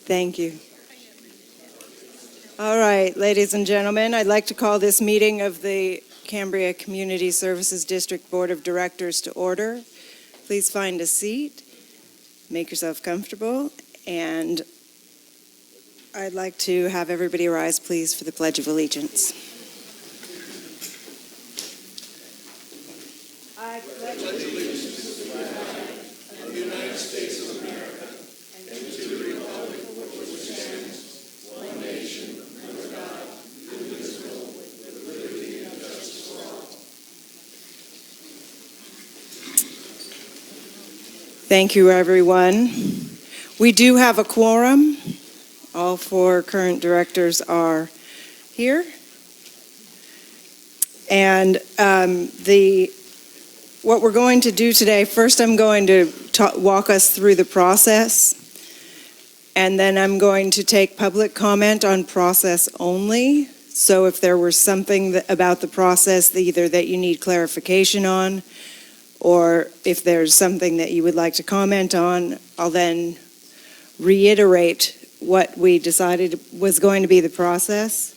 Thank you. All right, ladies and gentlemen, I'd like to call this meeting of the Cambria Community Services District Board of Directors to order. Please find a seat, make yourself comfortable, and I'd like to have everybody rise, please, for the Pledge of Allegiance. I pledge allegiance to the flag of the United States of America and to the republic for which it stands, one nation, under God, indivisible, with liberty and justice for all. Thank you, everyone. We do have a quorum. All four current directors are here. And what we're going to do today, first I'm going to walk us through the process, and then I'm going to take public comment on process only. So if there was something about the process either that you need clarification on, or if there's something that you would like to comment on, I'll then reiterate what we decided was going to be the process.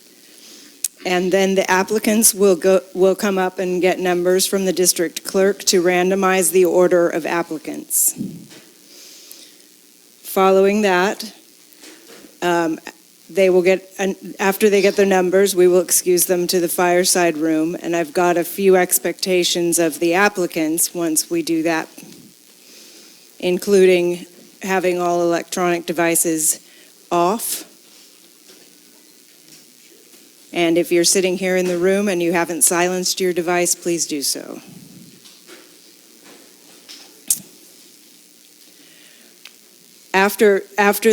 And then the applicants will come up and get numbers from the district clerk to randomize the order of applicants. Following that, they will after they get their numbers, we will excuse them to the fireside room. And I've got a few expectations of the applicants once we do that, including having all electronic devices off. And if you're sitting here in the room and you haven't silenced your device, please do so. After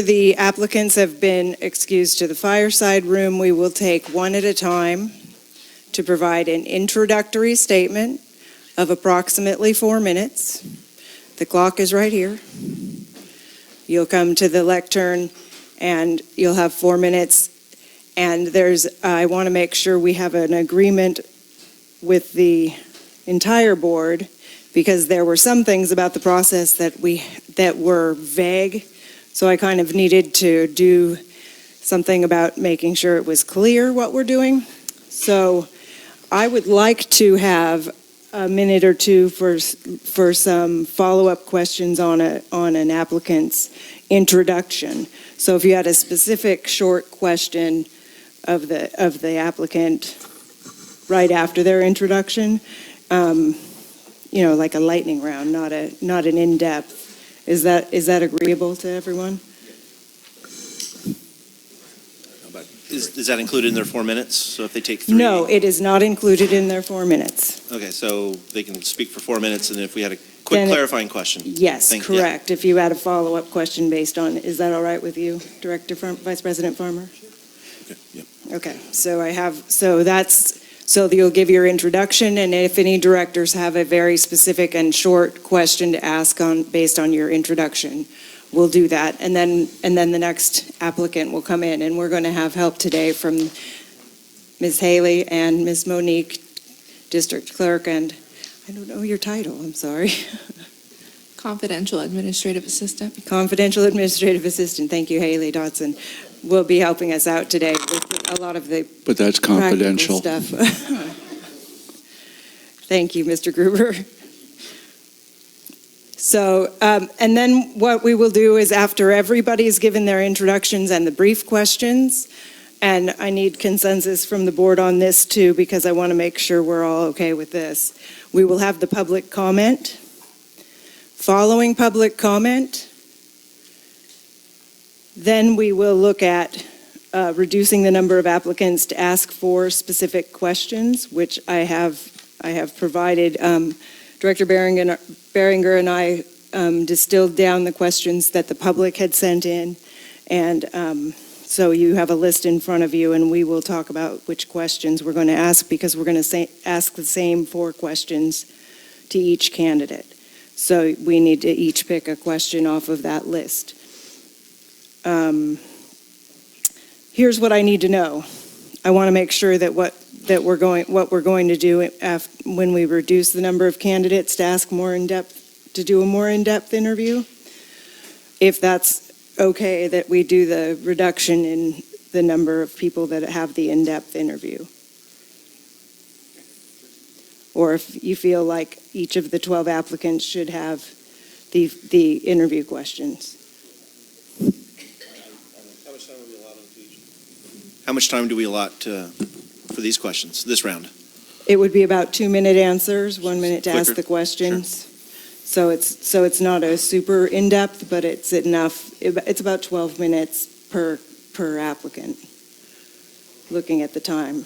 the applicants have been excused to the fireside room, we will take one at a time to provide an introductory statement of approximately 4 minutes. The clock is right here. You'll come to the lectern and you'll have 4 minutes. And I want to make sure we have an agreement with the entire board, because there were some things about the process that were vague. So I kind of needed to do something about making sure it was clear what we're doing. So I would like to have a minute or two for some follow-up questions on an applicant's introduction. So if you had a specific short question of the applicant right after their introduction, like a lightning round, not an in-depth. Is that agreeable to everyone? Is that included in their 4 minutes? So if they take 3? No, it is not included in their 4 minutes. Okay, so they can speak for 4 minutes, and if we had a quick clarifying question. Yes, correct. Yeah. If you had a follow-up question based on, is that all right with you, Vice President Farmer? Okay, yeah. Okay, so you'll give your introduction, and if any directors have a very specific and short question to ask based on your introduction, we'll do that. And then the next applicant will come in, and we're going to have help today from Ms. Haley and Ms. Monique, District Clerk, and I don't know your title, I'm sorry. Confidential Administrative Assistant. Confidential Administrative Assistant. Thank you, Haley Dodson. Will be helping us out today with a lot of the But that's confidential stuff. Thank you, Mr. Gruber. So, and then what we will do is after everybody's given their introductions and the brief questions, and I need consensus from the board on this too, because I want to make sure we're all okay with this. We will have the public comment. Following public comment, then we will look at reducing the number of applicants to ask for specific questions, which I have provided. Director Beringer and I distilled down the questions that the public had sent in, and so you have a list in front of you, and we will talk about which questions we're going to ask, because we're going to ask the same 4 questions to each candidate. So we need to each pick a question off of that list. Here's what I need to know. I want to make sure that what we're going to do when we reduce the number of candidates to do a more in-depth interview, if that's okay that we do the reduction in the number of people that have the in-depth interview. Or if you feel like each of the 12 applicants should have the interview questions. How much time do we allot for these questions, this round? It would be about 2-minute answers, 1 minute to ask Quicker. the questions. So it's not a super in-depth, but it's enough. It's about 12 minutes per applicant, looking at the time.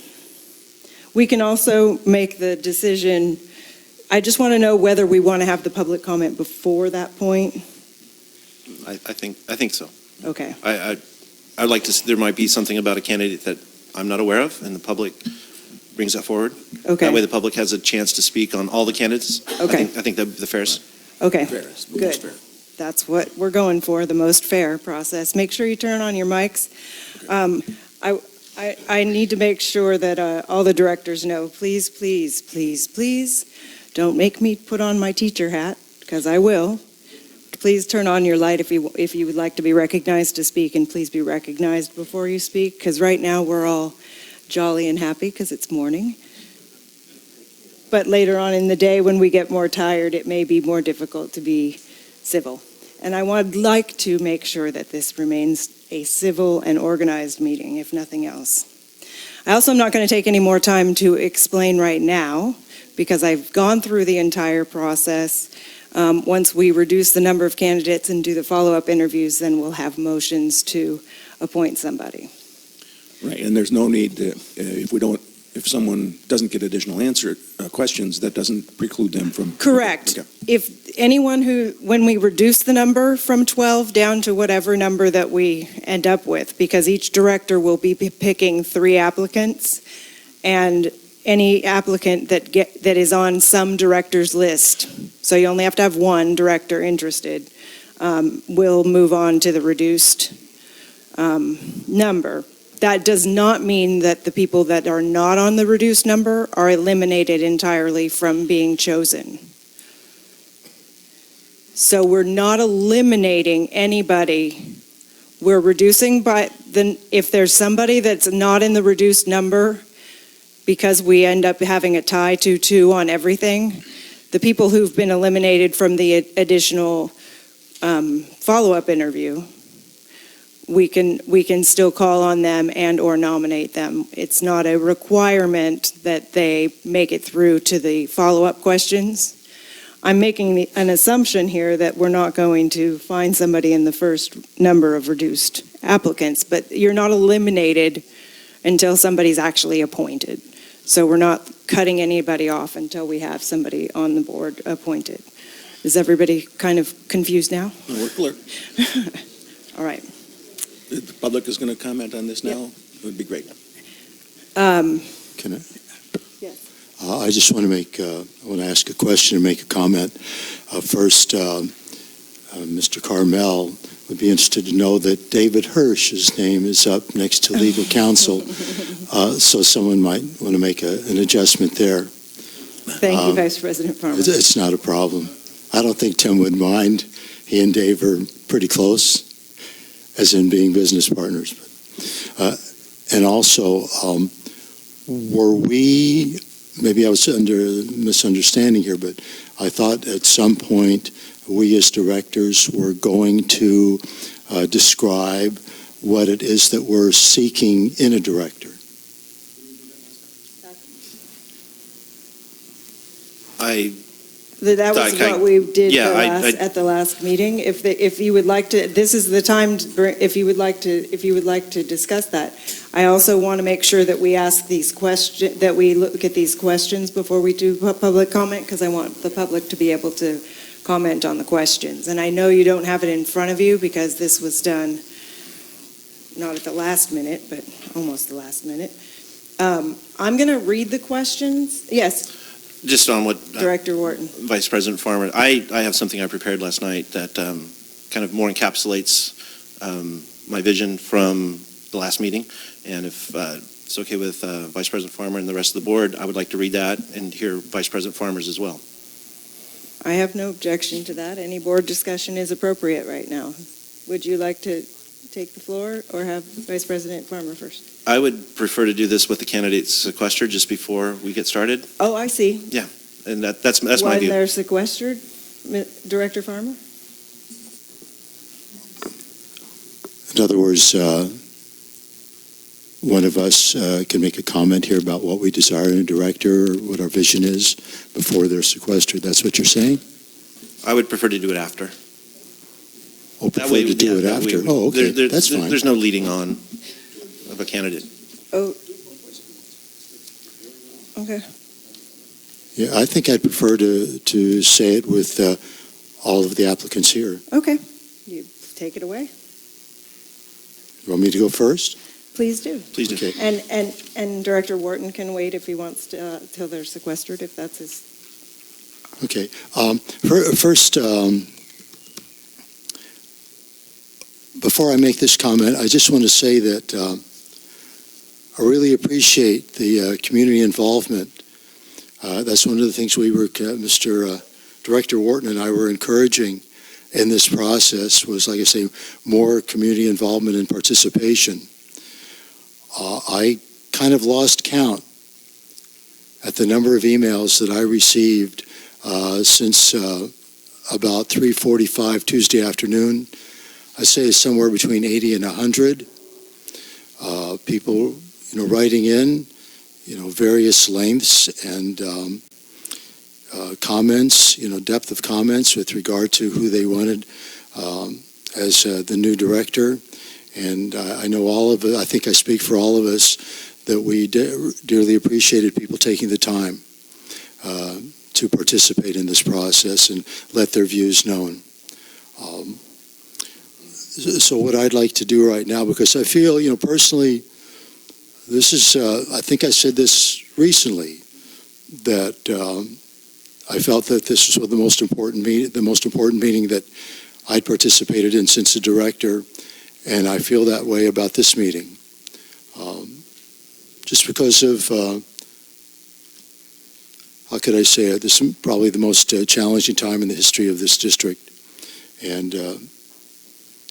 We can also make the decision. I just want to know whether we want to have the public comment before that point. I think so. Okay. I'd like to, there might be something about a candidate that I'm not aware of, and the public brings that forward. Okay. That way the public has a chance to speak on all the candidates. Okay. I think that'd be the fairest. Okay. Fairest, Good. most fair. That's what we're going for, the most fair process. Make sure you turn on your mics. I need to make sure that all the directors know, please, please, please, please, don't make me put on my teacher hat, because I will. Please turn on your light if you would like to be recognized to speak, and please be recognized before you speak, because right now we're all jolly and happy because it's morning. But later on in the day, when we get more tired, it may be more difficult to be civil. And I would like to make sure that this remains a civil and organized meeting, if nothing else. I also am not going to take any more time to explain right now, because I've gone through the entire process. Once we reduce the number of candidates and do the follow-up interviews, then we'll have motions to appoint somebody. Right, and there's no need to, if someone doesn't get additional questions, that doesn't preclude them from. Correct. Okay. If anyone when we reduce the number from 12 down to whatever number that we end up with, because each director will be picking 3 applicants, and any applicant that is on some director's list, so you only have to have 1 director interested, will move on to the reduced number. That does not mean that the people that are not on the reduced number are eliminated entirely from being chosen. So we're not eliminating anybody. We're reducing if there's somebody that's not in the reduced number, because we end up having a tie 2-2 on everything, the people who've been eliminated from the additional follow-up interview, we can still call on them and or nominate them. It's not a requirement that they make it through to the follow-up questions. I'm making an assumption here that we're not going to find somebody in the first number of reduced applicants, but you're not eliminated until somebody's actually appointed. So we're not cutting anybody off until we have somebody on the board appointed. Is everybody kind of confused now? No, we're clear. All right. The public is going to comment on this now? It would be great. Can I? Yes. I just want to ask a question and make a comment. First, Mr. Carmel would be interested to know that David Hirsch's name is up next to legal counsel, so someone might want to make an adjustment there. Thank you, Vice President Farmer. It's not a problem. I don't think Tim would mind. He and Dave are pretty close, as in being business partners. And also, were we, maybe I was under misunderstanding here, but I thought at some point we as directors were going to describe what it is that we're seeking in a director. That was what we did at the last meeting. If you would like to, this is the time if you would like to discuss that. I also want to make sure that we ask these questions, that we look at these questions before we do public comment, because I want the public to be able to comment on the questions. And I know you don't have it in front of you because this was done not at the last minute, but almost the last minute. I'm going to read the questions. Yes. Just on what Director Wharton. Vice President Farmer, I have something I prepared last night that kind of more encapsulates my vision from the last meeting. And if it's okay with Vice President Farmer and the rest of the board, I would like to read that and hear Vice President Farmer's as well. I have no objection to that. Any board discussion is appropriate right now. would you like to take the floor or have Vice President Farmer first? I would prefer to do this with the candidates sequestered just before we get started, Oh, I see. and that's my When view. they're sequestered, Director Farmer? In other words, one of us can make a comment here about what we desire in a director, or what our vision is before they're sequestered. That's what you're saying? I would prefer to do it after. Oh, prefer to do it that way after? Oh, okay, that's fine. There's no leading on of a candidate. Oh. Okay. Yeah, I think I'd prefer to say it with all of the applicants here. Okay. You take it away. You want me to go first? Please do. Please do. Okay. And Director Wharton can wait if he wants to, till they're sequestered, if that's his. Okay. First, before I make this comment, I just want to say that I really appreciate the community involvement. That's one of the things Mr. Director Wharton and I were encouraging in this process was, like I say, more community involvement and participation. I kind of lost count at the number of emails that I received since about 3:45 Tuesday afternoon. I say somewhere between 80 and 100 people, writing in, various lengths and comments, depth of comments with regard to who they wanted as the new director. And I know I think I speak for all of us, that we dearly appreciated people taking the time to participate in this process and let their views known. So what I'd like to do right now, because I feel, personally, this is, I think I said this recently, that I felt that this was the most important meeting that I'd participated in since a director, and I feel that way about this meeting. Just because of, how could I say it, this is probably the most challenging time in the history of this district. And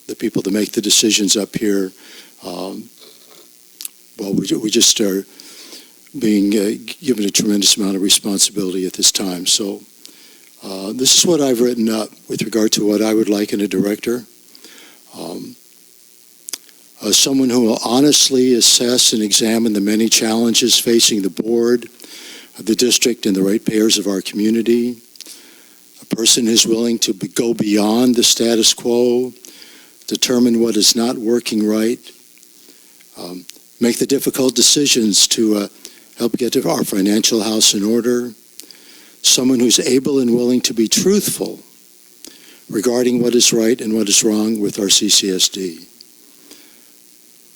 the people that make the decisions up here, we just are being given a tremendous amount of responsibility at this time. So this is what I've written up with regard to what I would like in a director. Someone who will honestly assess and examine the many challenges facing the board, the district, and the ratepayers of our community. A person who's willing to go beyond the status quo, determine what is not working right, make the difficult decisions to help get our financial house in order. Someone who's able and willing to be truthful regarding what is right and what is wrong with our CCSD.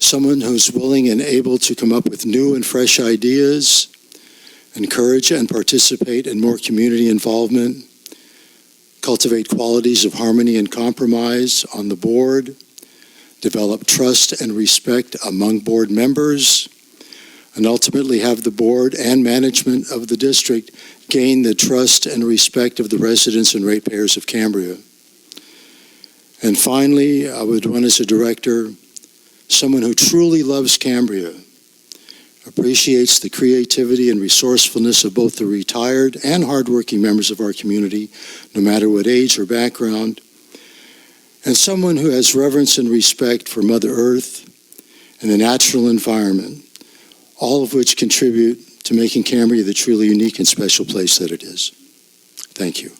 Someone who's willing and able to come up with new and fresh ideas, encourage and participate in more community involvement, cultivate qualities of harmony and compromise on the board, develop trust and respect among board members, and ultimately have the board and management of the district gain the trust and respect of the residents and ratepayers of Cambria. And finally, I would want as a director someone who truly loves Cambria, appreciates the creativity and resourcefulness of both the retired and hardworking members of our community, no matter what age or background, and someone who has reverence and respect for Mother Earth and the natural environment, all of which contribute to making Cambria the truly unique and special place that it is. Thank you.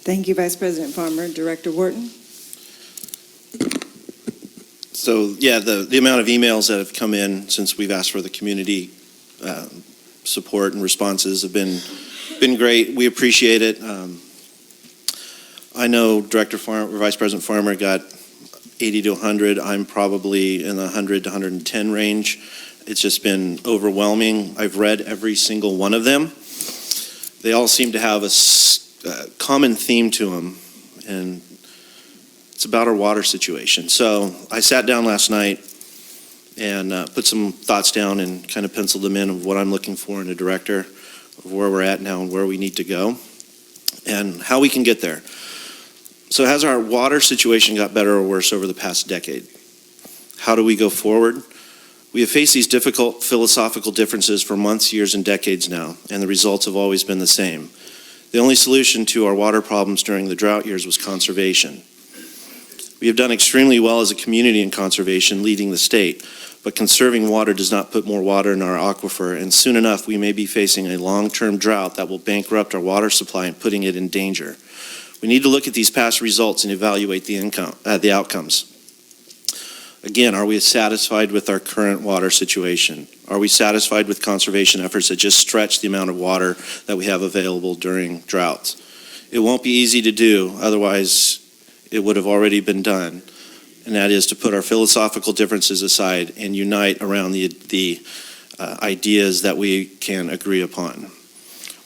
Thank you, Vice President Farmer. Director Wharton? So, yeah, the amount of emails that have come in since we've asked for the community support and responses have been great. We appreciate it. I know Vice President Farmer got 80 to 100. I'm probably in the 100 to 110 range. It's just been overwhelming. I've read every single one of them. They all seem to have a common theme to them, and it's about our water situation. So I sat down last night and put some thoughts down and kind of penciled them in of what I'm looking for in a director, of where we're at now and where we need to go, and how we can get there. So has our water situation got better or worse over the past decade? How do we go forward? We have faced these difficult philosophical differences for months, years, and decades now, and the results have always been the same. The only solution to our water problems during the drought years was conservation. We have done extremely well as a community in conservation, leading the state, but conserving water does not put more water in our aquifer, and soon enough we may be facing a long-term drought that will bankrupt our water supply and putting it in danger. We need to look at these past results and evaluate the outcomes. Again, are we satisfied with our current water situation? Are we satisfied with conservation efforts that just stretch the amount of water that we have available during droughts? It won't be easy to do, otherwise it would have already been done, and that is to put our philosophical differences aside and unite around the ideas that we can agree upon.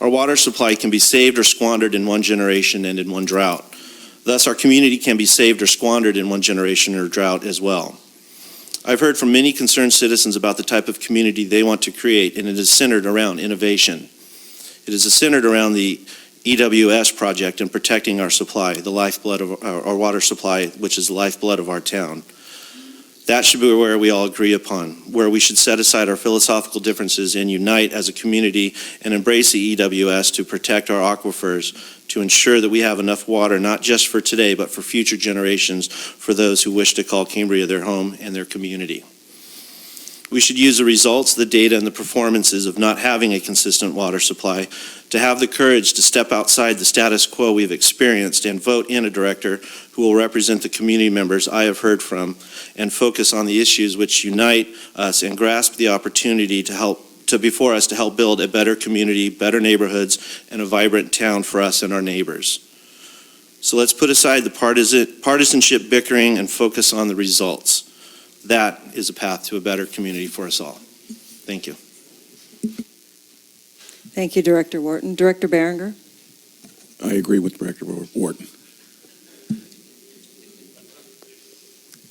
Our water supply can be saved or squandered in one generation and in one drought. Thus, our community can be saved or squandered in one generation or drought as well. I've heard from many concerned citizens about the type of community they want to create, and it is centered around innovation. It is centered around the EWS project and protecting our supply, the lifeblood of our water supply, which is the lifeblood of our town. That should be where we all agree upon, where we should set aside our philosophical differences and unite as a community and embrace the EWS to protect our aquifers, to ensure that we have enough water, not just for today, but for future generations, for those who wish to call Cambria their home and their community. We should use the results, the data, and the performances of not having a consistent water supply to have the courage to step outside the status quo we've experienced and vote in a director who will represent the community members I have heard from and focus on the issues which unite us and grasp the opportunity before us to help build a better community, better neighborhoods, and a vibrant town for us and our neighbors. So let's put aside the partisanship, bickering, and focus on the results. That is a path to a better community for us all. Thank you. Thank you, Director Wharton. Director Berenger? I agree with Director Wharton.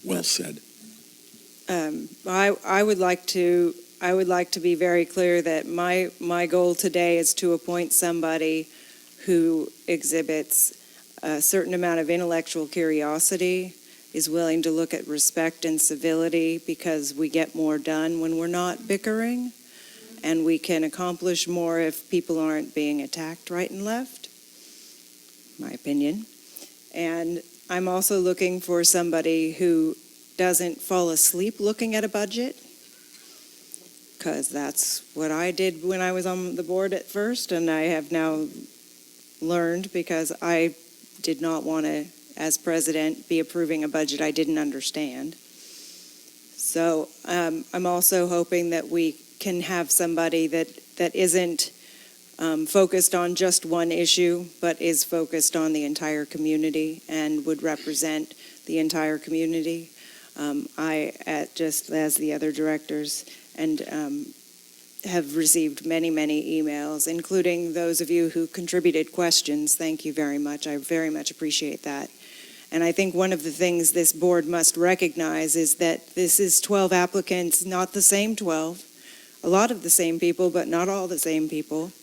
Well said. I would like to be very clear that my goal today is to appoint somebody who exhibits a certain amount of intellectual curiosity, is willing to look at respect and civility, because we get more done when we're not bickering, and we can accomplish more if people aren't being attacked right and left, my opinion. And I'm also looking for somebody who doesn't fall asleep looking at a budget, because that's what I did when I was on the board at first, and I have now learned, because I did not want to, as president, be approving a budget I didn't understand. So I'm also hoping that we can have somebody that isn't focused on just one issue, but is focused on the entire community and would represent the entire community. Just as the other directors, and have received many, many emails, including those of you who contributed questions. Thank you very much. I very much appreciate that. And I think one of the things this board must recognize is that this is 12 applicants, not the same 12. A lot of the same people, but not all the same people.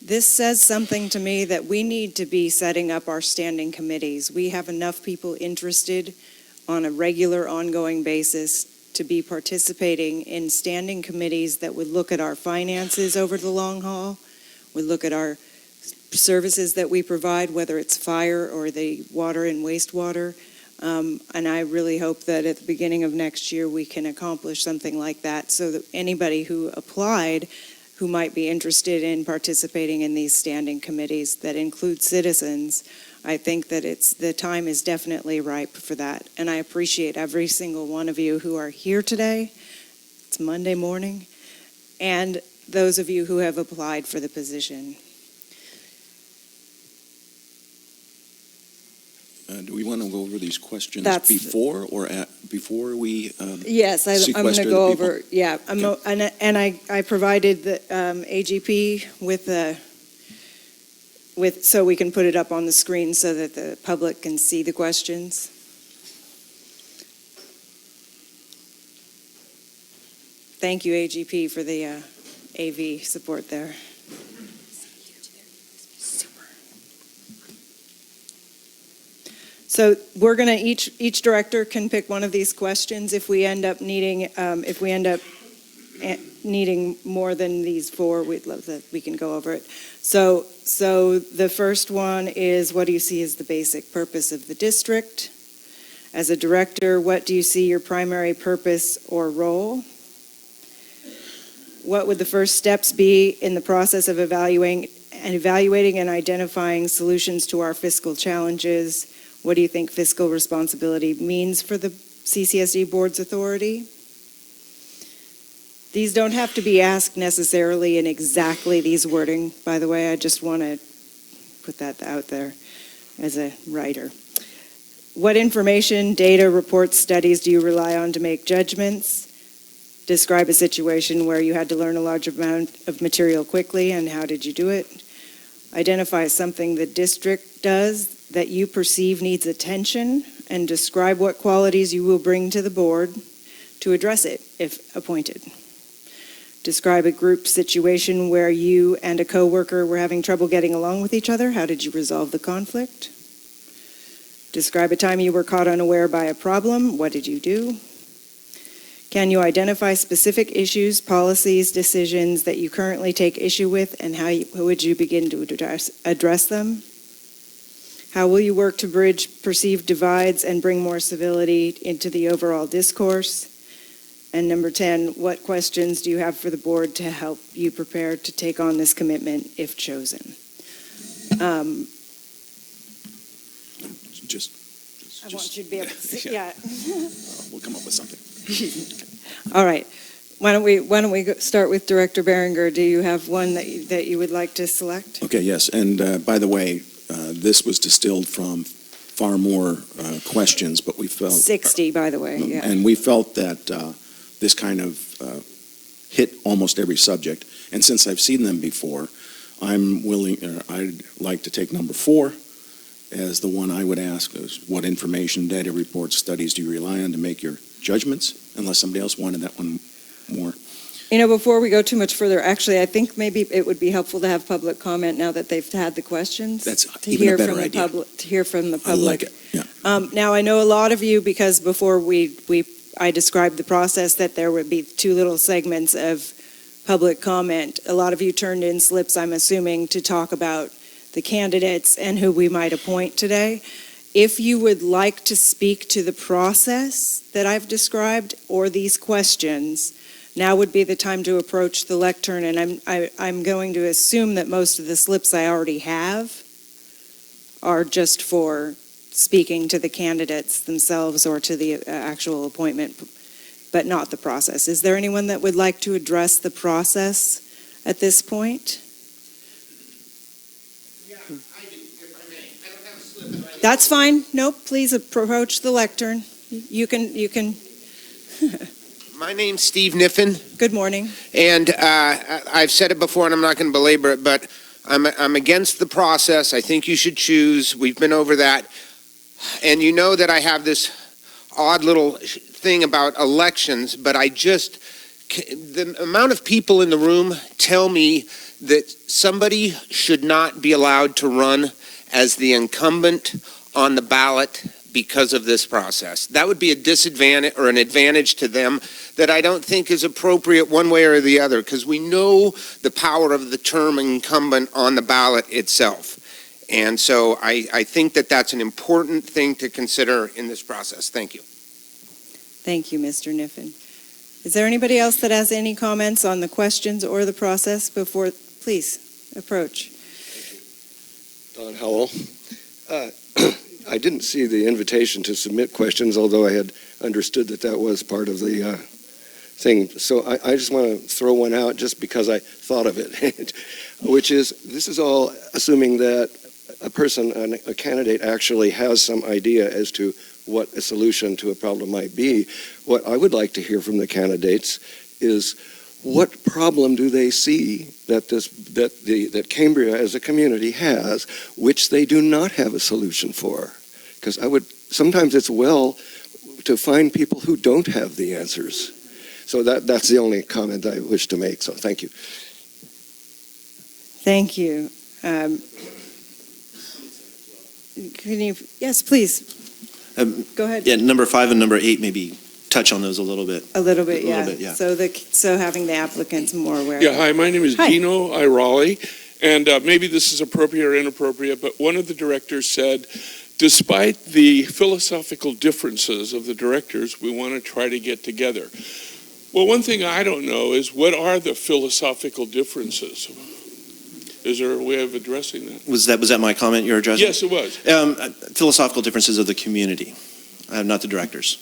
This says something to me that we need to be setting up our standing committees. We have enough people interested on a regular, ongoing basis to be participating in standing committees that would look at our finances over the long haul, would look at our services that we provide, whether it's fire or the water and wastewater. And I really hope that at the beginning of next year we can accomplish something like that, so that anybody who applied who might be interested in participating in these standing committees that include citizens, I think that the time is definitely ripe for that. And I appreciate every single one of you who are here today. It's Monday morning. And those of you who have applied for the position. Do we want to go over these questions before we Yes, I'm going to go over. Yeah, Okay. and I provided the AGP with so we can put it up on the screen so that the public can see the questions. Thank you, AGP, for the AV support there. So we're going to, each director can pick one of these questions. If we end up needing, needing more than these four, we'd love that we can go over it. So the first one is, what do you see as the basic purpose of the district? As a director, what do you see your primary purpose or role? What would the first steps be in the process of evaluating and identifying solutions to our fiscal challenges? What do you think fiscal responsibility means for the CCSD board's authority? These don't have to be asked necessarily in exactly these wording, by the way. I just want to put that out there as a writer. What information, data, reports, studies do you rely on to make judgments? Describe a situation where you had to learn a large amount of material quickly, and how did you do it? Identify something the district does that you perceive needs attention, and describe what qualities you will bring to the board to address it if appointed. Describe a group situation where you and a coworker were having trouble getting along with each other. How did you resolve the conflict? Describe a time you were caught unaware by a problem. What did you do? Can you identify specific issues, policies, decisions that you currently take issue with, and how would you begin to address them? How will you work to bridge perceived divides and bring more civility into the overall discourse? And number 10, what questions do you have for the board to help you prepare to take on this commitment if chosen? I want you to be able to see. Yeah. We'll come up with something. All right. Why don't we start with Director Berenger? Do you have one that you would like to select? Okay, yes. And by the way, this was distilled from far more questions, but we felt 60, by the way. Yeah. And we felt that this kind of hit almost every subject. And since I've seen them before, I'd like to take number 4 as the one I would ask is, what information, data, reports, studies do you rely on to make your judgments? Unless somebody else wanted that one more. You know, before we go too much further, actually, I think maybe it would be helpful to have public comment now that they've had the questions. That's to even hear a better from the idea. public. To hear from the I public. like it, yeah. Now, I know a lot of you, because before I described the process that there would be 2 little segments of public comment. A lot of you turned in slips, I'm assuming, to talk about the candidates and who we might appoint today. If you would like to speak to the process that I've described or these questions, now would be the time to approach the lectern, and I'm going to assume that most of the slips I already have are just for speaking to the candidates themselves or to the actual appointment, but not the process. Is there anyone that would like to address the process at this point? Yeah, I do, if I may. I don't have a slip, but I... That's fine. Nope, please approach the lectern. You can. My name's Steve Niffen, Good morning. and I've said it before, and I'm not going to belabor it, but I'm against the process. I think you should choose. We've been over that. And you know that I have this odd little thing about elections, but the amount of people in the room tell me that somebody should not be allowed to run as the incumbent on the ballot because of this process. That would be a disadvantage or an advantage to them that I don't think is appropriate one way or the other, because we know the power of the term incumbent on the ballot itself. And so I think that that's an important thing to consider in this process. Thank you. Thank you, Mr. Niffen. Is there anybody else that has any comments on the questions or the process before? Please, approach. Don Howell. I didn't see the invitation to submit questions, although I had understood that was part of the thing. So I just want to throw one out just because I thought of it, which is, this is all assuming that a candidate actually has some idea as to what a solution to a problem might be. What I would like to hear from the candidates is, what problem do they see that Cambria as a community has, which they do not have a solution for? Because sometimes it's well to find people who don't have the answers. So that's the only comment I wish to make. So thank you. Thank you. Can you, yes, please, go ahead. Yeah, number 5 and number 8, maybe touch on those a little bit. A little bit, A yeah. little bit, yeah. So having the applicants more aware. Yeah, hi, my name is Hi. Dino Irali, and maybe this is appropriate or inappropriate, but one of the directors said, despite the philosophical differences of the directors, we want to try to get together. Well, one thing I don't know is what are the philosophical differences? Is there a way of addressing that? Was that my comment you're addressing? Yes, it was. Philosophical differences of the community, not the directors.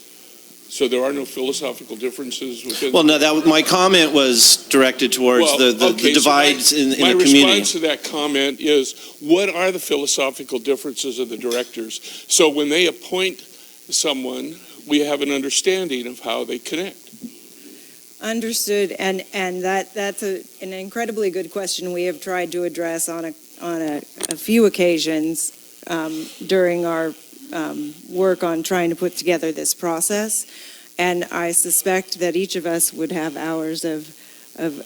So there are no philosophical differences within? Well, no, my comment was directed towards Well, the okay, so divides in the My community. response to that comment is, what are the philosophical differences of the directors? So when they appoint someone, we have an understanding of how they connect. Understood, and that's an incredibly good question we have tried to address on a few occasions during our work on trying to put together this process, and I suspect that each of us would have hours of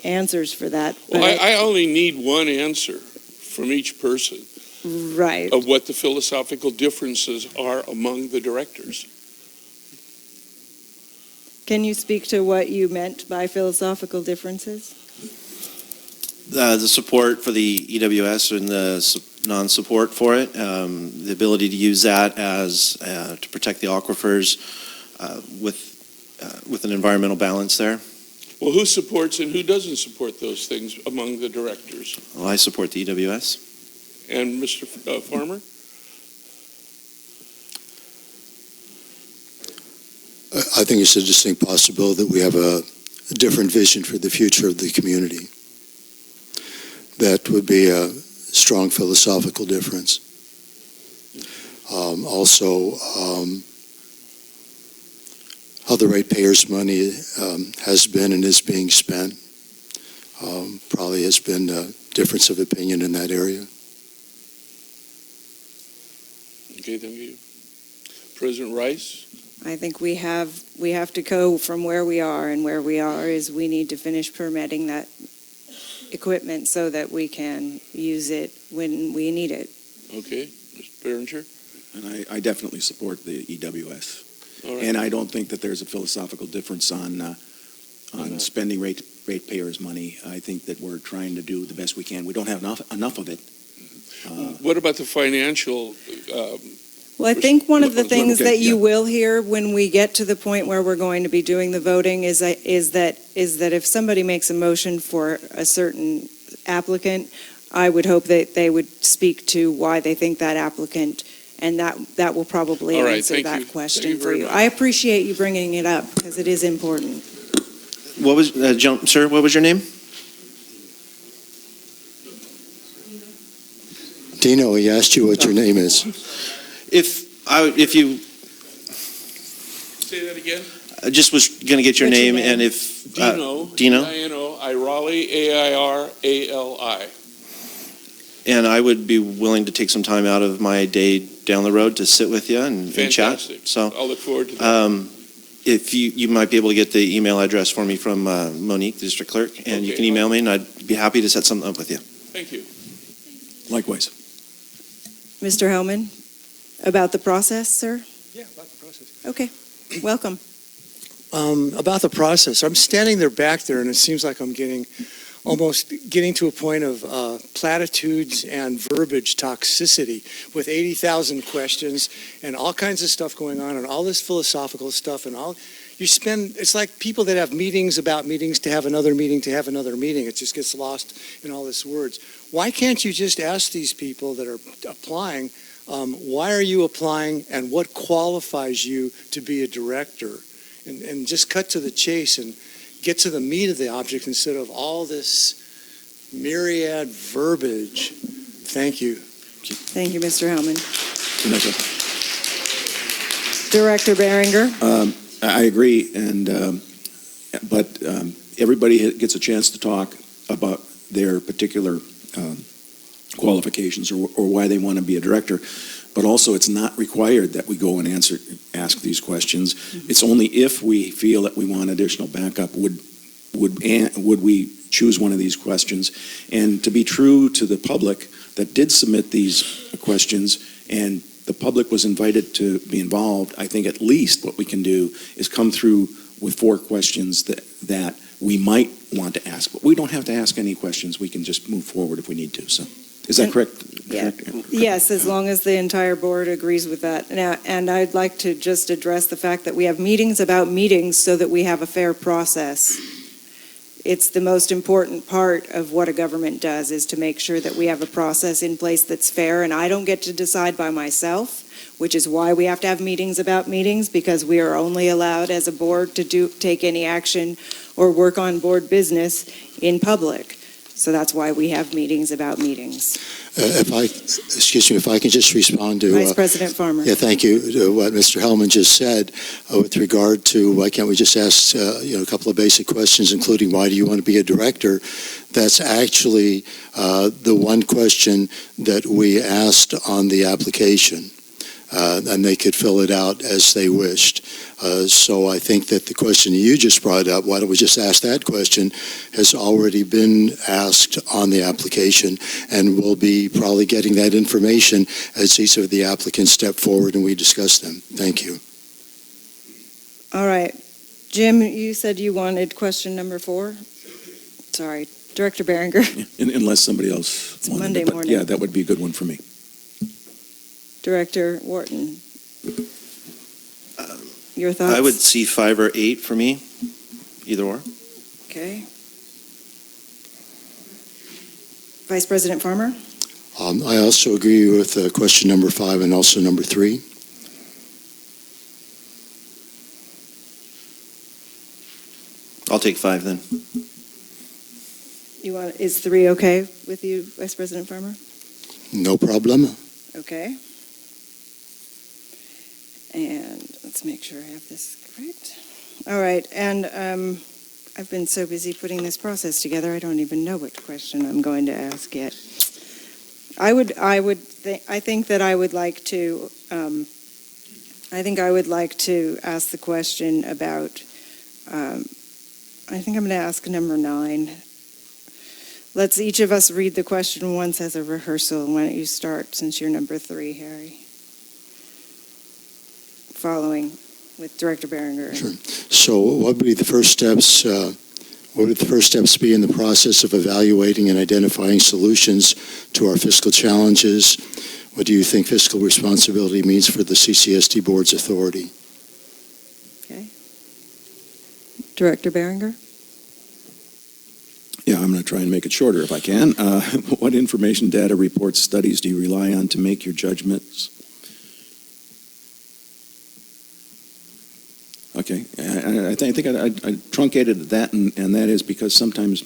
answers for that. Well, I only need one answer from each person Right. of what the philosophical differences are among the directors. Can you speak to what you meant by philosophical differences? The support for the EWS and the non-support for it, the ability to use that as to protect the aquifers with an environmental balance there. Well, who supports and who doesn't support those things among the directors? Well, I support the EWS. And Mr. Farmer? I think it's a distinct possibility that we have a different vision for the future of the community. That would be a strong philosophical difference. Also, how the ratepayers' money has been and is being spent probably has been a difference of opinion in that area. Okay, thank you. President Rice? I think we have to go from where we are, and where we are is we need to finish permitting that equipment so that we can use it when we need it. Okay, Mr. Berenger? And I definitely support the EWS. All right. And I don't think that there's a philosophical difference on spending ratepayers' money. I think that we're trying to do the best we can. We don't have enough of it. What about the financial? Well, I think one of the Okay, things that you yeah. will hear when we get to the point where we're going to be doing the voting is that if somebody makes a motion for a certain applicant, I would hope that they would speak to why they think that applicant, and that will probably All right, answer thank that you. question Thank you for very you. much. I appreciate you bringing it up because it is important. What was, sir, what was your name? Dino, he asked you what your name is. If you, Say that again? I just was going to get your What's your name, name? and if, Dino. Dino? D-I-N-O, Irali, A-I-R-A-L-I. and I would be willing to take some time out of my day down the road to sit with you and chat. Fantastic. So I'll look forward to that. if you might be able to get the email address for me from Monique, the district clerk, and you Okay. can email me, and I'd be happy to set something up with you. Thank you. Likewise. Mr. Hellman, about the process, sir? Yeah, about the process. Okay, welcome. About the process, I'm standing there back there, and it seems like I'm almost getting to a point of platitudes and verbiage toxicity with 80,000 questions and all kinds of stuff going on and all this philosophical stuff and all. It's like people that have meetings about meetings to have another meeting to have another meeting. It just gets lost in all this words. Why can't you just ask these people that are applying, why are you applying and what qualifies you to be a director? And just cut to the chase and get to the meat of the object instead of all this myriad verbiage. Thank you. Thank you, Mr. Hellman. Director Behringer? I agree, but everybody gets a chance to talk about their particular qualifications or why they want to be a director. But also, it's not required that we go and ask these questions. It's only if we feel that we want additional backup would we choose one of these questions. And to be true to the public that did submit these questions and the public was invited to be involved, I think at least what we can do is come through with 4 questions that we might want to ask. But we don't have to ask any questions. We can just move forward if we need to. So, is that correct? Yeah. Yes, as long as the entire board agrees with that. Now, and I'd like to just address the fact that we have meetings about meetings so that we have a fair process. It's the most important part of what a government does, is to make sure that we have a process in place that's fair, and I don't get to decide by myself, which is why we have to have meetings about meetings, because we are only allowed as a board to take any action or work on board business in public. So that's why we have meetings about meetings. If I can just respond to Vice President Farmer. Yeah, thank you. What Mr. Hellman just said with regard to why can't we just ask a couple of basic questions, including why do you want to be a director? That's actually the one question that we asked on the application, and they could fill it out as they wished. So I think that the question you just brought up, why don't we just ask that question, has already been asked on the application, and we'll be probably getting that information as each of the applicants step forward and we discuss them. Thank you. All right. Jim, you said you wanted question number 4? Sorry. Director Berenger. Unless somebody else It's wanted Monday it, but morning. yeah, that would be a good one for me. Director Wharton. Your thoughts? I would see 5 or 8 for me, either or. Okay. Vice President Farmer? I also agree with question number 5 and also number 3. I'll take 5 then. Is 3 okay with you, Vice President Farmer? No problem. Okay. And let's make sure I have this correct. All right, and I've been so busy putting this process together, I don't even know what question I'm going to ask yet. I think that I would like to ask the question about, I think I'm going to ask number 9. Let's each of us read the question once as a rehearsal. Why don't you start, since you're number 3, Harry? Following with Director Berenger. Sure. So what would be the first steps? What would the first steps be in the process of evaluating and identifying solutions to our fiscal challenges? What do you think fiscal responsibility means for the CCSD Board's authority? Okay. Director Berenger? Yeah, I'm going to try and make it shorter if I can. What information, data, reports, studies do you rely on to make your judgments? Okay, I think I truncated that, and that is because sometimes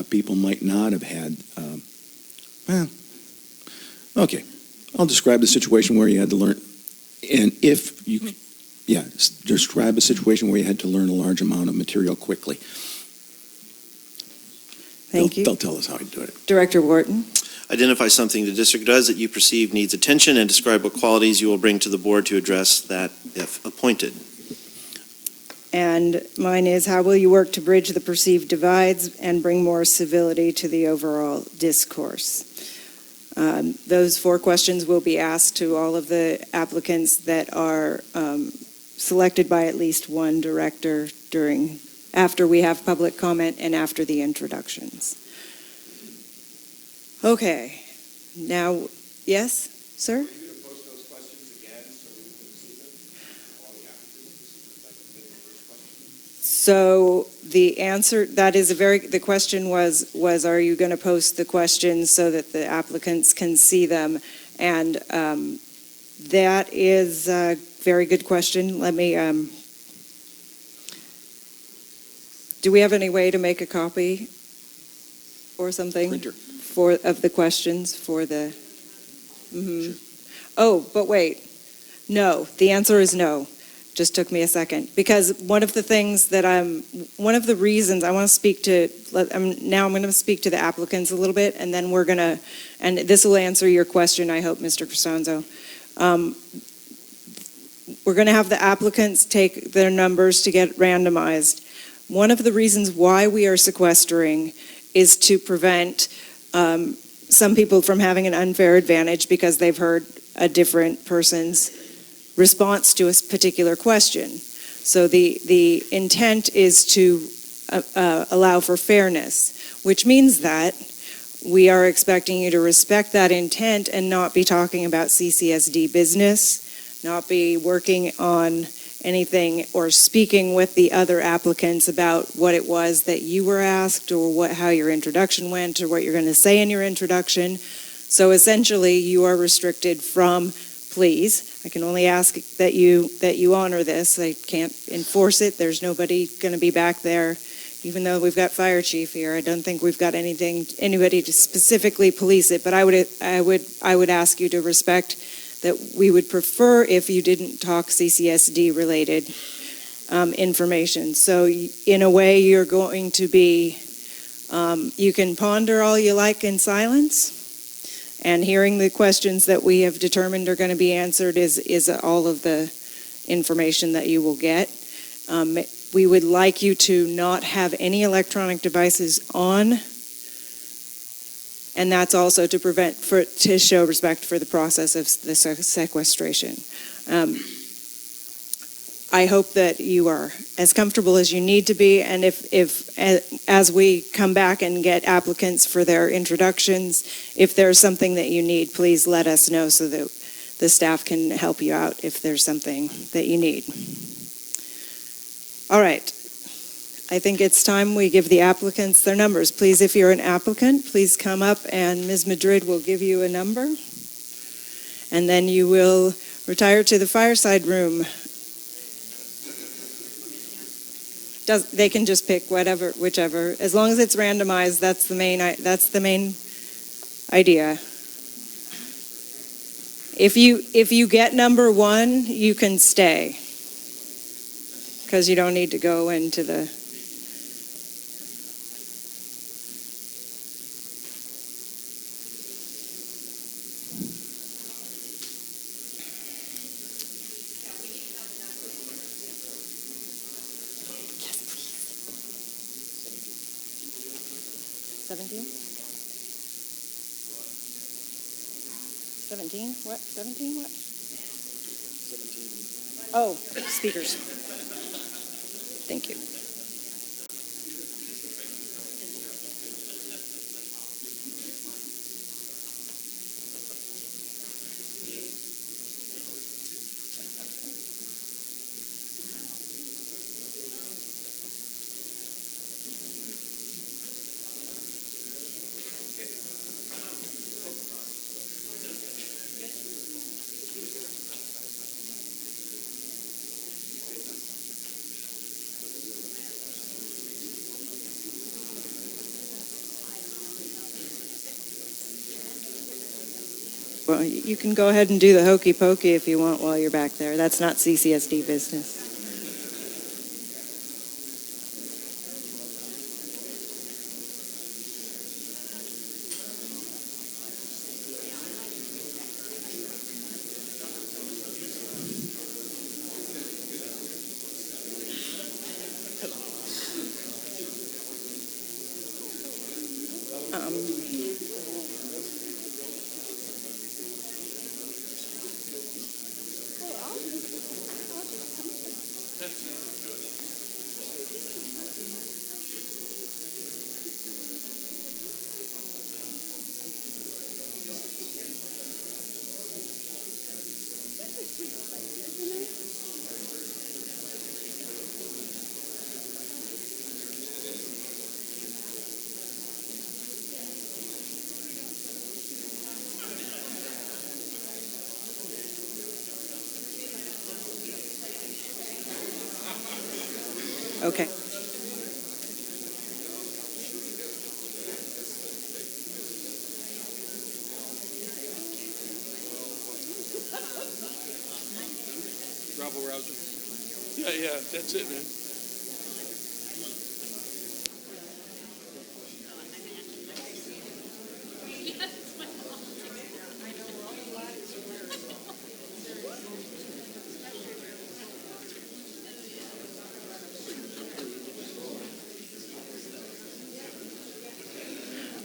people might not have had, okay, I'll describe the situation where you had to learn, and if you, describe a situation where you had to learn a large amount of material quickly. Thank you. They'll tell us how to do it. Director Wharton? Identify something the district does that you perceive needs attention and describe what qualities you will bring to the board to address that if appointed. And mine is, how will you work to bridge the perceived divides and bring more civility to the overall discourse? Those 4 questions will be asked to all of the applicants that are selected by at least one director after we have public comment and after the introductions. Okay. Now, yes, sir? So the answer, the question was, are you going to post the questions so that the applicants can see them? And that is a very good question. Let me, do we have any way to make a copy or something? Printer. Of the questions for the, Sure. Oh, but wait, no, the answer is no. Just took me a second, because one of the reasons I want to speak to, now I'm going to speak to the applicants a little bit, and then and this will answer your question, I hope, Mr. Costanzo. We're going to have the applicants take their numbers to get randomized. One of the reasons why we are sequestering is to prevent some people from having an unfair advantage because they've heard a different person's response to a particular question. So the intent is to allow for fairness, which means that we are expecting you to respect that intent and not be talking about CCSD business, not be working on anything or speaking with the other applicants about what it was that you were asked or how your introduction went or what you're going to say in your introduction. So essentially you are restricted from, please, I can only ask that you honor this. I can't enforce it. There's nobody going to be back there. Even though we've got fire chief here, I don't think we've got anybody to specifically police it, but I would ask you to respect that we would prefer if you didn't talk CCSD related information. So in a way, you're going to be, you can ponder all you like in silence, and hearing the questions that we have determined are going to be answered is all of the information that you will get. We would like you to not have any electronic devices on, and that's also to show respect for the process of the sequestration. I hope that you are as comfortable as you need to be, and if as we come back and get applicants for their introductions, if there's something that you need, please let us know so that the staff can help you out if there's something that you need. All right. I think it's time we give the applicants their numbers. Please, if you're an applicant, please come up and Ms. Madrid will give you a number. And then you will retire to the fireside room. They can just pick whichever. As long as it's randomized, that's the main idea. If you get number 1, you can stay, because you don't need to go into the... Yes, please. 17? 17? What? 17 what? 17. Oh, speakers. Thank you. Well, you can go ahead and do the hokey pokey if you want while you're back there. That's not CCSD business. Okay. Rabble rouser. Yeah, that's it, man.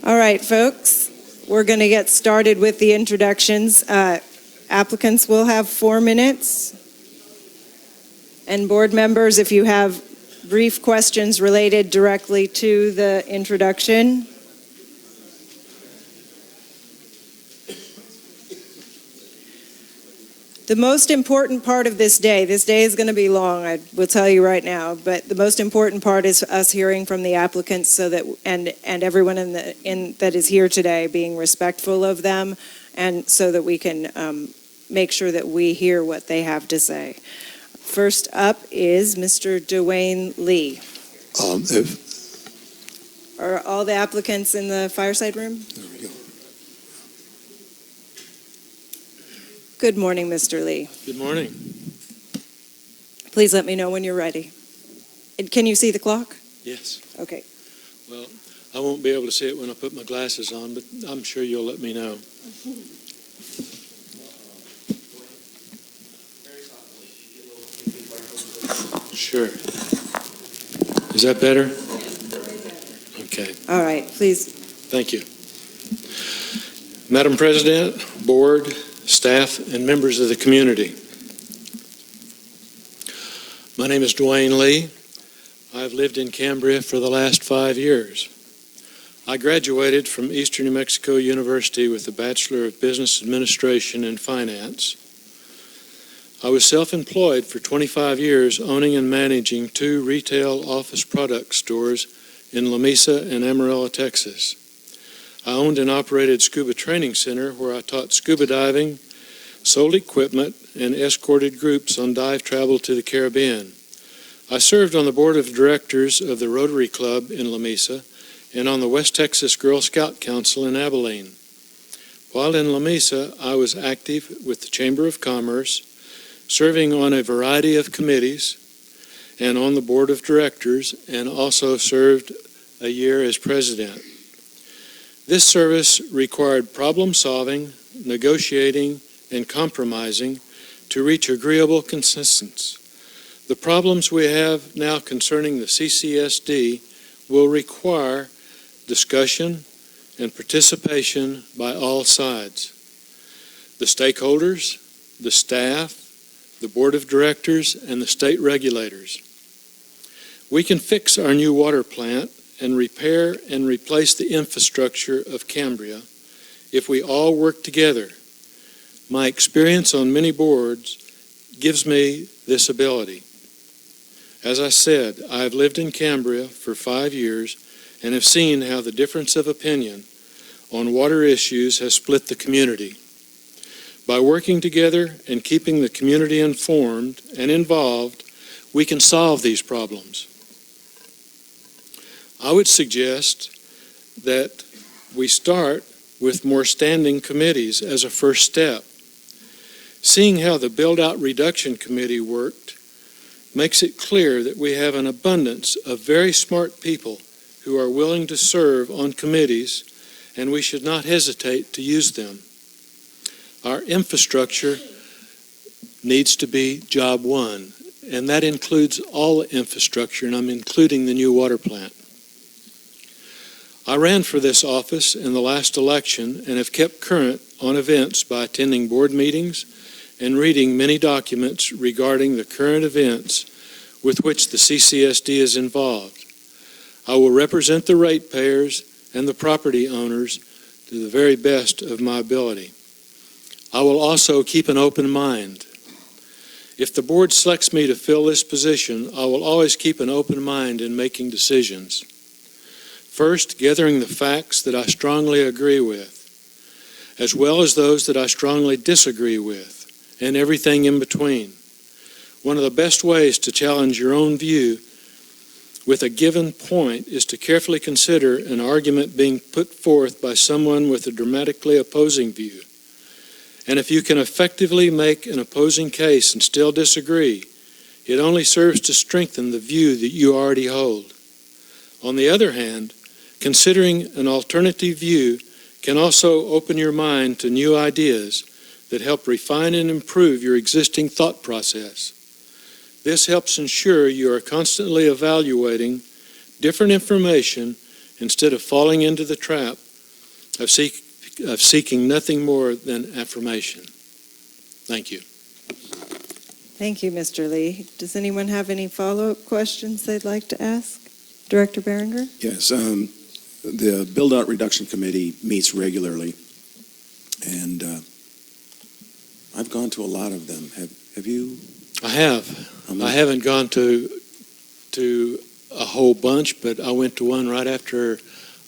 All right, folks, we're going to get started with the introductions. applicants will have 4 minutes. And board members, if you have brief questions related directly to the introduction. The most important part of this day is going to be long, I will tell you right now, but the most important part is us hearing from the applicants so that, and everyone that is here today being respectful of them, and so that we can make sure that we hear what they have to say. First up is Mr. Dwayne Lee. Are all the applicants in the fireside room? There we go. Good morning, Mr. Lee. Good morning. Please let me know when you're ready. And can you see the clock? Yes. Okay. Well, I won't be able to see it when I put my glasses on, but I'm sure you'll let me know. Sure. Is that better? Okay. All right, please. Thank you. Madam President, board, staff, and members of the community. My name is Dwayne Lee. I've lived in Cambria for the last 5 years. I graduated from Eastern New Mexico University with a Bachelor of Business Administration and Finance. I was self-employed for 25 years, owning and managing 2 retail office product stores in La Mesa and Amarillo, Texas. I owned and operated Scuba Training Center, where I taught scuba diving, sold equipment, and escorted groups on dive travel to the Caribbean. I served on the board of directors of the Rotary Club in La Mesa and on the West Texas Girl Scout Council in Abilene. While in La Mesa, I was active with the Chamber of Commerce, serving on a variety of committees and on the board of directors, and also served a year as president. This service required problem solving, negotiating, and compromising to reach agreeable consensus. The problems we have now concerning the CCSD will require discussion and participation by all sides. The stakeholders, the staff, the board of directors, and the state regulators. We can fix our new water plant and repair and replace the infrastructure of Cambria if we all work together. My experience on many boards gives me this ability. As I said, I have lived in Cambria for 5 years and have seen how the difference of opinion on water issues has split the community. By working together and keeping the community informed and involved, we can solve these problems. I would suggest that we start with more standing committees as a first step. Seeing how the Build-Out Reduction Committee worked makes it clear that we have an abundance of very smart people who are willing to serve on committees, and we should not hesitate to use them. Our infrastructure needs to be job one, and that includes all the infrastructure, and I'm including the new water plant. I ran for this office in the last election and have kept current on events by attending board meetings and reading many documents regarding the current events with which the CCSD is involved. I will represent the ratepayers and the property owners to the very best of my ability. I will also keep an open mind. If the board selects me to fill this position, I will always keep an open mind in making decisions. First, gathering the facts that I strongly agree with, as well as those that I strongly disagree with, and everything in between. One of the best ways to challenge your own view with a given point is to carefully consider an argument being put forth by someone with a dramatically opposing view. And if you can effectively make an opposing case and still disagree, it only serves to strengthen the view that you already hold. On the other hand, considering an alternative view can also open your mind to new ideas that help refine and improve your existing thought process. This helps ensure you are constantly evaluating different information instead of falling into the trap of seeking nothing more than affirmation. Thank you. Thank you, Mr. Lee. Does anyone have any follow-up questions they'd like to ask? Director Berenger? Yes, the Build-Out Reduction Committee meets regularly, and I've gone to a lot of them. Have you? I have. I haven't gone to a whole bunch, but I went to one right after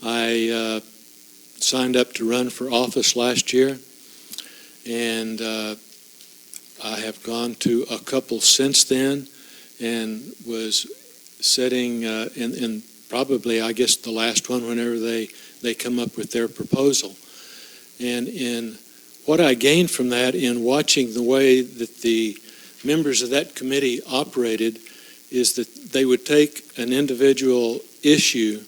I signed up to run for office last year, and I have gone to a couple since then, and was sitting in probably, I guess, the last one whenever they come up with their proposal. And in what I gained from that in watching the way that the members of that committee operated is that they would take an individual issue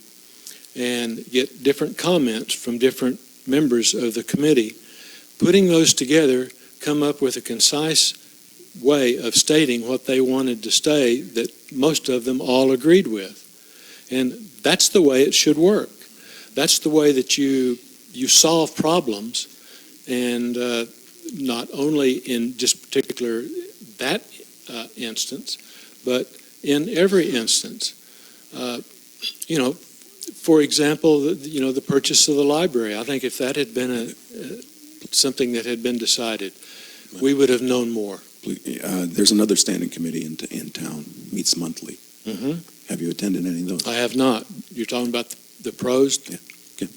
and get different comments from different members of the committee, putting those together, come up with a concise way of stating what they wanted to say that most of them all agreed with. And that's the way it should work. That's the way that you solve problems, and not only in just particular that instance, but in every instance. For example, the purchase of the library. I think if that had been something that had been decided, we would have known more. There's another standing committee in town, meets monthly. Mm-hmm. Have you attended any of those? I have not. You're talking about the pros? Yeah. Okay.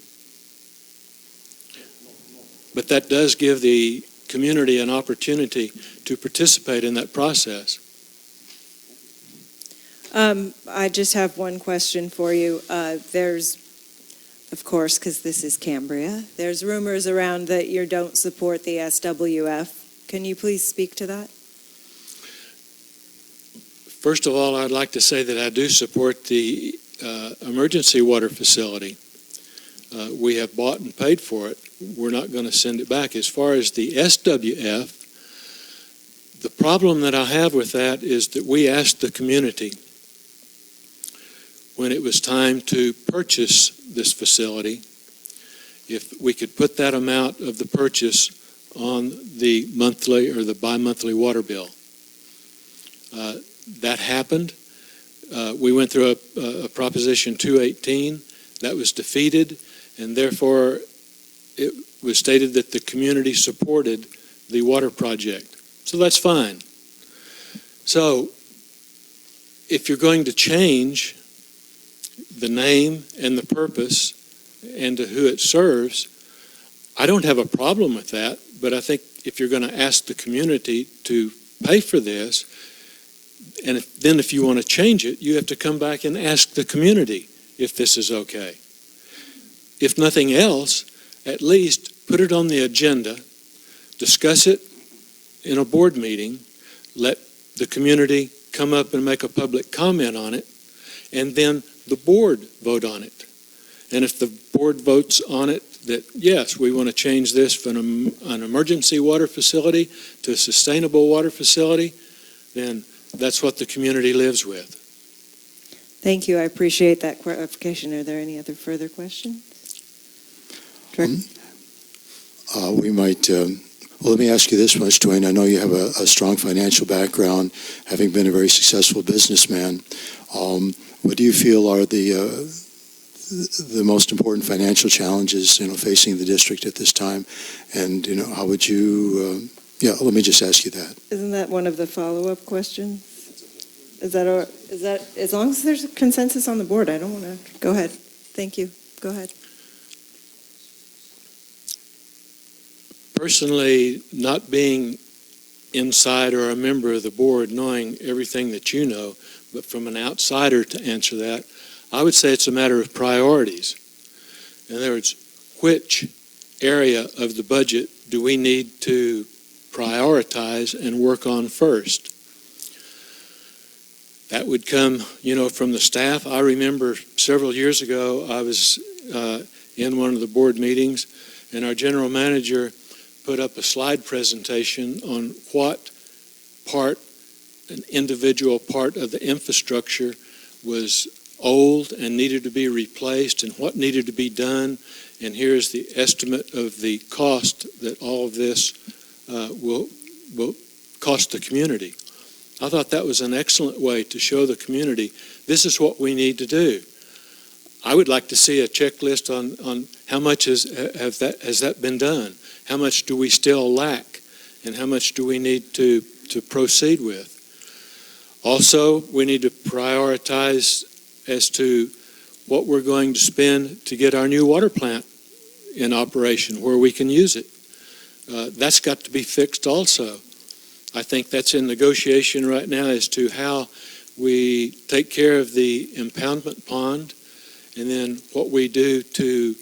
But that does give the community an opportunity to participate in that process. I just have one question for you. There's, of course, because this is Cambria, there's rumors around that you don't support the SWF. Can you please speak to that? First of all, I'd like to say that I do support the emergency water facility. We have bought and paid for it. We're not going to send it back. As far as the SWF, the problem that I have with that is that we asked the community when it was time to purchase this facility if we could put that amount of the purchase on the monthly or the bi-monthly water bill. That happened. We went through a Proposition 218. That was defeated, and therefore it was stated that the community supported the water project. So that's fine. So if you're going to change the name and the purpose and to who it serves, I don't have a problem with that, but I think if you're going to ask the community to pay for this, and if you want to change it, you have to come back and ask the community if this is okay. If nothing else, at least put it on the agenda, discuss it in a board meeting, let the community come up and make a public comment on it, and then the board vote on it. And if the board votes on it that, yes, we want to change this from an emergency water facility to a sustainable water facility, then that's what the community lives with. Thank you. I appreciate that clarification. Are there any other further questions? We might, well, let me ask you this much, Dwayne. I know you have a strong financial background, having been a very successful businessman. What do you feel are the most important financial challenges, facing the district at this time? And, how would you, let me just ask you that. Isn't that one of the follow-up questions? Is that as long as there's a consensus on the board? I don't want to. Go ahead. Thank you. Go ahead. Personally, not being inside or a member of the board, knowing everything that you know, but from an outsider to answer that, I would say it's a matter of priorities. In other words, which area of the budget do we need to prioritize and work on first? That would come, from the staff. I remember several years ago, I was in one of the board meetings, and our general manager put up a slide presentation on what part, an individual part of the infrastructure was old and needed to be replaced and what needed to be done. And here's the estimate of the cost that all of this will cost the community. I thought that was an excellent way to show the community this is what we need to do. I would like to see a checklist on how much has that been done? How much do we still lack? And how much do we need to proceed with? Also, we need to prioritize as to what we're going to spend to get our new water plant in operation where we can use it. That's got to be fixed also. I think that's in negotiation right now as to how we take care of the impoundment pond and then what we do to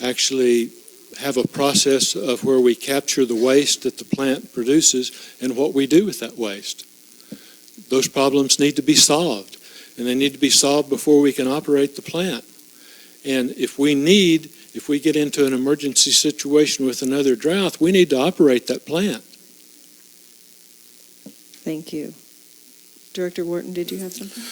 actually have a process of where we capture the waste that the plant produces and what we do with that waste. Those problems need to be solved, and they need to be solved before we can operate the plant. And if we get into an emergency situation with another drought, we need to operate that plant. Thank you. Director Wharton, did you have something?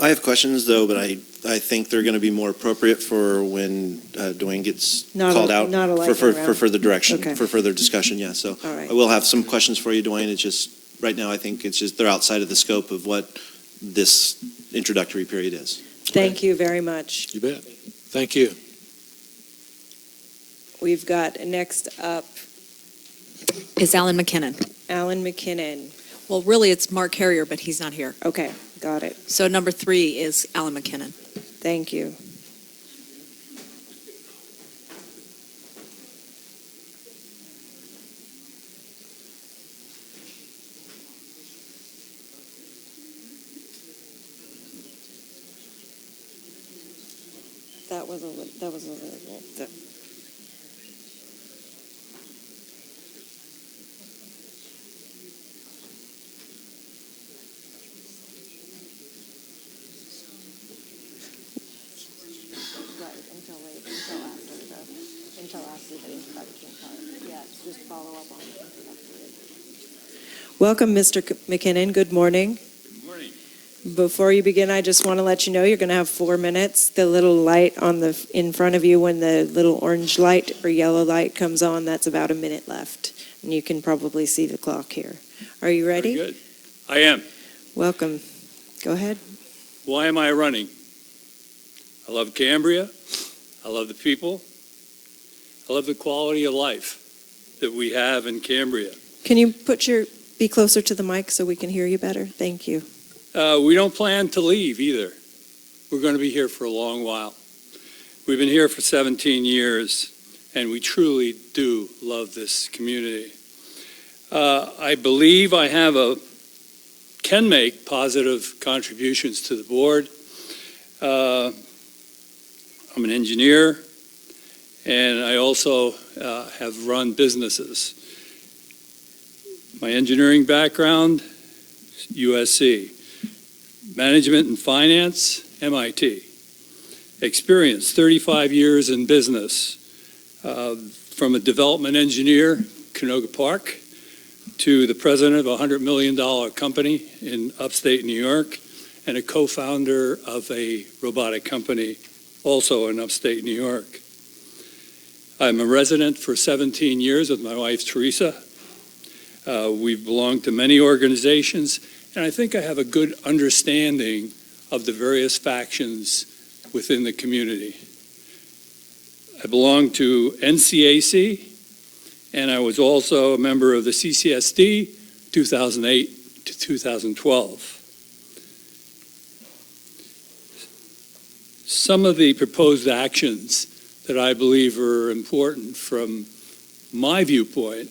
I have questions, though, but I think they're going to be more appropriate for when Dwayne gets called out for further direction, Okay. for further discussion, yeah. So All right. I will have some questions for you, Dwayne. It's just, right now, I think it's just, they're outside of the scope of what this introductory period is. Thank you very much. You bet. Thank you. We've got next up Is Alan McKinnon. Alan McKinnon. Well, really, it's Mark Harrier, but he's not here. Okay, got it. So number 3 is Alan McKinnon. Thank you. That was a little. Until after the introduction part. Yes, just follow up on the introductory. Welcome, Mr. McKinnon. Good morning. Good morning. Before you begin, I just want to let you know you're going to have 4 minutes. The little light in front of you, when the little orange light or yellow light comes on, that's about a minute left. And you can probably see the clock here. Are you ready? Very good. I am. Welcome. Go ahead. Why am I running? I love Cambria. I love the people. I love the quality of life that we have in Cambria. Can you be closer to the mic so we can hear you better? Thank you. We don't plan to leave either. We're going to be here for a long while. We've been here for 17 years, and we truly do love this community. I believe I can make positive contributions to the board. I'm an engineer, and I also have run businesses. My engineering background, USC. Management and finance, MIT. Experience, 35 years in business. From a development engineer, Canoga Park, to the president of a $100 million company in upstate New York, and a co-founder of a robotic company also in upstate New York. I'm a resident for 17 years with my wife, Teresa. We've belonged to many organizations, and I think I have a good understanding of the various factions within the community. I belong to NCAC, and I was also a member of the CCSD 2008 to 2012. Some of the proposed actions that I believe are important from my viewpoint,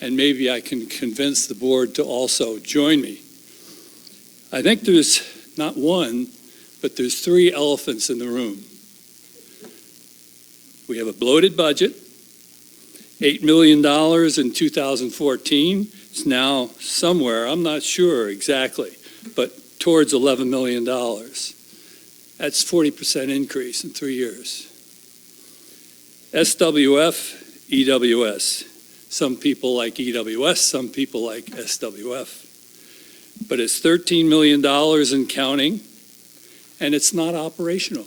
and maybe I can convince the board to also join me. I think there's not one, but there's 3 elephants in the room. We have a bloated budget, $8 million in 2014. It's now somewhere, I'm not sure exactly, but towards $11 million. That's 40% increase in 3 years. SWF, EWS. Some people like EWS, some people like SWF. But it's $13 million in counting, and it's not operational.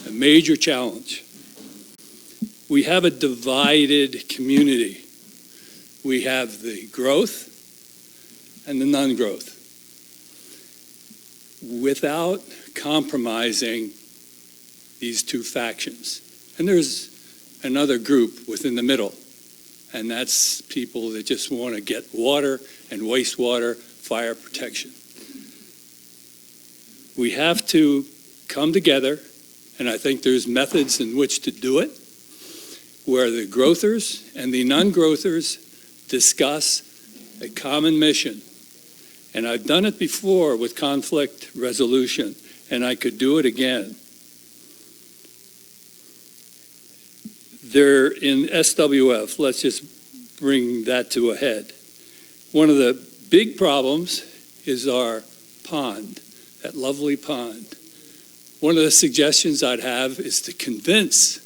A major challenge. We have a divided community. We have the growth, and the non-growth without compromising these two factions. And there's another group within the middle, and that's people that just want to get water and wastewater fire protection. We have to come together, and I think there's methods in which to do it, where the growthers and the non-growthers discuss a common mission. And I've done it before with conflict resolution, and I could do it again. They're in SWF. Let's just bring that to a head. One of the big problems is our pond, that lovely pond. One of the suggestions I'd have is to convince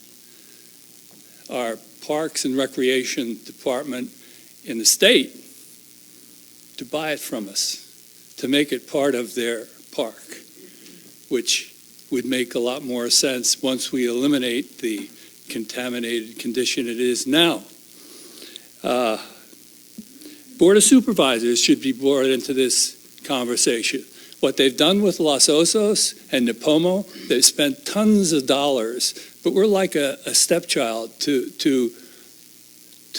our Parks and Recreation Department in the state to buy it from us, to make it part of their park, which would make a lot more sense once we eliminate the contaminated condition it is now. Board of Supervisors should be brought into this conversation. What they've done with Los Osos and Nipomo, they've spent tons of dollars, but we're like a stepchild to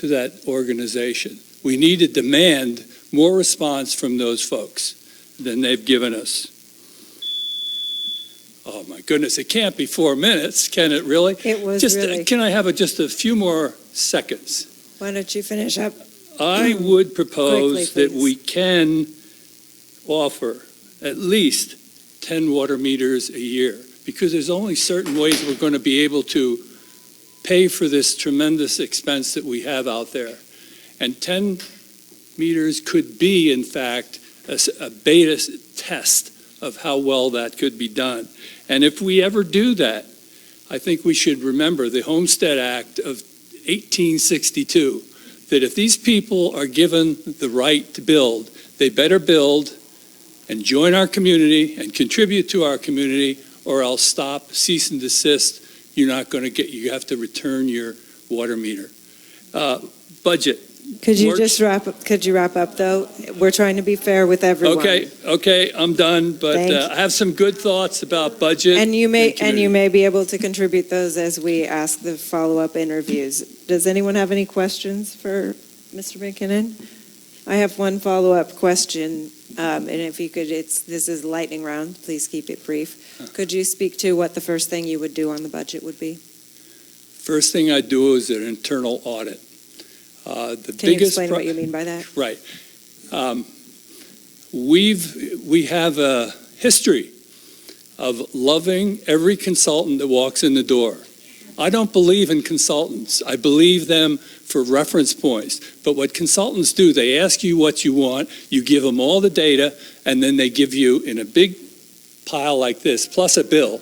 that organization. We need to demand more response from those folks than they've given us. Oh my goodness, it can't be 4 minutes, can it really? It was Just, really. can I have just a few more seconds? Why don't you finish up? I would propose Quickly, that we can offer at least 10 water meters a year, because there's only certain ways we're going to be able to pay for this tremendous expense that we have out there. And 10 meters could be, in fact, a beta test of how well that could be done. And if we ever do that, I think we should remember the Homestead Act of 1862, that if these people are given the right to build, they better build and join our community and contribute to our community, or else stop, cease and desist. You're not going to get, you have to return your water meter. Budget. Could you Works. just wrap up, though? We're trying to be fair with everyone. Okay, I'm done, but I have some good thoughts about budget. And you may community. be able to contribute those as we ask the follow-up interviews. Does anyone have any questions for Mr. McKinnon? I have one follow-up question, and if you could, this is lightning round, please keep it brief. Could you speak to what the first thing you would do on the budget would be? First thing I do is an internal audit. Can you explain what you mean by that? Right. We have a history of loving every consultant that walks in the door. I don't believe in consultants. I believe them for reference points. But what consultants do, they ask you what you want, you give them all the data, and then they give you in a big pile like this, plus a bill,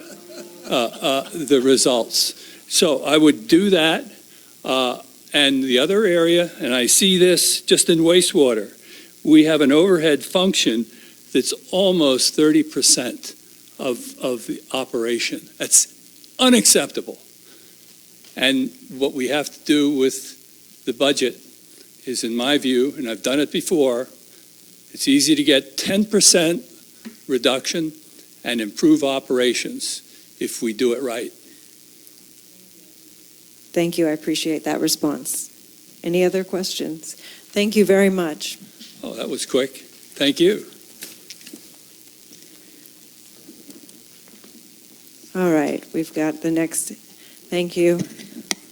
the results. So I would do that. And the other area, and I see this just in wastewater, we have an overhead function that's almost 30% of the operation. That's unacceptable. And what we have to do with the budget is, in my view, and I've done it before, it's easy to get 10% reduction and improve operations if we do it right. Thank you, I appreciate that response. Any other questions? Thank you very much. Oh, that was quick. Thank you. All right, we've got the next, thank you.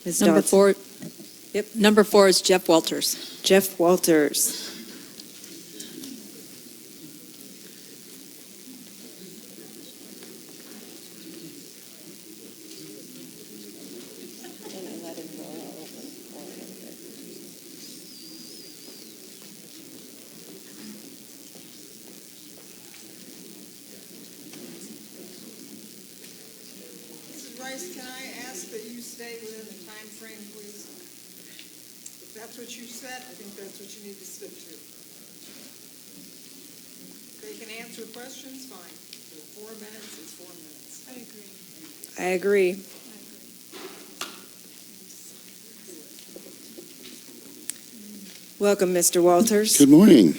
Ms. Number Dodson. 4. Yep. Number 4 is Jeff Walters. Jeff Walters. Rice, can I ask that you stay within the time frame, please? If that's what you said, I think that's what you need to stick to. They can answer questions, fine. For 4 minutes, it's 4 minutes. I agree. I agree. Welcome, Mr. Walters. Good morning.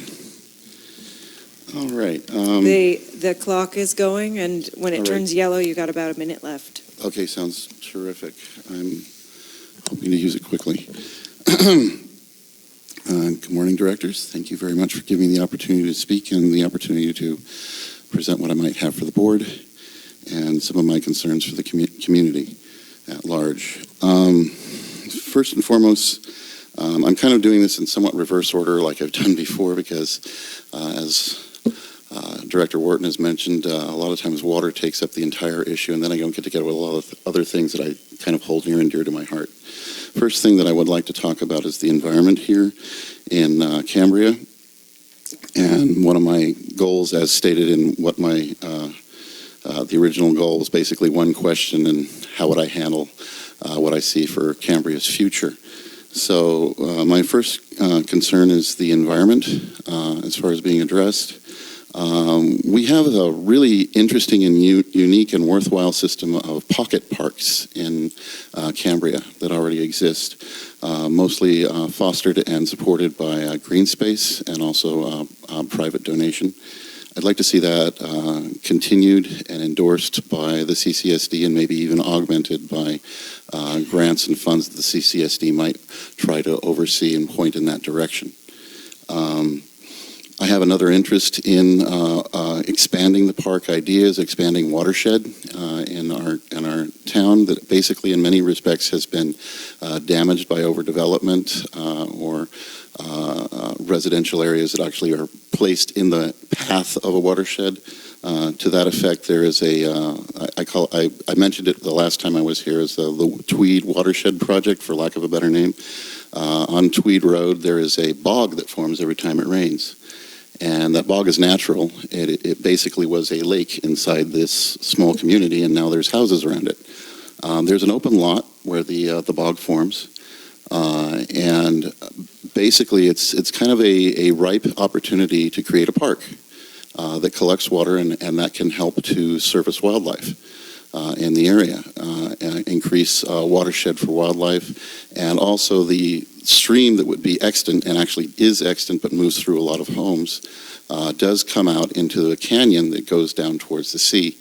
All right. The clock is going, and when it All right. turns yellow, you got about a minute left. Okay, sounds terrific. I'm hoping to use it quickly. Good morning, directors. Thank you very much for giving me the opportunity to speak and the opportunity to present what I might have for the board and some of my concerns for the community at large. First and foremost, I'm kind of doing this in somewhat reverse order like I've done before because as Director Wharton has mentioned, a lot of times water takes up the entire issue, and then I don't get together with a lot of other things that I kind of hold near and dear to my heart. First thing that I would like to talk about is the environment here in Cambria, and one of my goals, as stated in what my the original goal was, basically one question, and how would I handle what I see for Cambria's future. So my first concern is the environment as far as being addressed. We have a really interesting and unique and worthwhile system of pocket parks in Cambria that already exist, mostly fostered and supported by Green Space and also private donation. I'd like to see that continued and endorsed by the CCSD and maybe even augmented by grants and funds that the CCSD might try to oversee and point in that direction. I have another interest in expanding the park ideas, expanding watershed in our town that basically in many respects has been damaged by overdevelopment or residential areas that actually are placed in the path of a watershed. To that effect, there is I mentioned it the last time I was here as the Tweed Watershed Project, for lack of a better name. On Tweed Road, there is a bog that forms every time it rains. And that bog is natural. It basically was a lake inside this small community, and now there's houses around it. There's an open lot where the bog forms, and basically it's kind of a ripe opportunity to create a park that collects water and that can help to service wildlife in the area, increase watershed for wildlife, and also the stream that would be extant and actually is extant but moves through a lot of homes does come out into a canyon that goes down towards the sea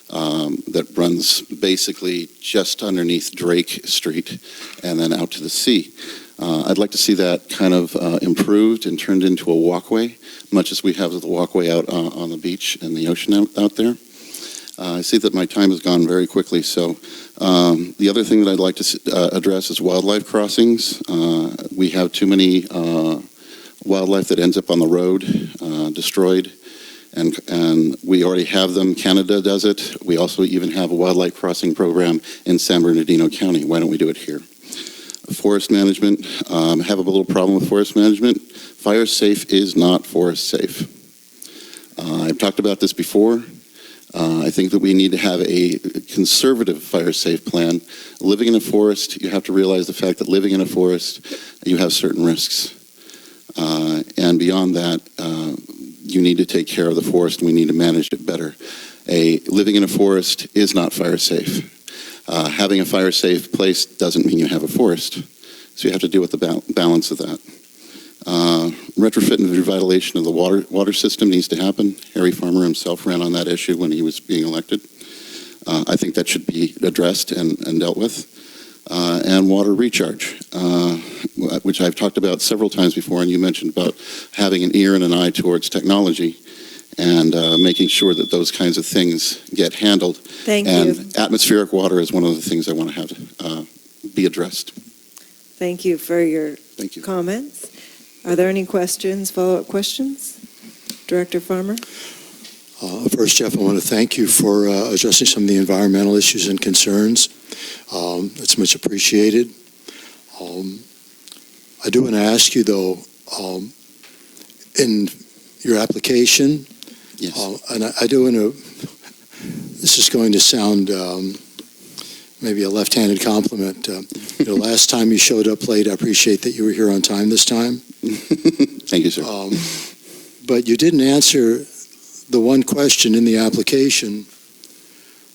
that runs basically just underneath Drake Street and then out to the sea. I'd like to see that kind of improved and turned into a walkway, much as we have the walkway out on the beach and the ocean out there. I see that my time has gone very quickly, so the other thing that I'd like to address is wildlife crossings. We have too many wildlife that ends up on the road, destroyed, and we already have them. Canada does it. We also even have a wildlife crossing program in San Bernardino County. Why don't we do it here? Forest management, I have a little problem with forest management. Fire safe is not forest safe. I've talked about this before. I think that we need to have a conservative fire safe plan. Living in a forest, you have to realize the fact that living in a forest, you have certain risks. And beyond that, you need to take care of the forest and we need to manage it better. Living in a forest is not fire safe. Having a fire safe place doesn't mean you have a forest. So you have to deal with the balance of that. Retrofit and revitalization of the water system needs to happen. Harry Farmer himself ran on that issue when he was being elected. I think that should be addressed and dealt with. And water recharge, which I've talked about several times before, and you mentioned about having an ear and an eye towards technology and making sure that those kinds of things get handled. Thank you. And atmospheric water is one of the things I want to have be addressed. Thank you for your Thank you. comments. Are there any questions, follow-up questions? Director Farmer? First, Jeff, I want to thank you for addressing some of the environmental issues and concerns. It's much appreciated. I do want to ask you, though, in your application, Yes. and I do want to, this is going to sound maybe a left-handed compliment. Last time you showed up late, I appreciate that you were here on time this time. Thank you, sir. But you didn't answer the one question in the application: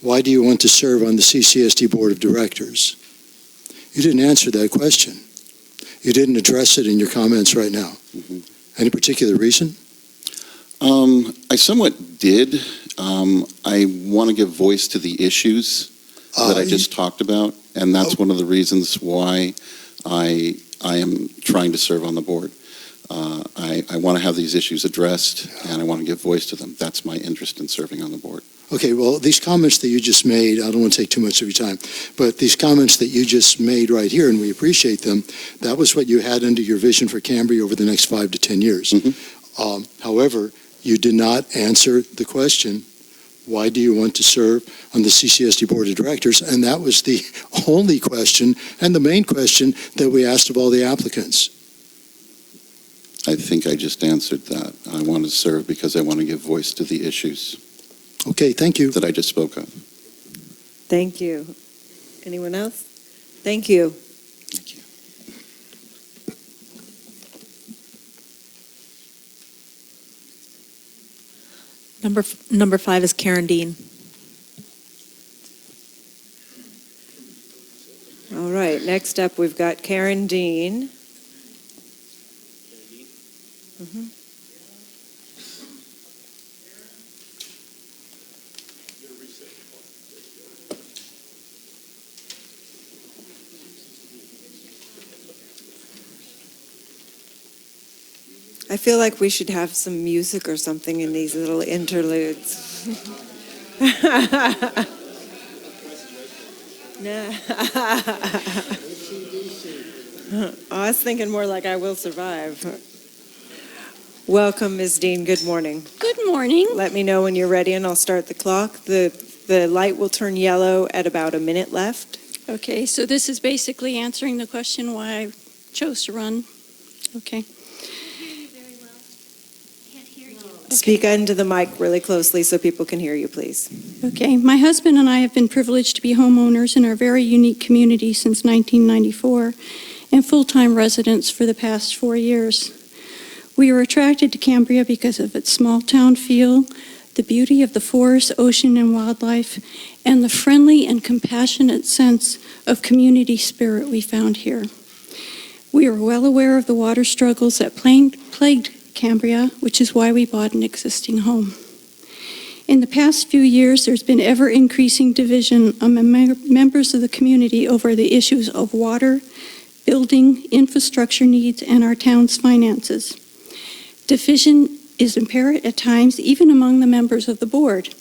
why do you want to serve on the CCSD Board of Directors? You didn't answer that question. You didn't address it in your comments right now. Mm-hmm. Any particular reason? I somewhat did. I want to give voice to the issues that I just talked about, and that's one of the reasons why I am trying to serve on the board. I want to have these issues addressed, and I want to give voice to them. That's my interest in serving on the board. Okay, well, these comments that you just made, I don't want to take too much of your time, but these comments that you just made right here, and we appreciate them, that was what you had under your vision for Cambria over the next 5 to 10 years. However, you did not answer the question, why do you want to serve on the CCSD Board of Directors? And that was the only question and the main question that we asked of all the applicants. I think I just answered that. I want to serve because I want to give voice to the issues Okay, thank you. that I just spoke of. Thank you. Anyone else? Thank you. Thank you. Number 5 is Karen Dean. All right, next up, we've got Karen Dean. Mhm. I feel like we should have some music or something in these little interludes. I was thinking more like I Will Survive. Welcome, Ms. Dean. Good morning. Good morning. Let me know when you're ready and I'll start the clock. The light will turn yellow at about a minute left. Okay, so this is basically answering the question why I chose to run. Okay. Speak into the mic really closely so people can hear you, please. Okay, my husband and I have been privileged to be homeowners in our very unique community since 1994 and full-time residents for the past 4 years. We were attracted to Cambria because of its small-town feel, the beauty of the forest, ocean, and wildlife, and the friendly and compassionate sense of community spirit we found here. We are well aware of the water struggles that plagued Cambria, which is why we bought an existing home. In the past few years, there's been ever-increasing division among members of the community over the issues of water, building, infrastructure needs, and our town's finances. Division is apparent at times, even among the members of the board.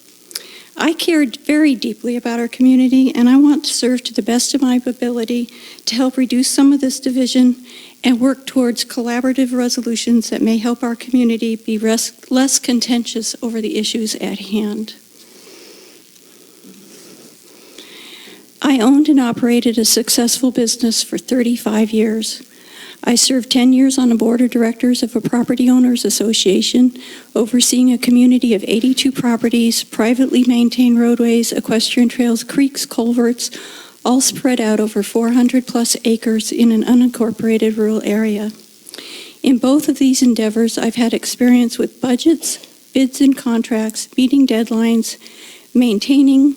I care very deeply about our community, and I want to serve to the best of my ability to help reduce some of this division and work towards collaborative resolutions that may help our community be less contentious over the issues at hand. I owned and operated a successful business for 35 years. I served 10 years on the board of directors of a property owners association, overseeing a community of 82 properties, privately maintained roadways, equestrian trails, creeks, culverts, all spread out over 400 plus acres in an unincorporated rural area. In both of these endeavors, I've had experience with budgets, bids and contracts, meeting deadlines, maintaining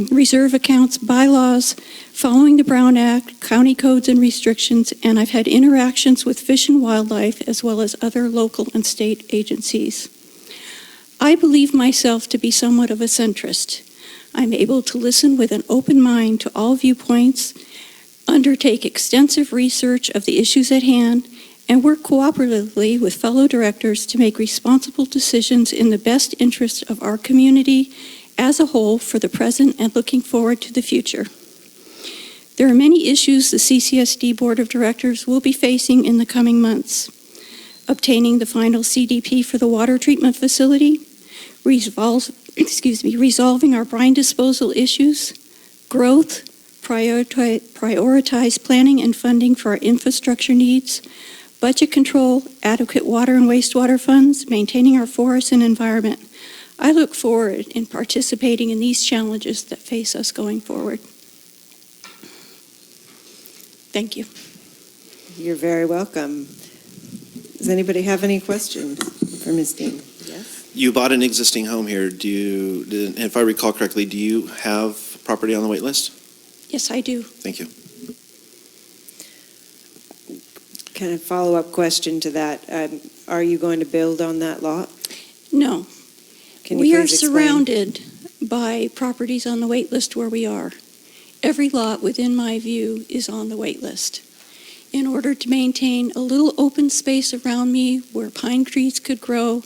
reserve accounts, bylaws, following the Brown Act, county codes and restrictions, and I've had interactions with Fish and Wildlife as well as other local and state agencies. I believe myself to be somewhat of a centrist. I'm able to listen with an open mind to all viewpoints, undertake extensive research of the issues at hand, and work cooperatively with fellow directors to make responsible decisions in the best interest of our community as a whole for the present and looking forward to the future. There are many issues the CCSD Board of Directors will be facing in the coming months. Obtaining the final CDP for the water treatment facility, resolving our brine disposal issues, growth, prioritize planning and funding for our infrastructure needs, budget control, adequate water and wastewater funds, maintaining our forests and environment. I look forward in participating in these challenges that face us going forward. Thank you. You're very welcome. Does anybody have any questions for Ms. Dean? Yes? You bought an existing home here. If I recall correctly, do you have property on the wait list? Yes, I do. Thank you. Kind of follow-up question to that. Are you going to build on that lot? No. Can you We are please explain? surrounded by properties on the wait list where we are. Every lot within my view is on the wait list. In order to maintain a little open space around me where pine trees could grow,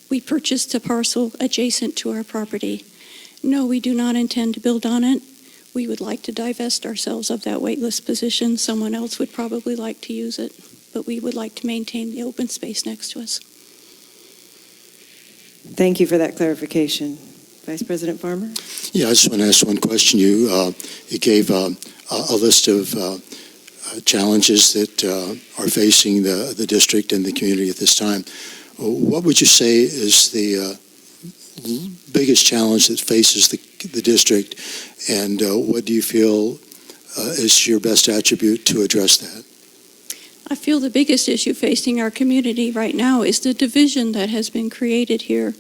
we purchased a parcel adjacent to our property. No, we do not intend to build on it. We would like to divest ourselves of that wait list position. Someone else would probably like to use it, but we would like to maintain the open space next to us. Thank you for that clarification. Vice President Farmer? Yeah, I just want to ask one question. You gave a list of challenges that are facing the district and the community at this time. What would you say is the biggest challenge that faces the district, and what do you feel is your best attribute to address that? I feel the biggest issue facing our community right now is the division that has been created here,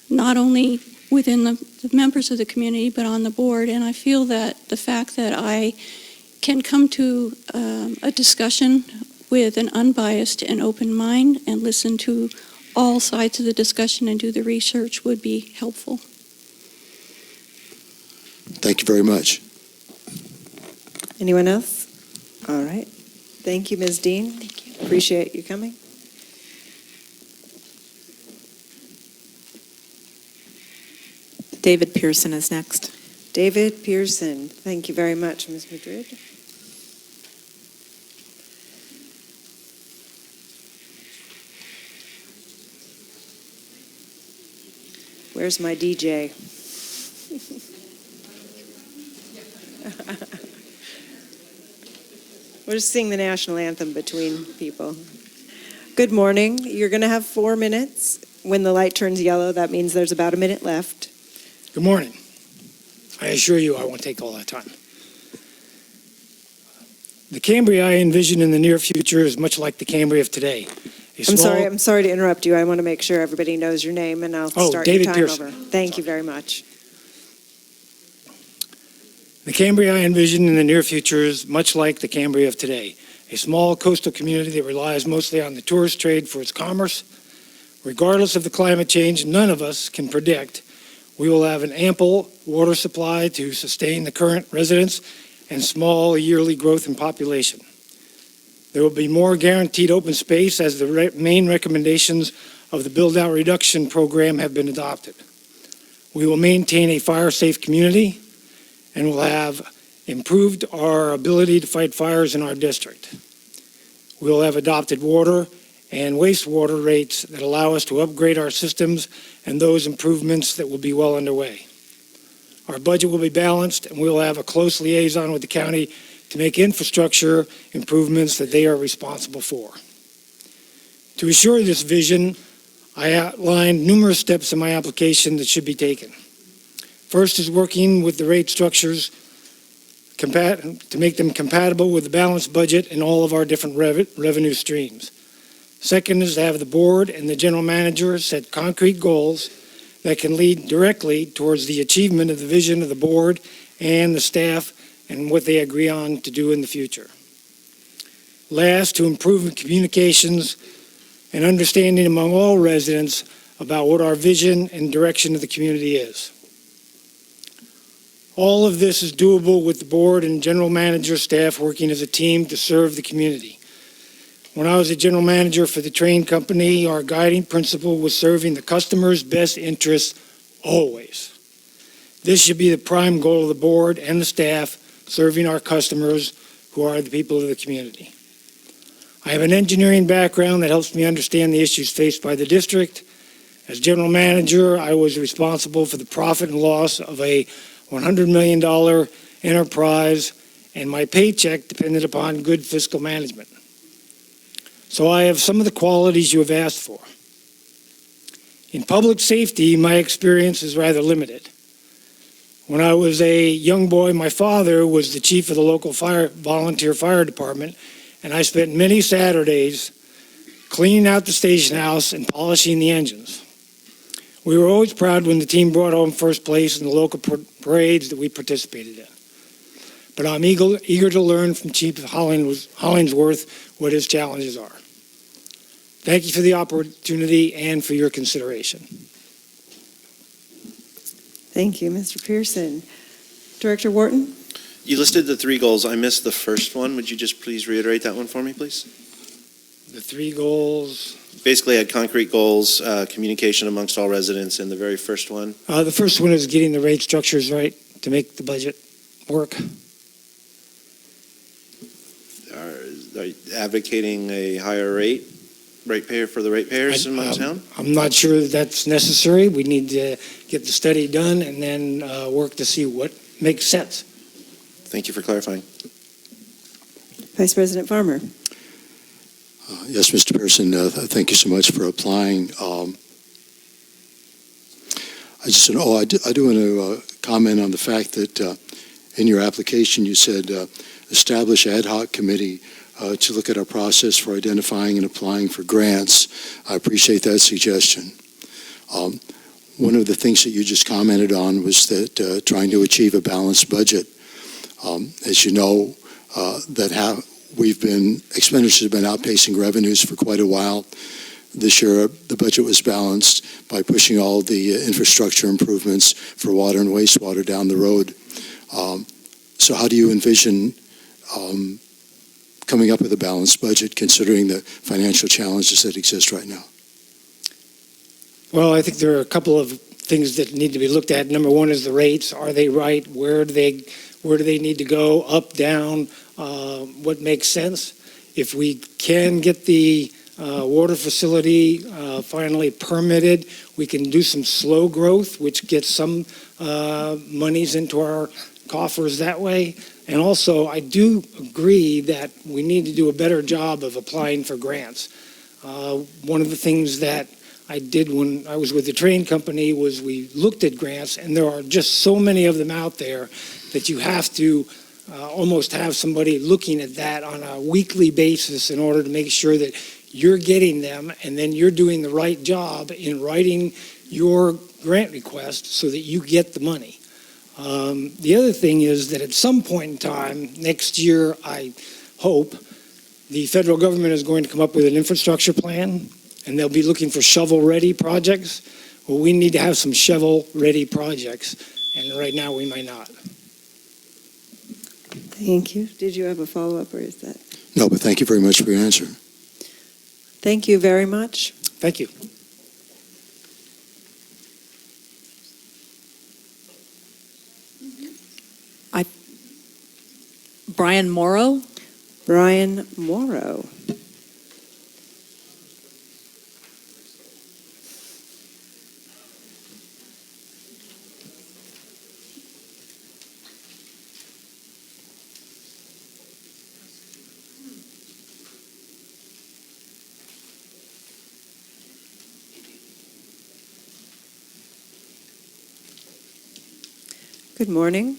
not only within the members of the community, but on the board. And I feel that the fact that I can come to a discussion with an unbiased and open mind and listen to all sides of the discussion and do the research would be helpful. Thank you very much. Anyone else? All right. Thank you, Ms. Dean. Thank you. Appreciate you coming. David Pearson is next. David Pearson. Thank you very much, Ms. Madrid. Where's my DJ? We'll just sing the national anthem between people. Good morning. You're going to have 4 minutes. When the light turns yellow, that means there's about a minute left. Good morning. I assure you I won't take all that time. The Cambria I envision in the near future is much like the Cambria of today. I'm sorry to interrupt you. I want to make sure everybody knows your name, and I'll start David your time Pearson. over. Thank you very much. The Cambria I envision in the near future is much like the Cambria of today, a small coastal community that relies mostly on the tourist trade for its commerce. Regardless of the climate change none of us can predict, we will have an ample water supply to sustain the current residents and small yearly growth in population. There will be more guaranteed open space as the main recommendations of the build-out reduction program have been adopted. We will maintain a fire-safe community and will have improved our ability to fight fires in our district. We will have adopted water and wastewater rates that allow us to upgrade our systems and those improvements that will be well underway. Our budget will be balanced and we will have a close liaison with the county to make infrastructure improvements that they are responsible for. To assure this vision, I outlined numerous steps in my application that should be taken. First is working with the rate structures to make them compatible with the balanced budget in all of our different revenue streams. Second is to have the board and the general manager set concrete goals that can lead directly towards the achievement of the vision of the board and the staff and what they agree on to do in the future. Last, to improve communications and understanding among all residents about what our vision and direction of the community is. All of this is doable with the board and general manager staff working as a team to serve the community. When I was a general manager for the train company, our guiding principle was serving the customer's best interests always. This should be the prime goal of the board and the staff, serving our customers who are the people of the community. I have an engineering background that helps me understand the issues faced by the district. As general manager, I was responsible for the profit and loss of a $100 million enterprise, and my paycheck depended upon good fiscal management. So I have some of the qualities you have asked for. In public safety, my experience is rather limited. When I was a young boy, my father was the chief of the local volunteer fire department, and I spent many Saturdays cleaning out the station house and polishing the engines. We were always proud when the team brought home first place in the local parades that we participated in. But I'm eager to learn from Chief Hollingsworth what his challenges are. Thank you for the opportunity and for your consideration. Thank you, Mr. Pearson. Director Wharton? You listed the 3 goals. I missed the first one. Would you just please reiterate that one for me, please? The 3 goals. Basically, I had concrete goals, communication amongst all residents, and the very first one. The first one is getting the rate structures right to make the budget work. Are you advocating a higher ratepayer for the ratepayers in my town? I'm not sure that's necessary. We need to get the study done and then work to see what makes sense. Thank you for clarifying. Vice President Farmer? Yes, Mr. Pearson, thank you so much for applying. I do want to comment on the fact that in your application you said establish ad hoc committee to look at our process for identifying and applying for grants. I appreciate that suggestion. One of the things that you just commented on was that trying to achieve a balanced budget. As you know, expenditures have been outpacing revenues for quite a while. This year, the budget was balanced by pushing all the infrastructure improvements for water and wastewater down the road. So how do you envision coming up with a balanced budget considering the financial challenges that exist right now? Well, I think there are a couple of things that need to be looked at. Number one is the rates. Are they right? Where do they need to go? Up, down? What makes sense? If we can get the water facility finally permitted, we can do some slow growth, which gets some monies into our coffers that way. And also, I do agree that we need to do a better job of applying for grants. One of the things that I did when I was with the train company was we looked at grants, and there are just so many of them out there that you have to almost have somebody looking at that on a weekly basis in order to make sure that you're getting them and then you're doing the right job in writing your grant request so that you get the money. The other thing is that at some point in time, next year, I hope, the federal government is going to come up with an infrastructure plan, and they'll be looking for shovel-ready projects. Well, we need to have some shovel-ready projects, and right now we might not. Thank you. Did you have a follow-up, or is that? No, but thank you very much for your answer. Thank you very much. Thank you. Brian Morrow. Brian Morrow. Good morning.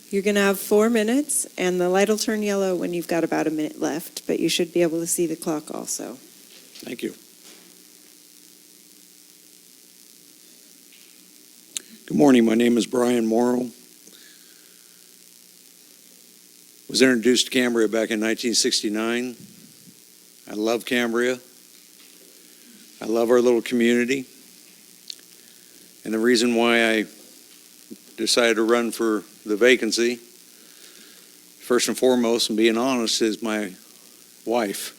You're going to have 4 minutes, and the light will turn yellow when you've got about a minute left, but you should be able to see the clock also. Thank you. Good morning. My name is Brian Morrow. Was introduced to Cambria back in 1969. I love Cambria. I love our little community. And the reason why I decided to run for the vacancy, first and foremost, and being honest, is my wife.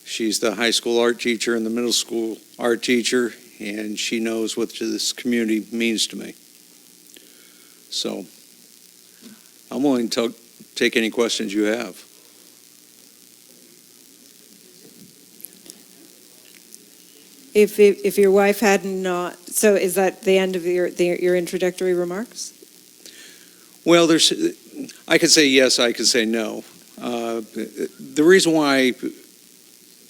She's the high school art teacher and the middle school art teacher, and she knows what this community means to me. So I'm willing to take any questions you have. If your wife had not, so is that the end of your introductory remarks? Well, I could say yes, I could say no. The reason why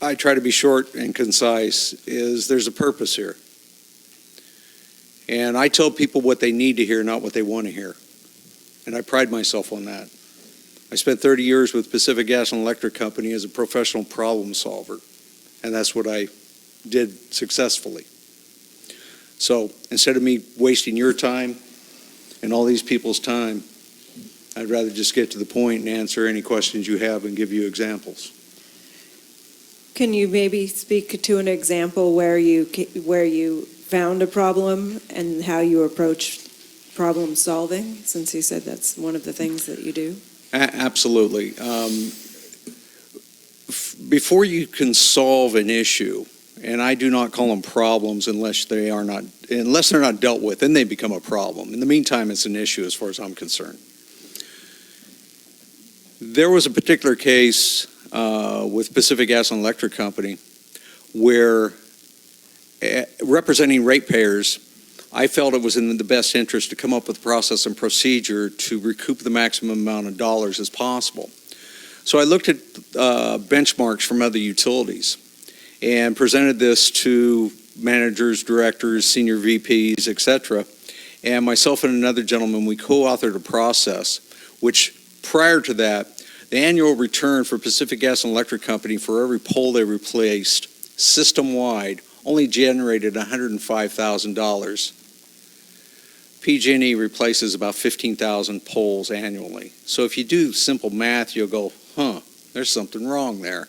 I try to be short and concise is there's a purpose here. And I tell people what they need to hear, not what they want to hear. And I pride myself on that. I spent 30 years with Pacific Gas and Electric Company as a professional problem solver. And that's what I did successfully. So instead of me wasting your time and all these people's time, I'd rather just get to the point and answer any questions you have and give you examples. Can you maybe speak to an example where you found a problem and how you approached problem solving, since you said that's one of the things that you do? Absolutely. Before you can solve an issue, and I do not call them problems unless they're not dealt with, then they become a problem. In the meantime, it's an issue as far as I'm concerned. There was a particular case with Pacific Gas and Electric Company where, representing ratepayers, I felt it was in the best interest to come up with a process and procedure to recoup the maximum amount of dollars as possible. So I looked at benchmarks from other utilities and presented this to managers, directors, senior VPs, etc. And myself and another gentleman, we co-authored a process which, prior to that, the annual return for Pacific Gas and Electric Company for every pole they replaced system-wide only generated $105,000. PG&E replaces about 15,000 poles annually. So if you do simple math, you'll go, there's something wrong there.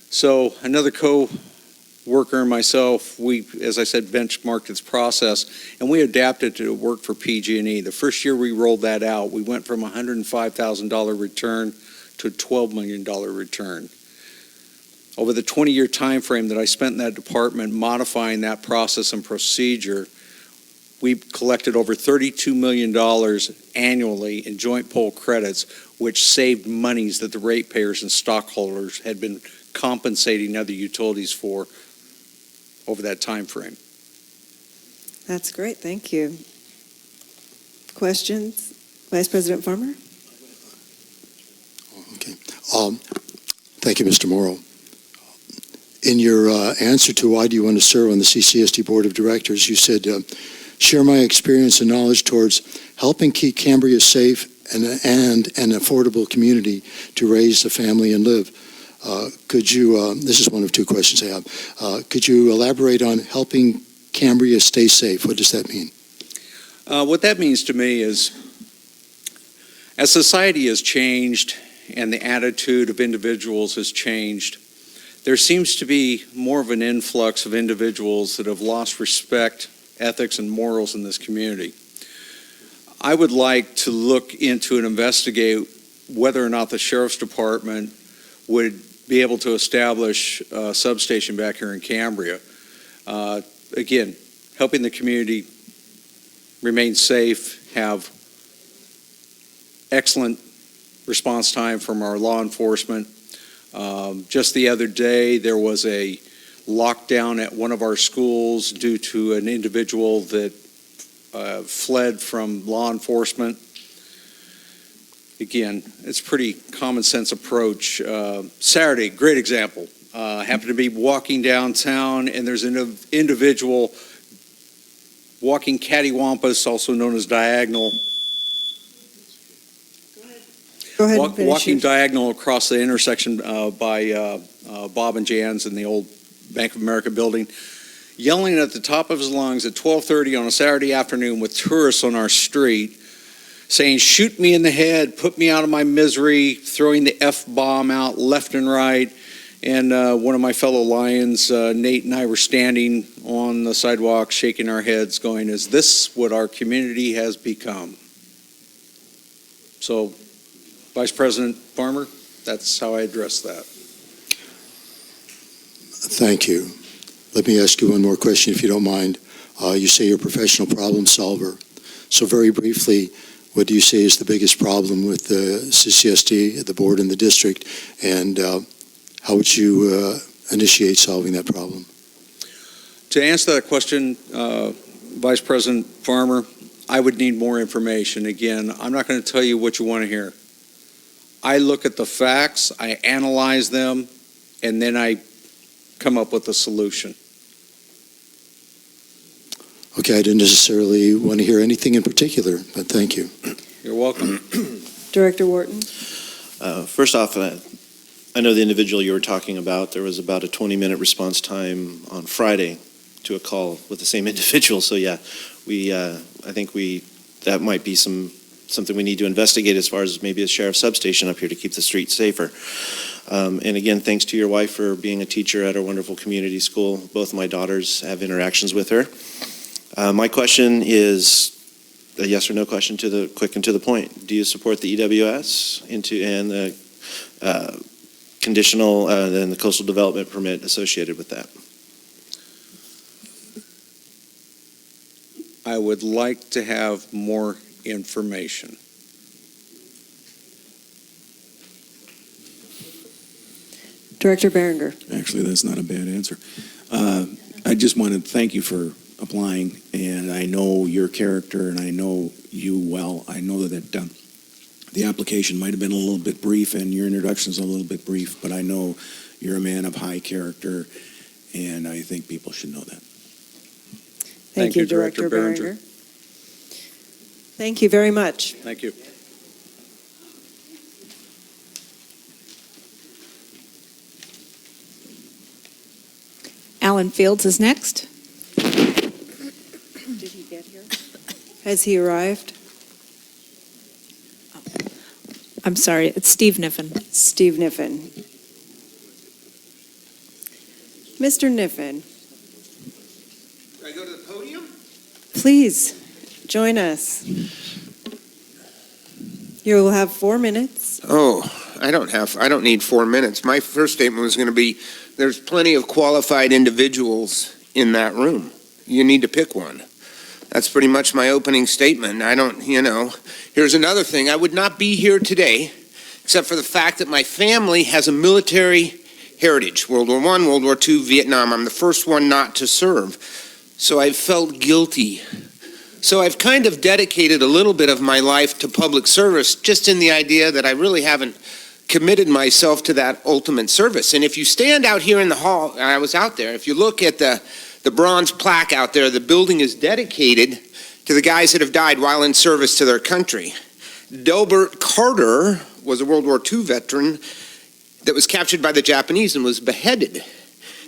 So another co-worker and myself, we, as I said, benchmarked this process, and we adapted to work for PG&E. The first year we rolled that out, we went from a $105,000 return to a $12 million return. Over the 20-year time frame that I spent in that department modifying that process and procedure, we collected over $32 million annually in joint pole credits, which saved monies that the ratepayers and stockholders had been compensating other utilities for over that time frame. That's great, thank you. Questions? Vice President Farmer? Okay. Thank you, Mr. Morrow. In your answer to why do you want to serve on the CCSD Board of Directors, you said, share my experience and knowledge towards helping keep Cambria safe and an affordable community to raise a family and live. Could you, this is one of two questions I have, could you elaborate on helping Cambria stay safe? What does that mean? What that means to me is, as society has changed and the attitude of individuals has changed, there seems to be more of an influx of individuals that have lost respect, ethics, and morals in this community. I would like to look into and investigate whether or not the Sheriff's Department would be able to establish a substation back here in Cambria. Again, helping the community remain safe, have excellent response time from our law enforcement. Just the other day, there was a lockdown at one of our schools due to an individual that fled from law enforcement. Again, it's a pretty common sense approach. Saturday, great example. Happened to be walking downtown, and there's an individual walking cattywampus, also known as diagonal. Go ahead and finish Walking yours. diagonal across the intersection by Bob and Jan's in the old Bank of America building, yelling at the top of his lungs at 12:30 on a Saturday afternoon with tourists on our street, saying, shoot me in the head, put me out of my misery, throwing the F-bomb out left and right. And one of my fellow Lions, Nate and I, were standing on the sidewalk shaking our heads going, is this what our community has become? So, Vice President Farmer, that's how I address that. Thank you. Let me ask you one more question, if you don't mind. You say you're a professional problem solver. So very briefly, what do you say is the biggest problem with the CCSD, the board, and the district, and how would you initiate solving that problem? To answer that question, Vice President Farmer, I would need more information. Again, I'm not going to tell you what you want to hear. I look at the facts, I analyze them, and then I come up with a solution. Okay, I didn't necessarily want to hear anything in particular, but thank you. You're welcome. Director Wharton. First off, I know the individual you were talking about. There was about a 20-minute response time on Friday to a call with the same individual. So yeah, I think that might be something we need to investigate as far as maybe a sheriff's substation up here to keep the streets safer. And again, thanks to your wife for being a teacher at our wonderful community school. Both of my daughters have interactions with her. My question is a yes or no question, quick and to the point. Do you support the EWS and the conditional and the coastal development permit associated with that? I would like to have more information. Director Berenger. Actually, that's not a bad answer. I just wanted to thank you for applying, and I know your character, and I know you well. I know that the application might have been a little bit brief, and your introduction is a little bit brief, but I know you're a man of high character, and I think people should know that. Thank you, Director Berenger. Thank you very much. Thank you. Alan Fields is next. Did he get here? Has he arrived? I'm sorry, it's Steve Niffen. Steve Niffen. Mr. Niffen, Do I go to the podium? please join us. You will have 4 minutes. Oh, I don't need 4 minutes. My first statement was going to be, there's plenty of qualified individuals in that room. You need to pick one. That's pretty much my opening statement. Here's another thing. I would not be here today except for the fact that my family has a military heritage. World War I, World War II, Vietnam. I'm the first one not to serve. So I felt guilty. So I've kind of dedicated a little bit of my life to public service, just in the idea that I really haven't committed myself to that ultimate service. And if you stand out here in the hall, I was out there, if you look at the bronze plaque out there, the building is dedicated to the guys that have died while in service to their country. Delbert Carter was a World War II veteran that was captured by the Japanese and was beheaded,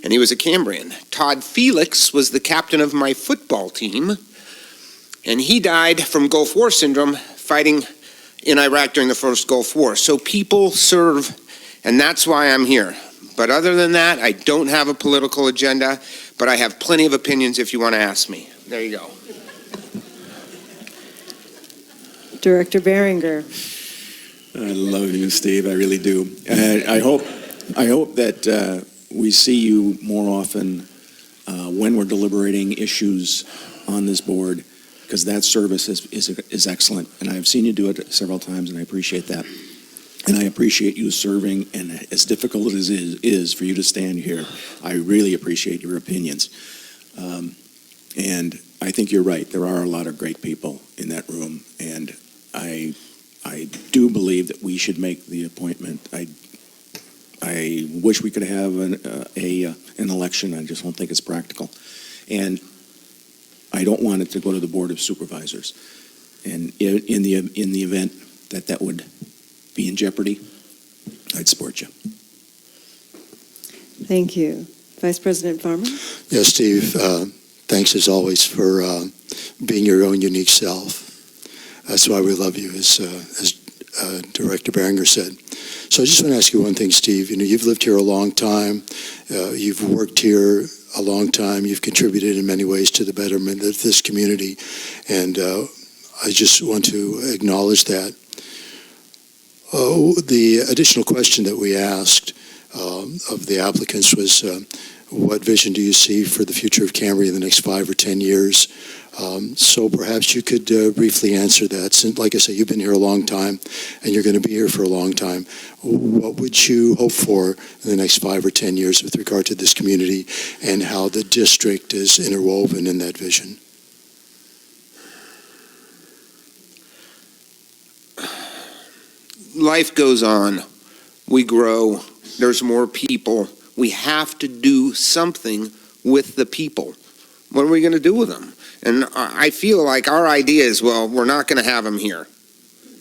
and he was a Cambrian. Todd Felix was the captain of my football team, and he died from Gulf War syndrome fighting in Iraq during the first Gulf War. So people serve, and that's why I'm here. But other than that, I don't have a political agenda, but I have plenty of opinions if you want to ask me. There you go. Director Berenger. I love you, Steve. I really do. I hope that we see you more often when we're deliberating issues on this board, because that service is excellent. And I've seen you do it several times, and I appreciate that. And I appreciate you serving, and as difficult as it is for you to stand here, I really appreciate your opinions. And I think you're right. There are a lot of great people in that room, and I do believe that we should make the appointment. I wish we could have an election. I just don't think it's practical. And I don't want it to go to the Board of Supervisors. And in the event that would be in jeopardy, I'd support you. Thank you. Vice President Farmer? Yes, Steve, thanks as always for being your own unique self. That's why we love you, as Director Berenger said. So I just want to ask you one thing, Steve. You've lived here a long time. You've worked here a long time. You've contributed in many ways to the betterment of this community. And I just want to acknowledge that. The additional question that we asked of the applicants was, what vision do you see for the future of Cambria in the next 5 or 10 years? So perhaps you could briefly answer that. Since, like I say, you've been here a long time, and you're going to be here for a long time. What would you hope for in the next 5 or 10 years with regard to this community and how the district is interwoven in that vision? Life goes on. We grow. There's more people. We have to do something with the people. What are we going to do with them? And I feel like our idea is, well, we're not going to have them here.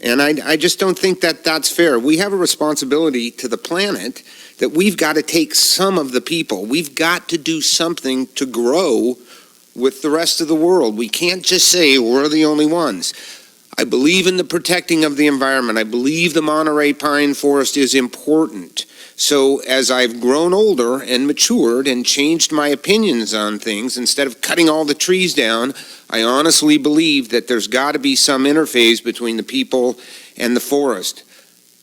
And I just don't think that that's fair. We have a responsibility to the planet that we've got to take some of the people. We've got to do something to grow with the rest of the world. We can't just say we're the only ones. I believe in the protecting of the environment. I believe the Monterey Pine Forest is important. So as I've grown older and matured and changed my opinions on things, instead of cutting all the trees down, I honestly believe that there's got to be some interface between the people and the forest.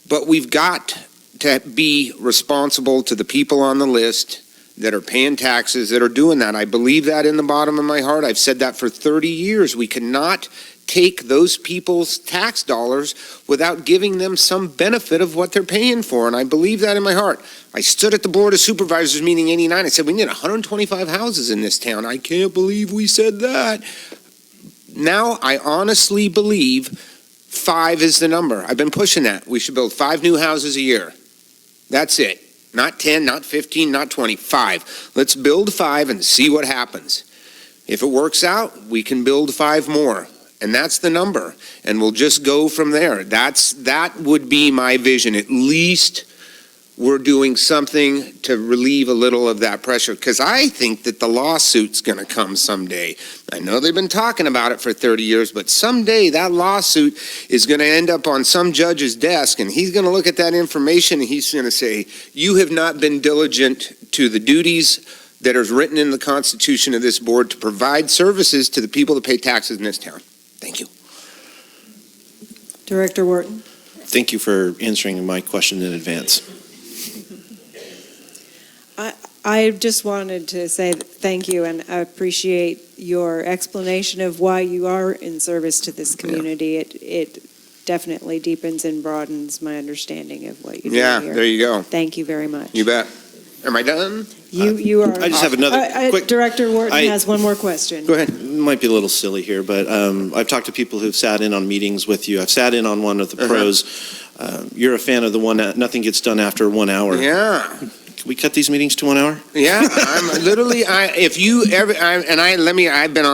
But we've got to be responsible to the people on the list that are paying taxes, that are doing that. I believe that in the bottom of my heart. I've said that for 30 years. We cannot take those people's tax dollars without giving them some benefit of what they're paying for, and I believe that in my heart. I stood at the Board of Supervisors meeting 89. I said, we need 125 houses in this town. I can't believe we said that. Now I honestly believe 5 is the number. I've been pushing that. We should build 5 new houses a year. That's it. Not 10, not 15, not 20, 5. Let's build 5 and see what happens. If it works out, we can build 5 more. And that's the number. And we'll just go from there. That would be my vision. At least we're doing something to relieve a little of that pressure. Because I think that the lawsuit's going to come someday. I know they've been talking about it for 30 years, but someday that lawsuit is going to end up on some judge's desk, and he's going to look at that information and he's going to say, you have not been diligent to the duties that are written in the Constitution of this board to provide services to the people that pay taxes in this town. Thank you. Director Wharton. Thank you for answering my question in advance. I just wanted to say thank you, and I appreciate your explanation of why you are in service to this community. It definitely deepens and broadens my understanding of what you do here. Yeah, there you go. Thank you very much. You bet. Am I done? You are. I just have another quick. Director Wharton has one more question. Go ahead. It might be a little silly here, but I've talked to people who've sat in on meetings with you. I've sat in on one of the pros. You're a fan of the one that nothing gets done after 1 hour. Yeah. Can we cut these meetings to 1 hour? Yeah, I'm literally. I've been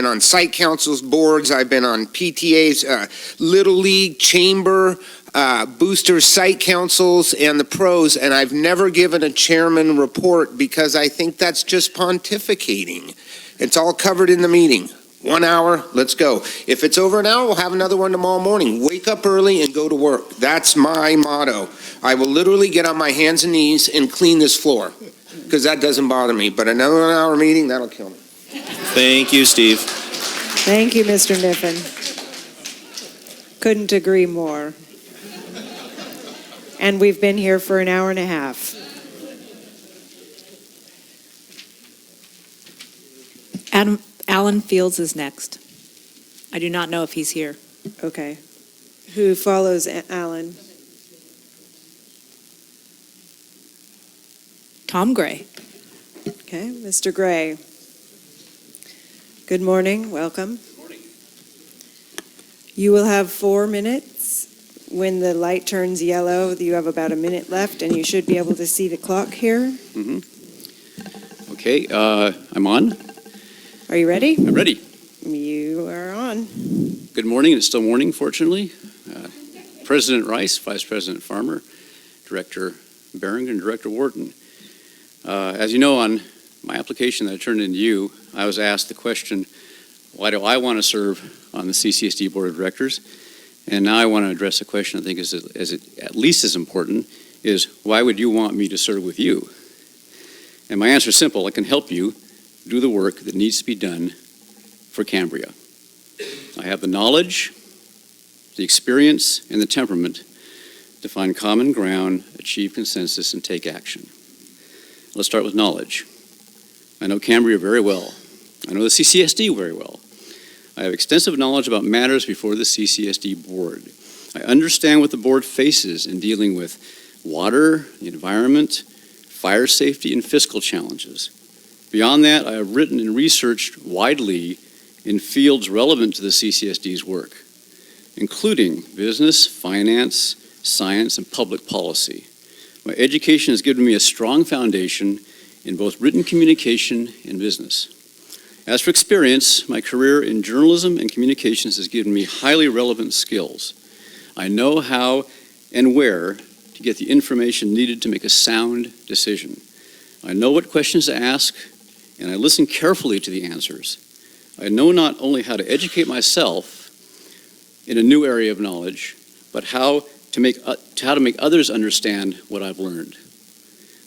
on site councils, boards. I've been on PTAs, Little League, Chamber, booster site councils, and the pros. And I've never given a chairman report because I think that's just pontificating. It's all covered in the meeting. 1 hour, let's go. If it's over an hour, we'll have another one tomorrow morning. Wake up early and go to work. That's my motto. I will literally get on my hands and knees and clean this floor because that doesn't bother me. But another 1 hour meeting, that'll kill me. Thank you, Steve. Thank you, Mr. Niffen. Couldn't agree more. And we've been here for an hour and a half. Alan Fields is next. I do not know if he's here. Okay. Who follows Alan? Tom Gray. Okay, Mr. Gray. Good morning, welcome. Good morning. You will have 4 minutes. When the light turns yellow, you have about a minute left, and you should be able to see the clock here. Mm-hmm. Okay, I'm on. Are you ready? I'm ready. You are on. Good morning. It's still morning, fortunately. President Rice, Vice President Farmer, Director Barrington, Director Wharton. As you know, on my application that I turned into you, I was asked the question, why do I want to serve on the CCSD Board of Directors? And now I want to address a question I think is at least as important, is why would you want me to serve with you? And my answer is simple. I can help you do the work that needs to be done for Cambria. I have the knowledge, the experience, and the temperament to find common ground, achieve consensus, and take action. Let's start with knowledge. I know Cambria very well. I know the CCSD very well. I have extensive knowledge about matters before the CCSD board. I understand what the board faces in dealing with water, the environment, fire safety, and fiscal challenges. Beyond that, I have written and researched widely in fields relevant to the CCSD's work, including business, finance, science, and public policy. My education has given me a strong foundation in both written communication and business. As for experience, my career in journalism and communications has given me highly relevant skills. I know how and where to get the information needed to make a sound decision. I know what questions to ask, and I listen carefully to the answers. I know not only how to educate myself in a new area of knowledge, but how to make others understand what I've learned.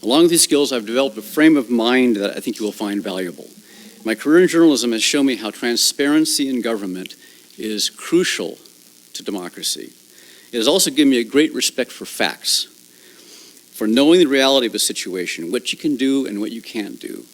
Along with these skills, I've developed a frame of mind that I think you will find valuable. My career in journalism has shown me how transparency in government is crucial to democracy. It has also given me a great respect for facts, for knowing the reality of a situation, what you can do and what you can't do.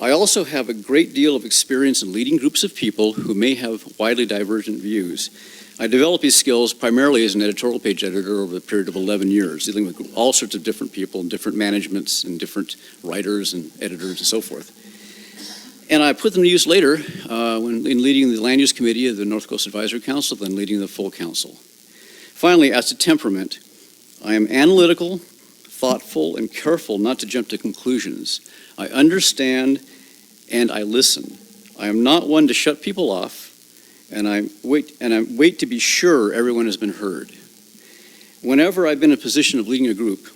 I also have a great deal of experience in leading groups of people who may have widely divergent views. I developed these skills primarily as an editorial page editor over a period of 11 years, dealing with all sorts of different people, different managements, and different writers and editors and so forth. And I put them to use later in leading the Land Use Committee of the North Coast Advisory Council, then leading the full council. Finally, as to temperament, I am analytical, thoughtful, and careful not to jump to conclusions. I understand and I listen. I am not one to shut people off, and I wait to be sure everyone has been heard. Whenever I've been in a position of leading a group,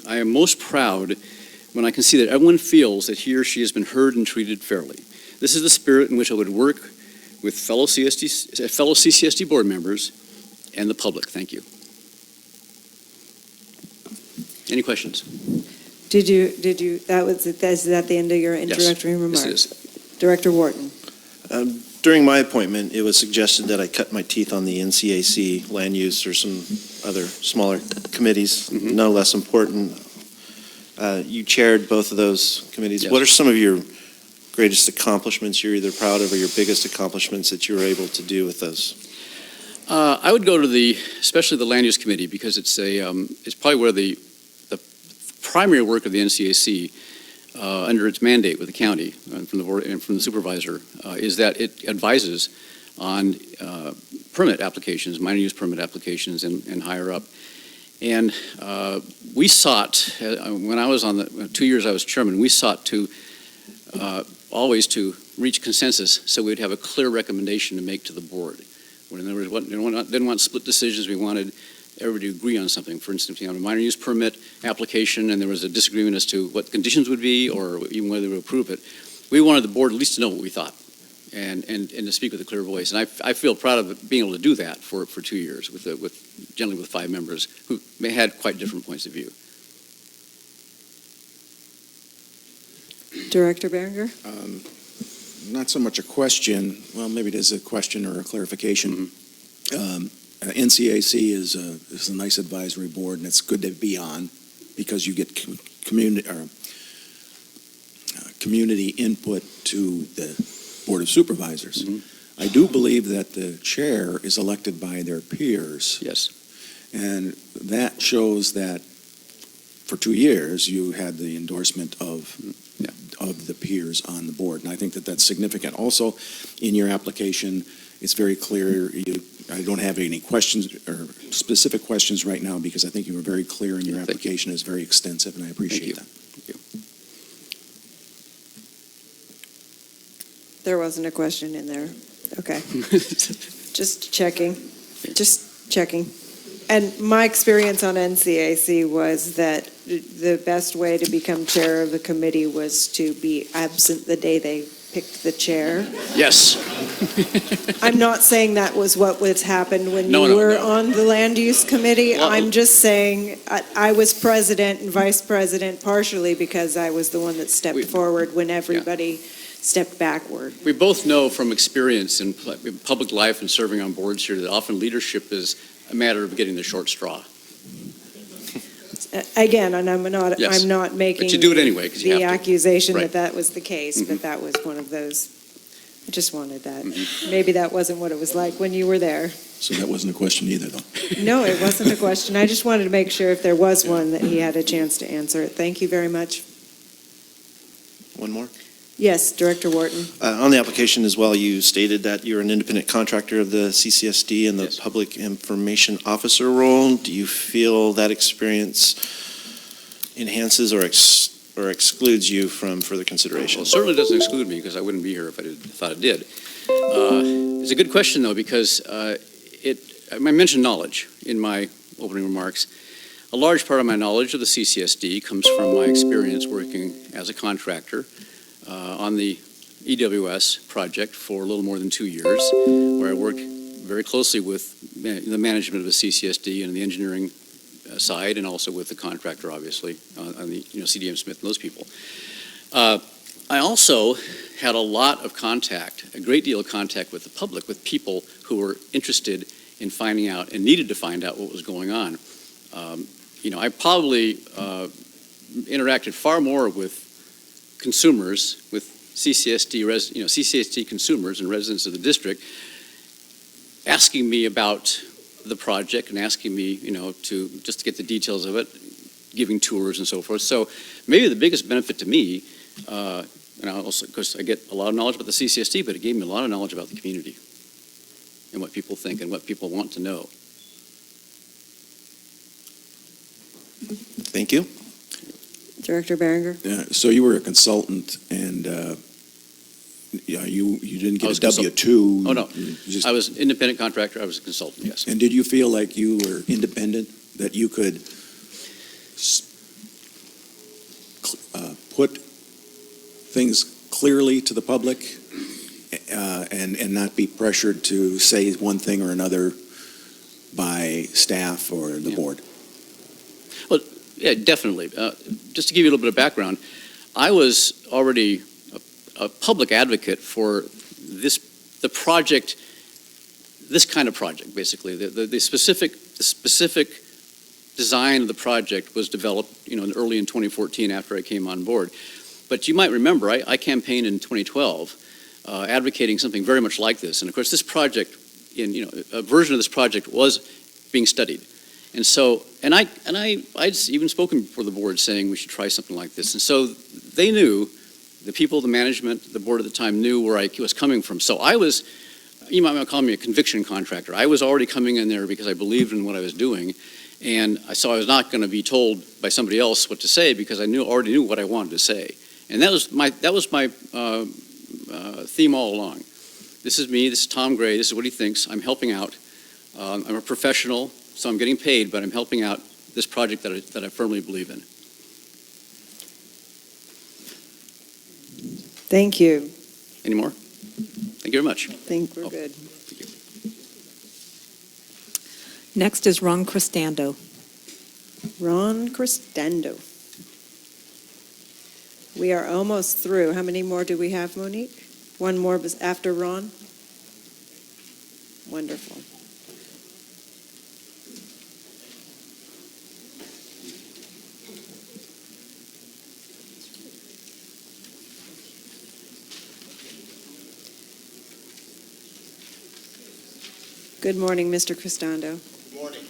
I am most proud when I can see that everyone feels that he or she has been heard and treated fairly. This is the spirit in which I would work with fellow CCSD board members and the public. Thank you. Any questions? Is that the end of your introductory remarks? Yes, it is. Director Wharton. During my appointment, it was suggested that I cut my teeth on the NCAC, land use, or some other smaller committees, no less important. You chaired both of those committees. Yes. What are some of your greatest accomplishments you're either proud of or your biggest accomplishments that you were able to do with those? I would go to especially the Land Use Committee, because it's probably where the primary work of the NCAC under its mandate with the county and from the board and from the supervisor is that it advises on permit applications, minor use permit applications, and higher up. And we sought, when I was on the 2 years I was chairman, we sought to always to reach consensus so we'd have a clear recommendation to make to the board. When there was didn't want split decisions, we wanted everybody to agree on something. For instance, a minor use permit application, and there was a disagreement as to what conditions would be, or even whether we would approve it. We wanted the board at least to know what we thought, and to speak with a clear voice. And I feel proud of being able to do that for 2 years, generally with 5 members who had quite different points of view. Director Berenger? Not so much a question, well, maybe it is a question or a clarification. NCAC is a nice advisory board, and it's good to be on because you get community input to the Board of Supervisors. I do believe that the chair is elected by their peers. Yes. And that shows that for 2 years, you had the endorsement of the peers on the board. And I think that that's significant. Also, in your application, it's very clear. I don't have any questions or specific questions right now because I think you were very clear in your application. It's very extensive, and I appreciate that. Thank you. There wasn't a question in there. Okay. Just checking. And my experience on NCAC was that the best way to become chair of the committee was to be absent the day they picked the chair. Yes. I'm not saying that was what was happened when you were on the land use committee. Well, I'm just saying I was president and vice president partially because I was the one that stepped forward when everybody stepped backward. We both know from experience in public life and serving on boards here that often leadership is a matter of getting the short straw. Again, and I'm not making but you do it anyway, 'cause you the have to. accusation Right. that was the case, but that was one of those. I just wanted that. Maybe that wasn't what it was like when you were there. So that wasn't a question either, though. No, it wasn't a question. I just wanted to make sure if there was one that he had a chance to answer it. Thank you very much. One more? Yes, Director Wharton. On the application as well, you stated that you're an independent contractor of the CCSD and the Public Information Officer role. Do you feel that experience enhances or excludes you from further consideration? Well, it certainly doesn't exclude me because I wouldn't be here if I thought it did. It's a good question, though, because I mentioned knowledge in my opening remarks. A large part of my knowledge of the CCSD comes from my experience working as a contractor on the EWS project for a little more than 2 years, where I worked very closely with the management of the CCSD and the engineering side, and also with the contractor, obviously, on the, CDM Smith and those people. I also had a lot of contact, a great deal of contact with the public, with people who were interested in finding out and needed to find out what was going on. I probably interacted far more with consumers, with CCSD consumers and residents of the district, asking me about the project and asking me, to get the details of it, giving tours and so forth. So maybe the biggest benefit to me, and also, of course, I get a lot of knowledge about the CCSD, but it gave me a lot of knowledge about the community and what people think and what people want to know. Thank you. Director Berenger? Yeah, so you were a consultant, and you didn't get a W-2. Oh, no. I was an independent contractor. I was a consultant, yes. And did you feel like you were independent, that you could put things clearly to the public and not be pressured to say one thing or another by staff or the board? Well, yeah, definitely. Just to give you a little bit of background, I was already a public advocate for this kind of project, basically. The specific design of the project was developed, early in 2014 after I came on board. But you might remember, I campaigned in 2012 advocating something very much like this. And of course, this project, a version of this project was being studied. And so, I'd even spoken before the board saying we should try something like this. And so they knew, the people, the management, the board at the time knew where I was coming from. So I was, you might call me a conviction contractor. I was already coming in there because I believed in what I was doing. And so I was not going to be told by somebody else what to say because I already knew what I wanted to say. And that was my theme all along. This is me, this is Tom Gray, this is what he thinks. I'm helping out. I'm a professional, so I'm getting paid, but I'm helping out this project that I firmly believe in. Thank you. Any more? Thank you very much. I think we're good. Thank you. Next is Ron Cristando. Ron Cristando. We are almost through. How many more do we have, Monique? One more after Ron? Wonderful. Good morning, Mr. Cristando. Good morning.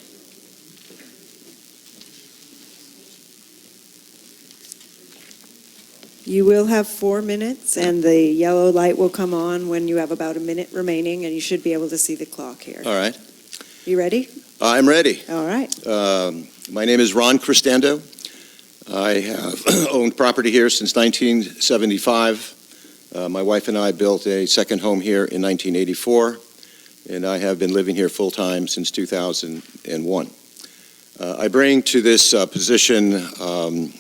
You will have 4 minutes, and the yellow light will come on when you have about a minute remaining, and you should be able to see the clock here. All right. You ready? I'm ready. All right. My name is Ron Cristando. I have owned property here since 1975. My wife and I built a second home here in 1984, and I have been living here full-time since 2001. I bring to this position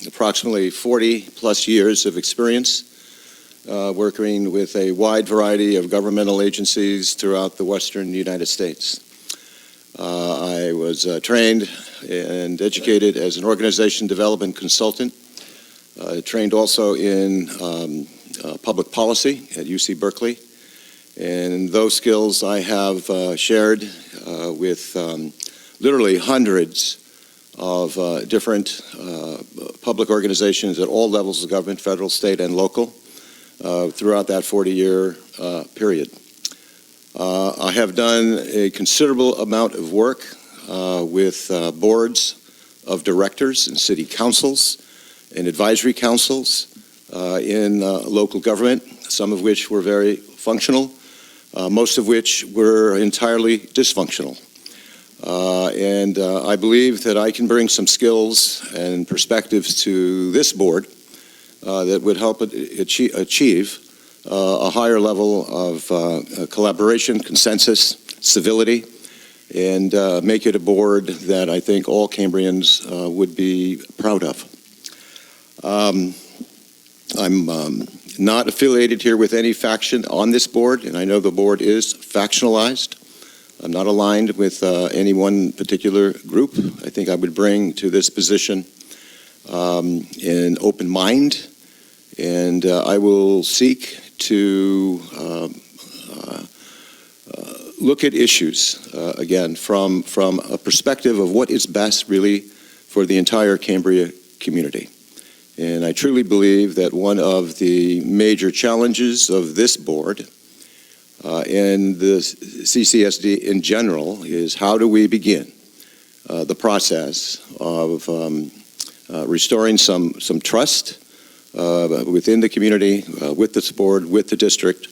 approximately 40-plus years of experience working with a wide variety of governmental agencies throughout the western United States. I was trained and educated as an organization development consultant, trained also in public policy at UC Berkeley, and those skills I have shared with literally hundreds of different public organizations at all levels of government, federal, state, and local, throughout that 40-year period. I have done a considerable amount of work with boards of directors and city councils and advisory councils in local government, some of which were very functional, most of which were entirely dysfunctional. And I believe that I can bring some skills and perspectives to this board that would help it achieve a higher level of collaboration, consensus, civility, and make it a board that I think all Cambrians would be proud of. I'm not affiliated here with any faction on this board, and I know the board is factionalized. I'm not aligned with any one particular group. I think I would bring to this position an open mind, and I will seek to look at issues, again, from a perspective of what is best really for the entire Cambria community. And I truly believe that one of the major challenges of this board and the CCSD in general is how do we begin the process of restoring some trust within the community, with this board, with the district,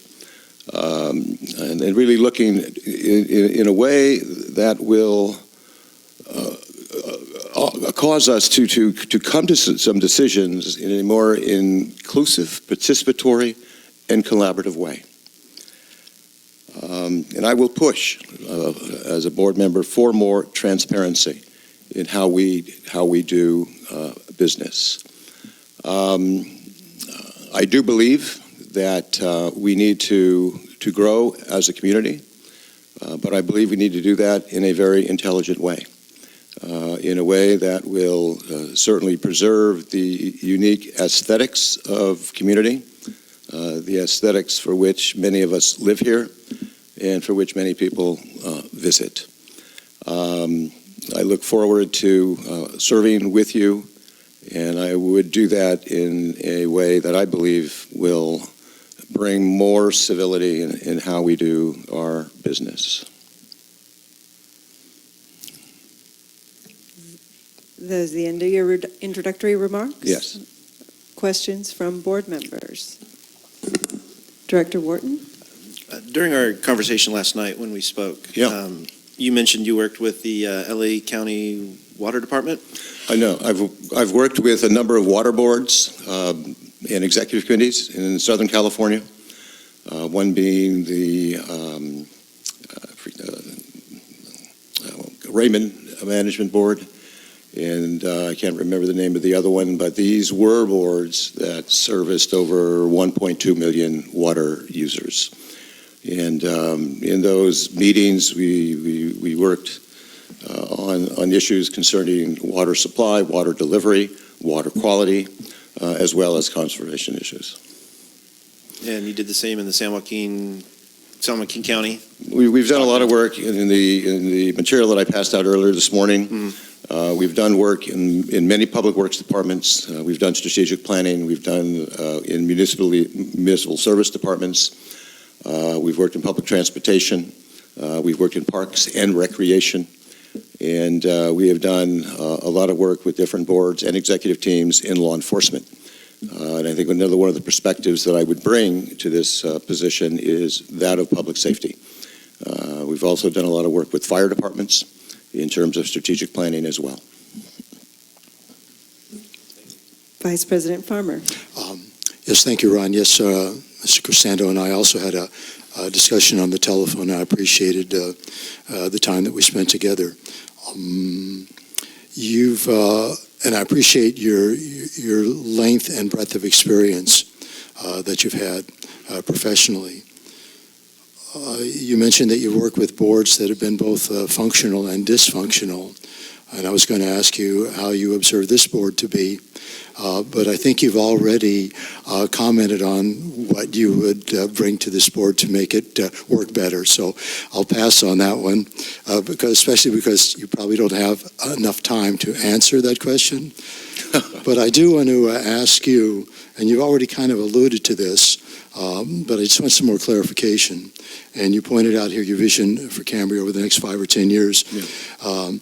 and really looking in a way that will cause us to come to some decisions in a more inclusive, participatory, and collaborative way. And I will push, as a board member, for more transparency in how we do business. I do believe that we need to grow as a community, but I believe we need to do that in a very intelligent way, in a way that will certainly preserve the unique aesthetics of community, the aesthetics for which many of us live here and for which many people visit. I look forward to serving with you, and I would do that in a way that I believe will bring more civility in how we do our business. That's the end of your introductory remarks? Yes. Questions from board members? Director Wharton? During our conversation last night when we spoke, you mentioned you worked with the LA County Water Department? I know. I've worked with a number of water boards and executive committees in Southern California, one being the Raymond Management Board, and I can't remember the name of the other one, but these were boards that serviced over 1.2 million water users. And in those meetings, we worked on issues concerning water supply, water delivery, water quality, as well as conservation issues. And you did the same in the San Joaquin County? We've done a lot of work in the material that I passed out earlier this morning. We've done work in many public works departments. We've done strategic planning. We've done in municipal service departments. We've worked in public transportation. We've worked in parks and recreation. And we have done a lot of work with different boards and executive teams in law enforcement. And I think another one of the perspectives that I would bring to this position is that of public safety. We've also done a lot of work with fire departments in terms of strategic planning as well. Vice President Farmer. Yes, thank you, Ron. Yes, Mr. Cristando and I also had a discussion on the telephone. I appreciated the time that we spent together. And I appreciate your length and breadth of experience that you've had professionally. You mentioned that you work with boards that have been both functional and dysfunctional, and I was going to ask you how you observe this board to be, but I think you've already commented on what you would bring to this board to make it work better, so I'll pass on that one, especially because you probably don't have enough time to answer that question. But I do want to ask you, and you've already kind of alluded to this, but I just want some more clarification. And you pointed out here your vision for Cambria over the next 5 or 10 years. Yeah.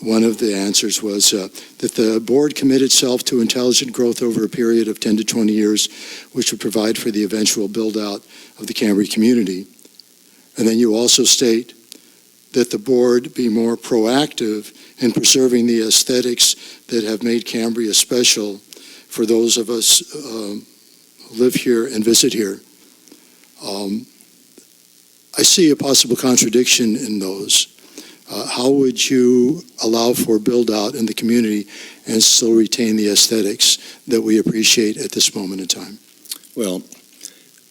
One of the answers was that the board committed itself to intelligent growth over a period of 10 to 20 years, which would provide for the eventual build-out of the Cambria community. And then you also state that the board be more proactive in preserving the aesthetics that have made Cambria special for those of us who live here and visit here. I see a possible contradiction in those. How would you allow for build-out in the community and still retain the aesthetics that we appreciate at this moment in time? Well,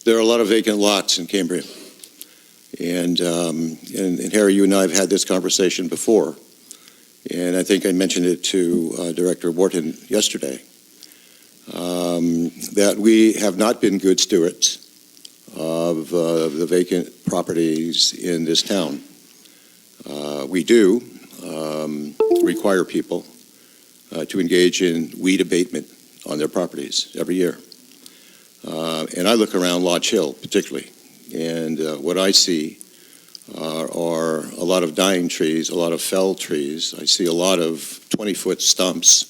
there are a lot of vacant lots in Cambria. And Harry, you and I have had this conversation before, and I think I mentioned it to Director Wharton yesterday, that we have not been good stewards of the vacant properties in this town. We do require people to engage in weed abatement on their properties every year. And I look around Lodge Hill particularly, and what I see are a lot of dying trees, a lot of fell trees. I see a lot of 20-foot stumps,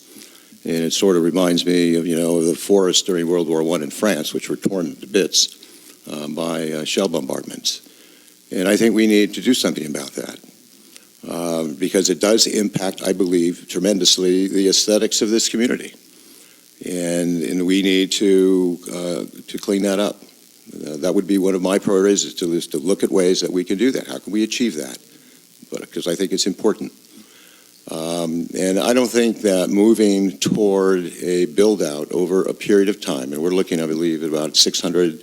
and it sort of reminds me of, the forests during World War I in France, which were torn to bits by shell bombardments. And I think we need to do something about that. Because it does impact, I believe, tremendously the aesthetics of this community. And we need to clean that up. That would be one of my priorities, is to look at ways that we can do that. How can we achieve that? Because I think it's important. And I don't think that moving toward a build-out over a period of time, and we're looking, I believe, at about 600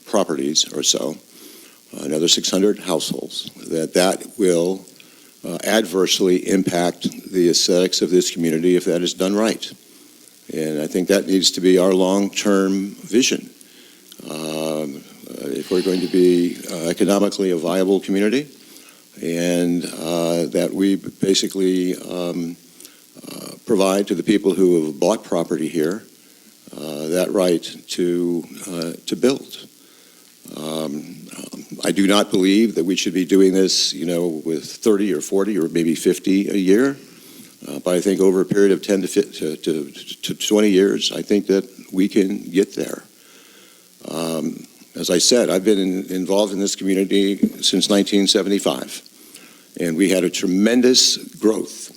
properties or so, another 600 households, that will adversely impact the aesthetics of this community if that is done right. And I think that needs to be our long-term vision. If we're going to be economically a viable community, and that we basically provide to the people who have bought property here that right to build. I do not believe that we should be doing this, with 30 or 40 or maybe 50 a year. But I think over a period of 10 to 20 years, I think that we can get there. As I said, I've been involved in this community since 1975. And we had a tremendous growth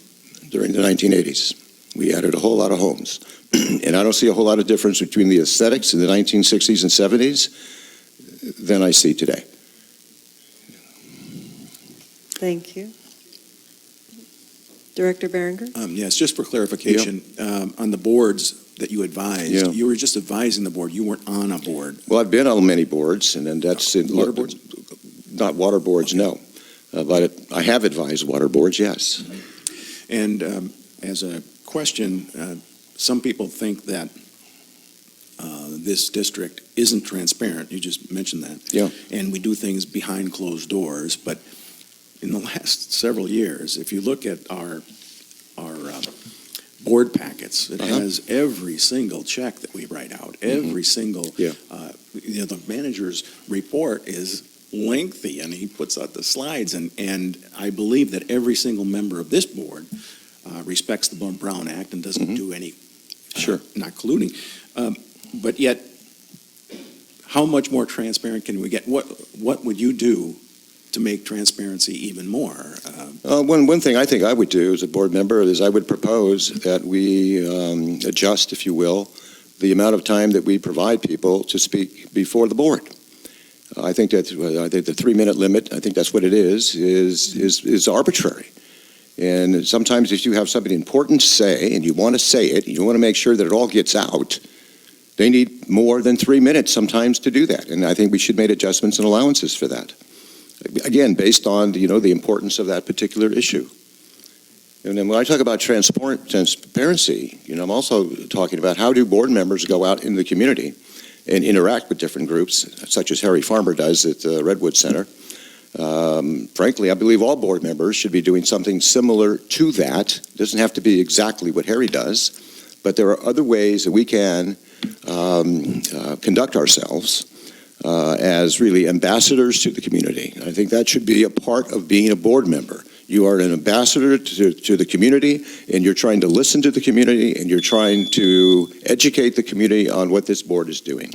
during the 1980s. We added a whole lot of homes. And I don't see a whole lot of difference between the aesthetics in the 1960s and 70s than I see today. Thank you. Director Berenger? Yes, just for clarification, on the boards that you advised, you were just advising the board. You weren't on a board. Well, I've been on many boards, and then that's in water boards? Not water boards, no. But I have advised water boards, yes. And as a question, some people think that this district isn't transparent. You just mentioned that. Yeah. And we do things behind closed doors. But in the last several years, if you look at our board packets, it has every single check that we write out, every single, the manager's report is lengthy, and he puts out the slides, and I believe that every single member of this board respects the Brown Act and doesn't do any, not colluding. But yet, how much more transparent can we get? What would you do to make transparency even more? One thing I think I would do as a board member is I would propose that we adjust, if you will, the amount of time that we provide people to speak before the board. I think that the 3-minute limit, I think that's what it is arbitrary. And sometimes if you have something important to say and you want to say it, you want to make sure that it all gets out, they need more than 3 minutes sometimes to do that. And I think we should make adjustments and allowances for that. Again, based on, the importance of that particular issue. And then when I talk about transparency, I'm also talking about how do board members go out in the community and interact with different groups, such as Harry Farmer does at the Redwood Center. Frankly, I believe all board members should be doing something similar to that. It doesn't have to be exactly what Harry does, but there are other ways that we can conduct ourselves as really ambassadors to the community. I think that should be a part of being a board member. You are an ambassador to the community, and you're trying to listen to the community, and you're trying to educate the community on what this board is doing.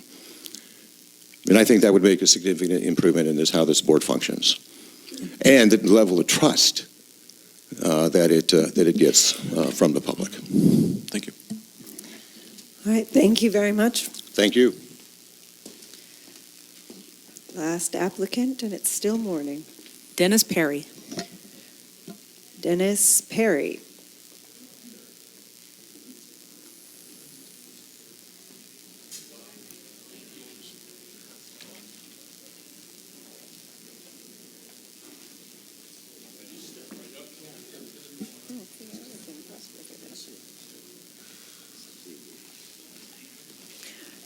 And I think that would make a significant improvement in how this board functions. And the level of trust that it gets from the public. Thank you. All right, thank you very much. Thank you. Last applicant, and it's still morning. Dennis Perry. Dennis Perry.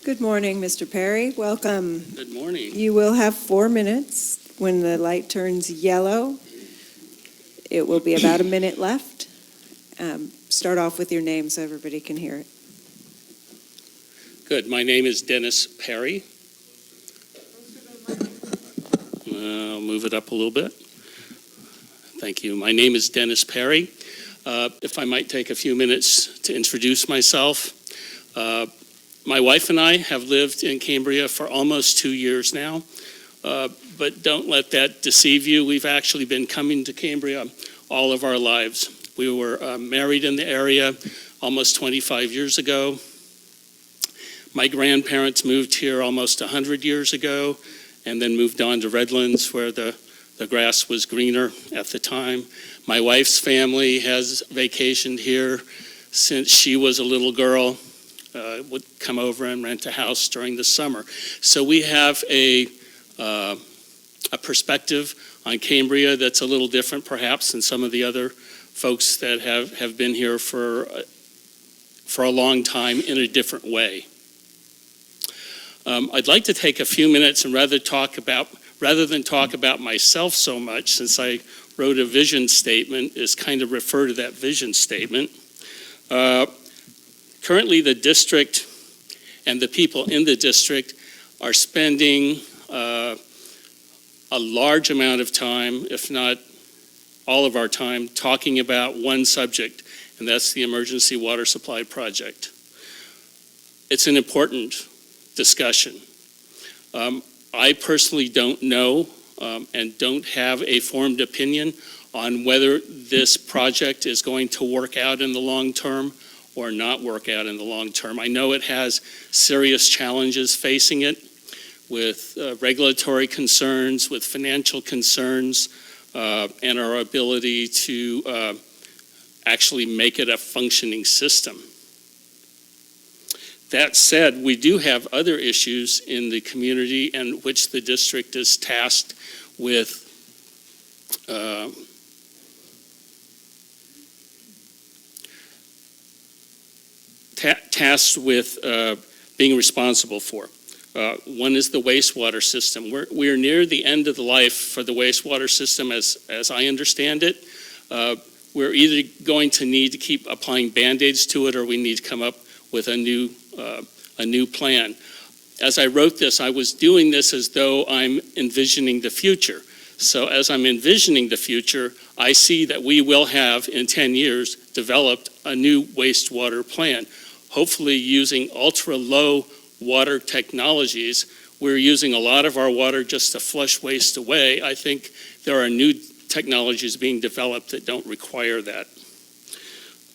Good morning, Mr. Perry. Welcome. Good morning. You will have 4 minutes. When the light turns yellow, it will be about a minute left. Start off with your name so everybody can hear it. Good. My name is Dennis Perry. I'll move it up a little bit. Thank you. My name is Dennis Perry. If I might take a few minutes to introduce myself. My wife and I have lived in Cambria for almost 2 years now, but don't let that deceive you. We've actually been coming to Cambria all of our lives. We were married in the area almost 25 years ago. My grandparents moved here almost 100 years ago and then moved on to Redlands where the grass was greener at the time. My wife's family has vacationed here since she was a little girl, would come over and rent a house during the summer. So we have a perspective on Cambria that's a little different perhaps than some of the other folks that have been here for a long time in a different way. I'd like to take a few minutes and rather than talk about myself so much, since I wrote a vision statement, is kind of refer to that vision statement. Currently, the district and the people in the district are spending a large amount of time, if not all of our time, talking about one subject, and that's the emergency water supply project. It's an important discussion. I personally don't know and don't have a formed opinion on whether this project is going to work out in the long term or not work out in the long term. I know it has serious challenges facing it with regulatory concerns, with financial concerns, and our ability to actually make it a functioning system. That said, we do have other issues in the community and which the district is tasked with being responsible for. One is the wastewater system. We're near the end of the life for the wastewater system as I understand it. We're either going to need to keep applying Band-Aids to it or we need to come up with a new plan. As I wrote this, I was doing this as though I'm envisioning the future. So as I'm envisioning the future, I see that we will have, in 10 years, developed a new wastewater plan. Hopefully using ultra-low water technologies. We're using a lot of our water just to flush waste away. I think there are new technologies being developed that don't require that.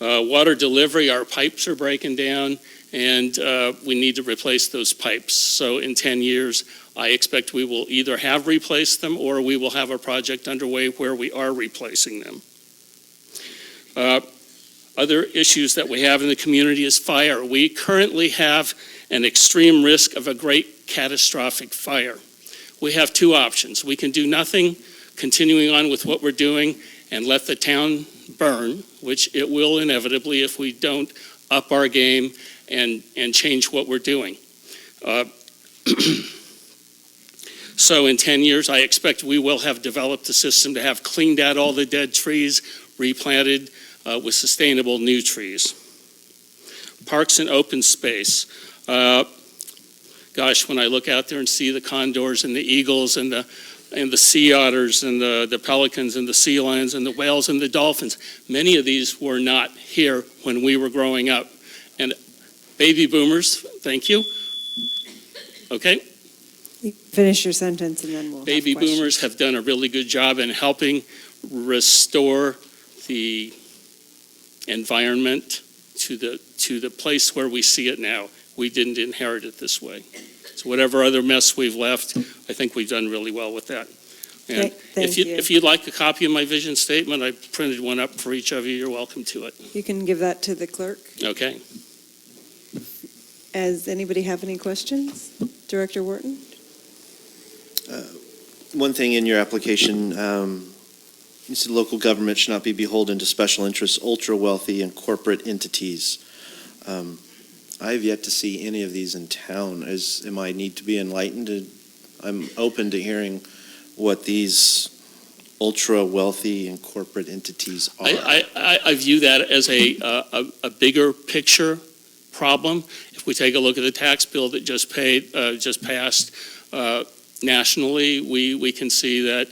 Water delivery, our pipes are breaking down, and we need to replace those pipes. So in 10 years, I expect we will either have replaced them or we will have a project underway where we are replacing them. Other issues that we have in the community is fire. We currently have an extreme risk of a great catastrophic fire. We have two options. We can do nothing, continuing on with what we're doing, and let the town burn, which it will inevitably if we don't up our game and change what we're doing. So in 10 years, I expect we will have developed a system to have cleaned out all the dead trees, replanted with sustainable new trees. Parks and open space. Gosh, when I look out there and see the condors and the eagles and the sea otters and the pelicans and the sea lions and the whales and the dolphins, many of these were not here when we were growing up. And baby boomers, thank you. Okay. Finish your sentence and then we'll Baby have questions. boomers have done a really good job in helping restore the environment to the place where we see it now. We didn't inherit it this way. So whatever other mess we've left, I think we've done really well with that. And Thank you. if you'd like a copy of my vision statement, I printed one up for each of you. You're welcome to it. You can give that to the clerk. Okay. Does anybody have any questions? Director Wharton? One thing in your application, you said local government should not be beholden to special interests, ultra-wealthy, and corporate entities. I've yet to see any of these in town. Am I need to be enlightened? I'm open to hearing what these ultra-wealthy and corporate entities are. I view that as a bigger picture problem. If we take a look at the tax bill that just passed nationally, we can see that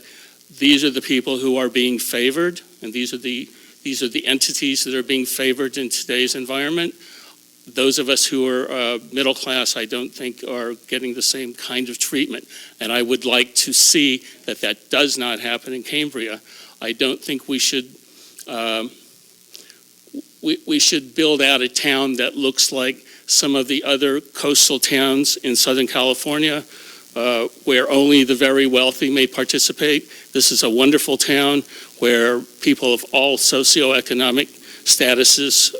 these are the people who are being favored, and these are the entities that are being favored in today's environment. Those of us who are middle class, I don't think are getting the same kind of treatment. And I would like to see that that does not happen in Cambria. I don't think we should we should build out a town that looks like some of the other coastal towns in Southern California, where only the very wealthy may participate. This is a wonderful town where people of all socioeconomic statuses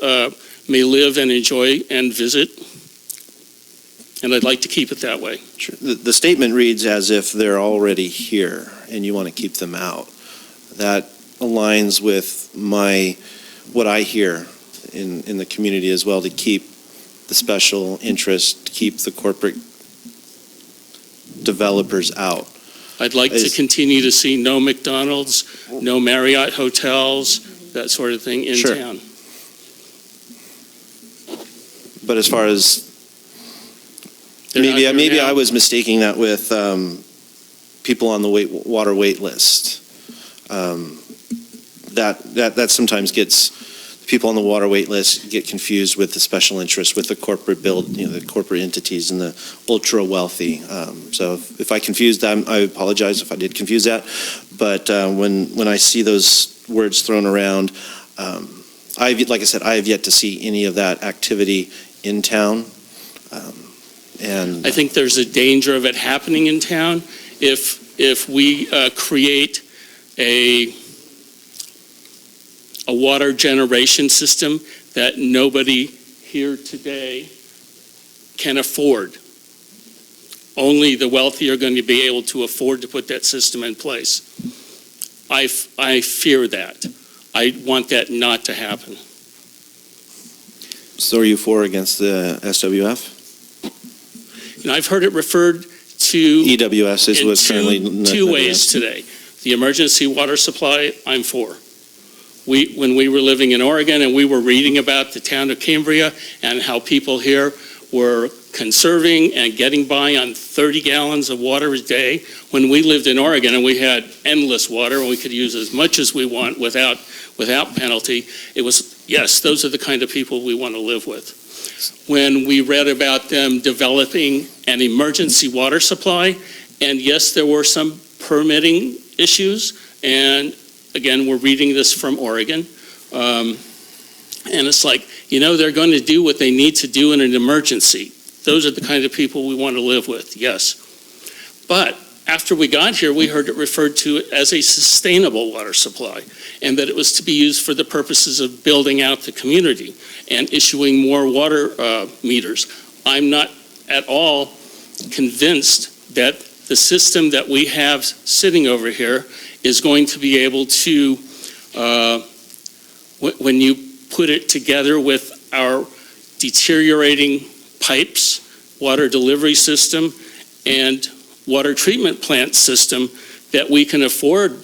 may live and enjoy and visit, and I'd like to keep it that way. Sure. The statement reads as if they're already here and you want to keep them out. That aligns with what I hear in the community as well, to keep the special interest, to keep the corporate developers out. I'd like to continue to see no McDonald's, no Marriott hotels, that sort of thing in Sure. town. But as far as They're not here maybe now. I was mistaking that with people on the water wait list. That sometimes gets people on the water wait list get confused with the special interest, with the corporate the corporate entities and the ultra wealthy. So if I confused them, I apologize if I did confuse that. But when I see those words thrown around, like I said, I have yet to see any of that activity in town. And I think there's a danger of it happening in town if we create a water generation system that nobody here today can afford. Only the wealthy are going to be able to afford to put that system in place. I fear that. I want that not to happen. so are you for or against the SWF? And I've heard it referred to EWS is what's currently in two ways today. The emergency water supply, I'm for. When we were living in Oregon and we were reading about the town of Cambria and how people here were conserving and getting by on 30 gallons of water a day, when we lived in Oregon and we had endless water and we could use as much as we want without penalty, it was, yes, those are the kind of people we want to live with. When we read about them developing an emergency water supply, and yes, there were some permitting issues, and again, we're reading this from Oregon, and it's like, they're going to do what they need to do in an emergency. Those are the kind of people we want to live with, yes. But after we got here, we heard it referred to as a sustainable water supply, and that it was to be used for the purposes of building out the community and issuing more water meters. I'm not at all convinced that the system that we have sitting over here is going to be able to, when you put it together with our deteriorating pipes, water delivery system, and water treatment plant system, that we can afford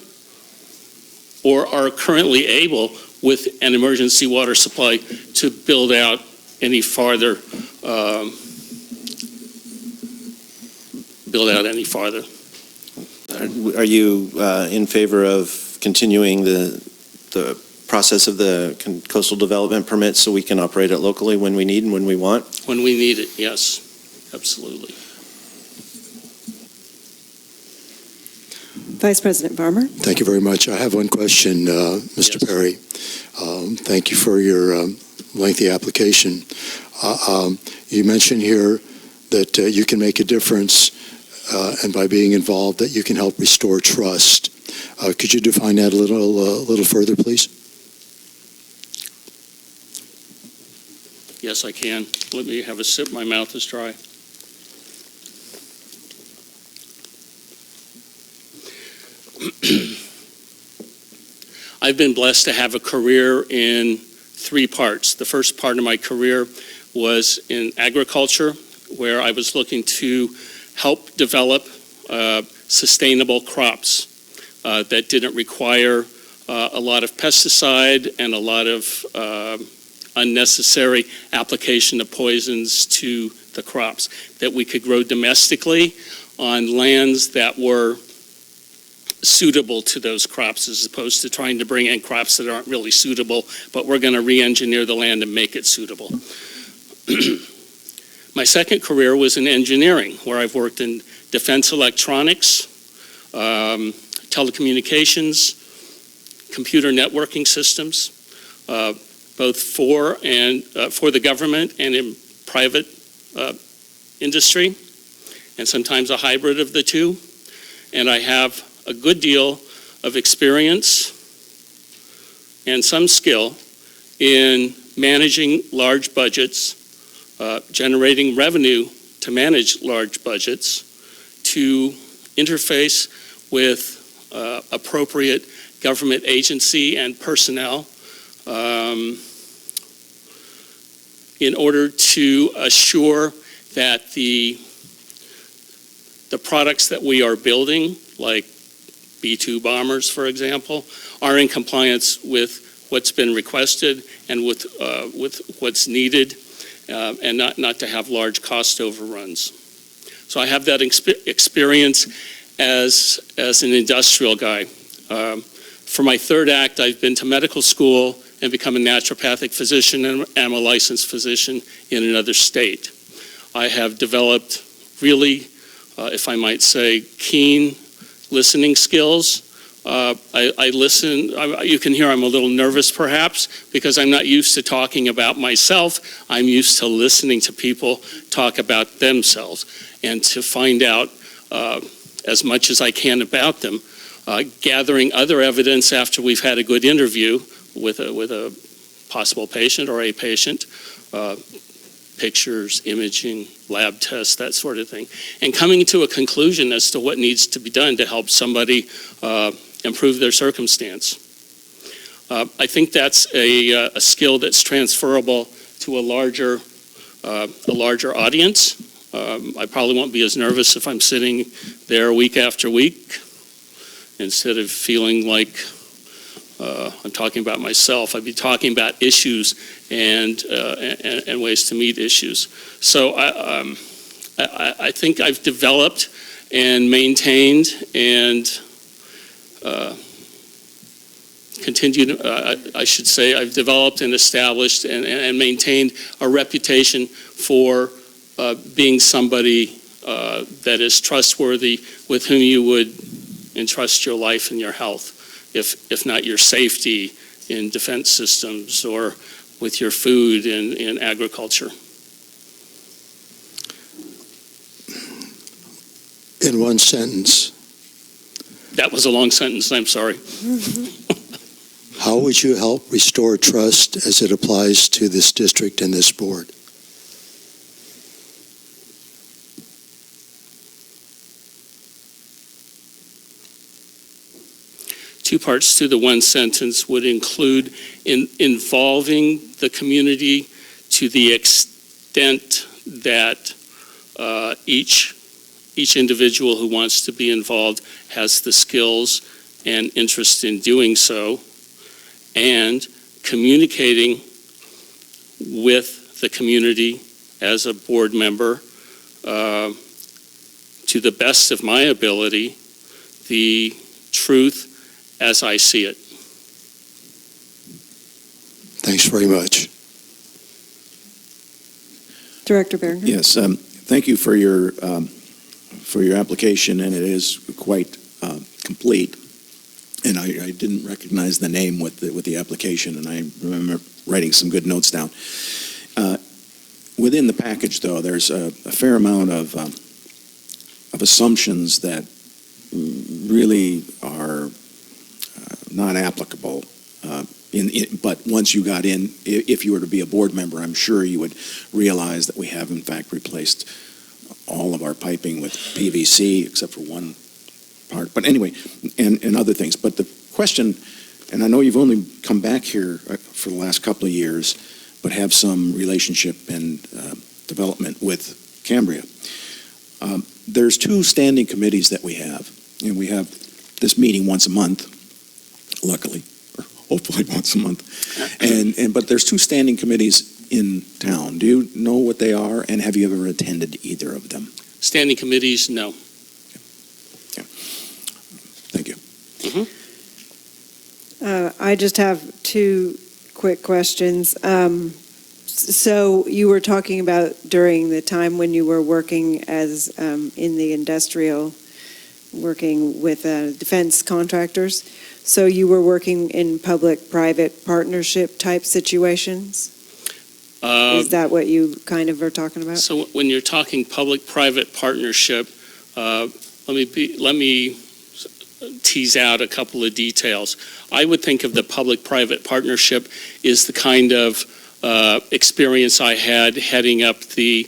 or are currently able with an emergency water supply to build out any farther. Are you in favor of continuing the process of the coastal development permit so we can operate it locally when we need and when we want? When we need it, yes, absolutely. Vice President Farmer. Thank you very much. I have one question, Mr. Perry. Thank you for your lengthy application. You mentioned here that you can make a difference, and by being involved, that you can help restore trust. Could you define that a little further, please? Yes, I can. Let me have a sip. My mouth is dry. I've been blessed to have a career in three parts. The first part of my career was in agriculture, where I was looking to help develop sustainable crops that didn't require a lot of pesticide and a lot of unnecessary application of poisons to the crops, that we could grow domestically on lands that were suitable to those crops, as opposed to trying to bring in crops that aren't really suitable, but we're going to re-engineer the land and make it suitable. My second career was in engineering, where I've worked in defense electronics, telecommunications, computer networking systems, both for the government and in private industry, and sometimes a hybrid of the two. And I have a good deal of experience and some skill in managing large budgets, generating revenue to manage large budgets, to interface with appropriate government agency and personnel in order to assure that the products that we are building, like B-2 bombers, for example, are in compliance with what's been requested and with what's needed, and not to have large cost overruns. So I have that experience as an industrial guy. For my third act, I've been to medical school and become a naturopathic physician, and am a licensed physician in another state. I have developed really, if I might say, keen listening skills. I listen. You can hear I'm a little nervous perhaps, because I'm not used to talking about myself. I'm used to listening to people talk about themselves and to find out as much as I can about them, gathering other evidence after we've had a good interview with a possible patient or a patient, pictures, imaging, lab tests, that sort of thing, and coming to a conclusion as to what needs to be done to help somebody improve their circumstance. I think that's a skill that's transferable to a larger audience. I probably won't be as nervous if I'm sitting there week after week, instead of feeling like I'm talking about myself. I'd be talking about issues and ways to meet issues. So I think I've developed and maintained and continued, I should say, I've developed and established and maintained a reputation for being somebody that is trustworthy, with whom you would entrust your life and your health, if not your safety in defense systems or with your food in agriculture. In one sentence, That was a long sentence, I'm sorry. how would you help restore trust as it applies to this district and this board? Two parts to the one sentence would include involving the community to the extent that each individual who wants to be involved has the skills and interest in doing so, and communicating with the community as a board member to the best of my ability, the truth as I see it. Thanks very much. Director Berger? Yes, thank you for your application, and it is quite complete. And I didn't recognize the name with the application, and I remember writing some good notes down. Within the package, though, there's a fair amount of assumptions that really are not applicable. But once you got in, if you were to be a board member, I'm sure you would realize that we have, in fact, replaced all of our piping with PVC, except for one part. But anyway, and other things. But the question, and I know you've only come back here for the last couple of years, but have some relationship and development with Cambria. There's two standing committees that we have, and we have this meeting once a month, luckily, or hopefully once a month. But there's two standing committees in town. Do you know what they are, and have you ever attended either of them? Standing committees, no. Thank you. I just have two quick questions. So you were talking about during the time when you were working as in the industrial, working with defense contractors. So you were working in public-private partnership type situations? Is that what you kind of are talking about? So when you're talking public-private partnership, let me tease out a couple of details. I would think of the public-private partnership is the kind of experience I had heading up the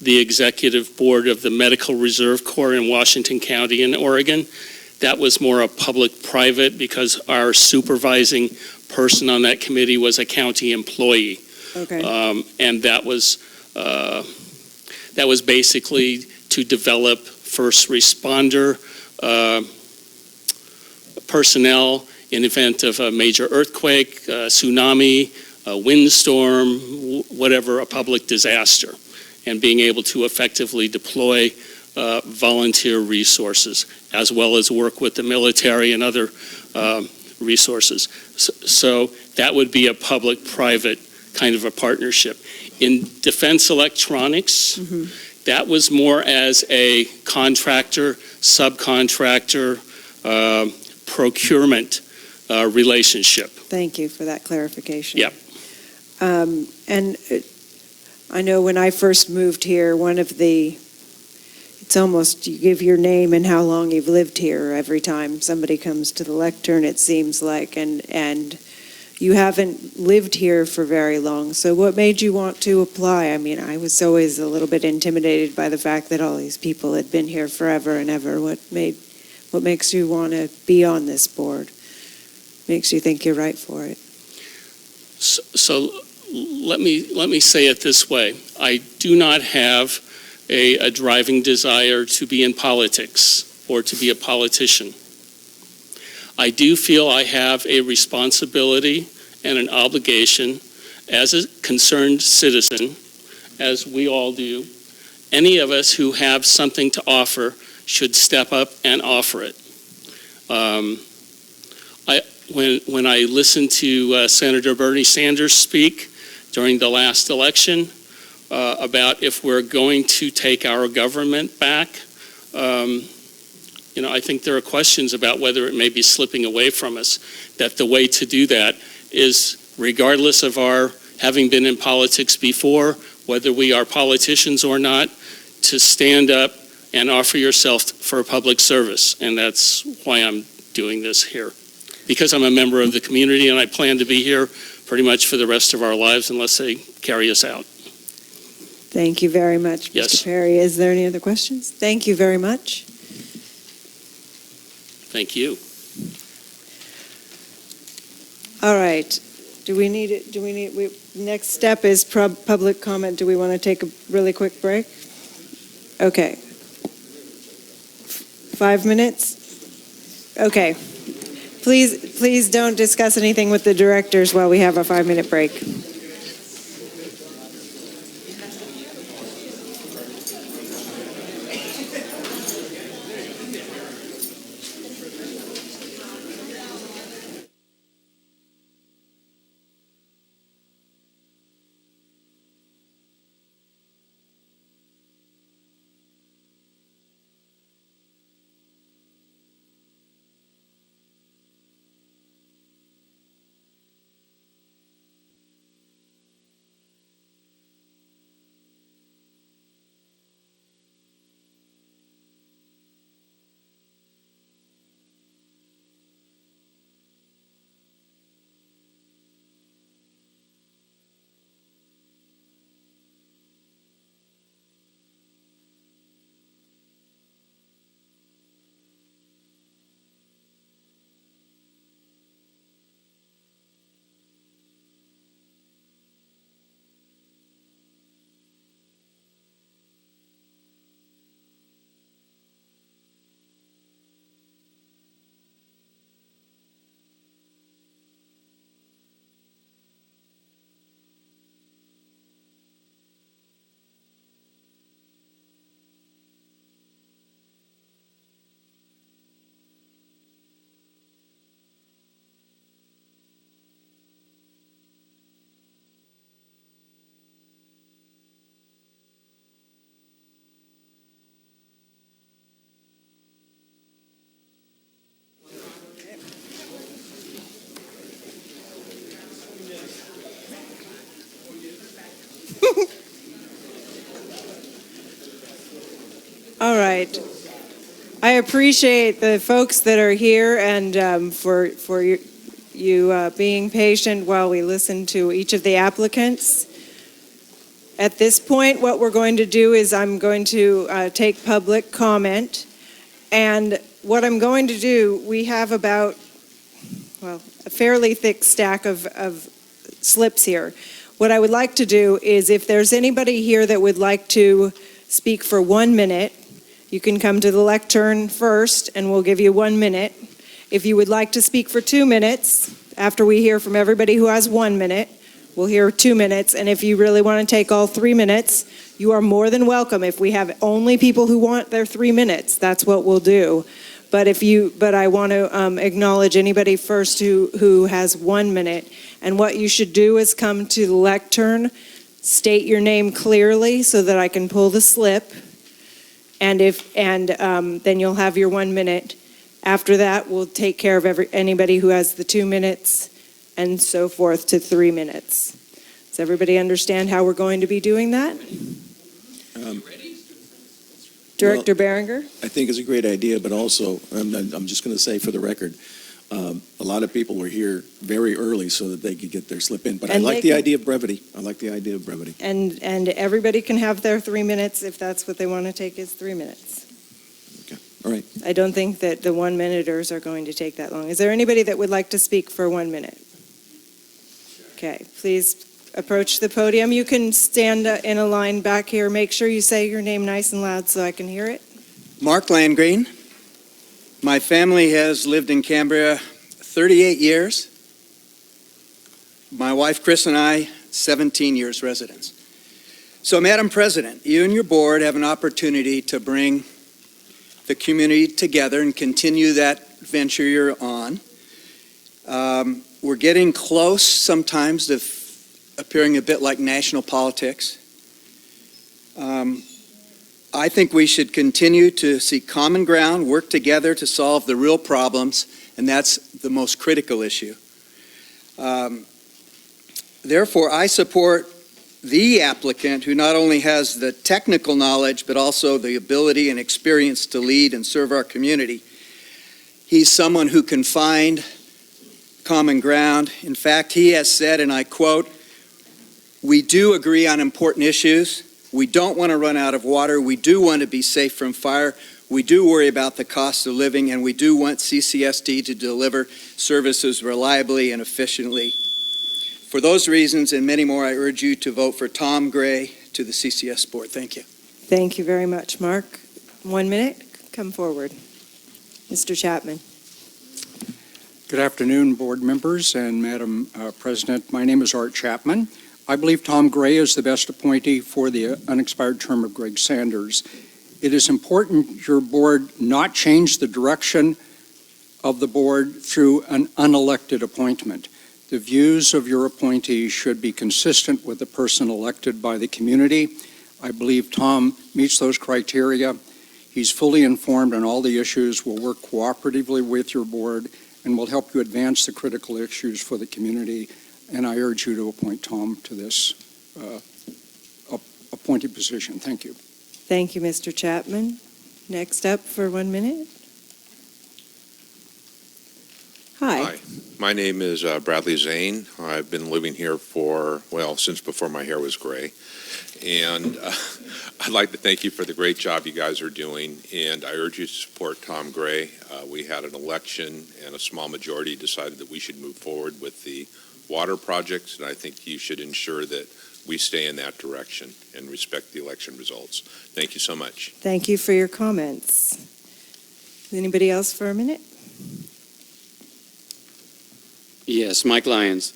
executive board of the Medical Reserve Corps in Washington County in Oregon. That was more a public-private because our supervising person on that committee was a county employee. Okay. And that was basically to develop first responder personnel in event of a major earthquake, tsunami, a windstorm, whatever, a public disaster, and being able to effectively deploy volunteer resources, as well as work with the military and other resources. So that would be a public-private kind of a partnership. In defense electronics, that was more as a contractor, subcontractor, procurement relationship. Thank you for that clarification. Yep. And I know when I first moved here, it's almost you give your name and how long you've lived here every time somebody comes to the lectern, it seems like, and you haven't lived here for very long. So what made you want to apply? I mean, I was always a little bit intimidated by the fact that all these people had been here forever and ever. What makes you want to be on this board? Makes you think you're right for it? So let me say it this way. I do not have a driving desire to be in politics or to be a politician. I do feel I have a responsibility and an obligation as a concerned citizen, as we all do. Any of us who have something to offer should step up and offer it. When I listened to Senator Bernie Sanders speak during the last election about if we're going to take our government back, I think there are questions about whether it may be slipping away from us, that the way to do that is, regardless of our having been in politics before, whether we are politicians or not, to stand up and offer yourself for public service. And that's why I'm doing this here. Because I'm a member of the community and I plan to be here pretty much for the rest of our lives unless they carry us out. Thank you very much, Yes. Mr. Perry. Is there any other questions? Thank you very much. Thank you. All right. Next step is public comment. Do we want to take a really quick break? Okay. 5 minutes? Okay. Please don't discuss anything with the directors while we have a 5-minute break. right. I appreciate the folks that are here and for you being patient while we listen to each of the applicants. At this point, what we're going to do is I'm going to take public comment. And what I'm going to do, we have about, well, a fairly thick stack of slips here. What I would like to do is if there's anybody here that would like to speak for 1 minute, you can come to the lectern first and we'll give you 1 minute. If you would like to speak for 2 minutes, after we hear from everybody who has 1 minute, we'll hear 2 minutes. And if you really want to take all 3 minutes, you are more than welcome. If we have only people who want their 3 minutes, that's what we'll do. But I want to acknowledge anybody first who has 1 minute. And what you should do is come to the lectern, state your name clearly so that I can pull the slip. And then you'll have your 1 minute. After that, we'll take care of anybody who has the 2 minutes and so forth to 3 minutes. Does everybody understand how we're going to be doing that? Director Berenger? I think it's a great idea, but also, I'm just going to say for the record, a lot of people were here very early so that they could get their slip in. But I like the idea of brevity. I like the idea of brevity. And everybody can have their 3 minutes if that's what they want to take is 3 minutes. Okay, all right. I don't think that the 1 minuters are going to take that long. Is there anybody that would like to speak for 1 minute? Okay, please approach the podium. You can stand in a line back here. Make sure you say your name nice and loud so I can hear it. Mark Landgreen. My family has lived in Cambria 38 years. My wife Chris and I, 17 years residence. So, Madam President, you and your board have an opportunity to bring the community together and continue that venture you're on. We're getting close sometimes to appearing a bit like national politics. I think we should continue to seek common ground, work together to solve the real problems, and that's the most critical issue. Therefore, I support the applicant who not only has the technical knowledge, but also the ability and experience to lead and serve our community. He's someone who can find common ground. In fact, he has said, and I quote, "We do agree on important issues. We don't want to run out of water. We do want to be safe from fire. We do worry about the cost of living, and we do want CCSD to deliver services reliably and efficiently." For those reasons and many more, I urge you to vote for Tom Gray to the CCS board. Thank you. Thank you very much, Mark. 1 minute, come forward. Mr. Chapman. Good afternoon, board members and Madam President. My name is Art Chapman. I believe Tom Gray is the best appointee for the unexpired term of Greg Sanders. It is important your board not change the direction of the board through an unelected appointment. The views of your appointee should be consistent with the person elected by the community. I believe Tom meets those criteria. He's fully informed on all the issues, will work cooperatively with your board, and will help you advance the critical issues for the community. And I urge you to appoint Tom to this appointed position. Thank you. Thank you, Mr. Chapman. Next up for 1 minute. Hi. My name is Bradley Zane. I've been living here since before my hair was gray. And I'd like to thank you for the great job you guys are doing. And I urge you to support Tom Gray. We had an election and a small majority decided that we should move forward with the water projects. And I think you should ensure that we stay in that direction and respect the election results. Thank you so much. Thank you for your comments. Anybody else for a minute? Yes, Mike Lyons.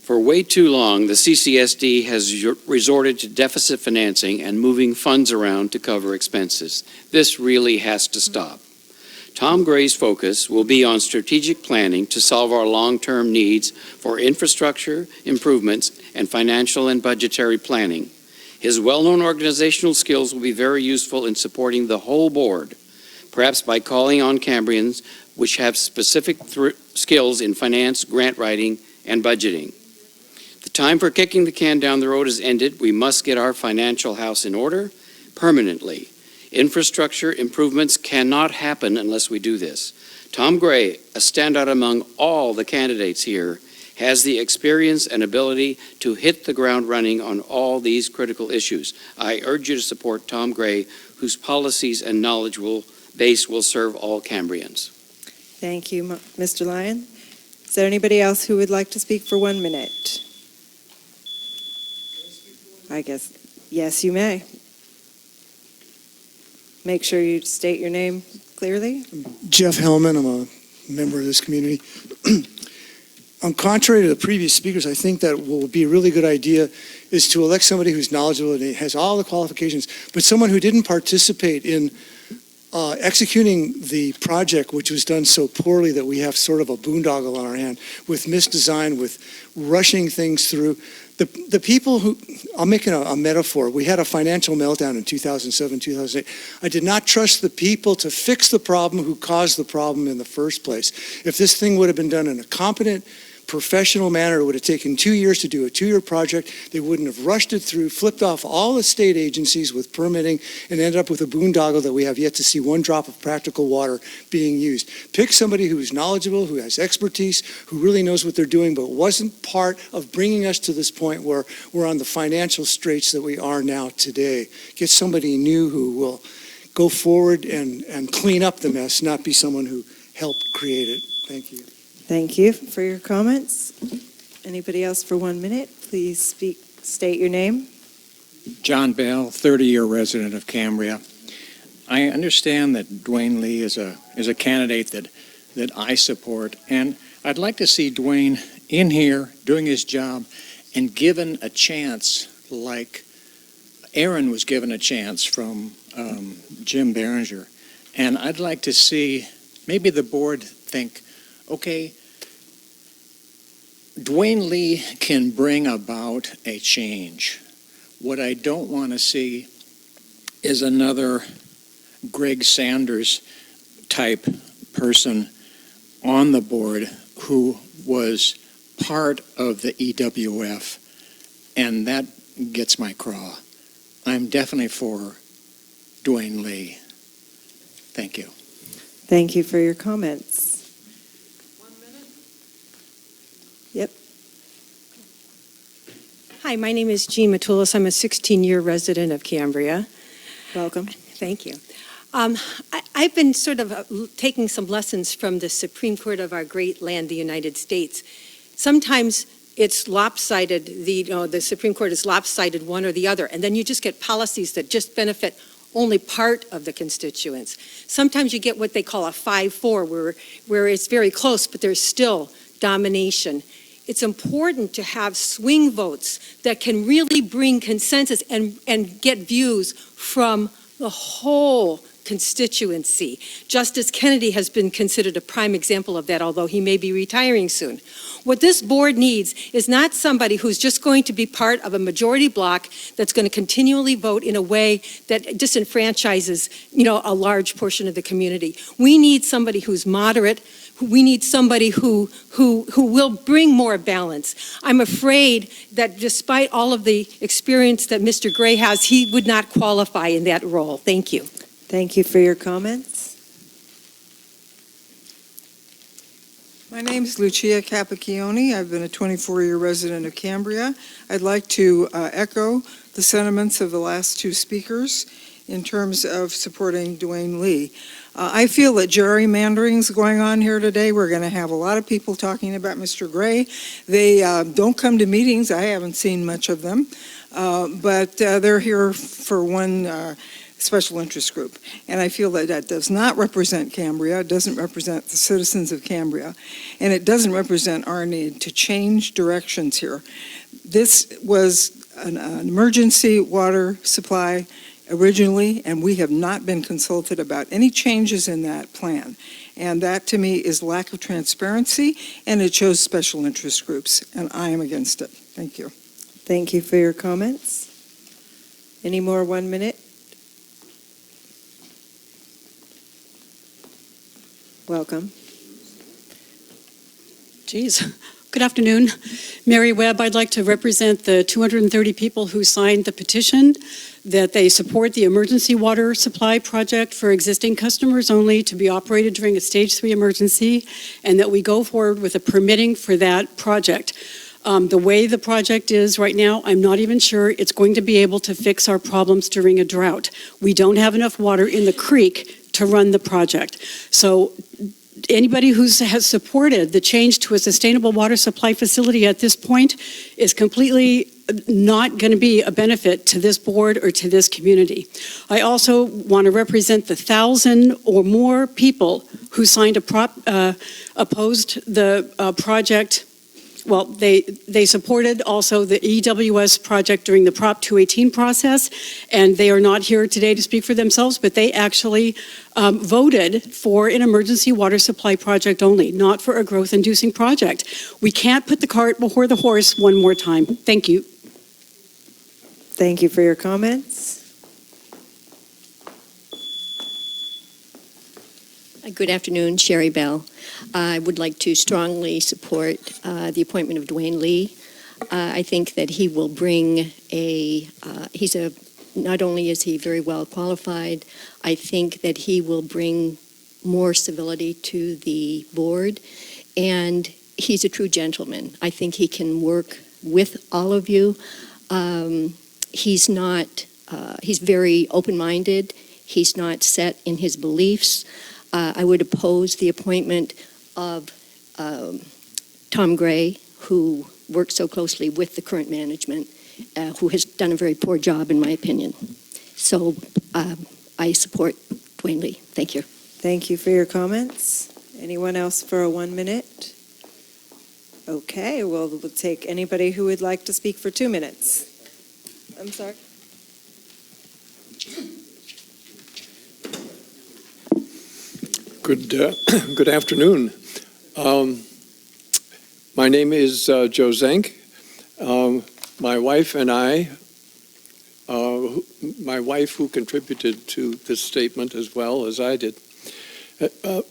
For way too long, the CCSD has resorted to deficit financing and moving funds around to cover expenses. This really has to stop. Tom Gray's focus will be on strategic planning to solve our long-term needs for infrastructure improvements and financial and budgetary planning. His well-known organizational skills will be very useful in supporting the whole board, perhaps by calling on Cambrians which have specific skills in finance, grant writing, and budgeting. The time for kicking the can down the road has ended. We must get our financial house in order permanently. Infrastructure improvements cannot happen unless we do this. Tom Gray, a standout among all the candidates here, has the experience and ability to hit the ground running on all these critical issues. I urge you to support Tom Gray, whose policies and knowledge base will serve all Cambrians. Thank you, Mr. Lyon. Is there anybody else who would like to speak for 1 minute? I guess, yes, you may. Make sure you state your name clearly. Jeff Hellman, I'm a member of this community. Contrary to the previous speakers, I think that what would be a really good idea is to elect somebody who's knowledgeable and has all the qualifications, but someone who didn't participate in executing the project, which was done so poorly that we have sort of a boondoggle on our hand, with misdesign, with rushing things through. The people who, I'll make a metaphor. We had a financial meltdown in 2007, 2008. I did not trust the people to fix the problem who caused the problem in the first place. If this thing would have been done in a competent, professional manner, it would have taken 2 years to do a 2-year project. They wouldn't have rushed it through, flipped off all the state agencies with permitting, and ended up with a boondoggle that we have yet to see one drop of practical water being used. Pick somebody who is knowledgeable, who has expertise, who really knows what they're doing, but wasn't part of bringing us to this point where we're on the financial straits that we are now today. Get somebody new who will go forward and clean up the mess, not be someone who helped create it. Thank you. Thank you for your comments. Anybody else for 1 minute? Please state your name. John Bell, 30-year resident of Cambria. I understand that Dwayne Lee is a candidate that I support, and I'd like to see Dwayne in here doing his job and given a chance like Aaron was given a chance from Jim Behringer. And I'd like to see maybe the board think, okay, Dwayne Lee can bring about a change. What I don't want to see is another Greg Sanders type person on the board who was part of the EWF, and that gets my craw. I'm definitely for Dwayne Lee. Thank you. Thank you for your comments. 1 minute. Yep. Hi, my name is Jean Matulis. I'm a 16-year resident of Cambria. Welcome. Thank you. I've been sort of taking some lessons from the Supreme Court of our great land, the United States. Sometimes it's lopsided, the Supreme Court is lopsided one or the other, and then you just get policies that just benefit only part of the constituents. Sometimes you get what they call a 5-4, where it's very close, but there's still domination. It's important to have swing votes that can really bring consensus and get views from the whole constituency. Justice Kennedy has been considered a prime example of that, although he may be retiring soon. What this board needs is not somebody who's just going to be part of a majority bloc that's going to continually vote in a way that disenfranchises, a large portion of the community. We need somebody who's moderate. We need somebody who will bring more balance. I'm afraid that despite all of the experience that Mr. Gray has, he would not qualify in that role. Thank you. Thank you for your comments. My name is Lucia Capacchione. I've been a 24-year resident of Cambria. I'd like to echo the sentiments of the last two speakers in terms of supporting Dwayne Lee. I feel that gerrymandering is going on here today. We're going to have a lot of people talking about Mr. Gray. They don't come to meetings. I haven't seen much of them, but they're here for one special interest group. And I feel that that does not represent Cambria, it doesn't represent the citizens of Cambria, and it doesn't represent our need to change directions here. This was an emergency water supply originally, and we have not been consulted about any changes in that plan. And that, to me, is lack of transparency, and it shows special interest groups, and I am against it. Thank you. Thank you for your comments. Any more 1 minute? Welcome. Geez, Good afternoon. Mary Webb, I'd like to represent the 230 people who signed the petition that they support the emergency water supply project for existing customers only to be operated during a stage 3 emergency, and that we go forward with a permitting for that project. The way the project is right now, I'm not even sure it's going to be able to fix our problems during a drought. We don't have enough water in the creek to run the project. So anybody who has supported the change to a sustainable water supply facility at this point is completely not going to be a benefit to this board or to this community. I also want to represent the 1,000 or more people who signed opposed the project. Well, they supported also the EWS project during the Prop 218 process, and they are not here today to speak for themselves, but they actually voted for an emergency water supply project only, not for a growth-inducing project. We can't put the cart before the horse one more time. Thank you. Thank you for your comments. Good afternoon, Sherry Bell. I would like to strongly support the appointment of Dwayne Lee. I think that he will bring not only is he very well qualified, I think that he will bring more civility to the board, and he's a true gentleman. I think he can work with all of you. He's very open-minded. He's not set in his beliefs. I would oppose the appointment of Tom Gray, who works so closely with the current management, who has done a very poor job, in my opinion. So I support Dwayne Lee. Thank you. Thank you for your comments. Anyone else for a 1 minute? Okay, well, we'll take anybody who would like to speak for 2 minutes. I'm sorry. Good afternoon. My name is Joe Zenk. My wife and I, my wife who contributed to this statement as well as I did,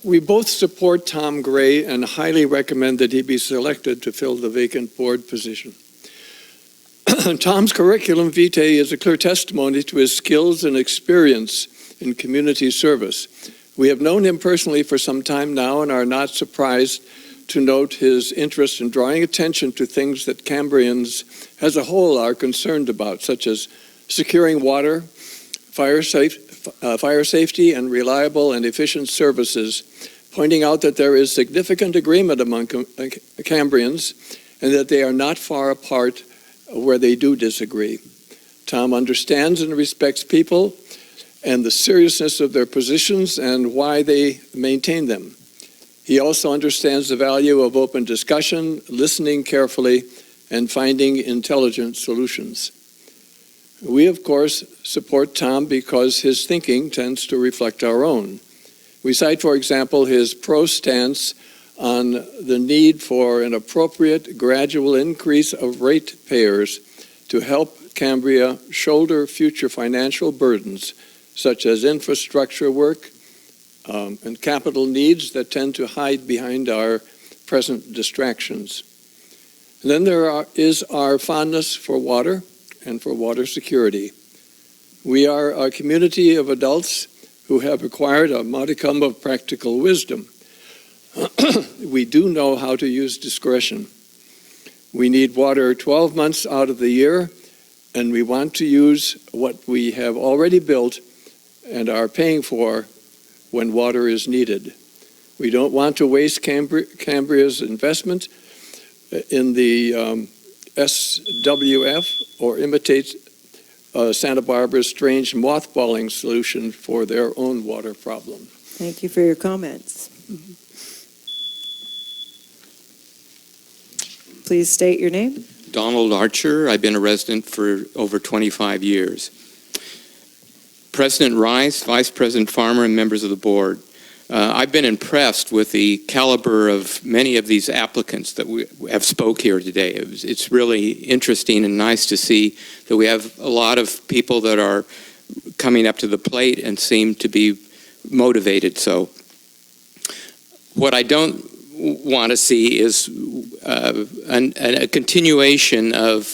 we both support Tom Gray and highly recommend that he be selected to fill the vacant board position. Tom's curriculum vitae is a clear testimony to his skills and experience in community service. We have known him personally for some time now and are not surprised to note his interest in drawing attention to things that Cambrians as a whole are concerned about, such as securing water, fire safety, and reliable and efficient services, pointing out that there is significant agreement among Cambrians and that they are not far apart where they do disagree. Tom understands and respects people and the seriousness of their positions and why they maintain them. He also understands the value of open discussion, listening carefully, and finding intelligent solutions. We, of course, support Tom because his thinking tends to reflect our own. We cite, for example, his pro stance on the need for an appropriate gradual increase of ratepayers to help Cambria shoulder future financial burdens, such as infrastructure work and capital needs that tend to hide behind our present distractions. And then there is our fondness for water and for water security. We are a community of adults who have acquired a modicum of practical wisdom. We do know how to use discretion. We need water 12 months out of the year, and we want to use what we have already built and are paying for when water is needed. We don't want to waste Cambria's investment in the SWF or imitate Santa Barbara's strange mothballing solution for their own water problem. Thank you for your comments. Please state your name. Donald Archer. I've been a resident for over 25 years. President Rice, Vice President Farmer, and members of the board, I've been impressed with the caliber of many of these applicants that we have spoke here today. It's really interesting and nice to see that we have a lot of people that are coming up to the plate and seem to be motivated. So what I don't want to see is a continuation of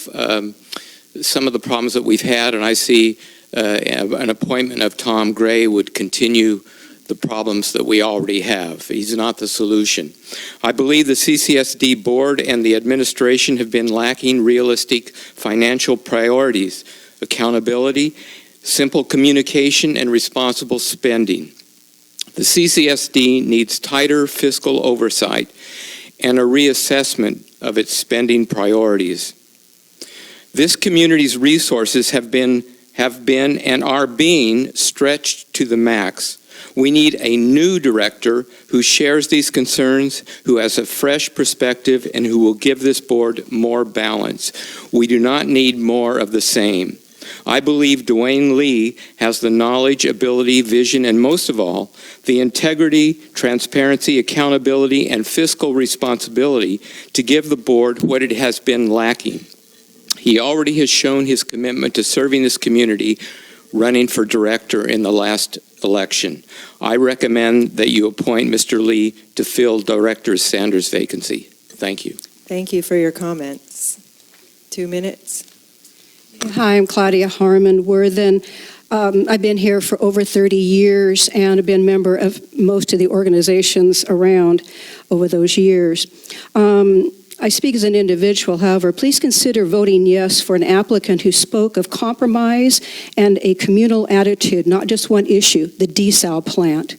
some of the problems that we've had, and I see an appointment of Tom Gray would continue the problems that we already have. He's not the solution. I believe the CCSD board and the administration have been lacking realistic financial priorities, accountability, simple communication, and responsible spending. The CCSD needs tighter fiscal oversight and a reassessment of its spending priorities. This community's resources have been and are being stretched to the max. We need a new director who shares these concerns, who has a fresh perspective, and who will give this board more balance. We do not need more of the same. I believe Dwayne Lee has the knowledge, ability, vision, and most of all, the integrity, transparency, accountability, and fiscal responsibility to give the board what it has been lacking. He already has shown his commitment to serving this community, running for director in the last election. I recommend that you appoint Mr. Lee to fill Director Sanders' vacancy. Thank you. Thank you for your comments. 2 minutes. Hi, I'm Claudia Harmon-Worthen. I've been here for over 30 years and have been a member of most of the organizations around over those years. I speak as an individual, however, please consider voting yes for an applicant who spoke of compromise and a communal attitude, not just one issue, the desal plant.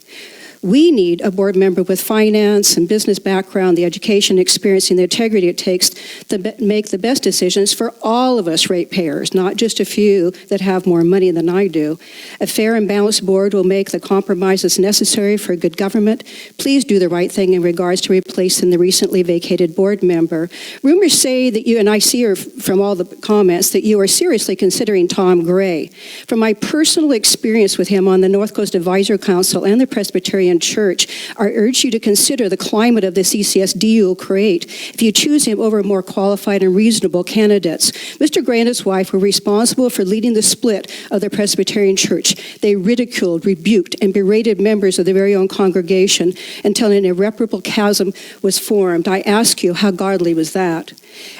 We need a board member with finance and business background, the education experience, and the integrity it takes to make the best decisions for all of us ratepayers, not just a few that have more money than I do. A fair and balanced board will make the compromises necessary for good government. Please do the right thing in regards to replacing the recently vacated board member. Rumors say that you, and I see from all the comments, that you are seriously considering Tom Gray. From my personal experience with him on the North Coast Advisory Council and the Presbyterian Church, I urge you to consider the climate of the CCSD you will create if you choose him over more qualified and reasonable candidates. Mr. Gray and his wife were responsible for leading the split of the Presbyterian Church. They ridiculed, rebuked, and berated members of their very own congregation until an irreparable chasm was formed. I ask you, how godly was that?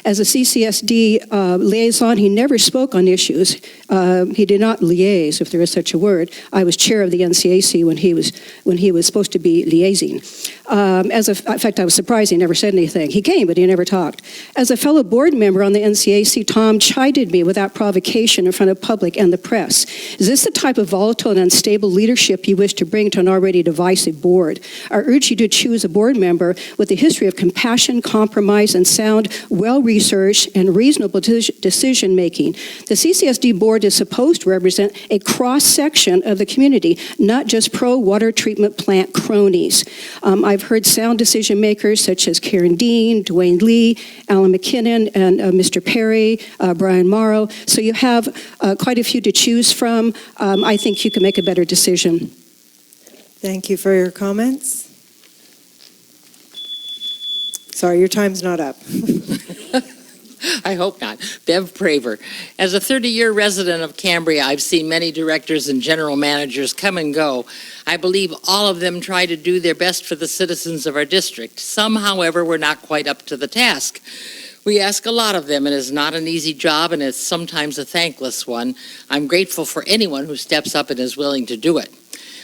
As a CCSD liaison, he never spoke on issues. He did not liaise, if there is such a word. I was chair of the NCAC when he was supposed to be liaising. In fact, I was surprised he never said anything. He came, but he never talked. As a fellow board member on the NCAC, Tom chided me without provocation in front of public and the press. Is this the type of volatile and unstable leadership you wish to bring to an already divisive board? I urge you to choose a board member with a history of compassion, compromise, and sound, well-researched, and reasonable decision-making. The CCSD board is supposed to represent a cross-section of the community, not just pro-water treatment plant cronies. I've heard sound decision makers such as Karen Dean, Dwayne Lee, Alan McKinnon, and Mr. Perry, Brian Morrow. So you have quite a few to choose from. I think you can make a better decision. Thank you for your comments. Sorry, your time's not up. I hope not. Bev Praver. As a 30-year resident of Cambria, I've seen many directors and general managers come and go. I believe all of them try to do their best for the citizens of our district. Some, however, were not quite up to the task. We ask a lot of them. It is not an easy job, and it's sometimes a thankless one. I'm grateful for anyone who steps up and is willing to do it.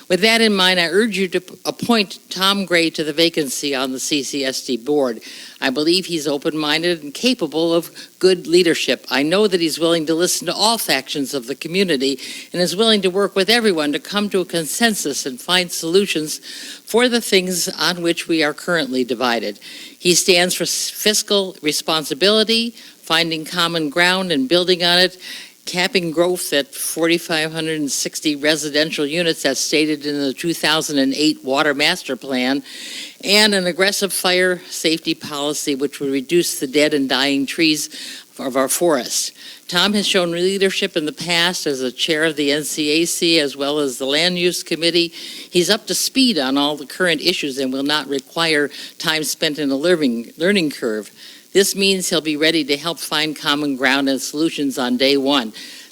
With that in mind, I urge you to appoint Tom Gray to the vacancy on the CCSD board. I believe he's open-minded and capable of good leadership. I know that he's willing to listen to all factions of the community and is willing to work with everyone to come to a consensus and find solutions for the things on which we are currently divided. He stands for fiscal responsibility, finding common ground and building on it, capping growth at 4,560 residential units as stated in the 2008 Water Master Plan, and an aggressive fire safety policy which would reduce the dead and dying trees of our forests. Tom has shown leadership in the past as a chair of the NCAC as well as the Land Use Committee. He's up to speed on all the current issues and will not require time spent in a learning curve. This means he'll be ready to help find common ground and solutions on day one.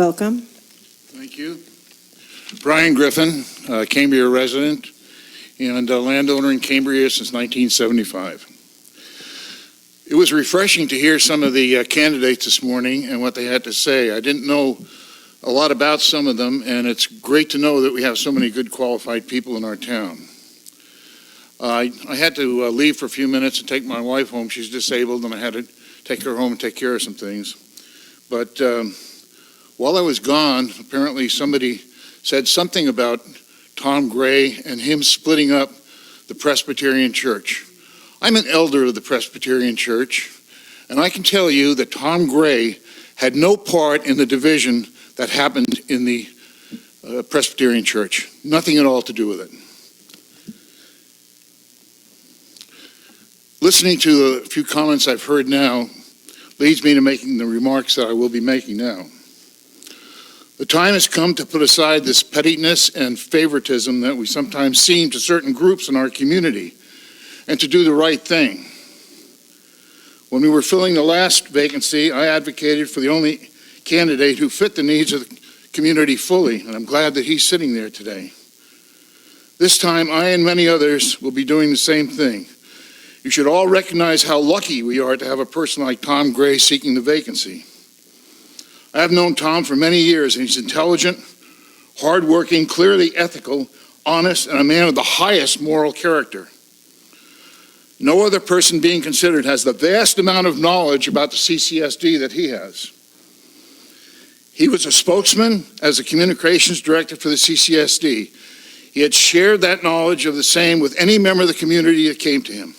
Welcome. Thank you. Brian Griffin, Cambria resident and a landowner in Cambria since 1975. It was refreshing to hear some of the candidates this morning and what they had to say. I didn't know a lot about some of them, and it's great to know that we have so many good qualified people in our town. I had to leave for a few minutes and take my wife home. She's disabled, and I had to take her home and take care of some things. But while I was gone, apparently somebody said something about Tom Gray and him splitting up the Presbyterian Church. I'm an elder of the Presbyterian Church, and I can tell you that Tom Gray had no part in the division that happened in the Presbyterian Church. Nothing at all to do with it. Listening to the few comments I've heard now leads me to making the remarks that I will be making now. The time has come to put aside this pettiness and favoritism that we sometimes seem to certain groups in our community and to do the right thing. When we were filling the last vacancy, I advocated for the only candidate who fit the needs of the community fully, and I'm glad that he's sitting there today. This time, I and many others will be doing the same thing. You should all recognize how lucky we are to have a person like Tom Gray seeking the vacancy. I have known Tom for many years, and he's intelligent, hardworking, clearly ethical, honest, and a man of the highest moral character. No other person being considered has the vast amount of knowledge about the CCSD that he has. He was a spokesman as a communications director for the CCSD. He had shared that knowledge of the same with any member of the community that came to him.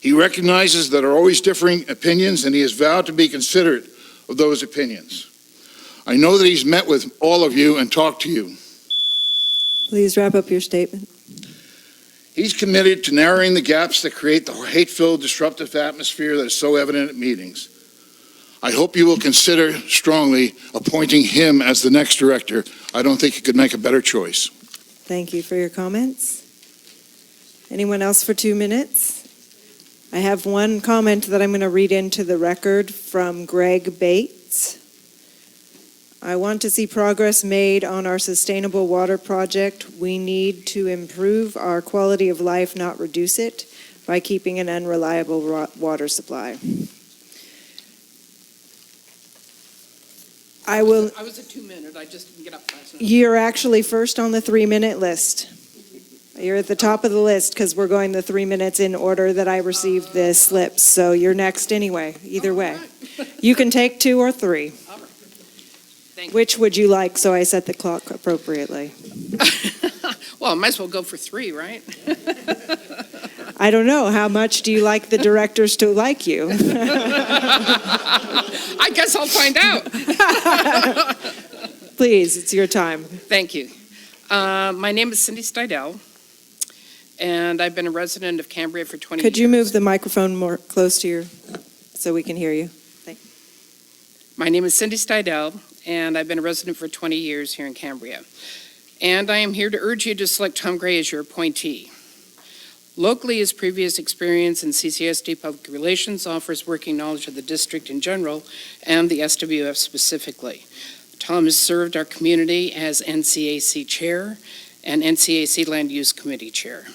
He recognizes that there are always differing opinions, and he has vowed to be considerate of those opinions. I know that he's met with all of you and talked to you. Please wrap up your statement. He's committed to narrowing the gaps that create the hate-filled, disruptive atmosphere that is so evident at meetings. I hope you will consider strongly appointing him as the next director. I don't think you could make a better choice. Thank you for your comments. Anyone else for 2 minutes? I have one comment that I'm going to read into the record from Greg Bates. I want to see progress made on our sustainable water project. We need to improve our quality of life, not reduce it, by keeping an unreliable water supply. I was a 2-minute. I just didn't get up fast enough. You're actually first on the 3-minute list. You're at the top of the list because we're going the 3 minutes in order that I received the slips. So you're next anyway, either way. You can take 2 or 3. All right. Thank Which would you like so I set the clock appropriately? Well, I might as well go for 3, right? I don't know. How much do you like the directors to like you? I guess I'll find out. Please, it's your time. Thank you. My name is Cindy Stidell, and I've been a resident of Cambria for 20 years. Could you move the microphone more close to your, so we can hear you? My name is Cindy Stidell, and I've been a resident for 20 years here in Cambria. And I am here to urge you to select Tom Gray as your appointee. Locally, his previous experience in CCSD public relations offers working knowledge of the district in general and the SWF specifically. Tom has served our community as NCAC Chair and NCAC Land Use Committee Chair.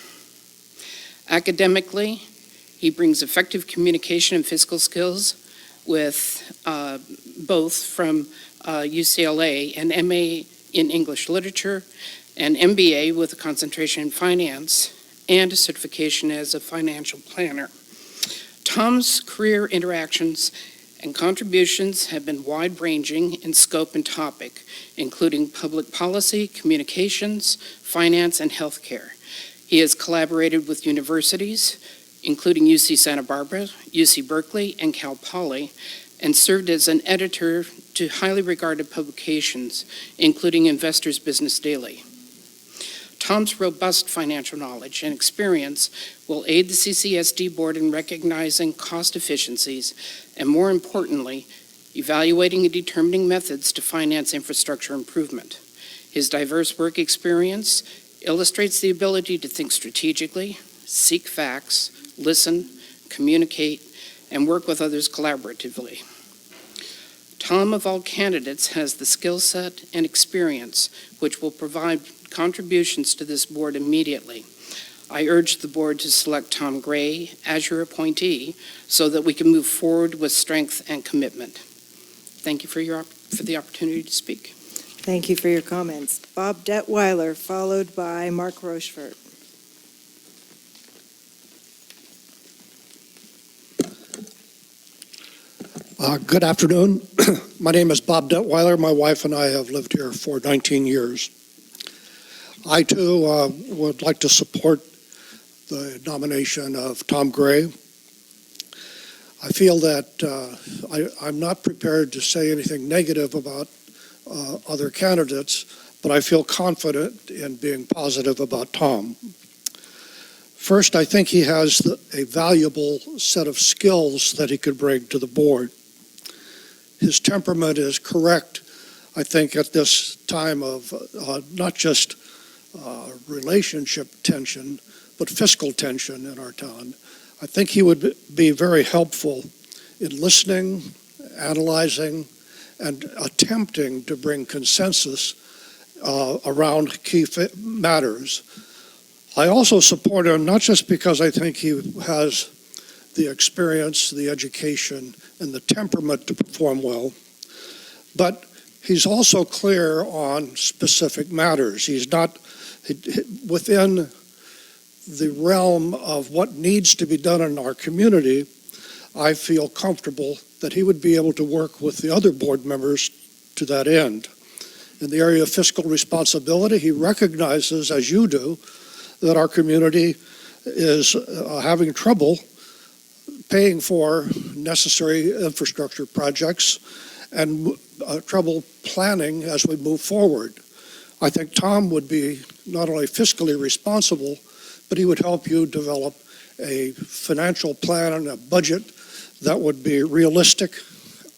Academically, he brings effective communication and fiscal skills with both from UCLA, an MA in English Literature, an MBA with a concentration in finance, and a certification as a financial planner. Tom's career interactions and contributions have been wide-ranging in scope and topic, including public policy, communications, finance, and healthcare. He has collaborated with universities, including UC Santa Barbara, UC Berkeley, and Cal Poly, and served as an editor to highly regarded publications, including Investor's Business Daily. Tom's robust financial knowledge and experience will aid the CCSD board in recognizing cost efficiencies and, more importantly, evaluating and determining methods to finance infrastructure improvement. His diverse work experience illustrates the ability to think strategically, seek facts, listen, communicate, and work with others collaboratively. Tom, of all candidates, has the skill set and experience which will provide contributions to this board immediately. I urge the board to select Tom Gray as your appointee so that we can move forward with strength and commitment. Thank you for the opportunity to speak. Thank you for your comments. Bob Detweiler, followed by Mark Rochefort. Good afternoon. My name is Bob Detweiler. My wife and I have lived here for 19 years. I, too, would like to support the nomination of Tom Gray. I feel that I'm not prepared to say anything negative about other candidates, but I feel confident in being positive about Tom. First, I think he has a valuable set of skills that he could bring to the board. His temperament is correct, I think, at this time of not just relationship tension, but fiscal tension in our town. I think he would be very helpful in listening, analyzing, and attempting to bring consensus around key matters. I also support him not just because I think he has the experience, the education, and the temperament to perform well, but he's also clear on specific matters. He's not within the realm of what needs to be done in our community. I feel comfortable that he would be able to work with the other board members to that end. In the area of fiscal responsibility, he recognizes, as you do, that our community is having trouble paying for necessary infrastructure projects and trouble planning as we move forward. I think Tom would be not only fiscally responsible, but he would help you develop a financial plan and a budget that would be realistic.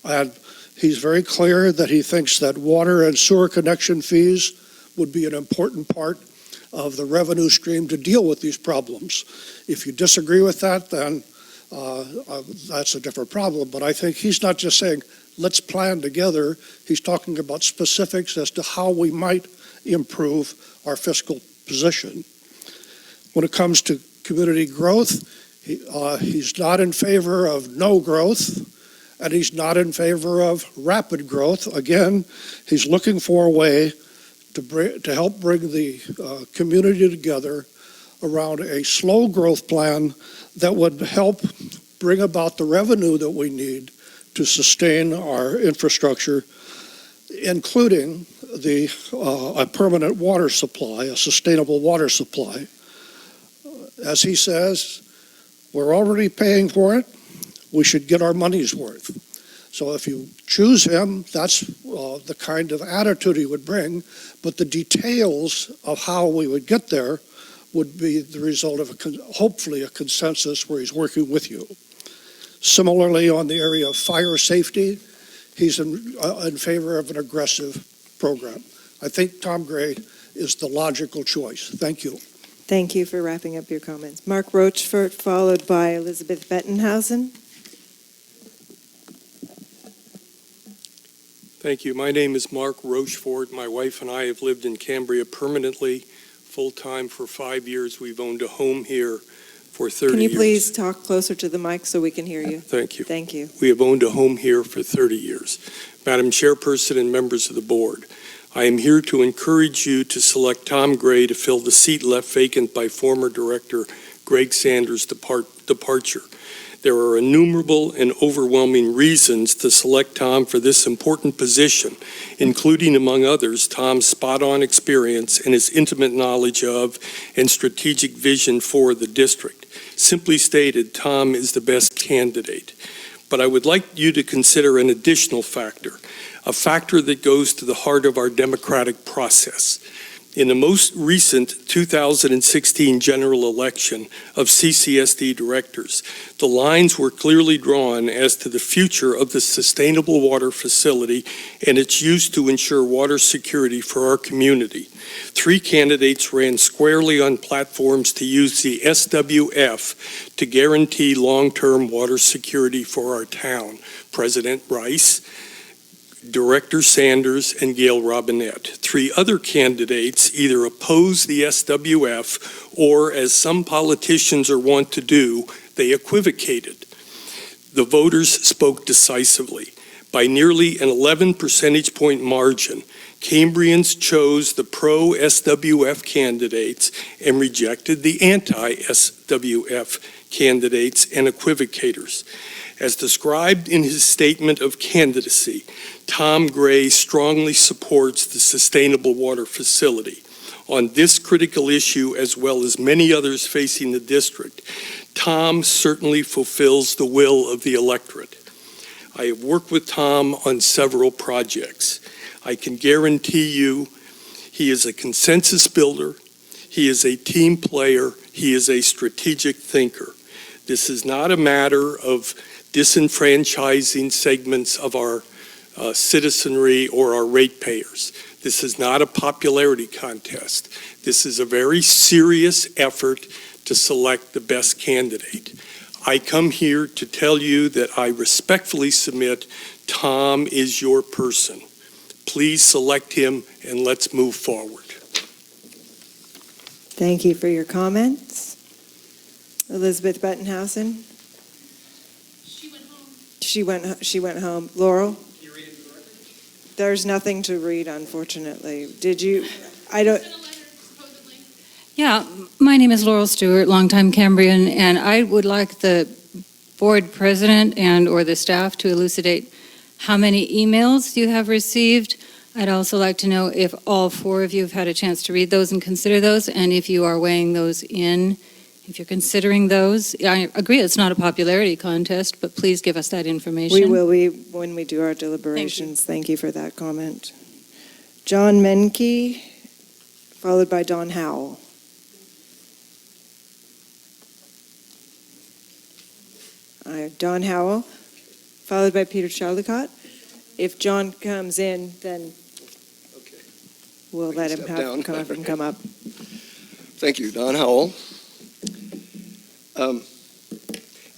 And he's very clear that he thinks that water and sewer connection fees would be an important part of the revenue stream to deal with these problems. If you disagree with that, then that's a different problem. But I think he's not just saying, let's plan together. He's talking about specifics as to how we might improve our fiscal position. When it comes to community growth, he's not in favor of no growth, and he's not in favor of rapid growth. Again, he's looking for a way to help bring the community together around a slow growth plan that would help bring about the revenue that we need to sustain our infrastructure, including a permanent water supply, a sustainable water supply. As he says, we're already paying for it. We should get our money's worth. So if you choose him, that's the kind of attitude he would bring. But the details of how we would get there would be the result of hopefully a consensus where he's working with you. Similarly, on the area of fire safety, he's in favor of an aggressive program. I think Tom Gray is the logical choice. Thank you. Thank you for wrapping up your comments. Mark Rochefort, followed by Elizabeth Bettenhausen. Thank you. My name is Mark Rochefort. My wife and I have lived in Cambria permanently, full-time for 5 years. We've owned a home here for 30 years. Can you please talk closer to the mic so we can hear you? Thank you. Thank you. We have owned a home here for 30 years. Madam Chairperson and members of the board, I am here to encourage you to select Tom Gray to fill the seat left vacant by former Director Greg Sanders' departure. There are innumerable and overwhelming reasons to select Tom for this important position, including, among others, Tom's spot-on experience and his intimate knowledge of and strategic vision for the district. Simply stated, Tom is the best candidate. But I would like you to consider an additional factor, a factor that goes to the heart of our democratic process. In the most recent 2016 general election of CCSD directors, the lines were clearly drawn as to the future of the sustainable water facility and its use to ensure water security for our community. 3 candidates ran squarely on platforms to use the SWF to guarantee long-term water security for our town. President Rice, Director Sanders, and Gail Robinette. 3 other candidates either opposed the SWF or, as some politicians are wont to do, they equivocated. The voters spoke decisively. By nearly an 11 percentage point margin, Cambrians chose the pro-SWF candidates and rejected the anti-SWF candidates and equivocators. As described in his statement of candidacy, Tom Gray strongly supports the sustainable water facility. On this critical issue, as well as many others facing the district, Tom certainly fulfills the will of the electorate. I have worked with Tom on several projects. I can guarantee you he is a consensus builder, he is a team player, he is a strategic thinker. This is not a matter of disenfranchising segments of our citizenry or our ratepayers. This is not a popularity contest. This is a very serious effort to select the best candidate. I come here to tell you that I respectfully submit Tom is your person. Please select him and let's move forward. Thank you for your comments. Elizabeth Bettenhausen? She went home. Laurel? There's nothing to read, unfortunately. Did you? I don't. Yeah, my name is Laurel Stewart, longtime Cambrian, and I would like the board president and or the staff to elucidate how many emails you have received. I'd also like to know if all 4 of you have had a chance to read those and consider those, and if you are weighing those in, if you're considering those. I agree it's not a popularity contest, but please give us that information. We will be when we do our deliberations. Thank you for that comment. John Menke, followed by Don Howell. Don Howell, followed by Peter Chaldecott. If John comes in, then we'll let him come up. Thank you, Don Howell.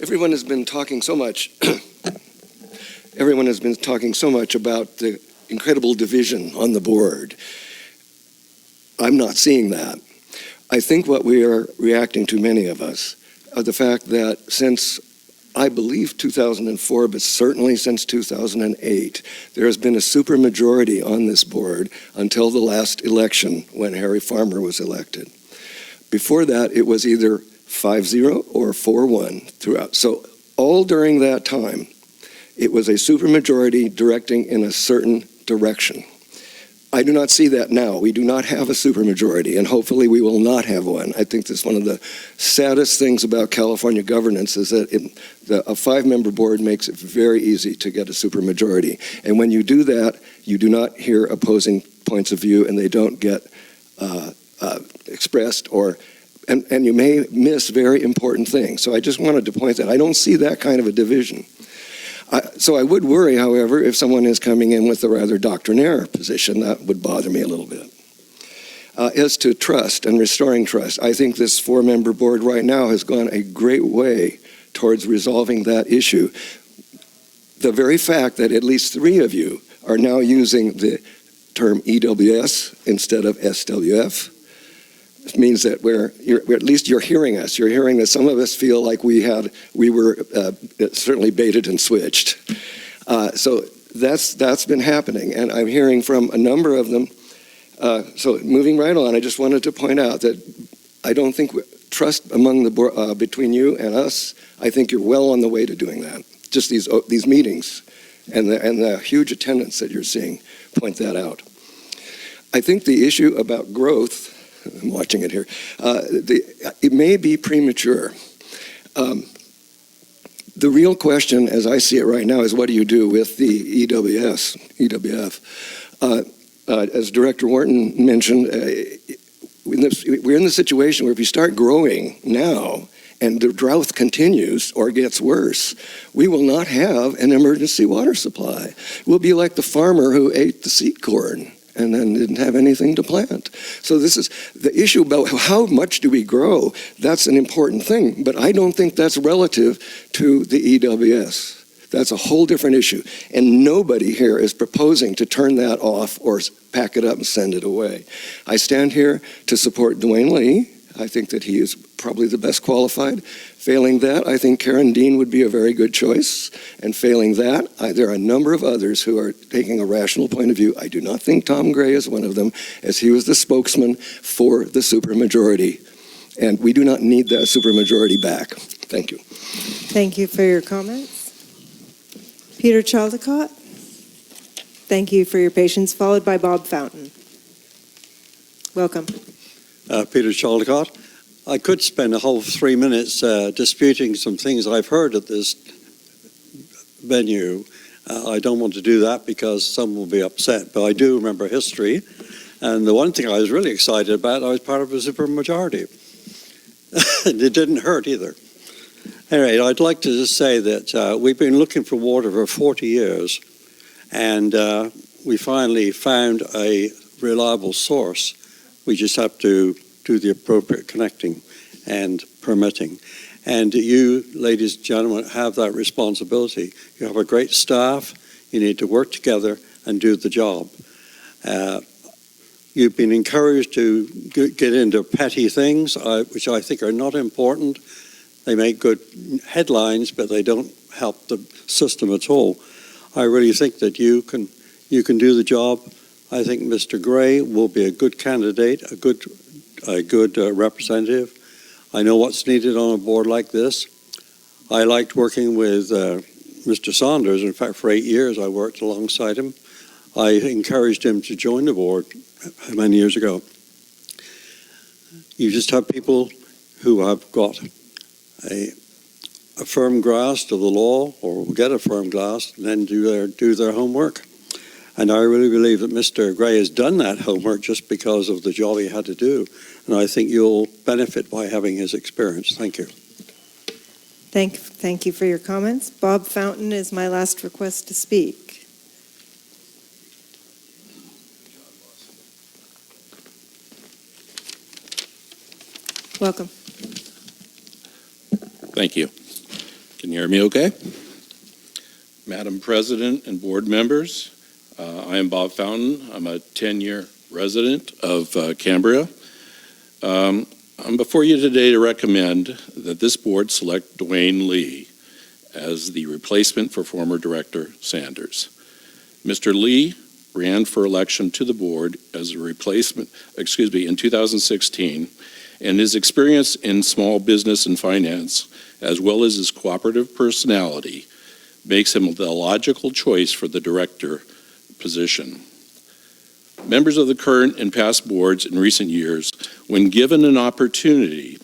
Everyone has been talking so much. Everyone has been talking so much about the incredible division on the board. I'm not seeing that. I think what we are reacting to, many of us, are the fact that since I believe 2004, but certainly since 2008, there has been a supermajority on this board until the last election when Harry Farmer was elected. Before that, it was either 5-0 or 4-1 throughout. So all during that time, it was a supermajority directing in a certain direction. I do not see that now. We do not have a supermajority, and hopefully we will not have one. I think that's one of the saddest things about California governance is that a 5-member board makes it very easy to get a supermajority. And when you do that, you do not hear opposing points of view, and they don't get expressed, and you may miss very important things. So I just wanted to point that. I don't see that kind of a division. So I would worry, however, if someone is coming in with a rather doctrinaire position. That would bother me a little bit. As to trust and restoring trust, I think this 4-member board right now has gone a great way towards resolving that issue. The very fact that at least 3 of you are now using the term EWS instead of SWF means that at least you're hearing us. You're hearing that some of us feel like we were certainly baited and switched. So that's been happening, and I'm hearing from a number of them. So moving right on, I just wanted to point out that I don't think trust among the between you and us. I think you're well on the way to doing that. Just these meetings and the huge attendance that you're seeing point that out. I think the issue about growth. I'm watching it here. It may be premature. The real question, as I see it right now, is what do you do with the EWF? As Director Wharton mentioned, we're in the situation where if you start growing now and the drought continues or gets worse, we will not have an emergency water supply. We'll be like the farmer who ate the seed corn and then didn't have anything to plant. So this is the issue about how much do we grow. That's an important thing, but I don't think that's relative to the EWS. That's a whole different issue. And nobody here is proposing to turn that off or pack it up and send it away. I stand here to support Dwayne Lee. I think that he is probably the best qualified. Failing that, I think Karen Dean would be a very good choice. And failing that, there are a number of others who are taking a rational point of view. I do not think Tom Gray is one of them, as he was the spokesman for the supermajority. And we do not need that supermajority back. Thank you. Thank you for your comments. Peter Chaldecott, thank you for your patience, followed by Bob Fountain. Welcome. Peter Chaldecott. I could spend a whole 3 minutes disputing some things I've heard at this venue. I don't want to do that because some will be upset, but I do remember history. And the one thing I was really excited about, I was part of a supermajority. It didn't hurt either. Anyway, I'd like to just say that we've been looking for water for 40 years, and we finally found a reliable source. We just have to do the appropriate connecting and permitting. And you, ladies and gentlemen, have that responsibility. You have a great staff. You need to work together and do the job. You've been encouraged to get into petty things, which I think are not important. They make good headlines, but they don't help the system at all. I really think that you can do the job. I think Mr. Gray will be a good candidate, a good representative. I know what's needed on a board like this. I liked working with Mr. Saunders. In fact, for 8 years I worked alongside him. I encouraged him to join the board many years ago. You just have people who have got a firm grasp of the law, or will get a firm grasp, and then do their homework. And I really believe that Mr. Gray has done that homework just because of the job he had to do. And I think you'll benefit by having his experience. Thank you. Thank you for your comments. Bob Fountain is my last request to speak. Welcome. Thank you. Can you hear me okay? Madam President and board members, I am Bob Fountain. I'm a 10-year resident of Cambria. I'm before you today to recommend that this board select Dwayne Lee as the replacement for former Director Sanders. Mr. Lee ran for election to the board as a replacement, in 2016, and his experience in small business and finance, as well as his cooperative personality, makes him the logical choice for the director position. Members of the current and past boards in recent years, when given an opportunity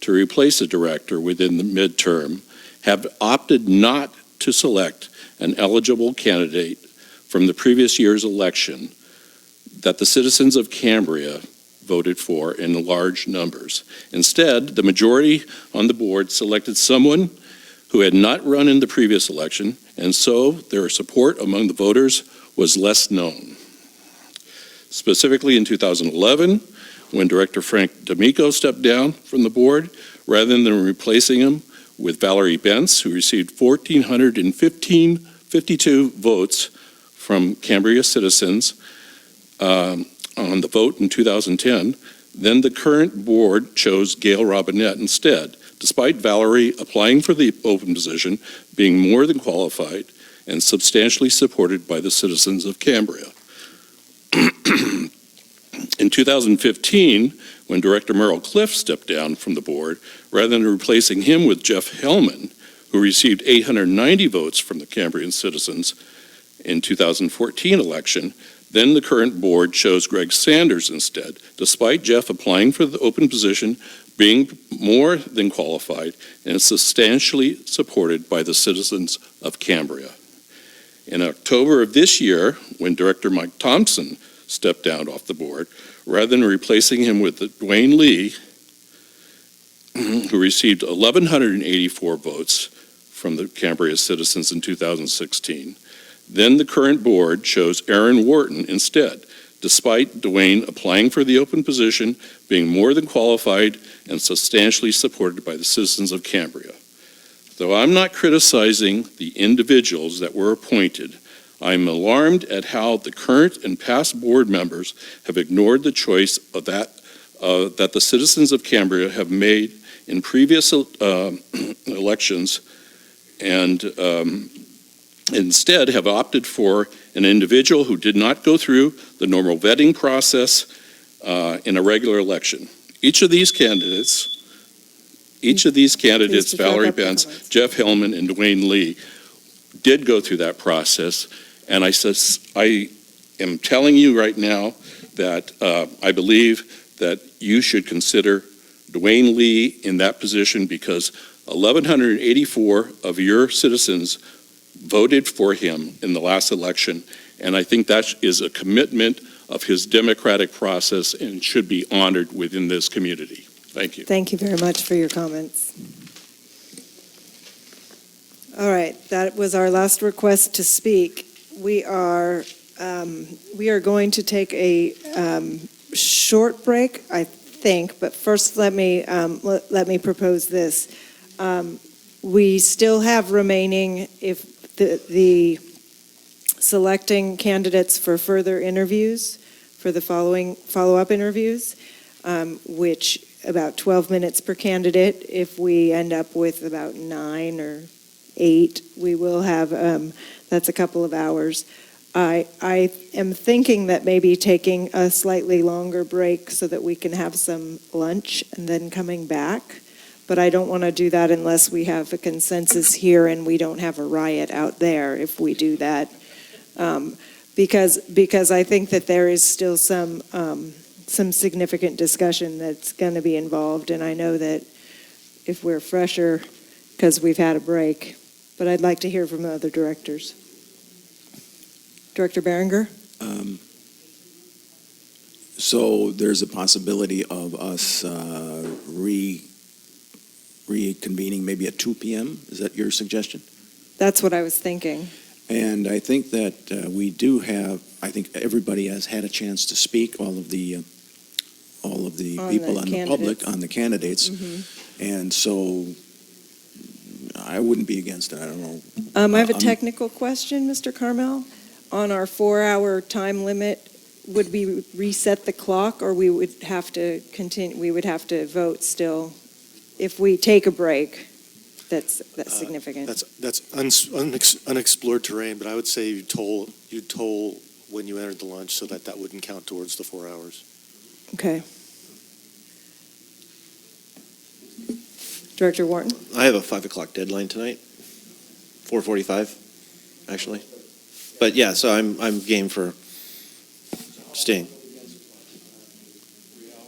to replace a director within the midterm, have opted not to select an eligible candidate from the previous year's election that the citizens of Cambria voted for in large numbers. Instead, the majority on the board selected someone who had not run in the previous election, and so their support among the voters was less known. Specifically in 2011, when Director Frank D'Amico stepped down from the board, rather than replacing him with Valerie Bentz, who received 1,452 votes from Cambria citizens on the vote in 2010, then the current board chose Gail Robinette instead, despite Valerie applying for the open position, being more than qualified and substantially supported by the citizens of Cambria. In 2015, when Director Merrill Cliff stepped down from the board, rather than replacing him with Jeff Hellman, who received 890 votes from the Cambrian citizens in 2014 election, then the current board chose Greg Sanders instead, despite Jeff applying for the open position, being more than qualified, and substantially supported by the citizens of Cambria. In October of this year, when Director Mike Thompson stepped down off the board, rather than replacing him with Dwayne Lee, who received 1,184 votes from the Cambria citizens in 2016, then the current board chose Aaron Wharton instead, despite Dwayne applying for the open position, being more than qualified, and substantially supported by the citizens of Cambria. Though I'm not criticizing the individuals that were appointed, I'm alarmed at how the current and past board members have ignored the choice of that the citizens of Cambria have made in previous elections, and instead have opted for an individual who did not go through the normal vetting process in a regular election. Each of these candidates, Valerie Benz, Jeff Hellman, and Dwayne Lee, did go through that process. And I am telling you right now that I believe that you should consider Dwayne Lee in that position, because 1,184 of your citizens voted for him in the last election. And I think that is a commitment of his democratic process and should be honored within this community. Thank you. Thank you very much for your comments. All right, that was our last request to speak. We are going to take a short break, I think, but first let me propose this. We still have remaining, if the selecting candidates for further interviews, for the following follow-up interviews, which about 12 minutes per candidate. If we end up with about 9 or 8, we will have, that's a couple of hours. I am thinking that maybe taking a slightly longer break so that we can have some lunch and then coming back. But I don't want to do that unless we have a consensus here and we don't have a riot out there if we do that. Because I think that there is still some significant discussion that's going to be involved. And I know that if we're fresher, because we've had a break, but I'd like to hear from the other directors. Director Berenger? So there's a possibility of us reconvening maybe at 2 p.m.? Is that your suggestion? That's what I was thinking. And I think that we do have, I think everybody has had a chance to speak, all of the people on the public, on the candidates. Mm-hmm. And so I wouldn't be against it. I don't know. I have a technical question, Mr. Carmel. On our 4-hour time limit, would we reset the clock, or we would have to continue? We would have to vote still if we take a break. That's significant. That's unexplored terrain, but I would say you'd toll when you entered the lunch, so that wouldn't count towards the 4 hours. Okay. Director Wharton? I have a 5 o'clock deadline tonight. 4:45, actually. But yeah, so I'm game for staying.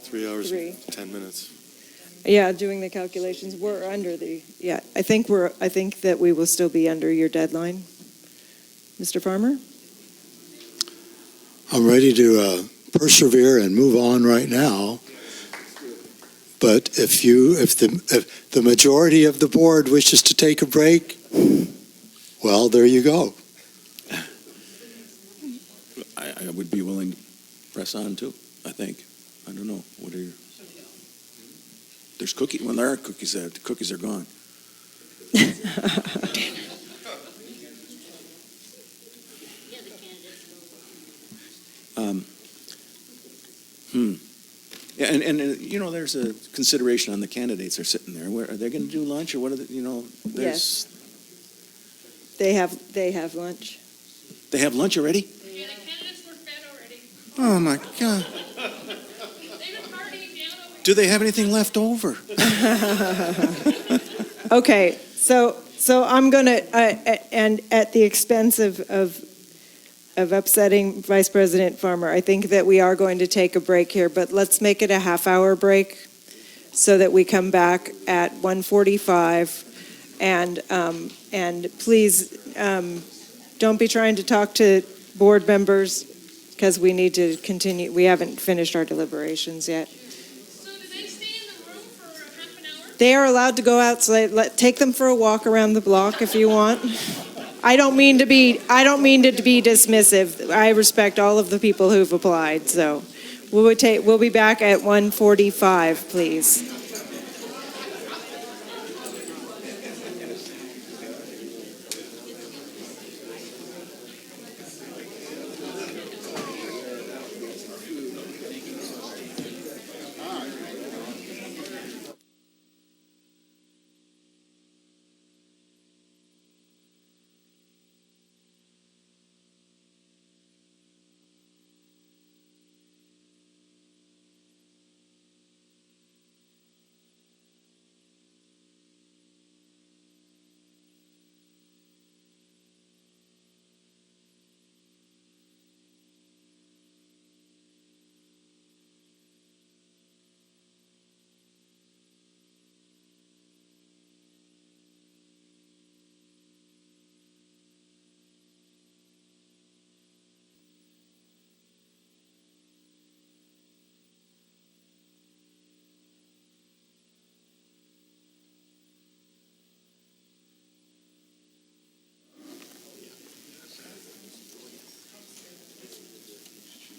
3 hours, 10 minutes. Yeah, doing the calculations, we're under the. Yeah, I think that we will still be under your deadline. Mr. Farmer? I'm ready to persevere and move on right now. But if the majority of the board wishes to take a break, well, there you go. I would be willing to press on too, I think. I don't know. What are your... There's cookies. Well, there are cookies there. The cookies are gone. Yeah, and you know, there's a consideration on the candidates are sitting there. Where are they going to do lunch, or what are they, you know? Yes. They have lunch. They have lunch already? Yeah, the candidates were fed already. Oh my God. Do they have anything left over? Okay, so I'm going to, and at the expense of upsetting Vice President Farmer, I think that we are going to take a break here, but let's make it a half-hour break so that we come back at 1:45. And please don't be trying to talk to board members because we need to continue. We haven't finished our deliberations yet. They are allowed to go outside. Take them for a walk around the block if you want. I don't mean to be dismissive. I respect all of the people who've applied. So we'll be back at 1:45, please.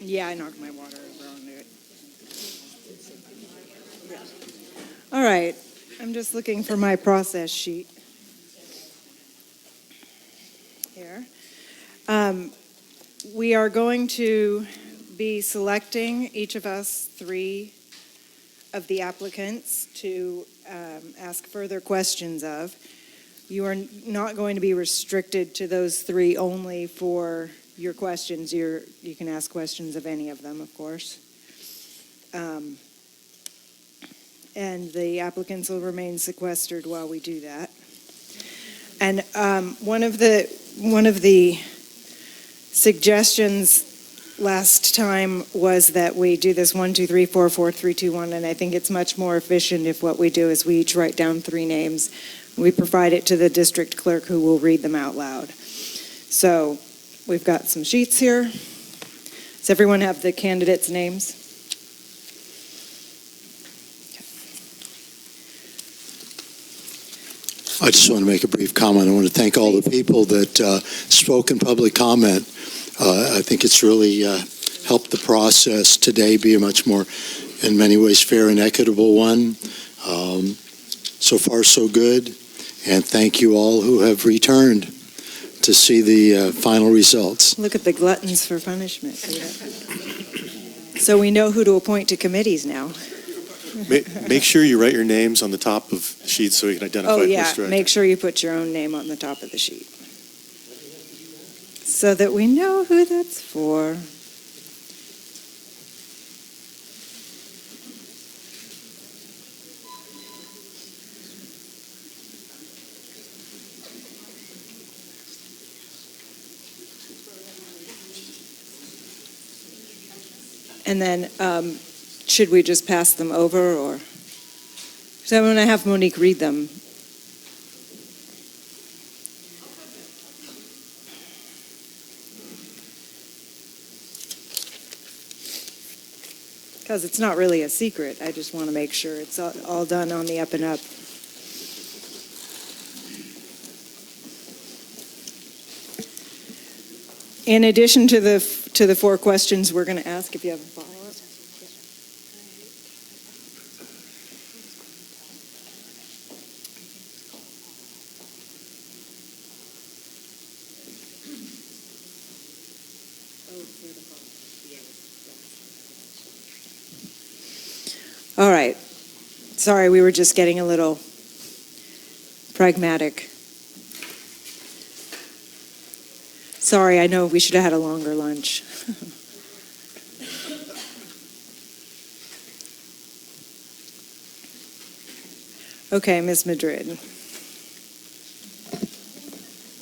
Yeah, I knocked my water over onto it. All right, I'm just looking for my process sheet here. We are going to be selecting, each of us, 3 of the applicants to ask further questions of. You are not going to be restricted to those 3 only for your questions. You can ask questions of any of them, of course. And the applicants will remain sequestered while we do that. And one of the suggestions last time was that we do this 1, 2, 3, 4, 4, 3, 2, 1, and I think it's much more efficient if what we do is we each write down 3 names. We provide it to the district clerk who will read them out loud. So we've got some sheets here. Does everyone have the candidates' names? I just want to make a brief comment. I want to thank all the people that spoke in public comment. I think it's really helped the process today be a much more, in many ways, fair and equitable one. So far, so good. And thank you all who have returned to see the final results. Look at the gluttons for punishment. So we know who to appoint to committees now. Make sure you write your names on the top of sheets so we can identify. Oh, yeah, who's director. make sure you put your own name on the top of the sheet so that we know who that's for. And then, should we just pass them over, or? So I'm going to have Monique read them. Because it's not really a secret. I just want to make sure it's all done on the up and up. In addition to the 4 questions we're going to ask, if you have a follow-up. All right. Sorry, we were just getting a little pragmatic. Sorry, I know we should have had a longer lunch. Okay, Ms. Madrid.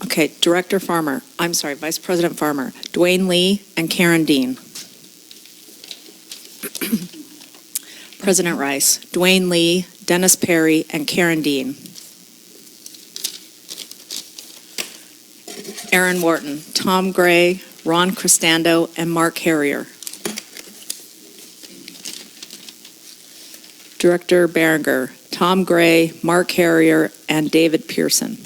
Okay, Director Farmer, I'm sorry, Vice President Farmer, Dwayne Lee and Karen Dean. President Rice, Dwayne Lee, Dennis Perry, and Karen Dean. Aaron Wharton, Tom Gray, Ron Cristando, and Mark Harrier. Director Berenger, Tom Gray, Mark Harrier, and David Pearson.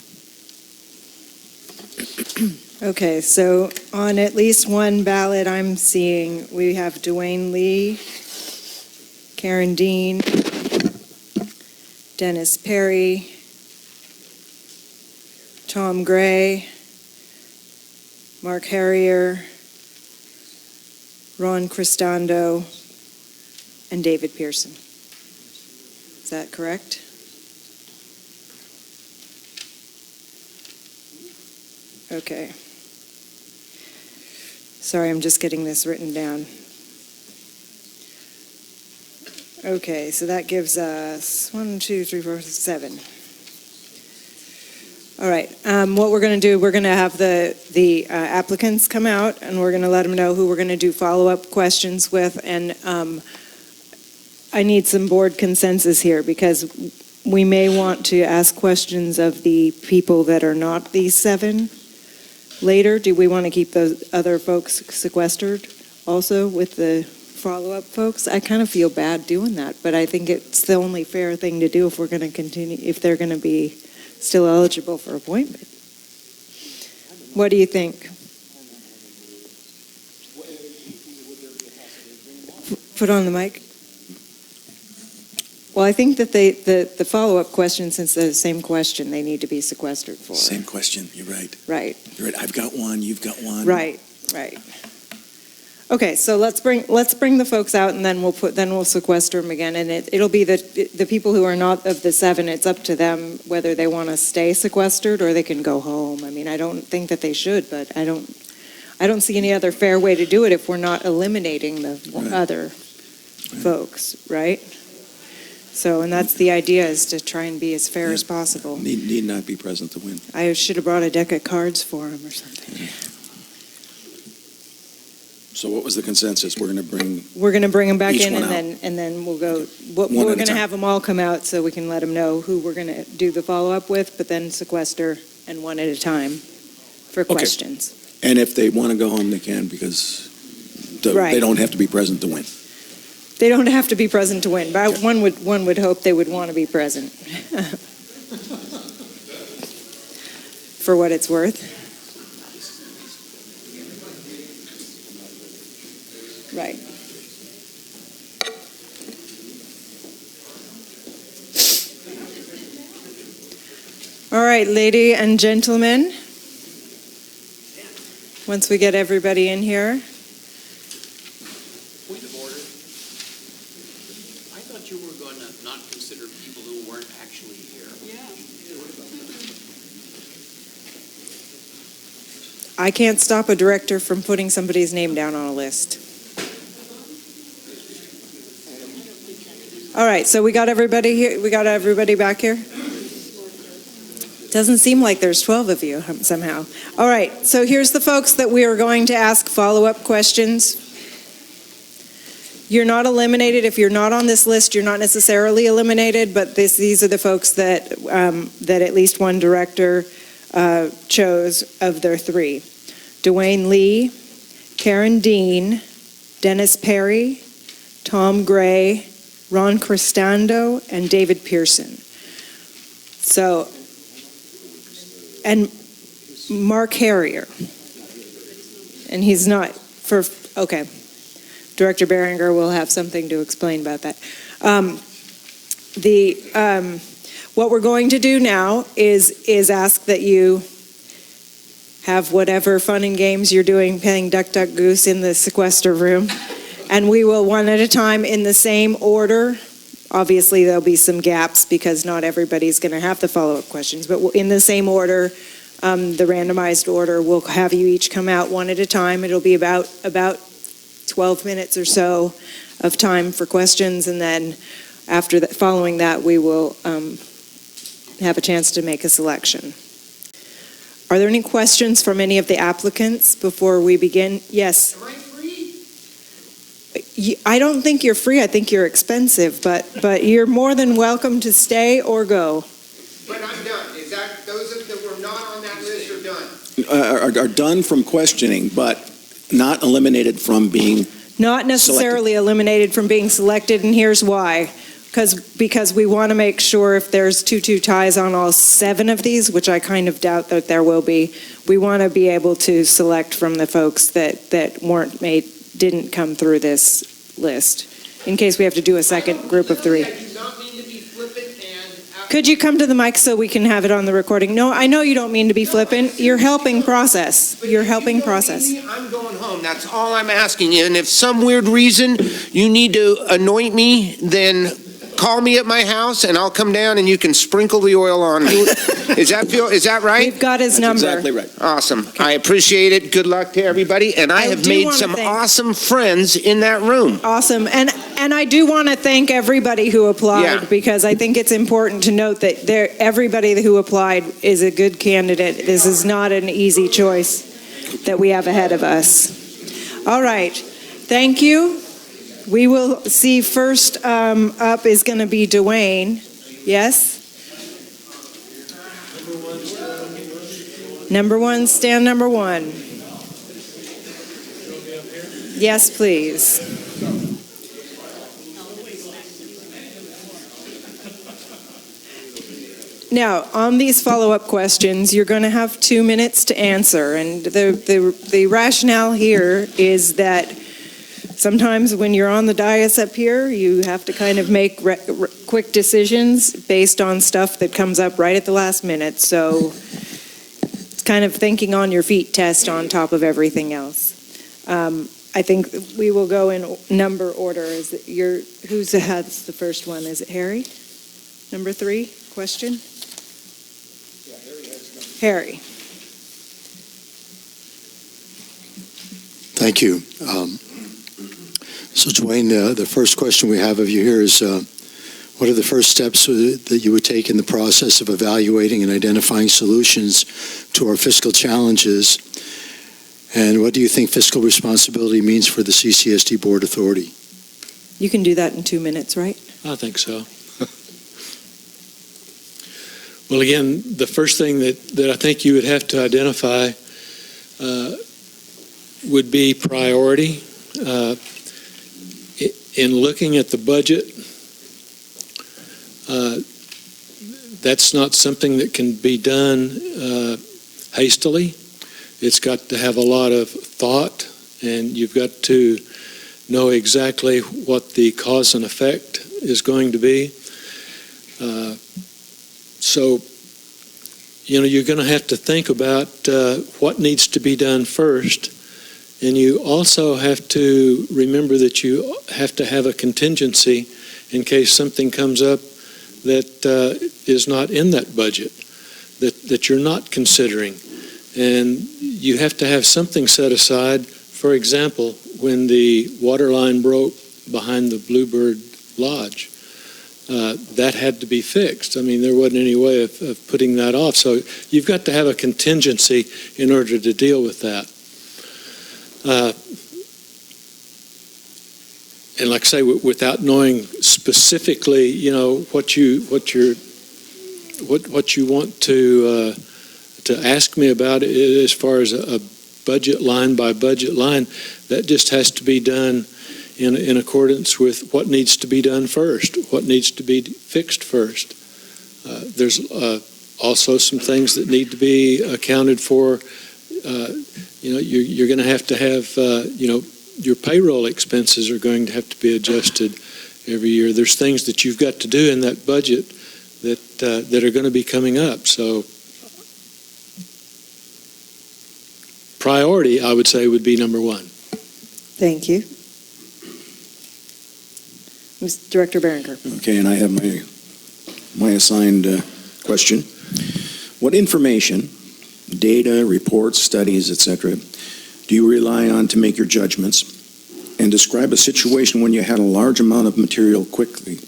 Okay, so on at least one ballot I'm seeing, we have Dwayne Lee, Karen Dean, Dennis Perry, Tom Gray, Mark Harrier, Ron Cristando, and David Pearson. Is that correct? Okay. Sorry, I'm just getting this written down. Okay, so that gives us 1, 2, 3, 4, 7. All right, what we're going to do, we're going to have the applicants come out, and we're going to let them know who we're going to do follow-up questions with, and I need some board consensus here, because we may want to ask questions of the people that are not these 7 later. Do we want to keep those other folks sequestered also with the follow-up folks? I kind of feel bad doing that, but I think it's the only fair thing to do if we're going to continue, if they're going to be still eligible for appointment. What do you think? Put on the mic. Well, I think that the follow-up question, since they're the same question, they need to be sequestered for. Same question, you're right. Right. You're right, I've got one, you've got one. Right. Okay, so let's bring the folks out, and then we'll sequester them again, and it'll be the people who are not of the 7. It's up to them whether they want to stay sequestered or they can go home. I mean, I don't think that they should, but I don't see any other fair way to do it if we're not eliminating the other folks, right? So, and that's the idea, is to try and be as fair as possible. Need not be present to win. I should have brought a deck of cards for him or something. So what was the consensus? We're going to bring them back each in, one and then we'll go. One We're at a going to time. have them all come out so we can let them know who we're going to do the follow-up with, but then sequester and one at a time for questions. And if they want to go home, they can, because Right. they don't have to be present to win. They don't have to be present to win, but one would hope they would want to be present. For what it's worth. Right. All right, ladies and gentlemen, once we get everybody in here. Point of order. I thought you were going to not consider people who weren't actually here. I can't stop a director from putting somebody's name down on a list. All right, so we got everybody here. We got everybody back here. Doesn't seem like there's 12 of you somehow. All right, so here's the folks that we are going to ask follow-up questions. You're not eliminated. If you're not on this list, you're not necessarily eliminated, but these are the folks that at least one director chose of their 3. Dwayne Lee, Karen Dean, Dennis Perry, Tom Gray, Ron Cristando, and David Pearson. So, and Mark Harrier. And he's not okay. Director Behringer will have something to explain about that. What we're going to do now is ask that you have whatever fun and games you're doing, playing Duck, Duck, Goose in the sequester room. And we will, one at a time, in the same order. Obviously, there'll be some gaps because not everybody's going to have the follow-up questions. But in the same order, the randomized order, we'll have you each come out one at a time. It'll be about 12 minutes or so of time for questions. And then after that, following that, we will have a chance to make a selection. Are there any questions from any of the applicants before we begin? Yes. Am I free? I don't think you're free. I think you're expensive, but you're more than welcome to stay or go. But I'm done. Is that those that were not on that list are done? Are done from questioning, but not eliminated from being Not necessarily eliminated from being selected, and here's why. Because we want to make sure if there's 2-2 ties on all 7 of these, which I kind of doubt that there will be, we want to be able to select from the folks that didn't come through this list, in case we have to do a second group of 3. I do not mean to be flippant and... Could you come to the mic so we can have it on the recording? No, I know you don't mean to be flippant. You're helping process. You're helping process. I'm going home. That's all I'm asking you. And if some weird reason you need to anoint me, then call me at my house and I'll come down and you can sprinkle the oil on me. Is that right? We've got his number. exactly right. Awesome. I appreciate it. Good luck to everybody. And I have made some awesome friends in that room. Awesome. And I do want to thank everybody who applied, because I think it's important to note that everybody who applied is a good candidate. This is not an easy choice that we have ahead of us. All right. Thank you. We will see first up is going to be Dwayne. Yes? Number 1, stand number 1. Yes, please. Now, on these follow-up questions, you're going to have 2 minutes to answer. And the rationale here is that sometimes when you're on the dais up here, you have to kind of make quick decisions based on stuff that comes up right at the last minute. So it's kind of thinking on your feet test on top of everything else. I think we will go in number order. Has the first one? Is it Harry? Number 3, question? Harry. Thank you. So, Dwayne, the first question we have of you here is, what are the first steps that you would take in the process of evaluating and identifying solutions to our fiscal challenges? And what do you think fiscal responsibility means for the CCSD Board Authority? You can do that in 2 minutes, right? I think so. Well, again, the first thing that I think you would have to identify would be priority. In looking at the budget, that's not something that can be done hastily. It's got to have a lot of thought, and you've got to know exactly what the cause and effect is going to be. So, you're going to have to think about what needs to be done first, and you also have to remember that you have to have a contingency in case something comes up that is not in that budget, that you're not considering. And you have to have something set aside. For example, when the water line broke behind the Bluebird Lodge, that had to be fixed. I mean, there wasn't any way of putting that off. So you've got to have a contingency in order to deal with that. And like I say, without knowing specifically, what you want to ask me about it as far as a budget line by budget line, that just has to be done in accordance with what needs to be done first, what needs to be fixed first. There's also some things that need to be accounted for. You're going to have, your payroll expenses are going to have to be adjusted every year. There's things that you've got to do in that budget that are going to be coming up. So priority, I would say, would be number 1. Thank you. Director Berenker. Okay, and I have my assigned question. What information, data, reports, studies, etc., do you rely on to make your judgments? And describe a situation when you had a large amount of material quickly.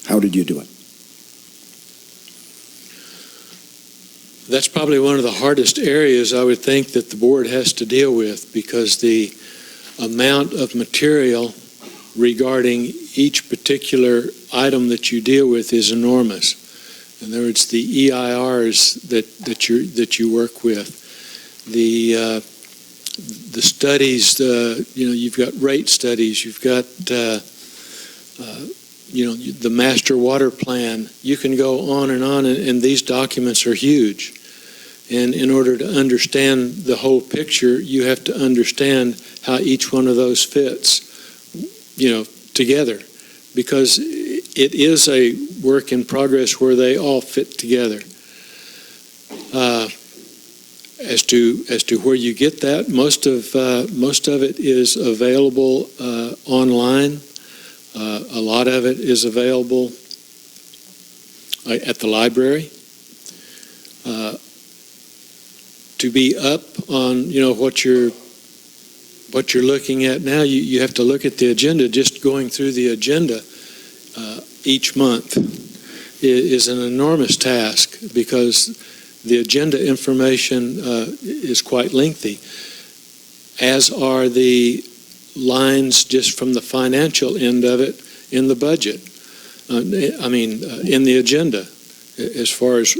How did you do it? That's probably one of the hardest areas, I would think, that the board has to deal with, because the amount of material regarding each particular item that you deal with is enormous. In other words, the EIRs that you work with, the studies, you've got rate studies, you've got the master water plan. You can go on, and these documents are huge. And in order to understand the whole picture, you have to understand how each one of those fits, together, because it is a work in progress where they all fit together. As to where you get that, most of it is available online. A lot of it is available at the library. To be up on what you're looking at now, you have to look at the agenda. Just going through the agenda each month is an enormous task, because the agenda information is quite lengthy, as are the lines just from the financial end of it in the budget. In the agenda, as far as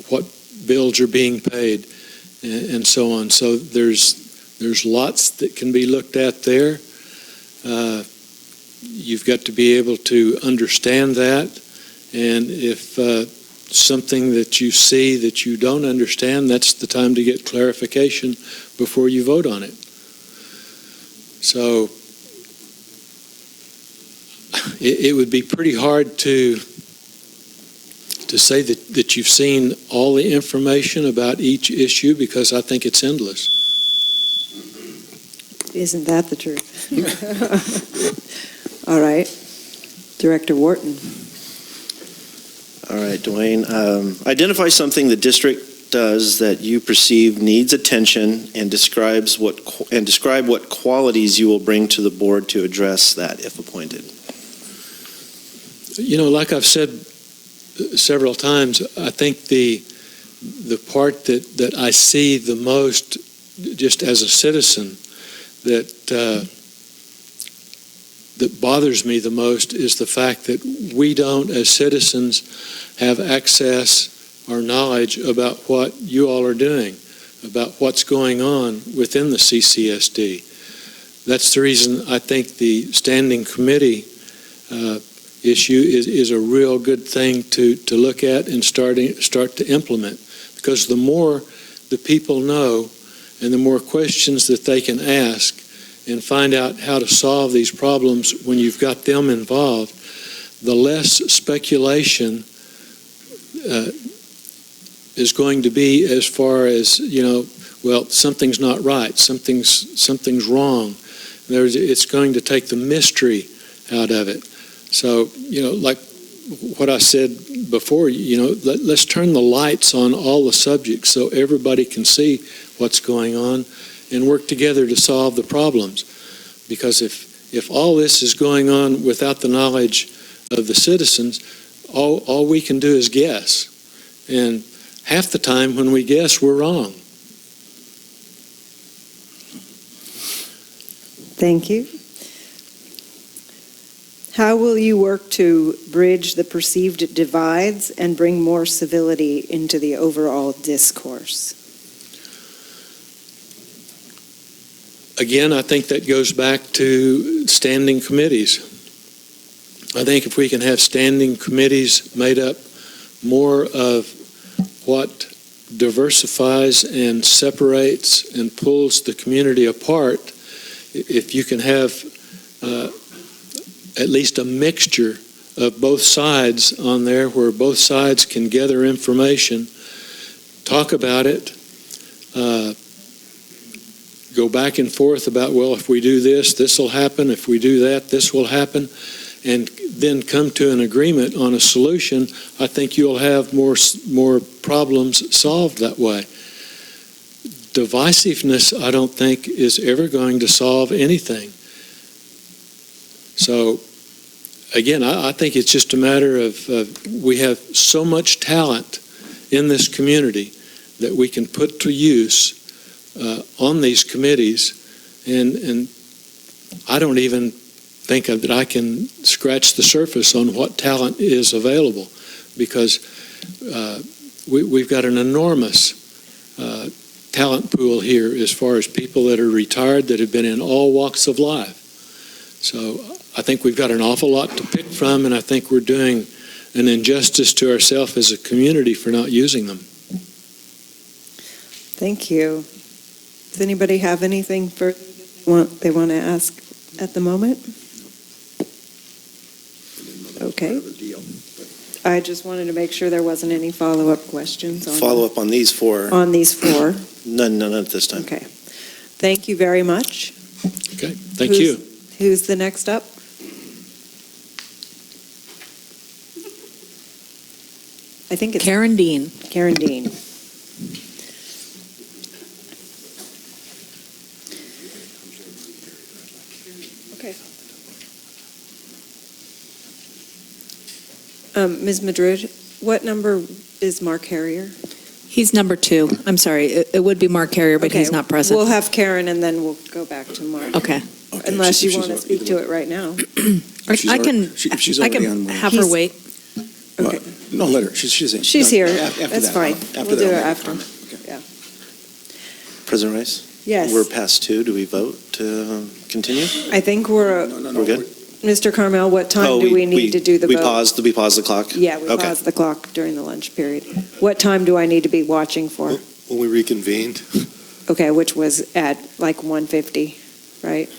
what bills are being paid and so on. So there's lots that can be looked at there. You've got to be able to understand that, and if something that you see that you don't understand, that's the time to get clarification before you vote on it. So it would be pretty hard to say that you've seen all the information about each issue, because I think it's endless. Isn't that the truth? All right. Director Wharton. All right, Dwayne. Identify something the district does that you perceive needs attention, and describe what qualities you will bring to the board to address that if appointed. Like I've said several times, I think the part that I see the most, just as a citizen, that bothers me the most is the fact that we don't, as citizens, have access or knowledge about what you all are doing, about what's going on within the CCSD. That's the reason I think the standing committee issue is a real good thing to look at and start to implement, because the more the people know and the more questions that they can ask and find out how to solve these problems when you've got them involved, the less speculation is going to be, as far as, well, something's not right, something's wrong. It's going to take the mystery out of it. So, like what I said before, let's turn the lights on all the subjects so everybody can see what's going on and work together to solve the problems. Because if all this is going on without the knowledge of the citizens, all we can do is guess. And half the time when we guess, we're wrong. Thank you. How will you work to bridge the perceived divides and bring more civility into the overall discourse? Again, I think that goes back to standing committees. I think if we can have standing committees made up more of what diversifies and separates and pulls the community apart, if you can have at least a mixture of both sides on there, where both sides can gather information, talk about it, go back and forth about, well, if we do this, this will happen. If we do that, this will happen. And then come to an agreement on a solution, I think you'll have more problems solved that way. Divisiveness, I don't think, is ever going to solve anything. So, again, I think it's just a matter of we have so much talent in this community that we can put to use on these committees, and I don't even think that I can scratch the surface on what talent is available, because we've got an enormous talent pool here as far as people that are retired that have been in all walks of life. So I think we've got an awful lot to pick from, and I think we're doing an injustice to ourselves as a community for not using them. Thank you. Does anybody have anything they want to ask at the moment? Okay. I just wanted to make sure there wasn't any follow-up questions. Follow-up on these four? On these four. None at this time. Okay. Thank you very much. Okay, thank you. Who's the next up? I think it's Karen Dean. Karen Dean. Okay. Ms. Madrid, what number is Mark Harrier? He's number 2. I'm sorry. It would be Mark Carrier, but he's not present. We'll have Karen, and then we'll go back to Mark. Okay. Unless you want to speak to it right now. She's I already can on one. have her wait. Okay. No, let her. She's in. She's No, here. after That's that. fine. After We'll that, do it I'll make a after. comment. Okay. Yeah. President Rice? Yes. We're past 2. Do we vote to continue? I think we're good? Mr. Carmel, what time do we need to do the vote? We pause the clock? Yeah, we paused the clock during the lunch period. What time do I need to be watching for? When we reconvened. Okay, which was at like 1:50, right?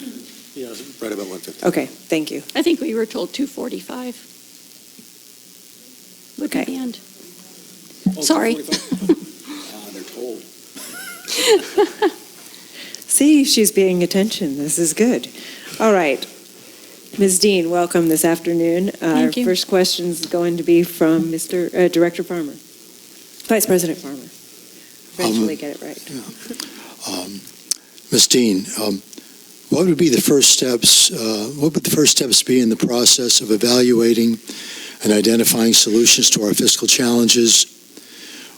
Yeah, right about 1:50. Okay, thank you. I think we were told 2:45 would be Okay. the end. Oh, Sorry. They're told. See, she's paying attention. This is good. All right. Ms. Dean, welcome this afternoon. Thank you. Our first question is going to be from Director Farmer. Vice President Farmer. Eventually get it right. Ms. Dean, what would be the first steps? What would the first steps be in the process of evaluating and identifying solutions to our fiscal challenges?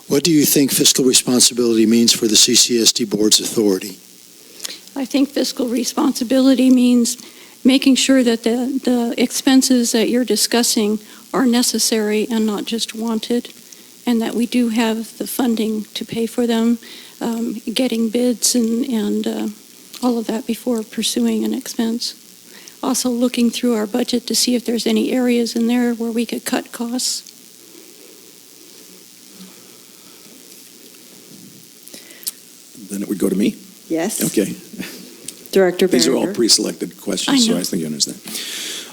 What do you think fiscal responsibility means for the CCSD Board's authority? I think fiscal responsibility means making sure that the expenses that you're discussing are necessary and not just wanted, and that we do have the funding to pay for them, getting bids and all of that before pursuing an expense. Also looking through our budget to see if there's any areas in there where we could cut costs. Then it would go to me? Yes. Okay. Director These are all Barringer. pre-selected questions, I know. so I think you understand.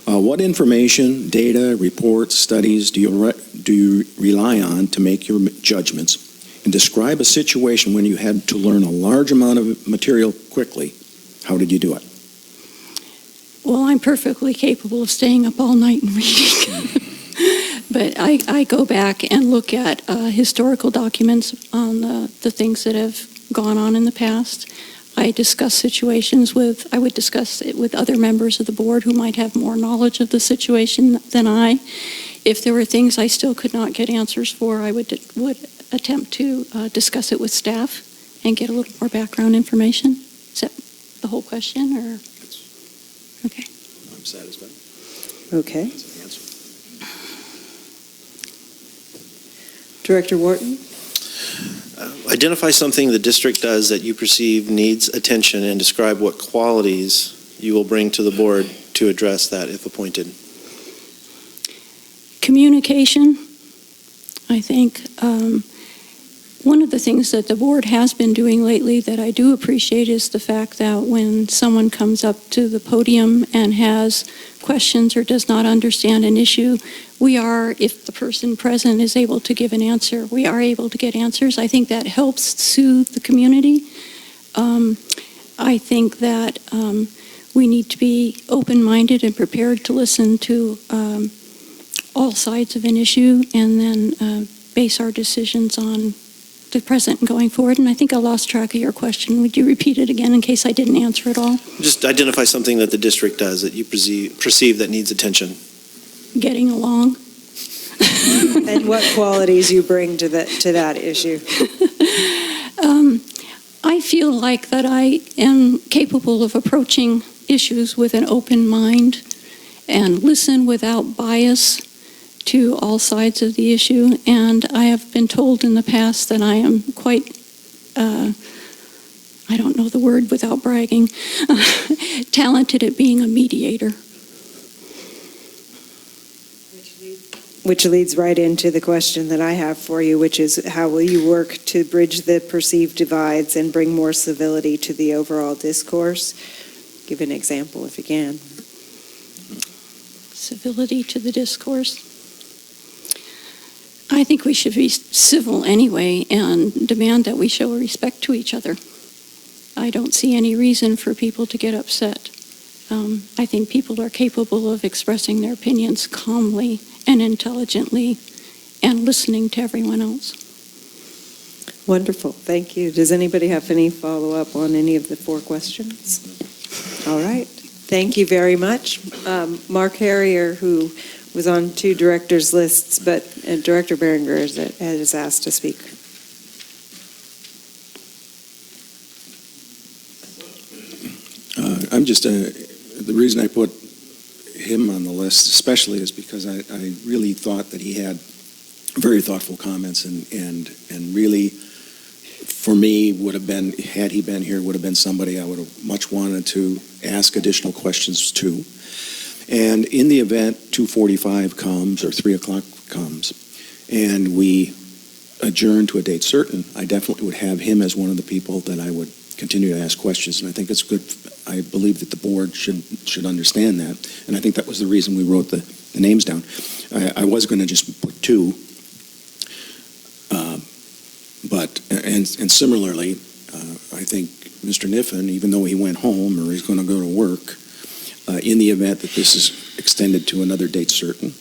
What information, data, reports, studies do you rely on to make your judgments? And describe a situation when you had to learn a large amount of material quickly. How did you do it? Well, I'm perfectly capable of staying up all night and reading. But I go back and look at historical documents on the things that have gone on in the past. I discuss situations I would discuss it with other members of the board who might have more knowledge of the situation than I. If there were things I still could not get answers for, I would attempt to discuss it with staff and get a little more background information. Is that the whole question, or? Okay. I'm satisfied. Okay. That's an answer. Director Wharton. Identify something the district does that you perceive needs attention and describe what qualities you will bring to the board to address that if appointed. Communication, I think. One of the things that the board has been doing lately that I do appreciate is the fact that when someone comes up to the podium and has questions or does not understand an issue, we are, if the person present is able to give an answer, we are able to get answers. I think that helps soothe the community. I think that we need to be open-minded and prepared to listen to all sides of an issue and then base our decisions on the present and going forward. And I think I lost track of your question. Would you repeat it again in case I didn't answer it all? Just identify something that the district does that you perceive that needs attention. Getting along. And what qualities you bring to that issue? I feel like that I am capable of approaching issues with an open mind and listen without bias to all sides of the issue. And I have been told in the past that I am quite, I don't know the word without bragging, talented at being a mediator. Which leads right into the question that I have for you, which is how will you work to bridge the perceived divides and bring more civility to the overall discourse? Give an example if you can. Civility to the discourse. I think we should be civil anyway and demand that we show respect to each other. I don't see any reason for people to get upset. I think people are capable of expressing their opinions calmly and intelligently and listening to everyone else. Wonderful, thank you. Does anybody have any follow-up on any of the 4 questions? All right, thank you very much. Mark Harrier, who was on 2 directors' lists, but Director Barringer has asked to speak. I'm just, the reason I put him on the list especially is because I really thought that he had very thoughtful comments and really, for me, would have been, had he been here, would have been somebody I would have much wanted to ask additional questions to. And in the event 2:45 comes or 3 o'clock comes and we adjourn to a date certain, I definitely would have him as one of the people that I would continue to ask questions, and I think it's good. I believe that the board should understand that, and I think that was the reason we wrote the names down. I was going to just put two, and similarly, I think Mr. Niffen, even though he went home or he's going to go to work, in the event that this is extended to another date certain,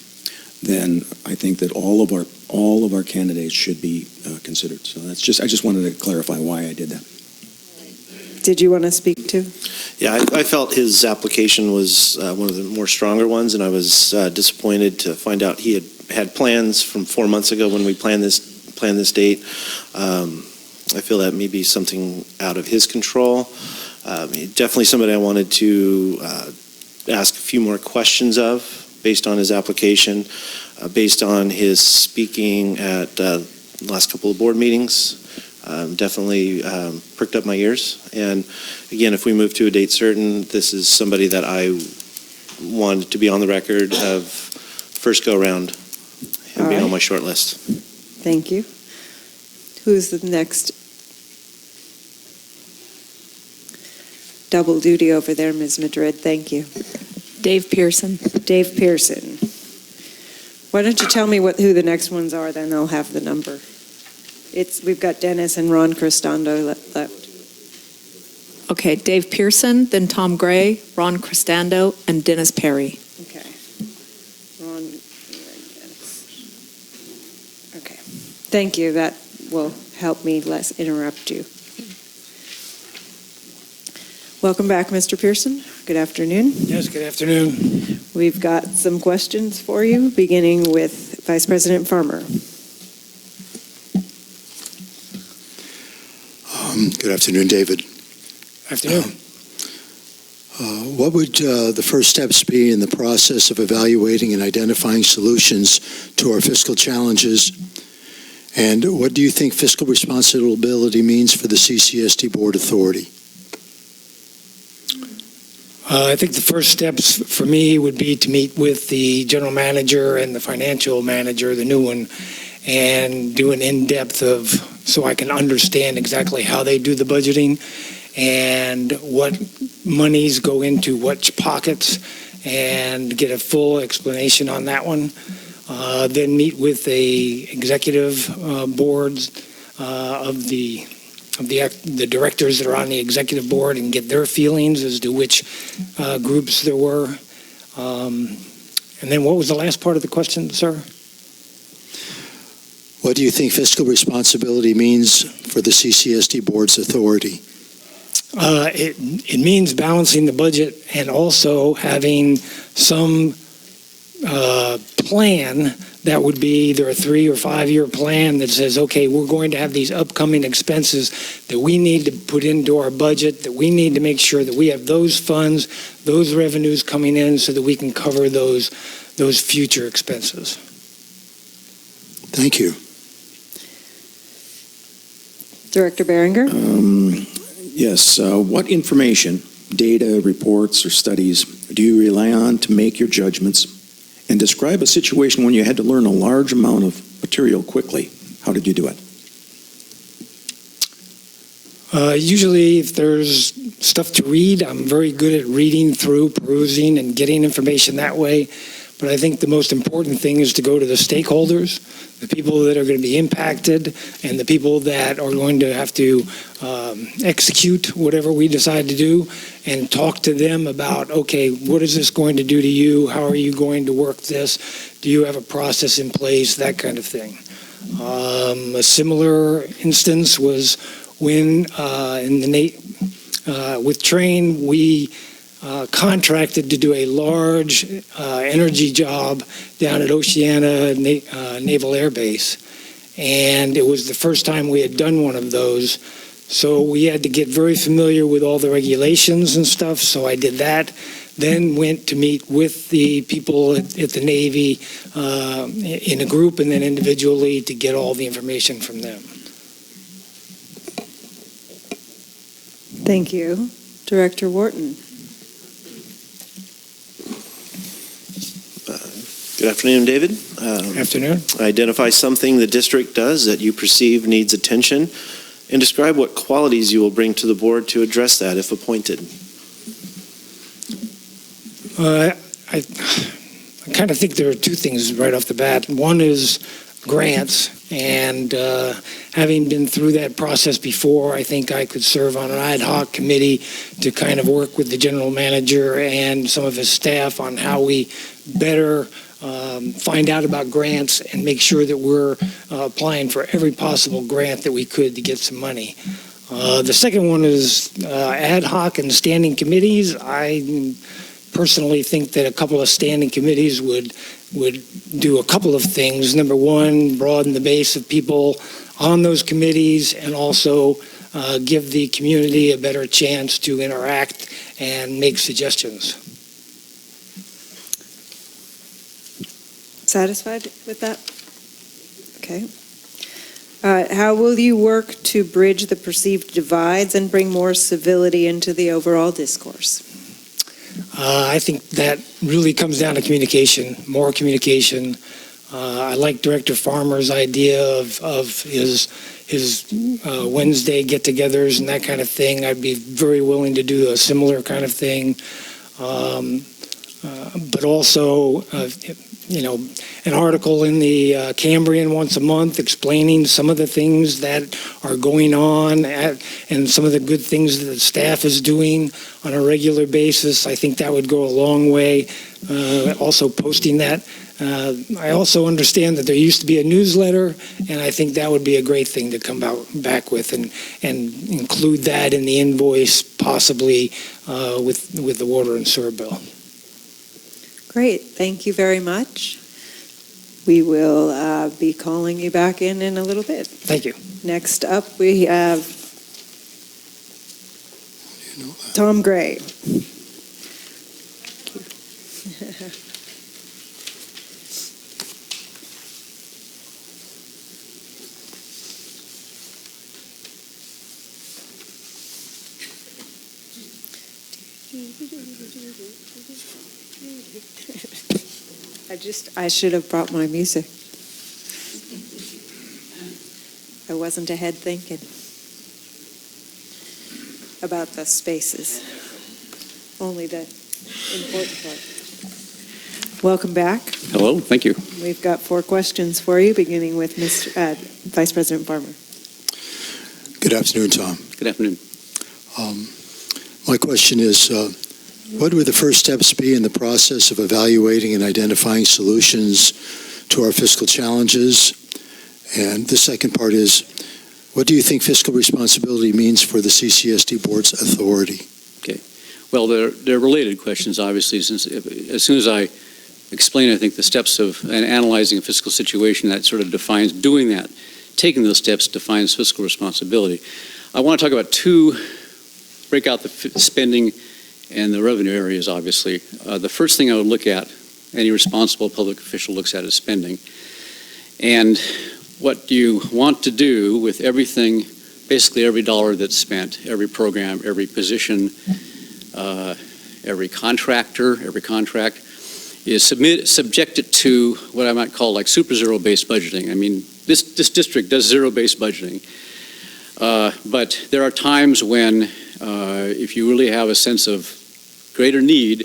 then I think that all of our candidates should be considered. So I just wanted to clarify why I did that. Did you want to speak to? Yeah, I felt his application was one of the more stronger ones, and I was disappointed to find out he had plans from 4 months ago when we planned this date. I feel that may be something out of his control. Definitely somebody I wanted to ask a few more questions of based on his application, based on his speaking at the last couple of board meetings. Definitely pricked up my ears. And again, if we move to a date certain, this is somebody that I wanted to be on the record of first go around and be on my short list. Thank you. Who's the next? Double duty over there, Ms. Madrid. Thank you. Dave Pearson. Dave Pearson. Why don't you tell me who the next ones are, then I'll have the number. We've got Dennis and Ron Cristando left. Okay, Dave Pearson, then Tom Gray, Ron Cristando, and Dennis Perry. Okay. Ron and Dennis. Okay. Thank you. That will help me less interrupt you. Welcome back, Mr. Pearson. Good afternoon. Yes, good afternoon. We've got some questions for you, beginning with Vice President Farmer. Good afternoon, David. Afternoon. What would the first steps be in the process of evaluating and identifying solutions to our fiscal challenges? And what do you think fiscal responsibility means for the CCSD Board Authority? I think the first steps for me would be to meet with the general manager and the financial manager, the new one, and do an in-depth so I can understand exactly how they do the budgeting and what monies go into which pockets, and get a full explanation on that one. Then meet with the executive boards of the directors that are on the executive board and get their feelings as to which groups there were. And then what was the last part of the question, sir? What do you think fiscal responsibility means for the CCSD Board's authority? It means balancing the budget and also having some plan that would be either a 3 or 5 year plan that says, okay, we're going to have these upcoming expenses that we need to put into our budget, that we need to make sure that we have those funds, those revenues coming in so that we can cover those future expenses. Thank you. Director Behringer? Yes. What information, data, reports, or studies do you rely on to make your judgments? And describe a situation when you had to learn a large amount of material quickly. How did you do it? Usually, if there's stuff to read, I'm very good at reading through, perusing, and getting information that way. But I think the most important thing is to go to the stakeholders, the people that are going to be impacted, and the people that are going to have to execute whatever we decide to do, and talk to them about, okay, what is this going to do to you? How are you going to work this? Do you have a process in place? That kind of thing. A similar instance was when with Train, we contracted to do a large energy job down at Oceana Naval Air Base. And it was the first time we had done one of those. So we had to get very familiar with all the regulations and stuff. So I did that. Then went to meet with the people at the Navy in a group and then individually to get all the information from them. Thank you. Director Wharton. Good afternoon, David. Afternoon. Identify something the district does that you perceive needs attention and describe what qualities you will bring to the board to address that if appointed. I kind of think there are two things right off the bat. One is grants, and having been through that process before, I think I could serve on an ad hoc committee to kind of work with the general manager and some of his staff on how we better find out about grants and make sure that we're applying for every possible grant that we could to get some money. The second one is ad hoc and standing committees. I personally think that a couple of standing committees would do a couple of things. Number one, broaden the base of people on those committees, and also give the community a better chance to interact and make suggestions. Satisfied with that? Okay. How will you work to bridge the perceived divides and bring more civility into the overall discourse? I think that really comes down to communication, more communication. I like Director Farmer's idea of his Wednesday get-togethers and that kind of thing. I'd be very willing to do a similar kind of thing. But also, an article in the Cambrian once a month explaining some of the things that are going on and some of the good things that the staff is doing on a regular basis. I think that would go a long way. Also posting that. I also understand that there used to be a newsletter, and I think that would be a great thing to come back with and include that in the invoice, possibly with the water and sewer bill. Great, thank you very much. We will be calling you back in a little bit. Thank you. Next up, we have Tom Gray. I should have brought my music. I wasn't ahead thinking about the spaces. Only the important part. Welcome back. Hello, thank you. We've got 4 questions for you, beginning with Vice President Farmer. Good afternoon, Tom. Good afternoon. My question is, what would the first steps be in the process of evaluating and identifying solutions to our fiscal challenges? And the second part is, what do you think fiscal responsibility means for the CCSD Board's authority? Okay. Well, they're related questions, obviously, since as soon as I explain, I think, the steps of analyzing a fiscal situation, that sort of defines doing that. Taking those steps defines fiscal responsibility. I want to talk about break out the spending and the revenue areas, obviously. The first thing I would look at, any responsible public official looks at, is spending. And what you want to do with everything, basically every dollar that's spent, every program, every position, every contract, is subject it to what I might call like super zero-based budgeting. I mean, this district does zero-based budgeting. But there are times when if you really have a sense of greater need,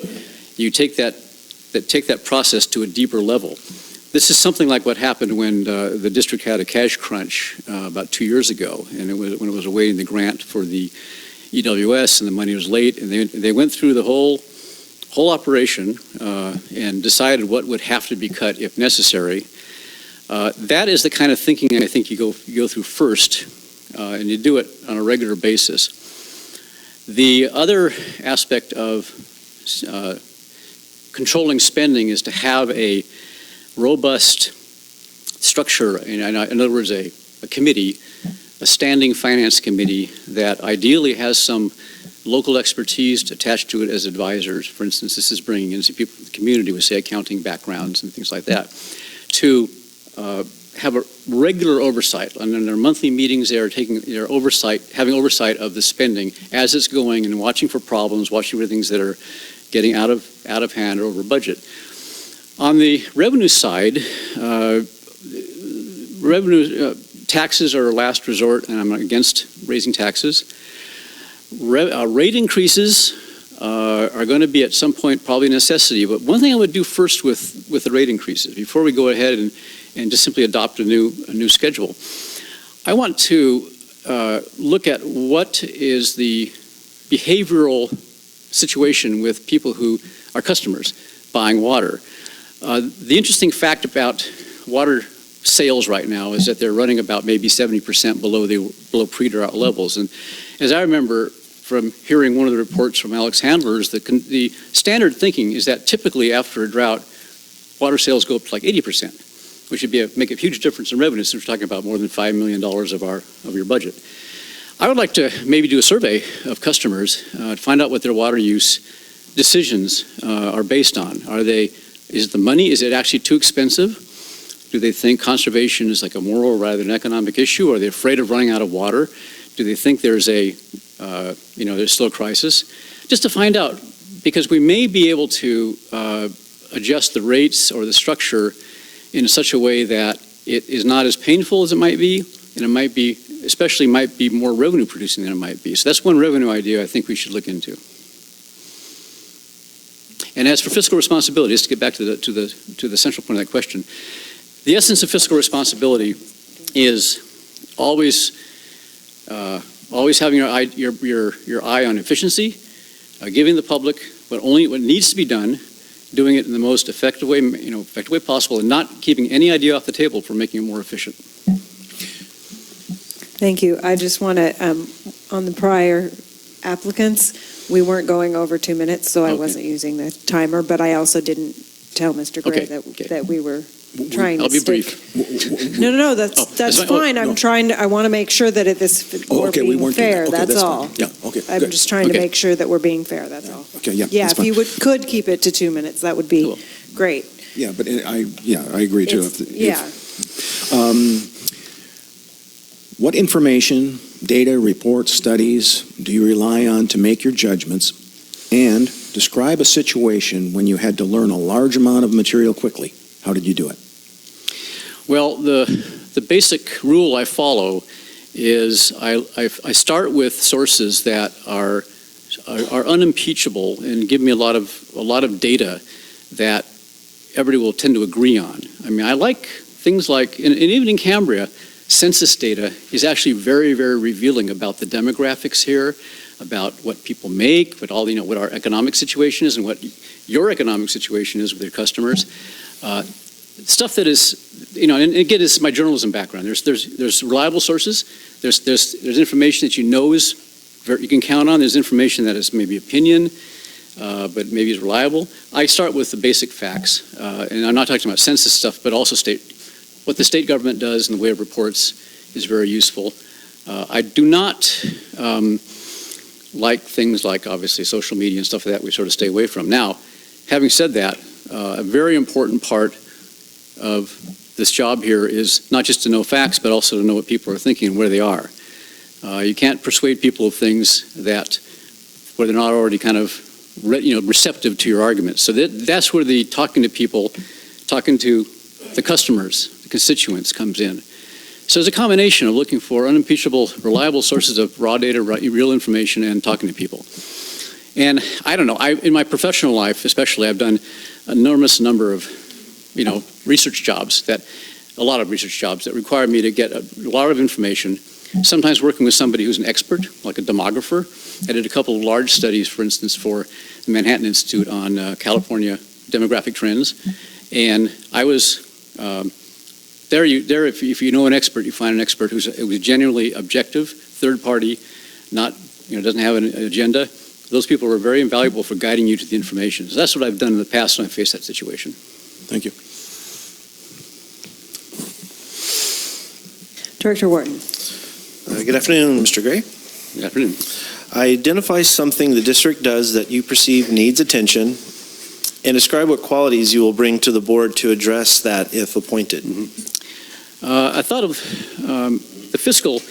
you take that process to a deeper level. This is something like what happened when the district had a cash crunch about 2 years ago, and when it was awaiting the grant for the EWS, and the money was late, and they went through the whole operation and decided what would have to be cut if necessary. That is the kind of thinking I think you go through first, and you do it on a regular basis. The other aspect of controlling spending is to have a robust structure, in other words, a committee, a standing finance committee that ideally has some local expertise attached to it as advisors. For instance, this is bringing in some people from the community with, say, accounting backgrounds and things like that, to have a regular oversight. And in their monthly meetings, they are having oversight of the spending as it's going and watching for problems, watching for things that are getting out of hand or over budget. On the revenue side, taxes are a last resort, and I'm against raising taxes. Rate increases are going to be at some point probably a necessity, but one thing I would do first with the rate increases, before we go ahead and just simply adopt a new schedule, I want to look at what is the behavioral situation with people who are customers buying water. The interesting fact about water sales right now is that they're running about maybe 70% below pre-drought levels. And as I remember from hearing one of the reports from Alex Handler's, the standard thinking is that typically after a drought, water sales go up to like 80%, which would make a huge difference in revenue since we're talking about more than $5 million of your budget. I would like to maybe do a survey of customers to find out what their water use decisions are based on. Is it the money? Is it actually too expensive? Do they think conservation is like a moral rather than economic issue? Are they afraid of running out of water? Do they think there's there's still a crisis? Just to find out, because we may be able to adjust the rates or the structure in such a way that it is not as painful as it might be, and it might be more revenue producing than it might be. So that's one revenue idea I think we should look into. And as for fiscal responsibility, just to get back to the central point of that question, the essence of fiscal responsibility is always having your eye on efficiency, giving the public what needs to be done, doing it in the most effective way possible, and not keeping any idea off the table for making it more efficient. Thank you. I just want to, on the prior applicants, we weren't going over 2 minutes, so I wasn't using the timer, but I also didn't tell Mr. Gray that we were trying to stick. I'll be brief. No, that's fine. I want to make sure that we're being fair, that's all. Yeah, okay. I'm just trying to make sure that we're being fair, that's all. Okay, yeah. Yeah, if you could keep it to 2 minutes, that would be great. Yeah, but I agree too. What information, data, reports, studies do you rely on to make your judgments? And describe a situation when you had to learn a large amount of material quickly. How did you do it? Well, the basic rule I follow is I start with sources that are unimpeachable and give me a lot of data that everybody will tend to agree on. I mean, I like things like, and even in Cambria, census data is actually very, very revealing about the demographics here, about what people make, what our economic situation is, and what your economic situation is with your customers. Stuff that is, and again, it's my journalism background. There's reliable sources. There's information that you can count on. There's information that is maybe opinion, but maybe is reliable. I start with the basic facts, and I'm not talking about census stuff, but also what the state government does in the way of reports is very useful. I do not like things like, obviously, social media and stuff like that we sort of stay away from. Now, having said that, a very important part of this job here is not just to know facts, but also to know what people are thinking and where they are. You can't persuade people of things where they're not already kind of receptive to your arguments. So that's where the talking to people, talking to the customers, the constituents comes in. So there's a combination of looking for unimpeachable, reliable sources of raw data, real information, and talking to people. And I don't know, in my professional life especially, I've done an enormous number of research jobs, a lot of research jobs that require me to get a lot of information, sometimes working with somebody who's an expert, like a demographer. I did a couple of large studies, for instance, for the Manhattan Institute on California demographic trends. And I was if you know an expert, you find an expert who's genuinely objective, third party, doesn't have an agenda. Those people were very invaluable for guiding you to the information. So that's what I've done in the past when I faced that situation. Thank you. Director Wharton. Good afternoon, Mr. Gray. Good afternoon. Identify something the district does that you perceive needs attention, and describe what qualities you will bring to the board to address that if appointed. I thought of the fiscal.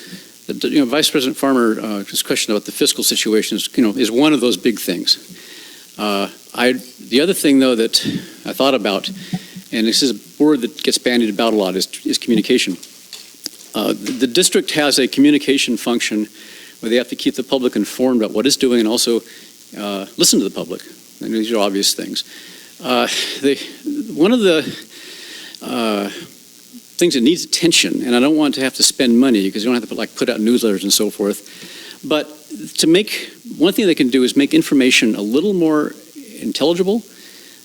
Vice President Farmer's question about the fiscal situation is one of those big things. The other thing, though, that I thought about, and this is a word that gets bandied about a lot, is communication. The district has a communication function where they have to keep the public informed about what it's doing and also listen to the public. And these are obvious things. One of the things that needs attention, and I don't want to have to spend money because you don't have to put out newsletters and so forth, but one thing they can do is make information a little more intelligible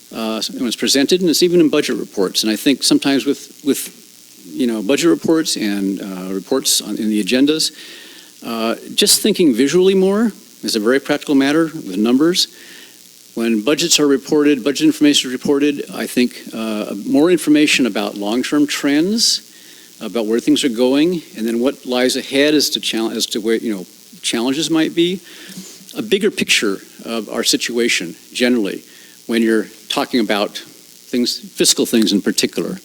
when it's presented, and it's even in budget reports. And I think sometimes with budget reports and reports in the agendas, just thinking visually more is a very practical matter with numbers. When budgets are reported, budget information is reported, I think more information about long-term trends, about where things are going, and then what lies ahead as to where challenges might be. A bigger picture of our situation generally when you're talking about things, fiscal things in particular.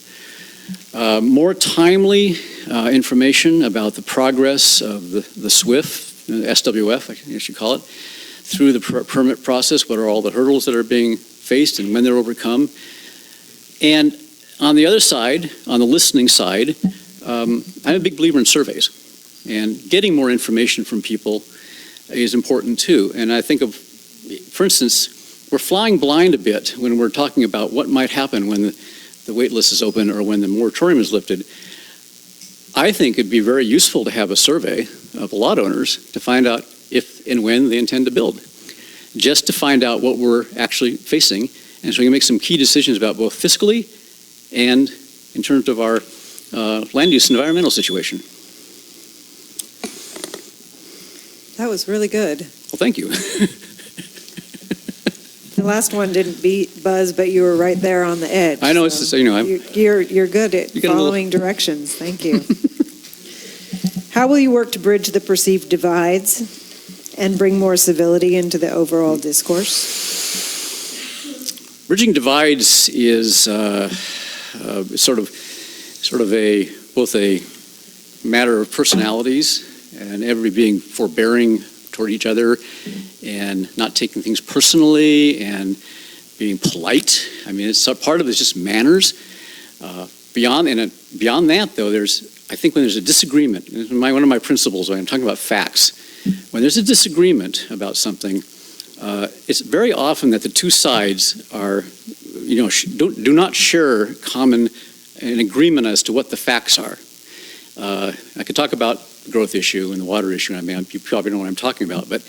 More timely information about the progress of the SWIFT, SWF, I should call it, through the permit process. What are all the hurdles that are being faced and when they're overcome? And on the other side, on the listening side, I'm a big believer in surveys. And getting more information from people is important too. And I think of, for instance, we're flying blind a bit when we're talking about what might happen when the wait list is open or when the moratorium is lifted. I think it'd be very useful to have a survey of lot owners to find out if and when they intend to build, just to find out what we're actually facing, and so we can make some key decisions about both fiscally and in terms of our land use and environmental situation. That was really good. Well, thank you. The last one didn't buzz, but you were right there on the edge. I know, so. You're good at following directions. Thank you. How will you work to bridge the perceived divides and bring more civility into the overall discourse? Bridging divides is sort of both a matter of personalities and everybody being forbearing toward each other and not taking things personally and being polite. I mean, part of it is just manners. Beyond that, though, I think when there's a disagreement, one of my principles when I'm talking about facts, when there's a disagreement about something, it's very often that the two sides do not share an agreement as to what the facts are. I could talk about the growth issue and the water issue. I mean, you probably know what I'm talking about. But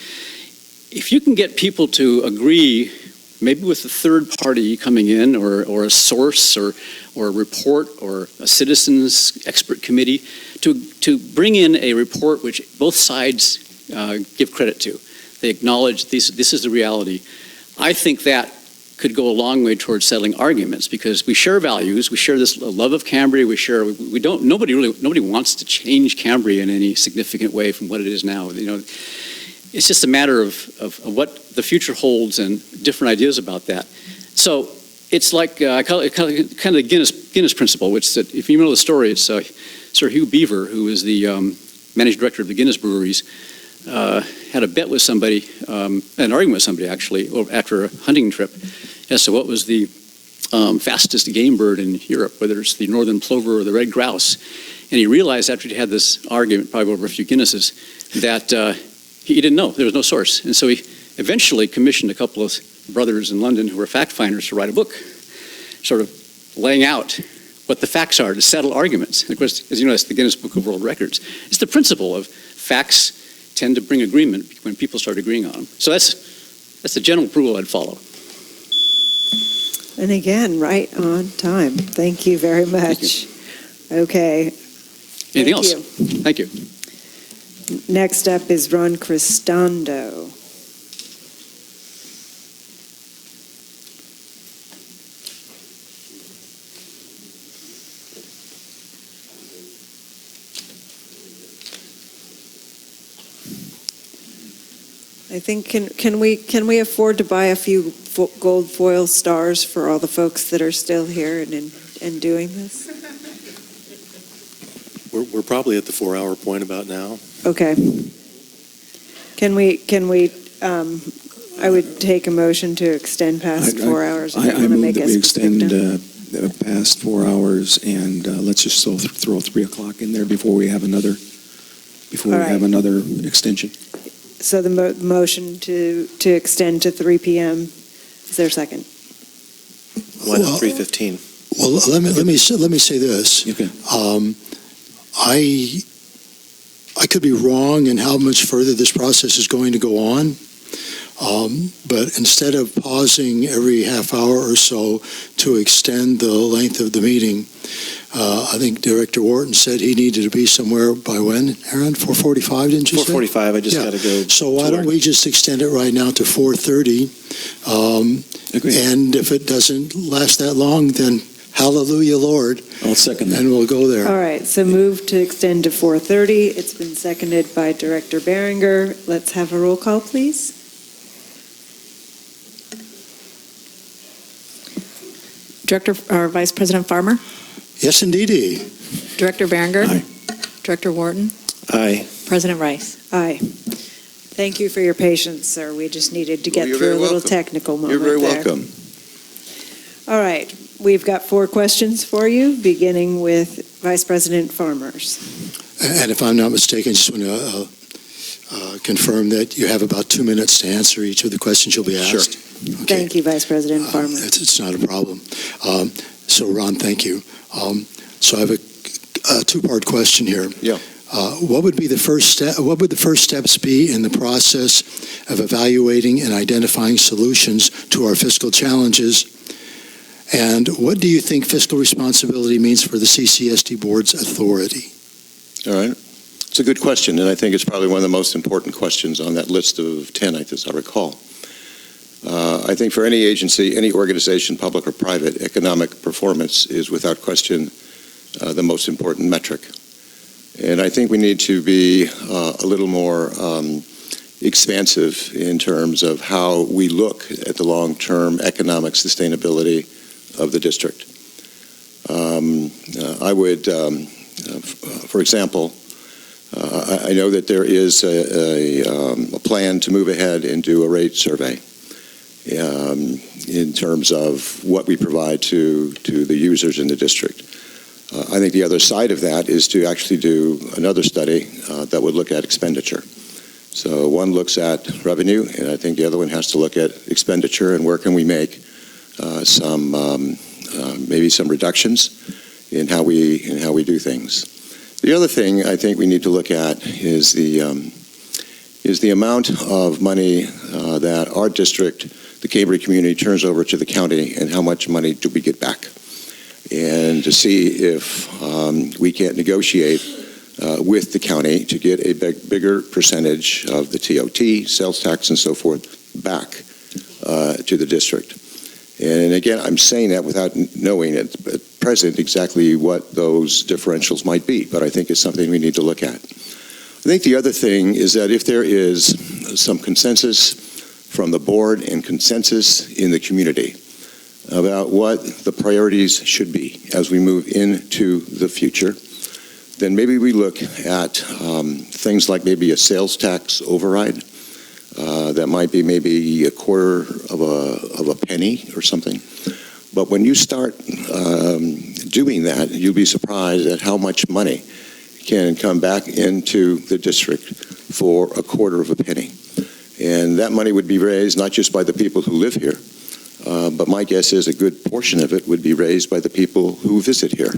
if you can get people to agree, maybe with a third party coming in, or a source, or a report, or a citizens expert committee, to bring in a report which both sides give credit to. They acknowledge this is the reality. I think that could go a long way towards settling arguments because we share values. We share this love of Cambria. Nobody wants to change Cambria in any significant way from what it is now. It's just a matter of what the future holds and different ideas about that. So it's like I call it kind of the Guinness principle, which is that if you know the story, it's Sir Hugh Beaver, who was the managing director of the Guinness breweries, had a bet with somebody, an argument with somebody actually, after a hunting trip, as to what was the fastest game bird in Europe, whether it's the northern plover or the red grouse. And he realized after he had this argument, probably over a few Guinnesses, that he didn't know. There was no source. And so he eventually commissioned a couple of brothers in London who were fact finders to write a book, sort of laying out what the facts are to settle arguments. And of course, as you know, it's the Guinness Book of World Records. It's the principle of facts tend to bring agreement when people start agreeing on them. So that's the general rule I'd follow. And again, right on time. Thank you very much. Okay. Anything else? Thank you. Next up is Ron Cristando. I think can we afford to buy a few gold foil stars for all the folks that are still here and doing this? We're probably at the 4-hour point about now. Okay. Can we? I would take a motion to extend past 4 hours. I move that we extend past 4 hours, and let's just throw 3 o'clock in there before we have another All right. extension. So the motion to extend to 3 p.m., is there a second? Why not 3:15? Well, let me say this. Okay. I could be wrong in how much further this process is going to go on. But instead of pausing every half hour or so to extend the length of the meeting, I think Director Wharton said he needed to be somewhere by when, Aaron? 4:45, didn't you say? 4:45, I just got to go. So why don't we just extend it right now to 4:30? And if it doesn't last that long, then hallelujah, Lord. I'll second that. And we'll go there. All right, so move to extend to 4:30. It's been seconded by Director Behringer. Let's have a roll call, please. Director, or Vice President Farmer? Yes, indeedy. Director Behringer? Aye. Director Wharton? Aye. President Rice? Aye. Thank you for your patience, sir. We just needed to get you're through very a little welcome. technical moment You're very there. welcome. All right, we've got 4 questions for you, beginning with Vice President Farmers. And if I'm not mistaken, I just want to confirm that you have about 2 minutes to answer each of the questions you'll be asked. Sure. Okay. Thank you, Vice President Farmer. It's not a problem. So, Ron, thank you. So I have a 2-part question here. Yeah. What would be the first step? What would the first steps be in the process of evaluating and identifying solutions to our fiscal challenges? And what do you think fiscal responsibility means for the CCSD board's authority? All right. It's a good question, and I think it's probably one of the most important questions on that list of 10, as I recall. I think for any agency, any organization, public or private, economic performance is without question the most important metric. And I think we need to be a little more expansive in terms of how we look at the long-term economic sustainability of the district. I would, for example, I know that there is a plan to move ahead and do a rate survey in terms of what we provide to the users in the district. I think the other side of that is to actually do another study that would look at expenditure. So one looks at revenue, and I think the other one has to look at expenditure and where can we make maybe some reductions in how we do things. The other thing I think we need to look at is the amount of money that our district, the Cambria community, turns over to the county, and how much money do we get back, and to see if we can't negotiate with the county to get a bigger percentage of the TOT, sales tax, and so forth back to the district. And again, I'm saying that without knowing at present exactly what those differentials might be, but I think it's something we need to look at. I think the other thing is that if there is some consensus from the board and consensus in the community about what the priorities should be as we move into the future, then maybe we look at things like maybe a sales tax override that might be maybe a quarter of a penny or something. But when you start doing that, you'll be surprised at how much money can come back into the district for a quarter of a penny. And that money would be raised not just by the people who live here, but my guess is a good portion of it would be raised by the people who visit here.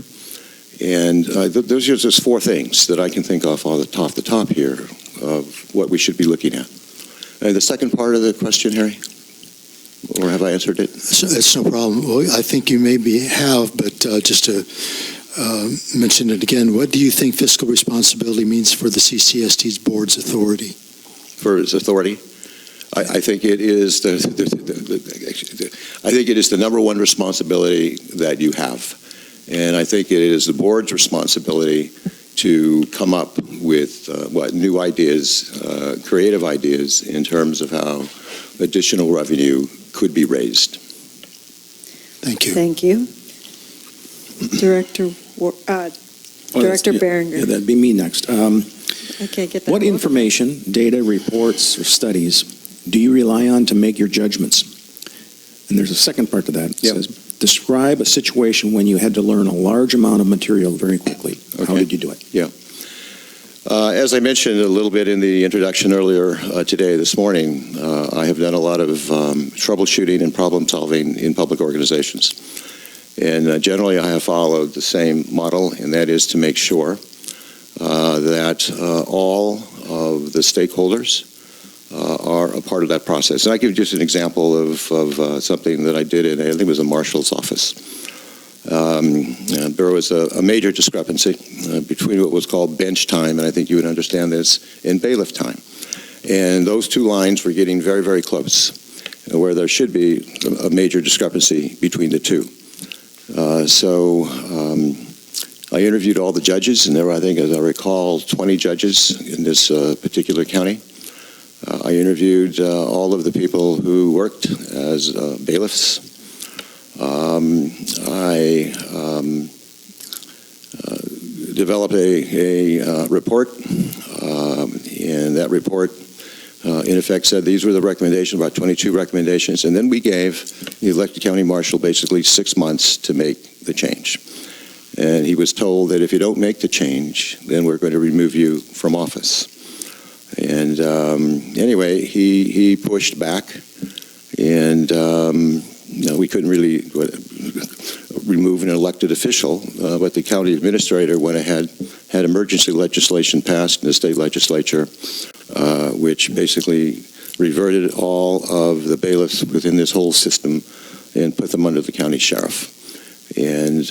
And those are just 4 things that I can think of off the top here of what we should be looking at. The second part of the question, Harry? Or have I answered it? It's no problem. Well, I think you maybe have, but just to mention it again, what do you think fiscal responsibility means for the CCSD's board's authority? For its authority? I think it is I think it is the number one responsibility that you have. And I think it is the board's responsibility to come up with new ideas, creative ideas in terms of how additional revenue could be raised. Thank you. Thank you. Director Behringer. Yeah, that'd be me next. Okay, get that. What information, data, reports, or studies do you rely on to make your judgments? And there's a second part to that. It says, describe a situation when you had to learn a large amount of material very quickly. How Okay. did you do it? As I mentioned a little bit in the introduction earlier this morning, I have done a lot of troubleshooting and problem solving in public organizations. And generally I have followed the same model, and that is to make sure that all of the stakeholders are a part of that process. And I give just an example of something that I did in, I think it was a marshal's office. There was a major discrepancy between what was called bench time, and I think you would understand this, and bailiff time. And those two lines were getting very, very close, where there should be a major discrepancy between the two. So I interviewed all the judges, and there were, I think, as I recall, 20 judges in this particular county. I interviewed all of the people who worked as bailiffs. I developed a report, and that report, in effect, said these were the recommendations, about 22 recommendations, and then we gave the elected county marshal basically 6 months to make the change. And he was told that if you don't make the change, then we're going to remove you from office. And anyway, he pushed back, and we couldn't really remove an elected official, but the county administrator went ahead, had emergency legislation passed in the state legislature, which basically reverted all of the bailiffs within this whole system and put them under the county sheriff. And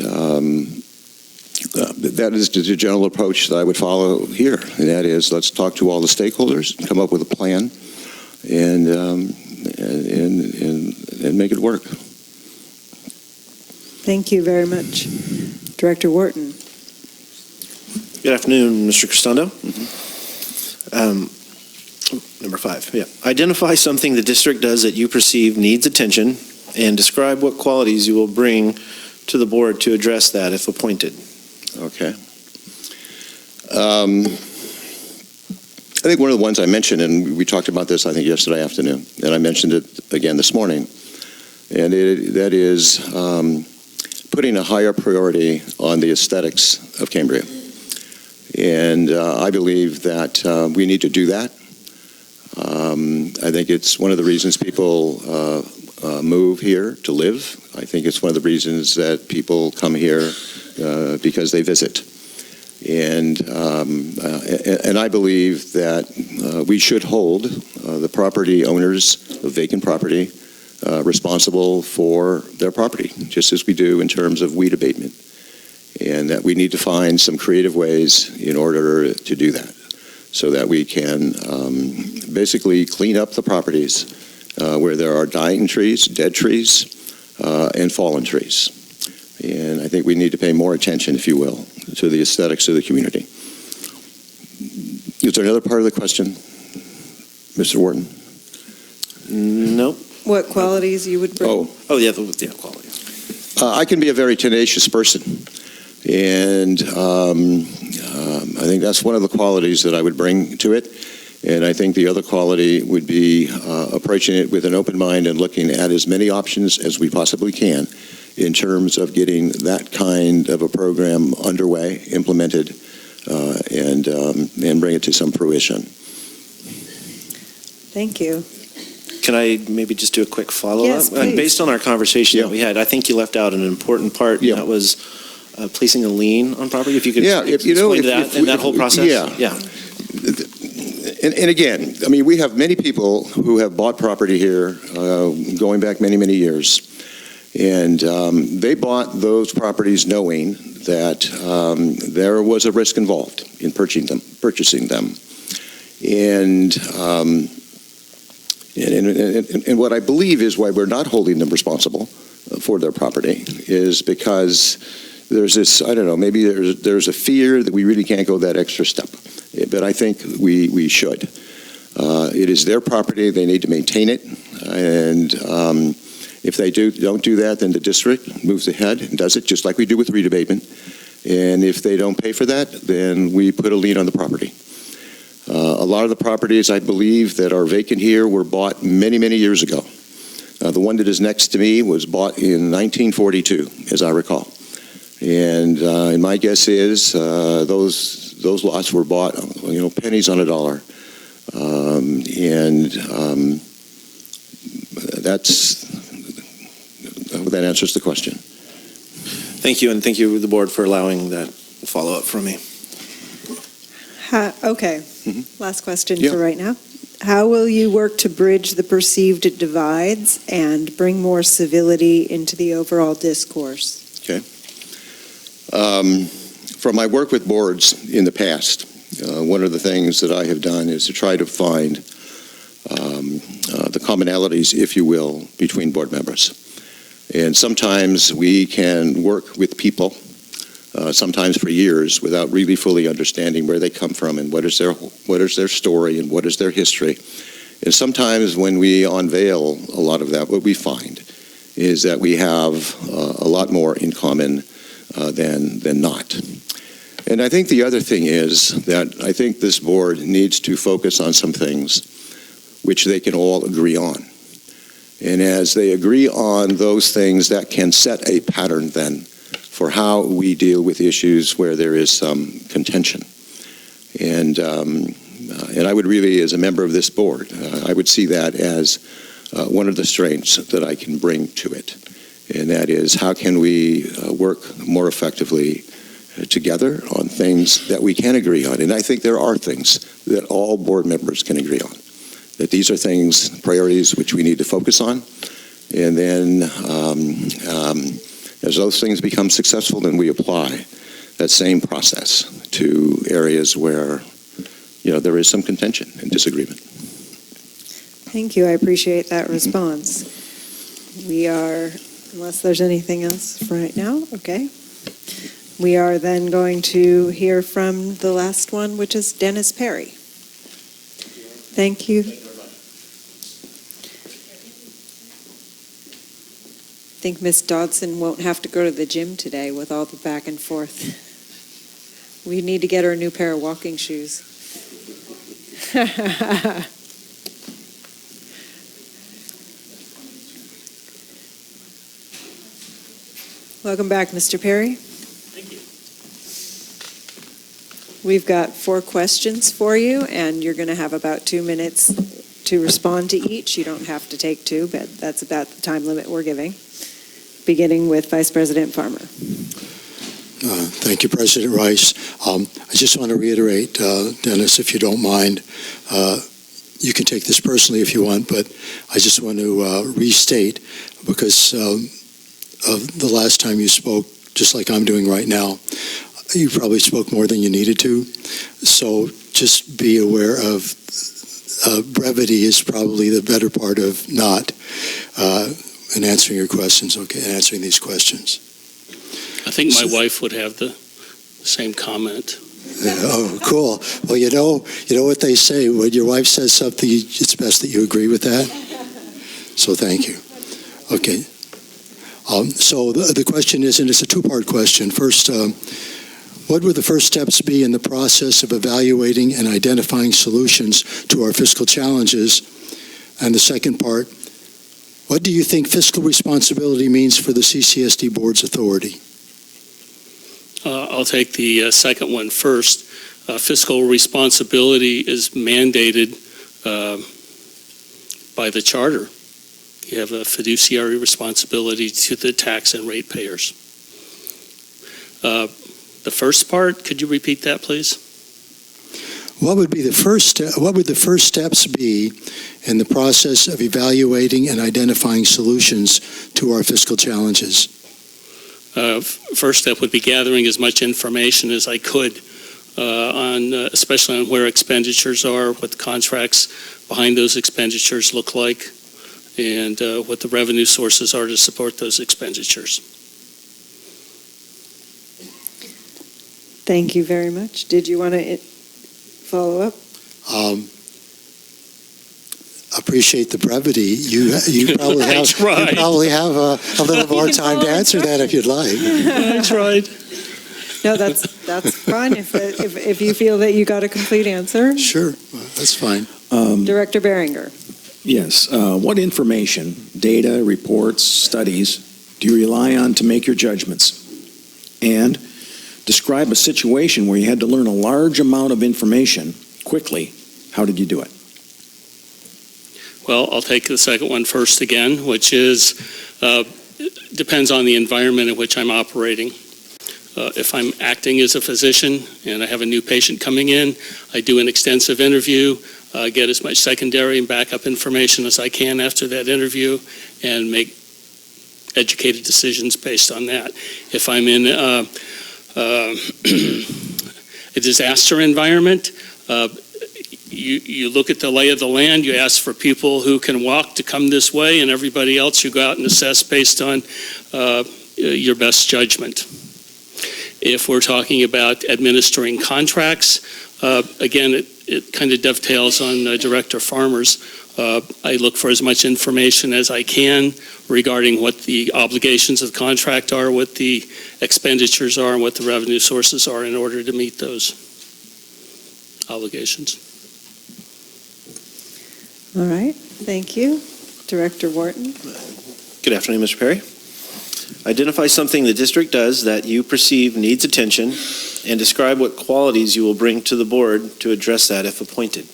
that is the general approach that I would follow here, and that is let's talk to all the stakeholders, come up with a plan, and make it work. Thank you very much. Director Wharton. Good afternoon, Mr. Cristondo. Number 5, yeah. Identify something the district does that you perceive needs attention, and describe what qualities you will bring to the board to address that if appointed. Okay. I think one of the ones I mentioned, and we talked about this, I think, yesterday afternoon, and I mentioned it again this morning, and that is putting a higher priority on the aesthetics of Cambria. And I believe that we need to do that. I think it's one of the reasons people move here to live. I think it's one of the reasons that people come here because they visit. And I believe that we should hold the property owners of vacant property responsible for their property, just as we do in terms of weed abatement. And that we need to find some creative ways in order to do that, so that we can basically clean up the properties where there are dying trees, dead trees, and fallen trees. And I think we need to pay more attention, if you will, to the aesthetics of the community. Is there another part of the question, Mr. Wharton? Nope. What qualities you would bring? Oh yeah, qualities. I can be a very tenacious person, and I think that's one of the qualities that I would bring to it. And I think the other quality would be approaching it with an open mind and looking at as many options as we possibly can in terms of getting that kind of a program underway, implemented, and bring it to some fruition. Thank you. Can I maybe just do a quick follow-up? Yes, please. Based on our conversation that we had, I think you left out an important part, and that was placing a lien on property. If you could explain that whole process. Yeah. And again, I mean, we have many people who have bought property here going back many, many years. And they bought those properties knowing that there was a risk involved in purchasing them. And what I believe is why we're not holding them responsible for their property is because there's this, I don't know, maybe there's a fear that we really can't go that extra step. But I think we should. It is their property. They need to maintain it. And if they don't do that, then the district moves ahead and does it, just like we do with weed abatement. And if they don't pay for that, then we put a lien on the property. A lot of the properties, I believe, that are vacant here were bought many, many years ago. The one that is next to me was bought in 1942, as I recall. And my guess is those lots were bought, pennies on a dollar. That answers the question. Thank you, and thank you, the board, for allowing that follow-up from me. Okay, Mhm. last question Yeah. for right now. How will you work to bridge the perceived divides and bring more civility into the overall discourse? From my work with boards in the past, one of the things that I have done is to try to find the commonalities, if you will, between board members. And sometimes we can work with people, sometimes for years, without really fully understanding where they come from and what is their story and what is their history. And sometimes when we unveil a lot of that, what we find is that we have a lot more in common than not. And I think the other thing is that I think this board needs to focus on some things which they can all agree on. And as they agree on those things, that can set a pattern then for how we deal with issues where there is some contention. And I would really, as a member of this board, I would see that as one of the strengths that I can bring to it. And that is, how can we work more effectively together on things that we can agree on? And I think there are things that all board members can agree on. That these are things, priorities, which we need to focus on. And then as those things become successful, then we apply that same process to areas where, there is some contention and disagreement. Thank you, I appreciate that response. We are, unless there's anything else for right now, okay. We are then going to hear from the last one, which is Dennis Perry. Thank you. I think Ms. Dodson won't have to go to the gym today with all the back and forth. We need to get her a new pair of walking shoes. Welcome back, Mr. Perry. Thank you. We've got 4 questions for you, and you're going to have about 2 minutes to respond to each. You don't have to take 2, but that's about the time limit we're giving. Beginning with Vice President Farmer. Thank you, President Rice. I just want to reiterate, Dennis, if you don't mind, you can take this personally if you want, but I just want to restate, because of the last time you spoke, just like I'm doing right now, you probably spoke more than you needed to. So just be aware of brevity is probably the better part of not in answering your questions, answering these questions. I think my wife would have the same comment. Oh, cool. Well, you know what they say, when your wife says something, it's best that you agree with that. So thank you. Okay. So the question is, and it's a 2-part question. First, what would the first steps be in the process of evaluating and identifying solutions to our fiscal challenges? And the second part, what do you think fiscal responsibility means for the CCSD board's authority? I'll take the second one first. Fiscal responsibility is mandated by the charter. You have a fiduciary responsibility to the tax and ratepayers. The first part, could you repeat that, please? What would the first steps be in the process of evaluating and identifying solutions to our fiscal challenges? First step would be gathering as much information as I could especially on where expenditures are, what the contracts behind those expenditures look like, and what the revenue sources are to support those expenditures. Thank you very much. Did you want to follow up? Appreciate the brevity. You probably have a little more time to answer that if you'd like. I tried. No, that's fine. If you feel that you got a complete answer. Sure, that's fine. Director Behringer. Yes. What information, data, reports, studies do you rely on to make your judgments? And describe a situation where you had to learn a large amount of information quickly. How did you do it? Well, I'll take the second one first again, which is depends on the environment in which I'm operating. If I'm acting as a physician and I have a new patient coming in, I do an extensive interview, get as much secondary and backup information as I can after that interview, and make educated decisions based on that. If I'm in a disaster environment, you look at the lay of the land, you ask for people who can walk to come this way, and everybody else you go out and assess based on your best judgment. If we're talking about administering contracts, again, it kind of dovetails on Director Farmer's. I look for as much information as I can regarding what the obligations of the contract are, what the expenditures are, and what the revenue sources are in order to meet those obligations. All right, thank you. Director Wharton. Good afternoon, Mr. Perry. Identify something the district does that you perceive needs attention and describe what qualities you will bring to the board to address that if appointed.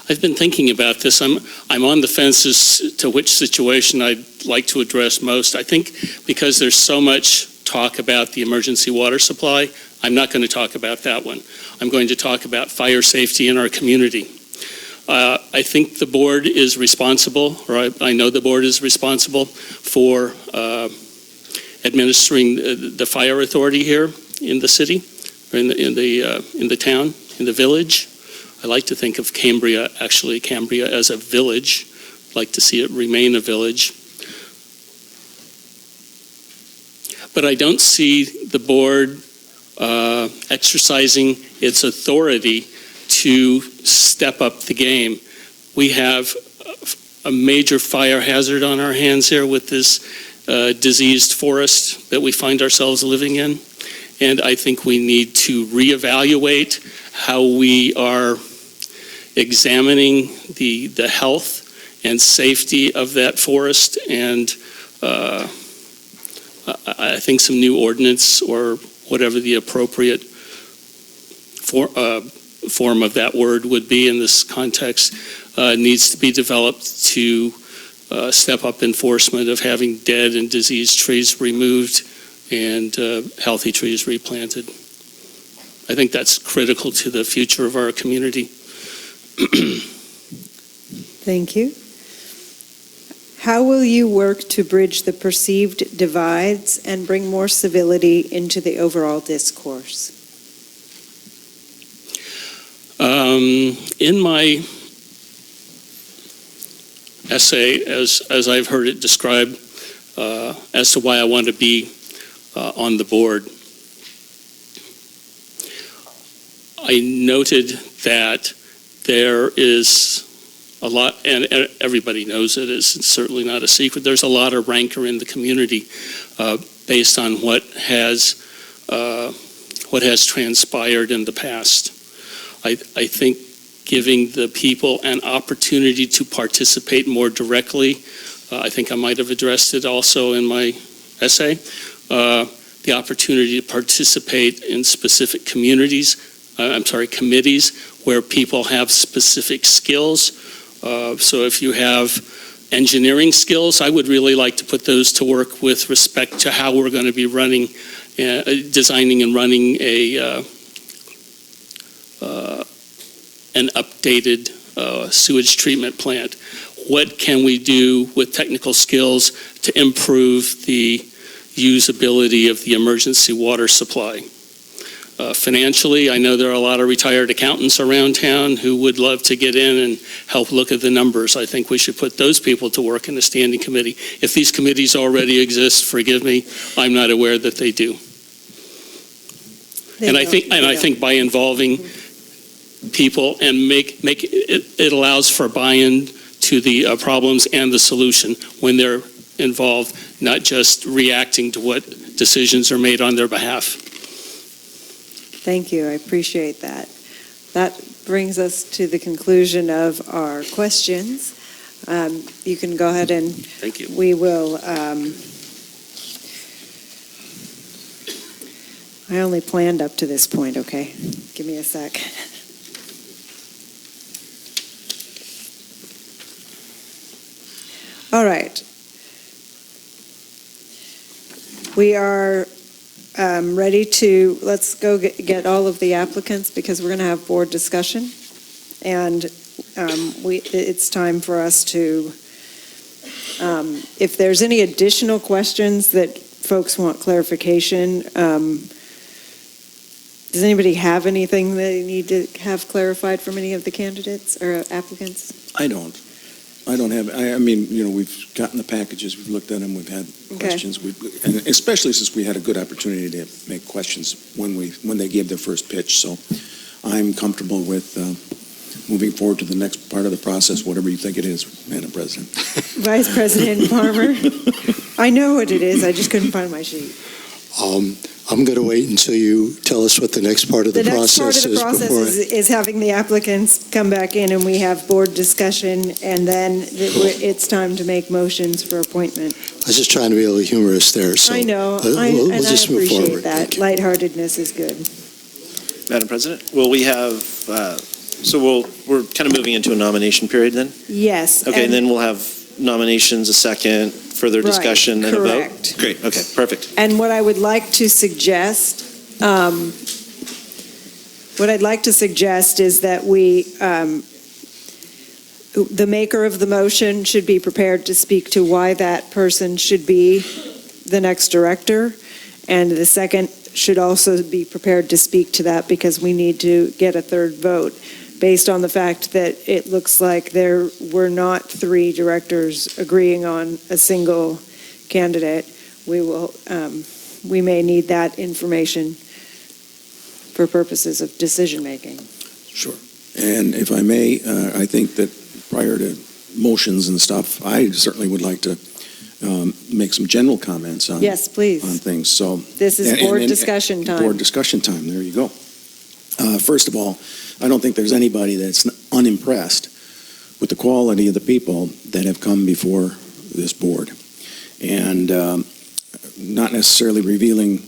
I've been thinking about this. I'm on the fence as to which situation I'd like to address most. I think because there's so much talk about the emergency water supply, I'm not going to talk about that one. I'm going to talk about fire safety in our community. I think the board is responsible, or I know the board is responsible for administering the fire authority here in the city, or in the town, in the village. I like to think of Cambria as a village. I'd like to see it remain a village. But I don't see the board exercising its authority to step up the game. We have a major fire hazard on our hands here with this diseased forest that we find ourselves living in. And I think we need to reevaluate how we are examining the health and safety of that forest, and I think some new ordinance or whatever the appropriate form of that word would be in this context needs to be developed to step up enforcement of having dead and diseased trees removed and healthy trees replanted. I think that's critical to the future of our community. Thank you. How will you work to bridge the perceived divides and bring more civility into the overall discourse? In my essay, as I've heard it described, as to why I want to be on the board, I noted that there is a lot, and everybody knows it, it's certainly not a secret, there's a lot of rancor in the community based on what has transpired in the past. I think giving the people an opportunity to participate more directly, I think I might have addressed it also in my essay, the opportunity to participate in specific committees where people have specific skills. So if you have engineering skills, I would really like to put those to work with respect to how we're going to be running, designing and running an updated sewage treatment plant. What can we do with technical skills to improve the usability of the emergency water supply? Financially, I know there are a lot of retired accountants around town who would love to get in and help look at the numbers. I think we should put those people to work in a standing committee. If these committees already exist, forgive me, I'm not aware that they do. I think by involving people and make it allows for buy-in to the problems and the solution when they're involved, not just reacting to what decisions are made on their behalf. Thank you, I appreciate that. That brings us to the conclusion of our questions. You can go ahead and Thank you. we will, I only planned up to this point, okay? Give me a sec. All right. We are ready to, let's go get all of the applicants because we're going to have board discussion. And it's time for us to, if there's any additional questions that folks want clarification, does anybody have anything they need to have clarified from any of the candidates or applicants? I don't have, I mean, you know, we've gotten the packages, we've looked at them, we've had questions, and especially since we had a good opportunity to make questions when they gave their first pitch. So I'm comfortable with moving forward to the next part of the process, whatever you think it is, Madam President. Vice President Farmer? I know what it is, I just couldn't find my sheet. I'm going to wait until you tell us what the next part of the process is. The next part of the process is having the applicants come back in and we have board discussion and then it's time to make motions for appointment. I was just trying to be a little humorous there. So I know, we'll just move appreciate forward. that. Lightheartedness is good. Madam President, will we have, we're kind of moving into a nomination period then? Yes. Okay, and then we'll have nominations, a second, further discussion, and a vote? Correct. Great, okay, perfect. And what I would like to suggest, is that the maker of the motion should be prepared to speak to why that person should be the next director. And the second should also be prepared to speak to that because we need to get a third vote based on the fact that it looks like there were not 3 directors agreeing on a single candidate. We may need that information for purposes of decision-making. Sure. And if I may, I think that prior to motions and stuff, I certainly would like to make some general comments on Yes, please. on things. So This is board discussion time. Board discussion time. There you go. First of all, I don't think there's anybody that's unimpressed with the quality of the people that have come before this board. And not necessarily revealing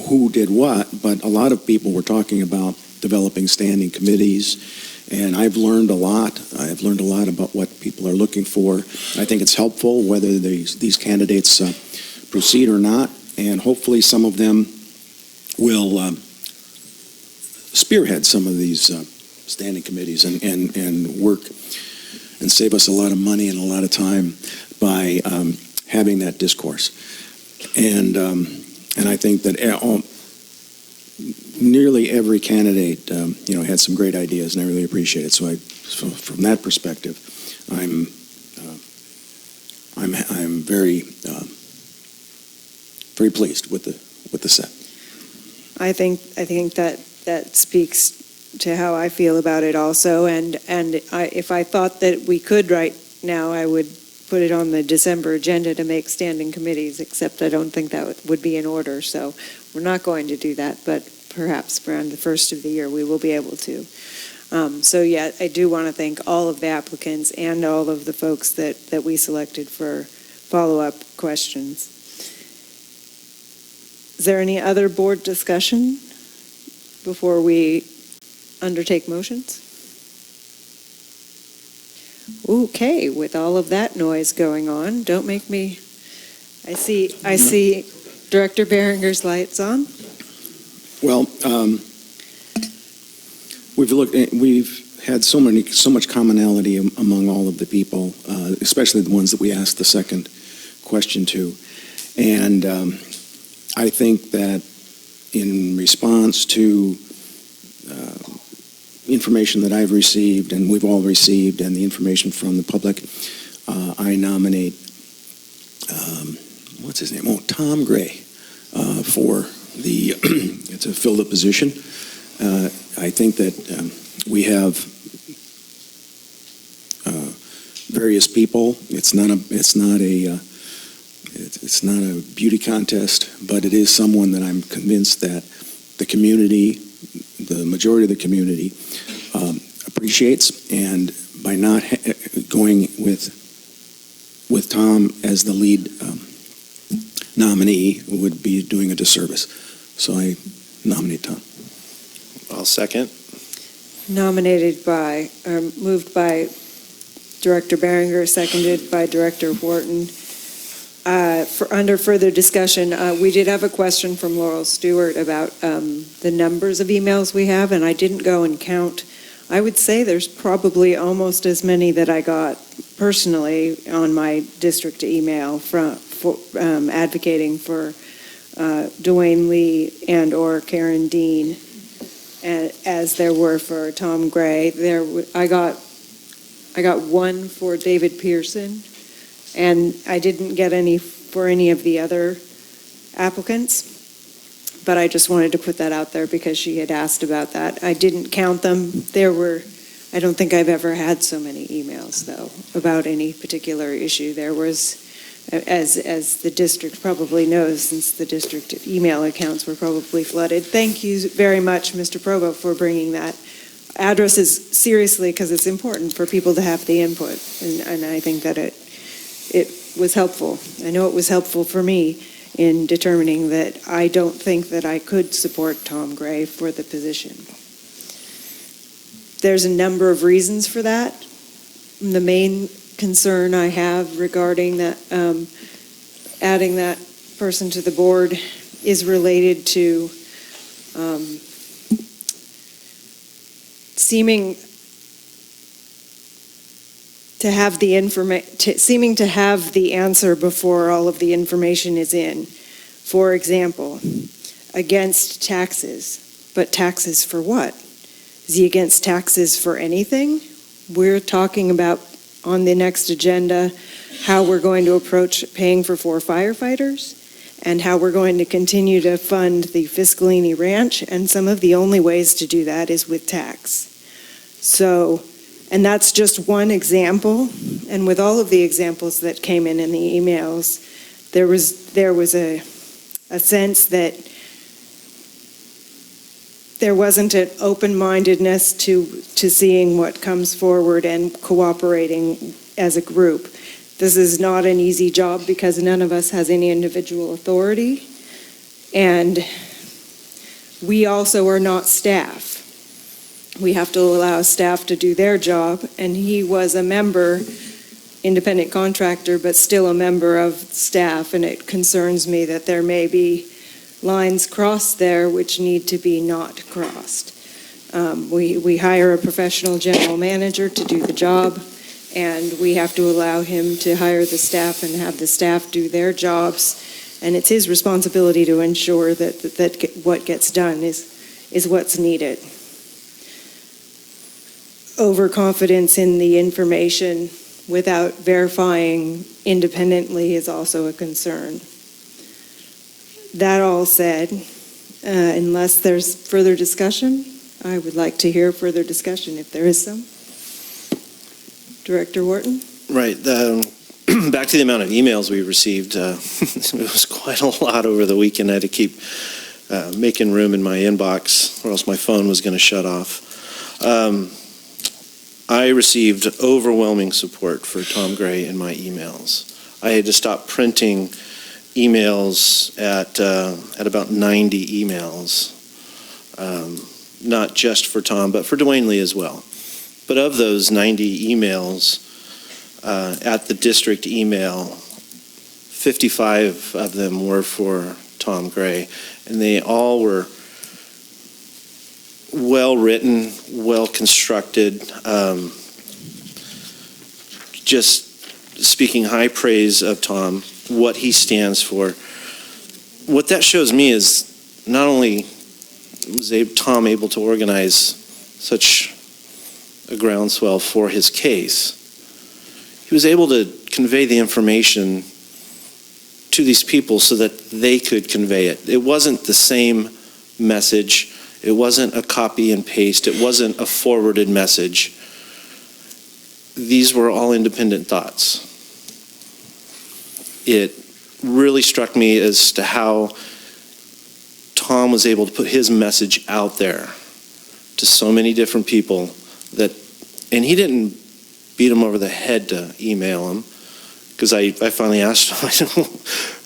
who did what, but a lot of people were talking about developing standing committees. And I've learned a lot. I've learned a lot about what people are looking for. I think it's helpful whether these candidates proceed or not. And hopefully some of them will spearhead some of these standing committees and work and save us a lot of money and a lot of time by having that discourse. And I think that nearly every candidate, had some great ideas, and I really appreciate it. So from that perspective, I'm very very pleased with the set. I think that speaks to how I feel about it also. And if I thought that we could right now, I would put it on the December agenda to make standing committees, except I don't think that would be in order. So we're not going to do that, but perhaps around the first of the year we will be able to. I do want to thank all of the applicants and all of the folks that we selected for follow-up questions. Is there any other board discussion before we undertake motions? Okay, with all of that noise going on, don't make me, I see Director Behringer's lights on. Well, we've had so much commonality among all of the people, especially the ones that we asked the second question to. And I think that in response to information that I've received and we've all received and the information from the public, I nominate, what's his name? Tom Gray for to fill the position. I think that we have various people. It's not a beauty contest, but it is someone that I'm convinced that the community, the majority of the community appreciates, and by not going with Tom as the lead nominee would be doing a disservice. So I nominate Tom. I'll second. Moved by Director Behringer, seconded by Director Wharton. Under further discussion, we did have a question from Laurel Stewart about the numbers of emails we have, and I didn't go and count. I would say there's probably almost as many that I got personally on my district email for advocating for Dwayne Lee and or Karen Dean, as there were for Tom Gray. I got one for David Pearson, and I didn't get any for any of the other applicants, but I just wanted to put that out there because she had asked about that. I didn't count them. I don't think I've ever had so many emails, though, about any particular issue. There was, as the district probably knows, since the district email accounts were probably flooded. Thank you very much, Mr. Provo, for bringing that addresses seriously, because it's important for people to have the input, and I think that it was helpful. I know it was helpful for me in determining that I don't think that I could support Tom Gray for the position. There's a number of reasons for that. The main concern I have regarding that, adding that person to the board, is related to seeming to have the answer before all of the information is in. For example, against taxes, but taxes for what? Is he against taxes for anything? We're talking about on the next agenda how we're going to approach paying for 4 firefighters and how we're going to continue to fund the Fiscalini Ranch, and some of the only ways to do that is with tax. So, and that's just one example, and with all of the examples that came in the emails, there was a sense that there wasn't an open-mindedness to seeing what comes forward and cooperating as a group. This is not an easy job because none of us has any individual authority, and we also are not staff. We have to allow staff to do their job, and he was a member, independent contractor, but still a member of staff, and it concerns me that there may be lines crossed there which need to be not crossed. We hire a professional general manager to do the job, and we have to allow him to hire the staff and have the staff do their jobs, and it's his responsibility to ensure that what gets done is what's needed. Overconfidence in the information without verifying independently is also a concern. That all said, unless there's further discussion, I would like to hear further discussion if there is some. Director Wharton? Right. Back to the amount of emails we received, it was quite a lot over the weekend. I had to keep making room in my inbox or else my phone was going to shut off. I received overwhelming support for Tom Gray in my emails. I had to stop printing emails at about 90 emails, not just for Tom, but for Dwayne Lee as well. But of those 90 emails at the district email, 55 of them were for Tom Gray, and they all were well written, well constructed, just speaking high praise of Tom, what he stands for. What that shows me is not only was Tom able to organize such a groundswell for his case, he was able to convey the information to these people so that they could convey it. It wasn't the same message. It wasn't a copy and paste. It wasn't a forwarded message. These were all independent thoughts. It really struck me as to how Tom was able to put his message out there to so many different people and he didn't beat him over the head to email him, because I finally asked him,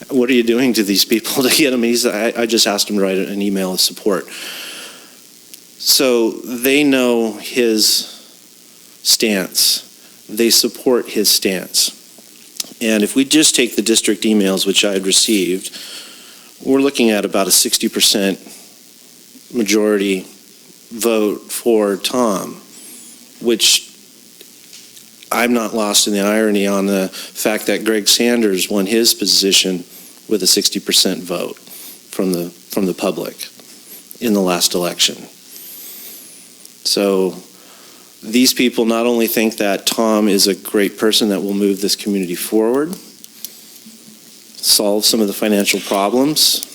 what are you doing to these people to get them? I just asked him to write an email of support. So they know his stance. They support his stance. And if we just take the district emails, which I had received, we're looking at about a 60% majority vote for Tom, which I'm not lost in the irony on the fact that Greg Sanders won his position with a 60% vote from the public in the last election. So these people not only think that Tom is a great person that will move this community forward, solve some of the financial problems,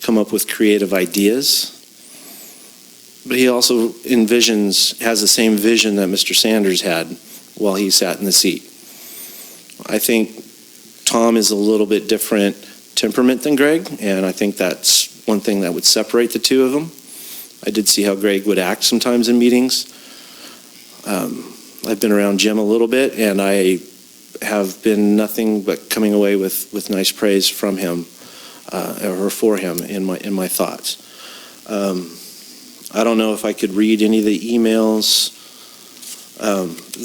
come up with creative ideas, but he also has the same vision that Mr. Sanders had while he sat in the seat. I think Tom is a little bit different temperament than Greg, and I think that's one thing that would separate the two of them. I did see how Greg would act sometimes in meetings. I've been around Jim a little bit, and I have been nothing but coming away with nice praise from him or for him in my thoughts. I don't know if I could read any of the emails.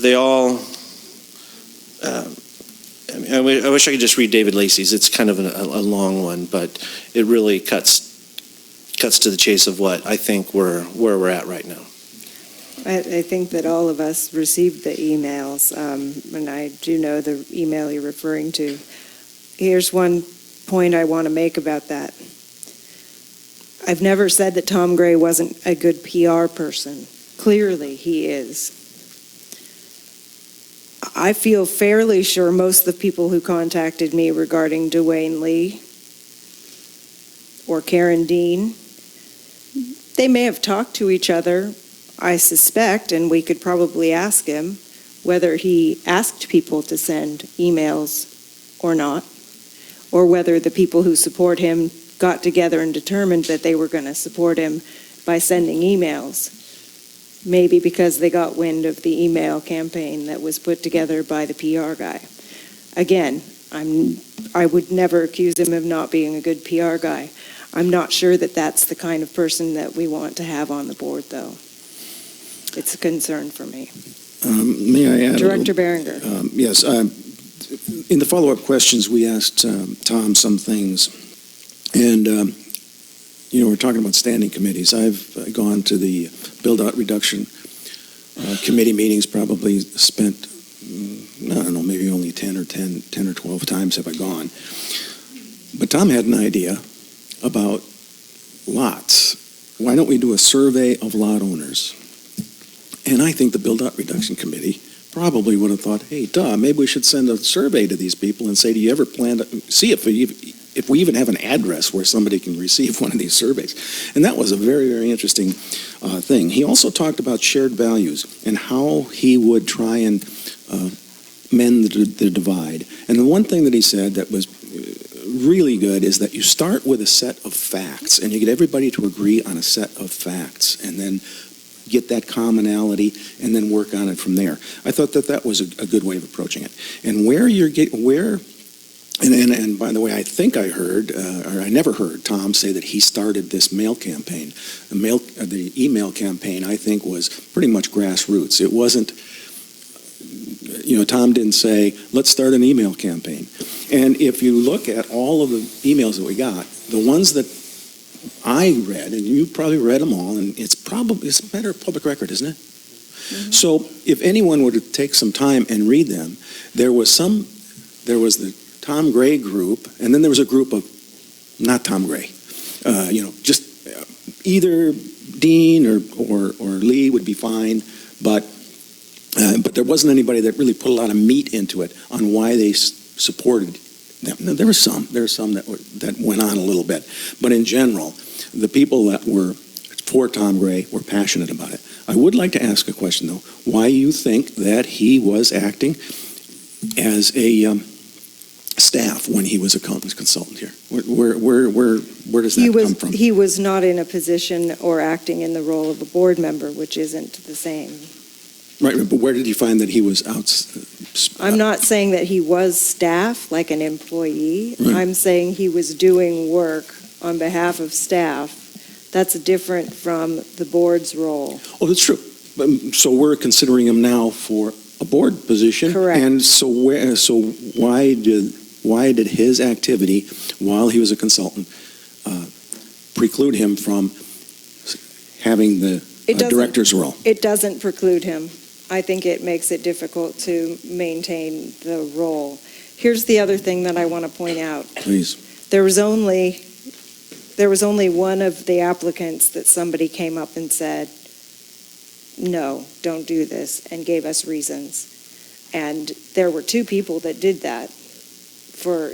They all, I wish I could just read David Lacey's. It's kind of a long one, but it really cuts to the chase of what I think where we're at right now. I think that all of us received the emails, and I do know the email you're referring to. Here's one point I want to make about that. I've never said that Tom Gray wasn't a good PR person. Clearly, he is. I feel fairly sure most of the people who contacted me regarding Dwayne Lee or Karen Dean, they may have talked to each other, I suspect, and we could probably ask him whether he asked people to send emails or not, or whether the people who support him got together and determined that they were going to support him by sending emails. Maybe because they got wind of the email campaign that was put together by the PR guy. Again, I would never accuse him of not being a good PR guy. I'm not sure that that's the kind of person that we want to have on the board, though. It's a concern for me. May I add? Director Berenger. Yes. In the follow-up questions, we asked Tom some things. And, we're talking about standing committees. I've gone to the build-out reduction committee meetings, probably spent, I don't know, maybe only 10 or 12 times have I gone. But Tom had an idea about lots. Why don't we do a survey of lot owners? And I think the build-out reduction committee probably would have thought, hey, maybe we should send a survey to these people and say, do you ever plan to see if we even have an address where somebody can receive one of these surveys? And that was a very, very interesting thing. He also talked about shared values and how he would try and mend the divide. And the one thing that he said that was really good is that you start with a set of facts and you get everybody to agree on a set of facts and then get that commonality and then work on it from there. I thought that was a good way of approaching it. And and by the way, I think I heard, or I never heard Tom say that he started this mail campaign. The email campaign, I think, was pretty much grassroots. It wasn't, Tom didn't say, let's start an email campaign. And if you look at all of the emails that we got, the ones that I read, and you probably read them all, and it's a matter of public record, isn't it? Mm-hmm. So if anyone were to take some time and read them, there was the Tom Gray group, and then there was a group of not Tom Gray. Just either Dean or Lee would be fine, but there wasn't anybody that really put a lot of meat into it on why they supported them. Now, there were some that went on a little bit, but in general, the people that were for Tom Gray were passionate about it. I would like to ask a question, though. Why you think that he was acting as a staff when he was a consultant here? Where does that come from? He was not in a position or acting in the role of a board member, which isn't the same. Right, but where did you find that he was out? I'm not saying that he was staff, like an employee. Right. I'm saying he was doing work on behalf of staff. That's different from the board's role. Oh, that's true. So we're considering him now for a board position. Correct. And so why did his activity while he was a consultant preclude him from having the director's role? It doesn't preclude him. I think it makes it difficult to maintain the role. Here's the other thing that I want to point out. Please. There was only one of the applicants that somebody came up and said, no, don't do this, and gave us reasons. And there were two people that did that for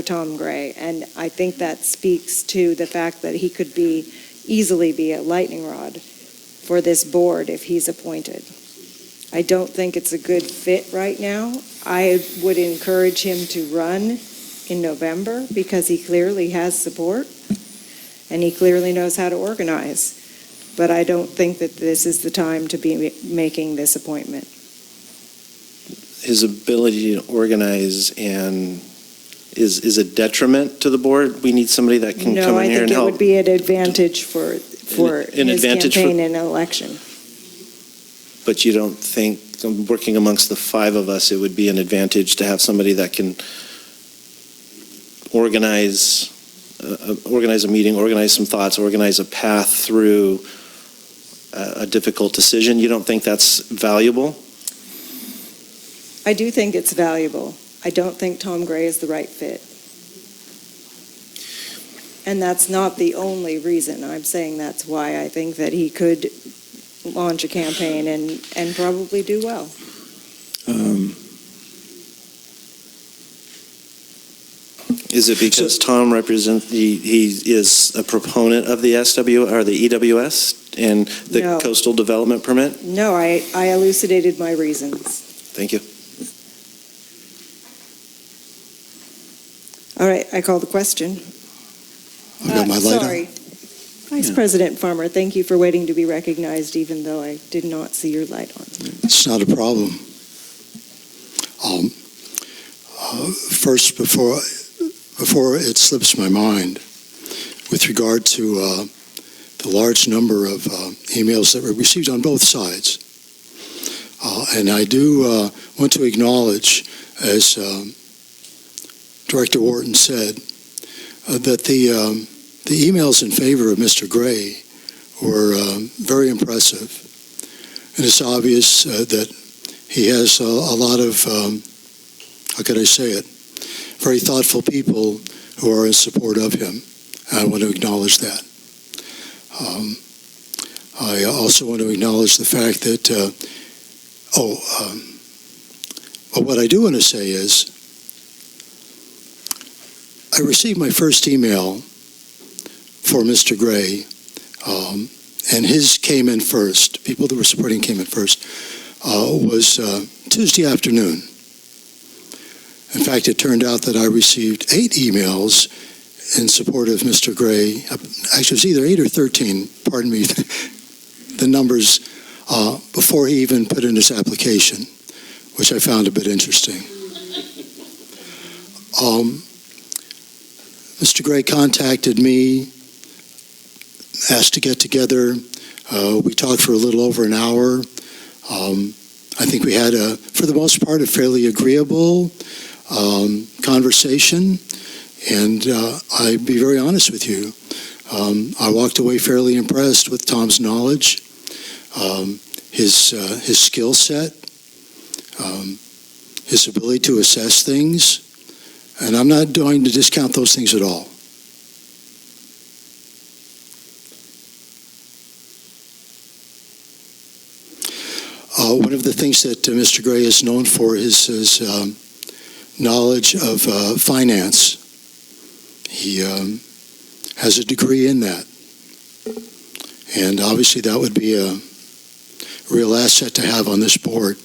Tom Gray, and I think that speaks to the fact that he could easily be a lightning rod for this board if he's appointed. I don't think it's a good fit right now. I would encourage him to run in November because he clearly has support and he clearly knows how to organize. But I don't think that this is the time to be making this appointment. His ability to organize and is a detriment to the board? We need somebody that can come in here and help. No, I think it would be an advantage for his campaign and election. But you don't think, working amongst the five of us, it would be an advantage to have somebody that can organize a meeting, organize some thoughts, organize a path through a difficult decision? You don't think that's valuable? I do think it's valuable. I don't think Tom Gray is the right fit. And that's not the only reason. I'm saying that's why I think that he could launch a campaign and probably do well. Is it because Tom he is a proponent of the the EWS and the coastal development permit? No, I elucidated my reasons. Thank you. All right, I call the question. I've got my light on. Sorry. Vice President Farmer, thank you for waiting to be recognized, even though I did not see your light on. It's not a problem. First, before it slips my mind, with regard to the large number of emails that were received on both sides, and I do want to acknowledge, as Director Wharton said, that the emails in favor of Mr. Gray were very impressive. And it's obvious that he has a lot of, how could I say it, very thoughtful people who are in support of him. I want to acknowledge that. I also want to acknowledge the fact that, but what I do want to say is, I received my first email for Mr. Gray, and his came in first. People that were supporting came in first. Was Tuesday afternoon. In fact, it turned out that I received 8 emails in support of Mr. Gray. Actually, it was either 8 or 13, pardon me, the numbers, before he even put in his application, which I found a bit interesting. Mr. Gray contacted me, asked to get together. We talked for a little over an hour. I think we had, for the most part, a fairly agreeable conversation. And I'd be very honest with you. I walked away fairly impressed with Tom's knowledge, his skill set, his ability to assess things. And I'm not going to discount those things at all. One of the things that Mr. Gray is known for is his knowledge of finance. He has a degree in that. And obviously that would be a real asset to have on this board.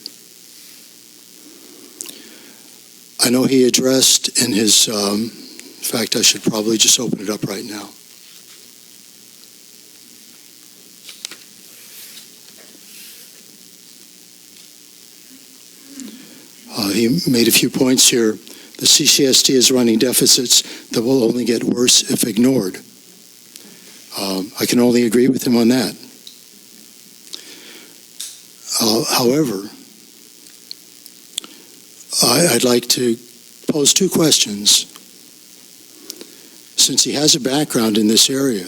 I know he addressed in his In fact, I should probably just open it up right now. He made a few points here. The CCSD is running deficits that will only get worse if ignored. I can only agree with him on that. However, I'd like to pose two questions. Since he has a background in this area,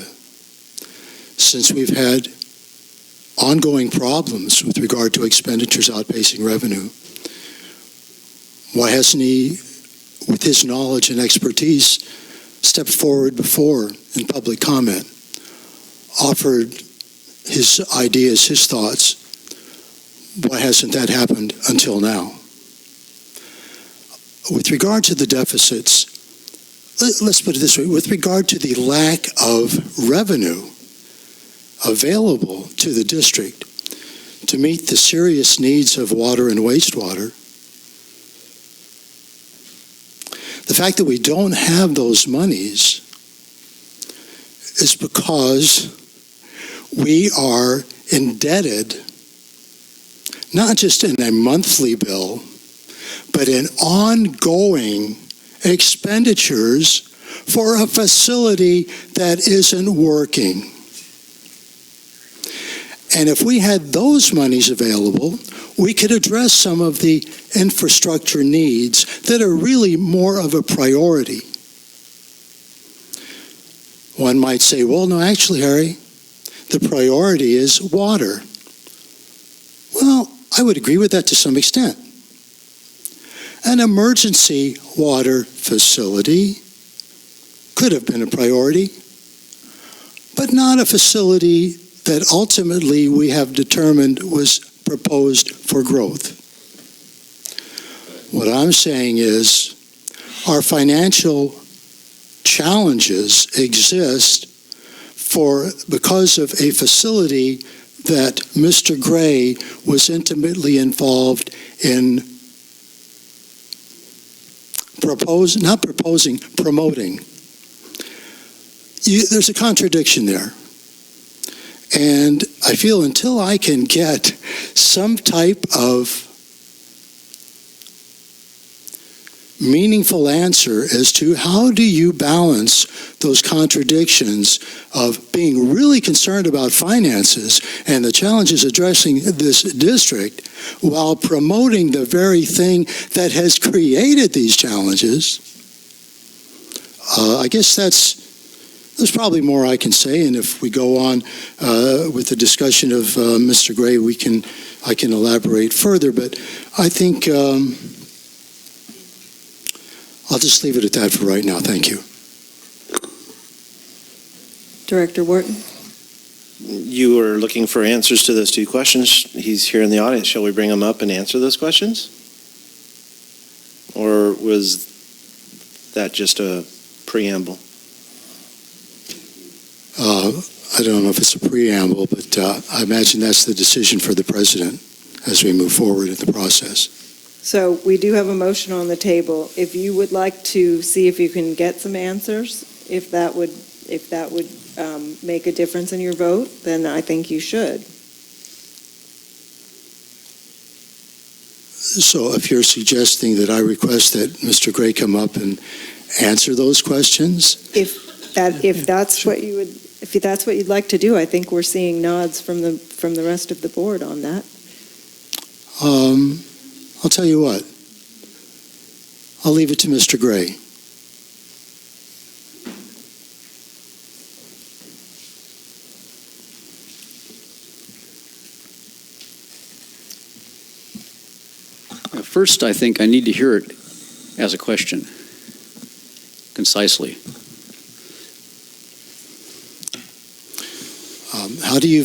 since we've had ongoing problems with regard to expenditures outpacing revenue, why hasn't he, with his knowledge and expertise, stepped forward before in public comment, offered his ideas, his thoughts? Why hasn't that happened until now? With regard to the deficits, let's put it this way, with regard to the lack of revenue available to the district to meet the serious needs of water and wastewater, the fact that we don't have those monies is because we are indebted, not just in a monthly bill, but in ongoing expenditures for a facility that isn't working. And if we had those monies available, we could address some of the infrastructure needs that are really more of a priority. One might say, well, no, actually, Harry, the priority is water. Well, I would agree with that to some extent. An emergency water facility could have been a priority, but not a facility that ultimately we have determined was proposed for growth. What I'm saying is our financial challenges exist because of a facility that Mr. Gray was intimately involved in promoting. There's a contradiction there. And I feel until I can get some type of meaningful answer as to how do you balance those contradictions of being really concerned about finances and the challenges addressing this district while promoting the very thing that has created these challenges, I guess there's probably more I can say, and if we go on with the discussion of Mr. Gray, I can elaborate further, but I think I'll just leave it at that for right now. Thank you. Director Wharton? You were looking for answers to those two questions. He's here in the audience. Shall we bring him up and answer those questions? Or was that just a preamble? I don't know if it's a preamble, but I imagine that's the decision for the president as we move forward in the process. So we do have a motion on the table. If you would like to see if you can get some answers, if that would make a difference in your vote, then I think you should. So if you're suggesting that I request that Mr. Gray come up and answer those questions? If that's what you'd like to do, I think we're seeing nods from the rest of the board on that. I'll tell you what. I'll leave it to Mr. Gray. First, I think I need to hear it as a question, concisely. How do you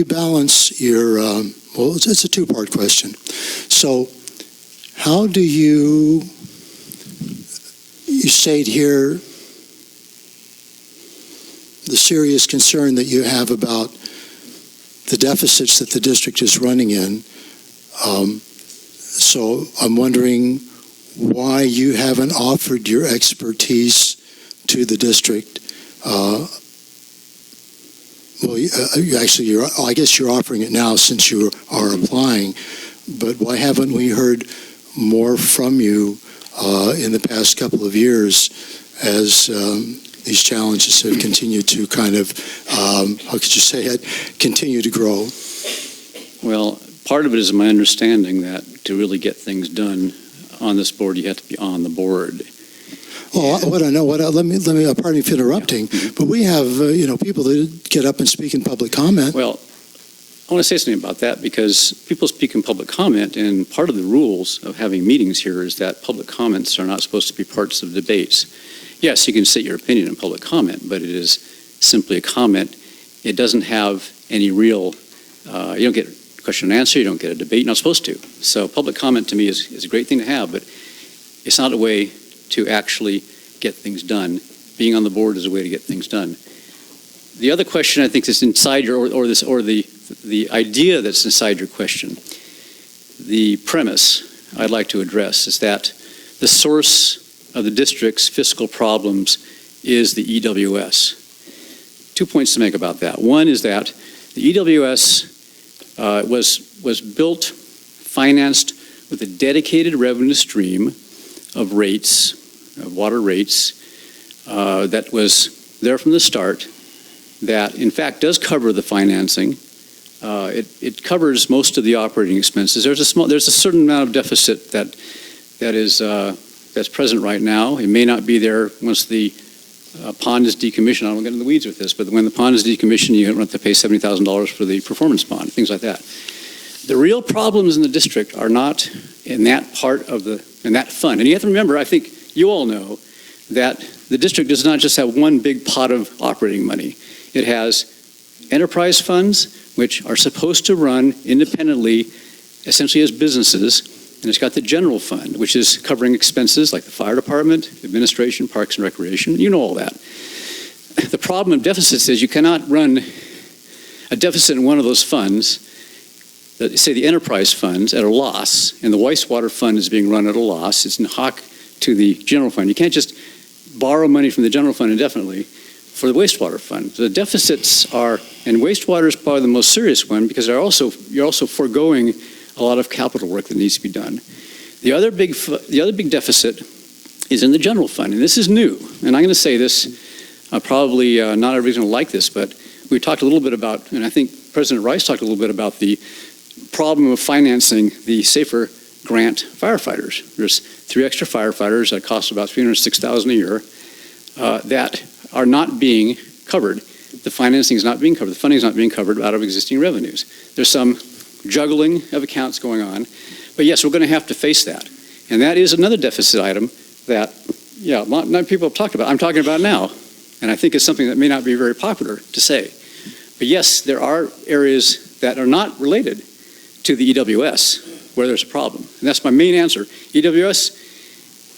balance your? Well, it's a two-part question. So, how do you state here the serious concern that you have about the deficits that the district is running in? So I'm wondering why you haven't offered your expertise to the district. I guess you're offering it now since you are applying, but why haven't we heard more from you in the past couple of years as these challenges have continued to kind of, how could you say it, continue to grow? Well, part of it is my understanding that to really get things done on this board, you have to be on the board. Well, let me, pardon me for interrupting, but we have, people that get up and speak in public comment. Well, I want to say something about that because people speak in public comment, and part of the rules of having meetings here is that public comments are not supposed to be parts of debates. Yes, you can state your opinion in public comment, but it is simply a comment. It doesn't have any real, you don't get question and answer, you don't get a debate, you're not supposed to. So public comment to me is a great thing to have, but it's not a way to actually get things done. Being on the board is a way to get things done. The other question I think is inside your, or the idea that's inside your question, the premise I'd like to address is that the source of the district's fiscal problems is the EWS. 2 points to make about that. One is that the EWS was built, financed with a dedicated revenue stream of rates, of water rates, that was there from the start, that in fact does cover the financing. It covers most of the operating expenses. There's a certain amount of deficit that's present right now. It may not be there once the pond is decommissioned. I don't get in the weeds with this, but when the pond is decommissioned, you have to pay $70,000 for the performance bond, things like that. The real problems in the district are not in that part of in that fund. And you have to remember, I think you all know, that the district does not just have one big pot of operating money. It has enterprise funds, which are supposed to run independently, essentially as businesses, and it's got the general fund, which is covering expenses like the fire department, administration, parks and recreation. You know all that. The problem of deficits is you cannot run a deficit in one of those funds, say the enterprise funds, at a loss, and the wastewater fund is being run at a loss. It's in hock to the general fund. You can't just borrow money from the general fund indefinitely for the wastewater fund. The deficits are, and wastewater is probably the most serious one because you're also foregoing a lot of capital work that needs to be done. The other big deficit is in the general fund, and this is new. And I'm going to say this, probably not everybody's going to like this, but we talked a little bit about, and I think President Rice talked a little bit about the problem of financing the SAFER grant firefighters. There's 3 extra firefighters that cost about $306,000 a year that are not being covered. The financing is not being covered. The funding is not being covered out of existing revenues. There's some juggling of accounts going on. But yes, we're going to have to face that. And that is another deficit item that, not people have talked about. I'm talking about now. And I think it's something that may not be very popular to say. But yes, there are areas that are not related to the EWS where there's a problem. And that's my main answer. EWS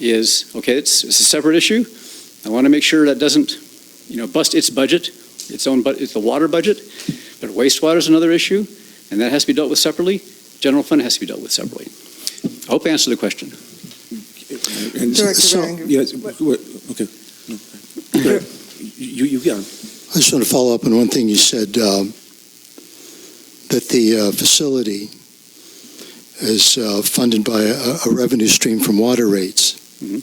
is, okay, it's a separate issue. I want to make sure that doesn't, bust its budget, it's the water budget. But wastewater is another issue. And that has to be dealt with separately. General fund has to be dealt with separately. I hope I answered the question. Okay. You got it. I just want to follow up on one thing you said, that the facility is funded by a revenue stream from water rates. Mm-hmm.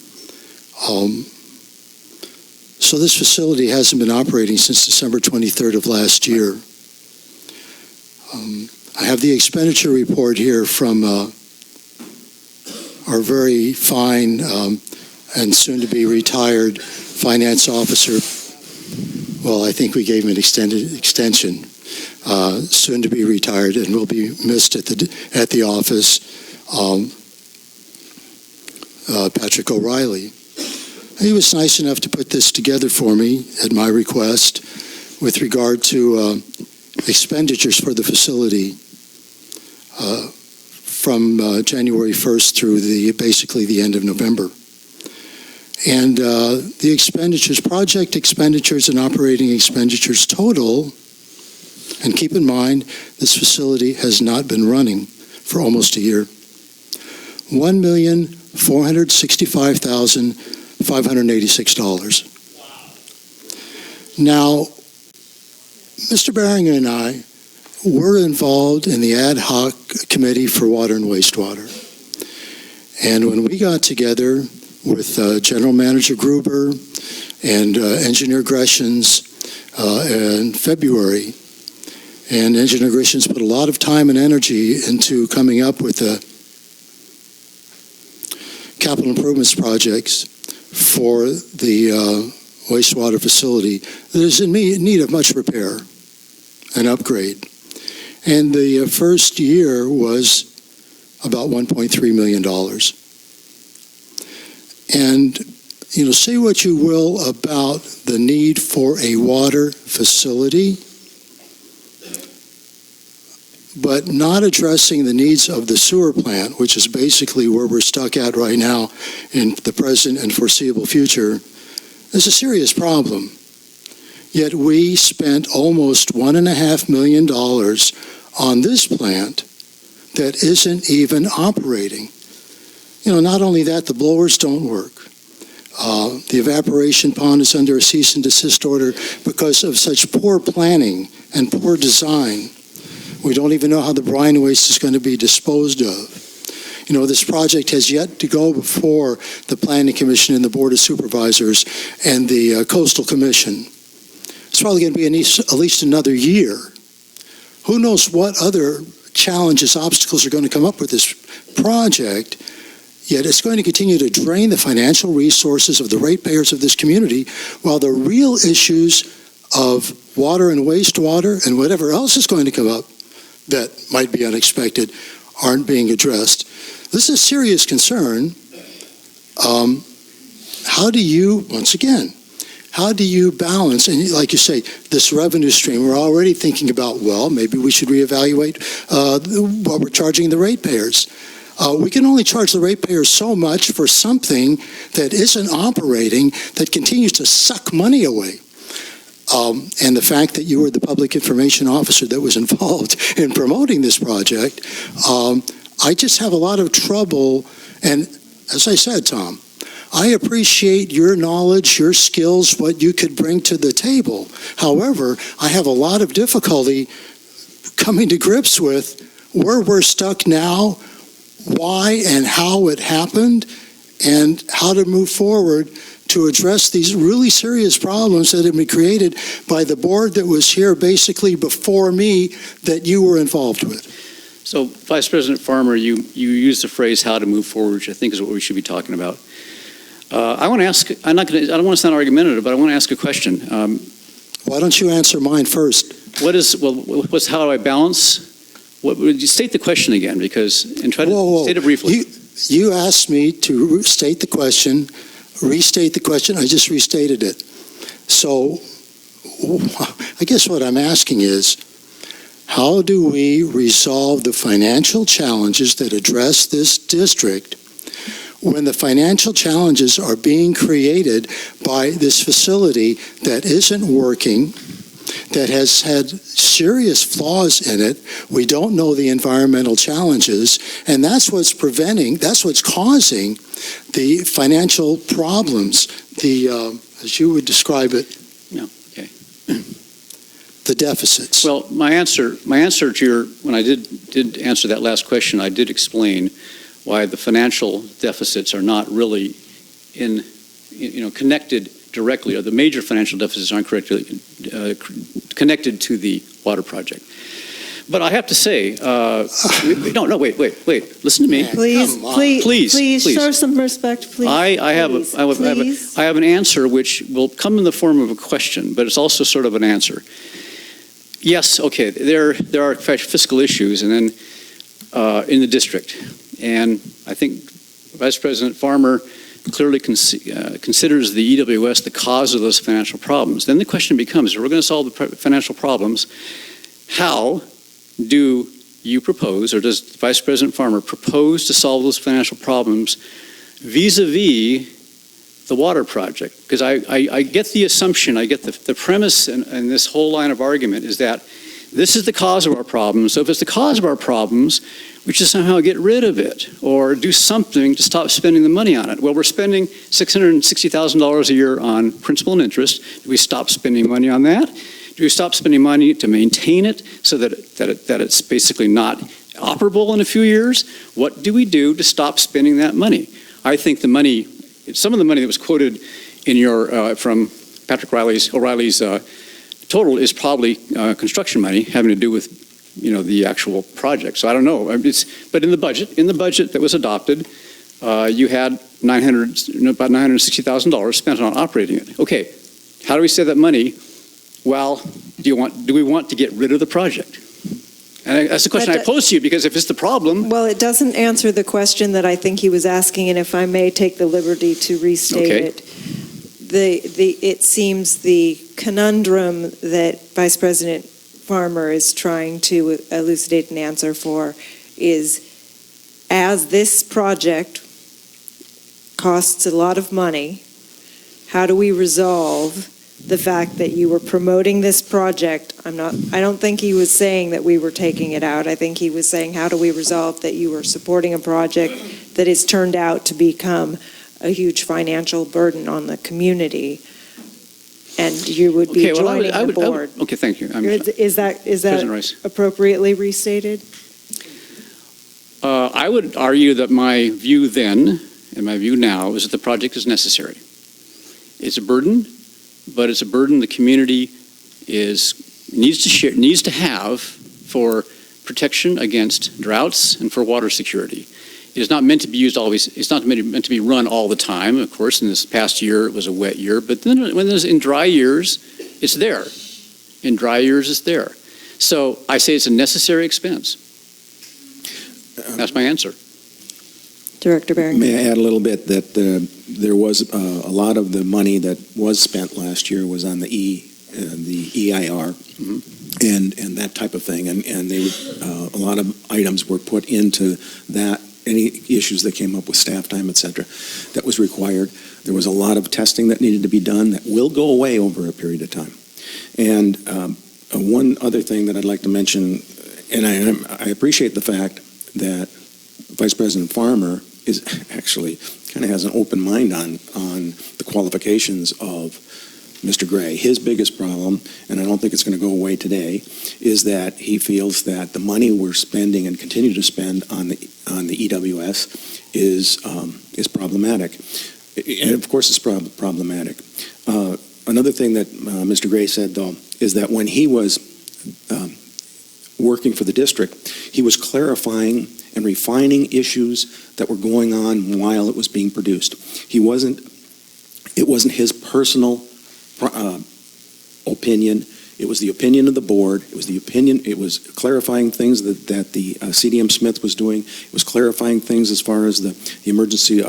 So this facility hasn't been operating since December 23rd of last year. I have the expenditure report here from our very fine and soon-to-be retired finance officer. Well, I think we gave him an extension. Soon-to-be retired and will be missed at the office. Patrick O'Reilly. He was nice enough to put this together for me at my request with regard to expenditures for the facility from January 1st through basically the end of November. And the expenditures, project expenditures and operating expenditures total, and keep in mind, this facility has not been running for almost a year, $1,465,586. Now, Mr. Beringer and I were involved in the ad hoc committee for water and wastewater. And when we got together with General Manager Gruber and Engineer Greshens in February, and Engineer Greshens put a lot of time and energy into coming up with the capital improvements projects for the wastewater facility that is in need of much repair and upgrade. And the first year was about $1.3 million. And, say what you will about the need for a water facility, but not addressing the needs of the sewer plant, which is basically where we're stuck at right now in the present and foreseeable future, is a serious problem. Yet we spent almost $1.5 million on this plant that isn't even operating. Not only that, the blowers don't work. The evaporation pond is under a cease and desist order because of such poor planning and poor design. We don't even know how the brine waste is going to be disposed of. This project has yet to go before the Planning Commission and the Board of Supervisors and the Coastal Commission. It's probably going to be at least another year. Who knows what other challenges, obstacles are going to come up with this project, yet it's going to continue to drain the financial resources of the ratepayers of this community while the real issues of water and wastewater and whatever else is going to come up that might be unexpected aren't being addressed. This is a serious concern. How do you balance, and like you say, this revenue stream? We're already thinking about, maybe we should reevaluate what we're charging the ratepayers. We can only charge the ratepayers so much for something that isn't operating, that continues to suck money away. And the fact that you were the public information officer that was involved in promoting this project, I just have a lot of trouble. And as I said, Tom, I appreciate your knowledge, your skills, what you could bring to the table. However, I have a lot of difficulty coming to grips with where we're stuck now, why and how it happened, and how to move forward to address these really serious problems that have been created by the board that was here basically before me that you were involved with. So, Vice President Farmer, you used the phrase "how to move forward," which I think is what we should be talking about. I want to ask. I don't want to sound argumentative, but I want to ask a question. Why don't you answer mine first? How do I balance? Would you state the question again? And try to state it briefly. You asked me to state the question, restate the question. I just restated it. So, I guess what I'm asking is, how do we resolve the financial challenges that address this district when the financial challenges are being created by this facility that isn't working, that has had serious flaws in it? We don't know the environmental challenges, and that's what's causing the financial problems, as you would describe it, the deficits. Well, my answer to when I did answer that last question, I did explain why the financial deficits are not really connected directly, or the major financial deficits aren't correctly connected to the water project. But I have to say, wait, listen to me. Please show some respect, please. I have an answer which will come in the form of a question, but it's also sort of an answer. Yes, okay, there are fiscal issues, and then in the district, and I think Vice President Farmer clearly considers the EWS the cause of those financial problems. Then the question becomes, if we're going to solve the financial problems, how do you propose, or does Vice President Farmer propose to solve those financial problems vis-a-vis the water project? Because I get the assumption, I get the premise in this whole line of argument is that this is the cause of our problems. So if it's the cause of our problems, we should somehow get rid of it or do something to stop spending the money on it. Well, we're spending $660,000 a year on principal and interest. Do we stop spending money on that? Do we stop spending money to maintain it so that it's basically not operable in a few years? What do we do to stop spending that money? I think the money, some of the money that was quoted in your from Patrick O'Reilly's total is probably construction money having to do with the actual project. So I don't know. But in the budget that was adopted, you had about $960,000 spent on operating it. Okay, how do we save that money? Well, do we want to get rid of the project? And that's the question I pose to you, because if it's the problem... Well, it doesn't answer the question that I think he was asking, and if I may take the liberty to restate it. It seems the conundrum that Vice President Farmer is trying to elucidate an answer for is, as this project costs a lot of money, how do we resolve the fact that you were promoting this project? I don't think he was saying that we were taking it out. I think he was saying, how do we resolve that you were supporting a project that has turned out to become a huge financial burden on the community, and you would be joining the board? Okay, thank you. Is that appropriately restated? I would argue that my view then and my view now is that the project is necessary. It's a burden, but it's a burden the community needs to have for protection against droughts and for water security. It is not meant to be used always. It's not meant to be run all the time. Of course, in this past year, it was a wet year. But then when there's in dry years, it's there. In dry years, it's there. So I say it's a necessary expense. That's my answer. Director Barron. May I add a little bit that there was a lot of the money that was spent last year was on the EIR and that type of thing, and they a lot of items were put into that. Any issues that came up with staff time, et cetera, that was required. There was a lot of testing that needed to be done that will go away over a period of time. And one other thing that I'd like to mention, and I appreciate the fact that Vice President Farmer is actually kind of has an open mind on the qualifications of Mr. Gray. His biggest problem, and I don't think it's going to go away today, is that he feels that the money we're spending and continue to spend on the EWS is problematic. And of course it's problematic. Another thing that Mr. Gray said, though, is that when he was working for the district, he was clarifying and refining issues that were going on while it was being produced. It wasn't his personal opinion. It was the opinion of the board. It was clarifying things that the CDM Smith was doing. It was clarifying things as far as the emergency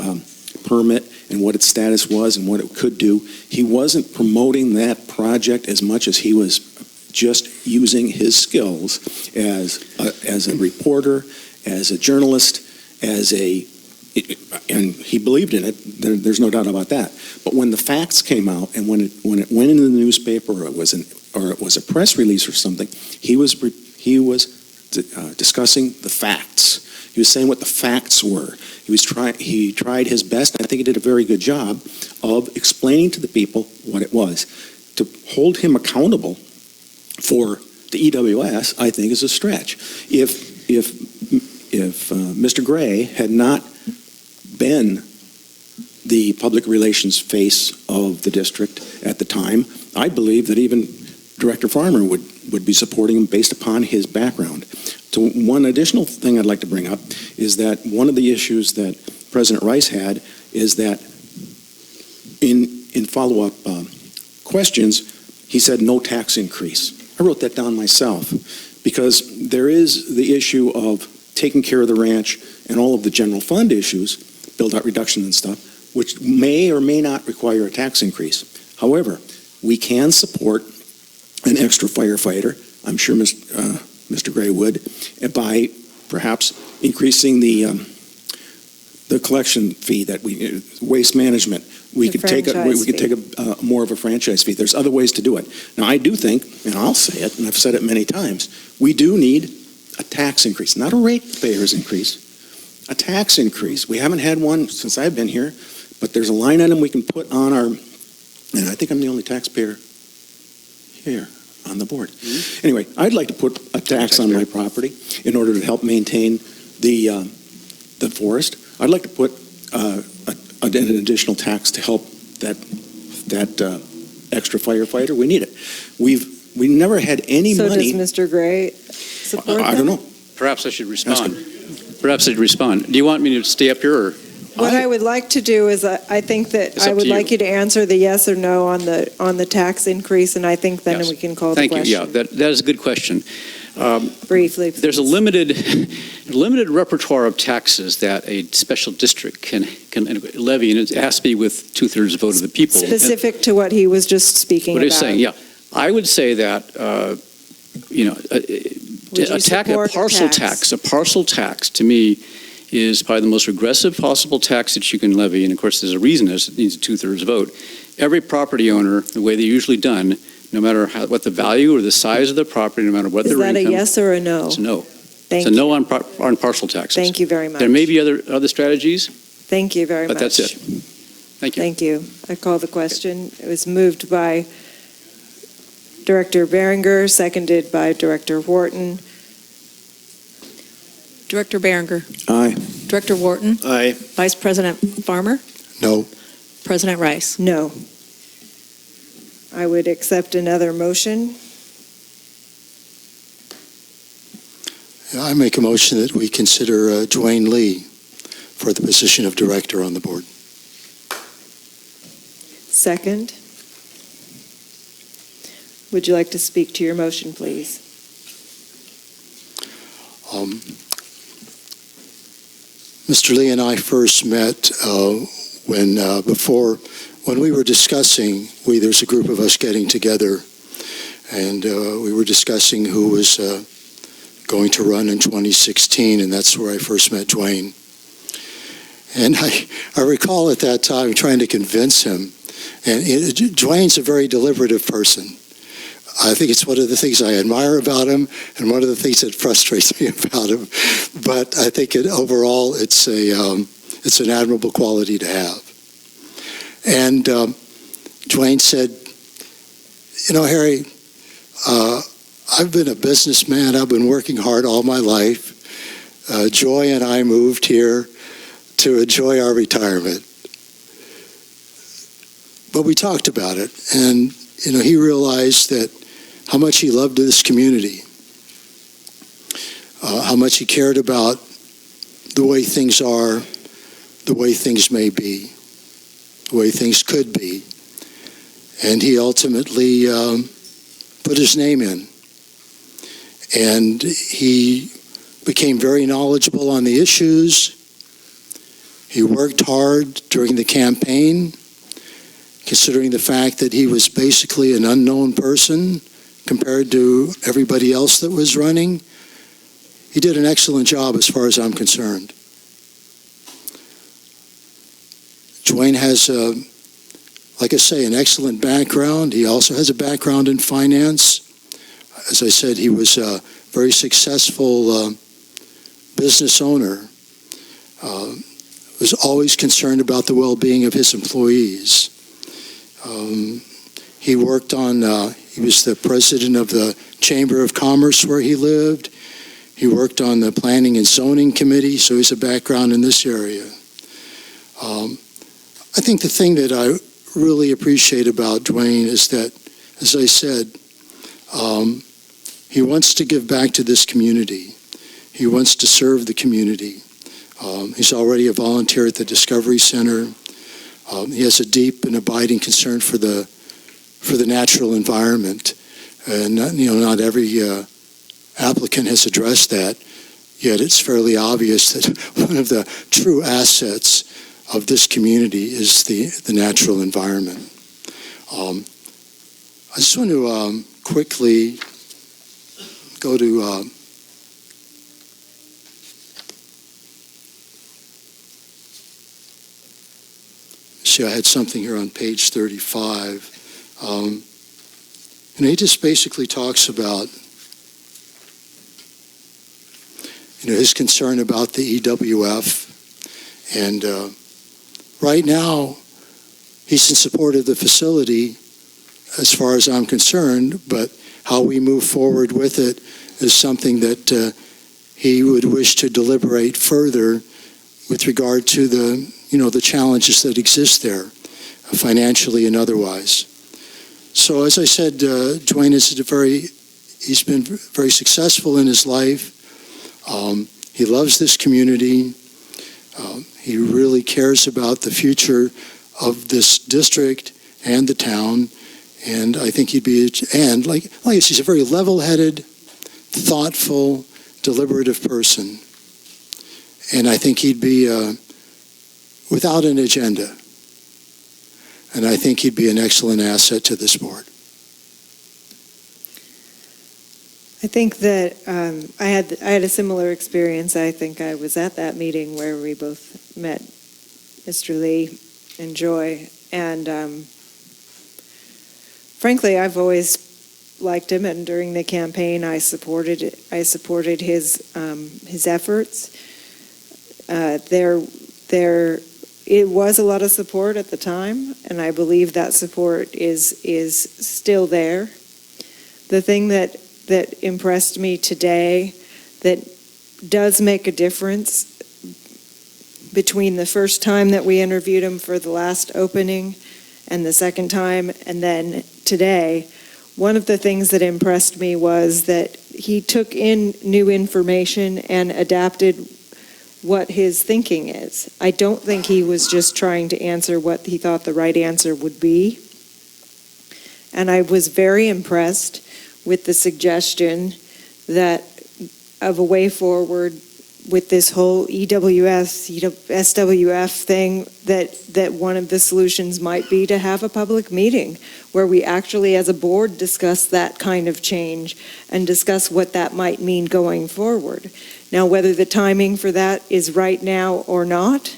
permit and what its status was and what it could do. He wasn't promoting that project as much as he was just using his skills as a reporter, as a journalist, and he believed in it. There's no doubt about that. But when the facts came out, and when it went into the newspaper, or it was a press release or something, he was discussing the facts. He was saying what the facts were. He tried his best, and I think he did a very good job of explaining to the people what it was. To hold him accountable for the EWS, I think, is a stretch. If Mr. Gray had not been the public relations face of the district at the time, I believe that even Director Farmer would be supporting him based upon his background. So one additional thing I'd like to bring up is that one of the issues that President Rice had is that in follow-up questions, he said no tax increase. I wrote that down myself because there is the issue of taking care of the ranch and all of the general fund issues, build-out reduction and stuff, which may or may not require a tax increase. However, we can support an extra firefighter, I'm sure Mr. Gray would, by perhaps increasing the collection fee that waste management. We could take a more of a franchise fee. There's other ways to do it. Now, I do think, and I'll say it, and I've said it many times, we do need tax increase, not a ratepayers increase, a tax increase. We haven't had one since I've been here, but there's a line item we can put on our, and I think I'm the only taxpayer here on the board. Anyway, I'd like to put a tax on my property in order to help maintain the forest. I'd like to put an additional tax to help that extra firefighter. We need it. We never had any So money. does Mr. Gray support I that? don't know. Perhaps I should respond. Perhaps I should respond. Do you want me to stay up here, or? What I would like to do is, I think that It's I up would to you. like you to answer the yes or no on the tax increase, and I think then Yes. we can call the Thank you. question. Yeah, that is a good question. Briefly. There's a limited repertoire of taxes that a special district can levy, and it has to be with 2/3 vote of the people. Specific to what he was just speaking What about. he's saying, yeah. I would say that, Would you a support parcel tax to me is probably the most regressive possible tax that you can levy. And of course, there's a reason is it needs a 2/3 vote. Every property owner, the way they're usually done, no matter what the value or the size of the property, no matter what Is their that income. a yes or a no? It's a no. Thank It's a you. no on parcel taxes. Thank you very much. There may be other strategies, Thank you very much. but that's it. Thank you. Thank you. I call the question. It was moved by Director Behringer, seconded by Director Wharton. Director Behringer. Aye. Director Wharton. Aye. Vice President Farmer. No. President Rice. No. I would accept another motion. I make a motion that we consider Dwayne Lee for the position of director on the board. Second. Would you like to speak to your motion, please? Mr. Lee and I first met when we were discussing, there's a group of us getting together, and we were discussing who was going to run in 2016, and that's where I first met Dwayne. And I recall at that time trying to convince him, and Dwayne's a very deliberative person. I think it's one of the things I admire about him and one of the things that frustrates me about him. But I think overall it's an admirable quality to have. And Dwayne said, Harry, I've been a businessman. I've been working hard all my life. Joy and I moved here to enjoy our retirement. But we talked about it, and he realized that how much he loved this community, how much he cared about the way things are, the way things may be, the way things could be. And he ultimately put his name in. And he became very knowledgeable on the issues. He worked hard during the campaign, considering the fact that he was basically an unknown person compared to everybody else that was running. He did an excellent job as far as I'm concerned. Dwayne has, like I say, an excellent background. He also has a background in finance. As I said, he was a very successful business owner. Was always concerned about the well-being of his employees. He worked on, he was the president of the Chamber of Commerce where he lived. He worked on the Planning and Zoning Committee, so he has a background in this area. I think the thing that I really appreciate about Dwayne is that, as I said, he wants to give back to this community. He wants to serve the community. He's already a volunteer at the Discovery Center. He has a deep and abiding concern for the natural environment, and not every applicant has addressed that. Yet it's fairly obvious that one of the true assets of this community is the natural environment. I just want to quickly go to see, I had something here on page 35. He just basically talks about his concern about the EWF. And right now, he's in support of the facility as far as I'm concerned, but how we move forward with it is something that he would wish to deliberate further with regard to the challenges that exist there, financially and otherwise. So as I said, Dwayne he's been very successful in his life. He loves this community. He really cares about the future of this district and the town. And I think like I said, he's a very level-headed, thoughtful, deliberative person. And I think he'd be without an agenda. And I think he'd be an excellent asset to this board. I think that I had a similar experience. I think I was at that meeting where we both met Mr. Lee and Joy. And frankly, I've always liked him, and during the campaign, I supported his efforts. It was a lot of support at the time, and I believe that support is still there. The thing that impressed me today that does make a difference between the first time that we interviewed him for the last opening and the second time and then today, one of the things that impressed me was that he took in new information and adapted what his thinking is. I don't think he was just trying to answer what he thought the right answer would be. And I was very impressed with the suggestion that of a way forward with this whole SWF thing, that one of the solutions might be to have a public meeting where we actually as a board discuss that kind of change and discuss what that might mean going forward. Now, whether the timing for that is right now or not,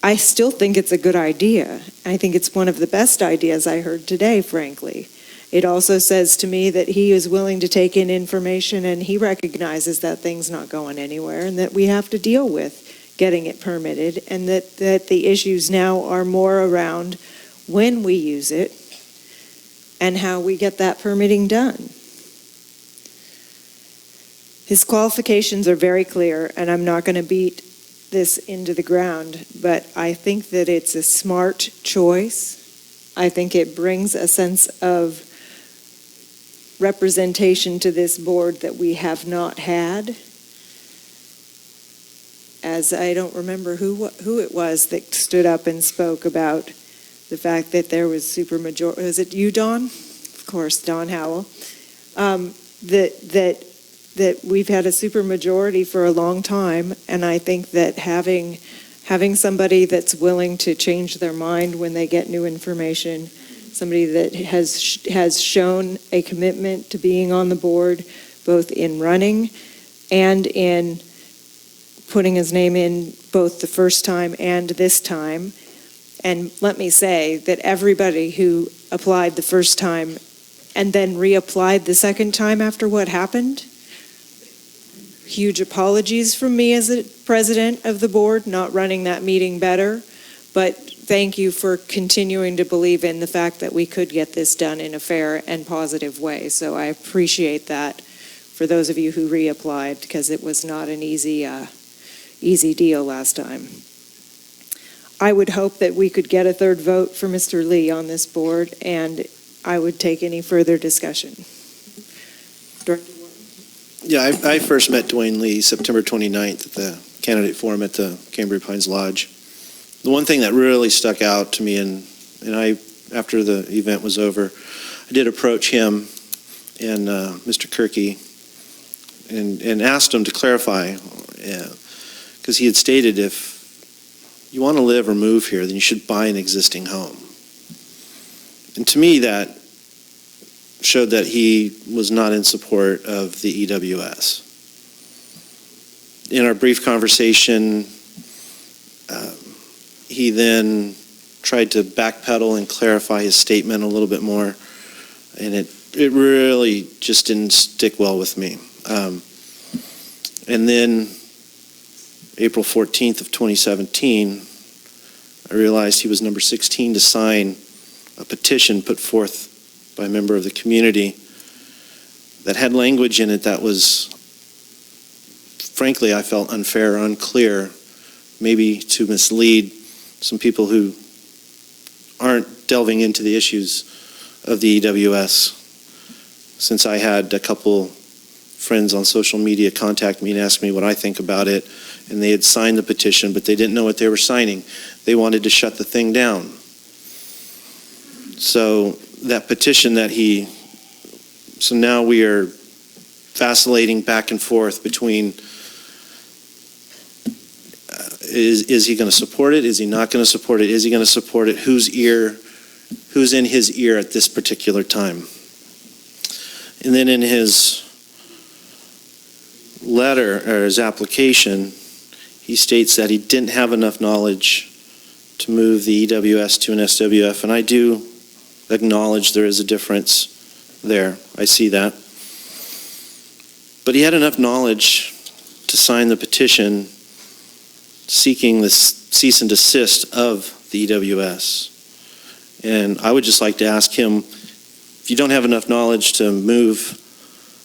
I still think it's a good idea. I think it's one of the best ideas I heard today, frankly. It also says to me that he is willing to take in information and he recognizes that thing's not going anywhere and that we have to deal with getting it permitted, and that the issues now are more around when we use it and how we get that permitting done. His qualifications are very clear, and I'm not going to beat this into the ground, but I think that it's a smart choice. I think it brings a sense of representation to this board that we have not had. As I don't remember who it was that stood up and spoke about the fact that there was supermajority. Was it you, Don? Of course, Don Howell. That we've had a supermajority for a long time, and I think that having somebody that's willing to change their mind when they get new information, somebody that has shown a commitment to being on the board, both in running and in putting his name in both the first time and this time. And let me say that everybody who applied the first time and then reapplied the second time after what happened, huge apologies from me as the president of the board, not running that meeting better, but thank you for continuing to believe in the fact that we could get this done in a fair and positive way. So I appreciate that for those of you who reapplied, because it was not an easy deal last time. I would hope that we could get a third vote for Mr. Lee on this board, and I would take any further discussion. Yeah, I first met Dwayne Lee September 29th at the candidate forum at the Cambria Pines Lodge. The one thing that really stuck out to me, and I, after the event was over, I did approach him and Mr. Kirky and asked him to clarify, because he had stated if you want to live or move here, then you should buy an existing home. And to me, that showed that he was not in support of the EWS. In our brief conversation, he then tried to backpedal and clarify his statement a little bit more, and it really just didn't stick well with me. And then April 14th of 2017, I realized he was number 16 to sign a petition put forth by a member of the community that had language in it that was, frankly, I felt unfair, unclear, maybe to mislead some people who aren't delving into the issues of the EWS. Since I had a couple friends on social media contact me and ask me what I think about it, and they had signed the petition, but they didn't know what they were signing. They wanted to shut the thing down. So that petition so now we are vacillating back and forth between is he going to support it? Is he not going to support it? Is he going to support it? Who's in his ear at this particular time? And then in his letter, or his application, he states that he didn't have enough knowledge to move the EWS to an SWF, and I do acknowledge there is a difference there. I see that. But he had enough knowledge to sign the petition seeking the cease and desist of the EWS. And I would just like to ask him, if you don't have enough knowledge to move,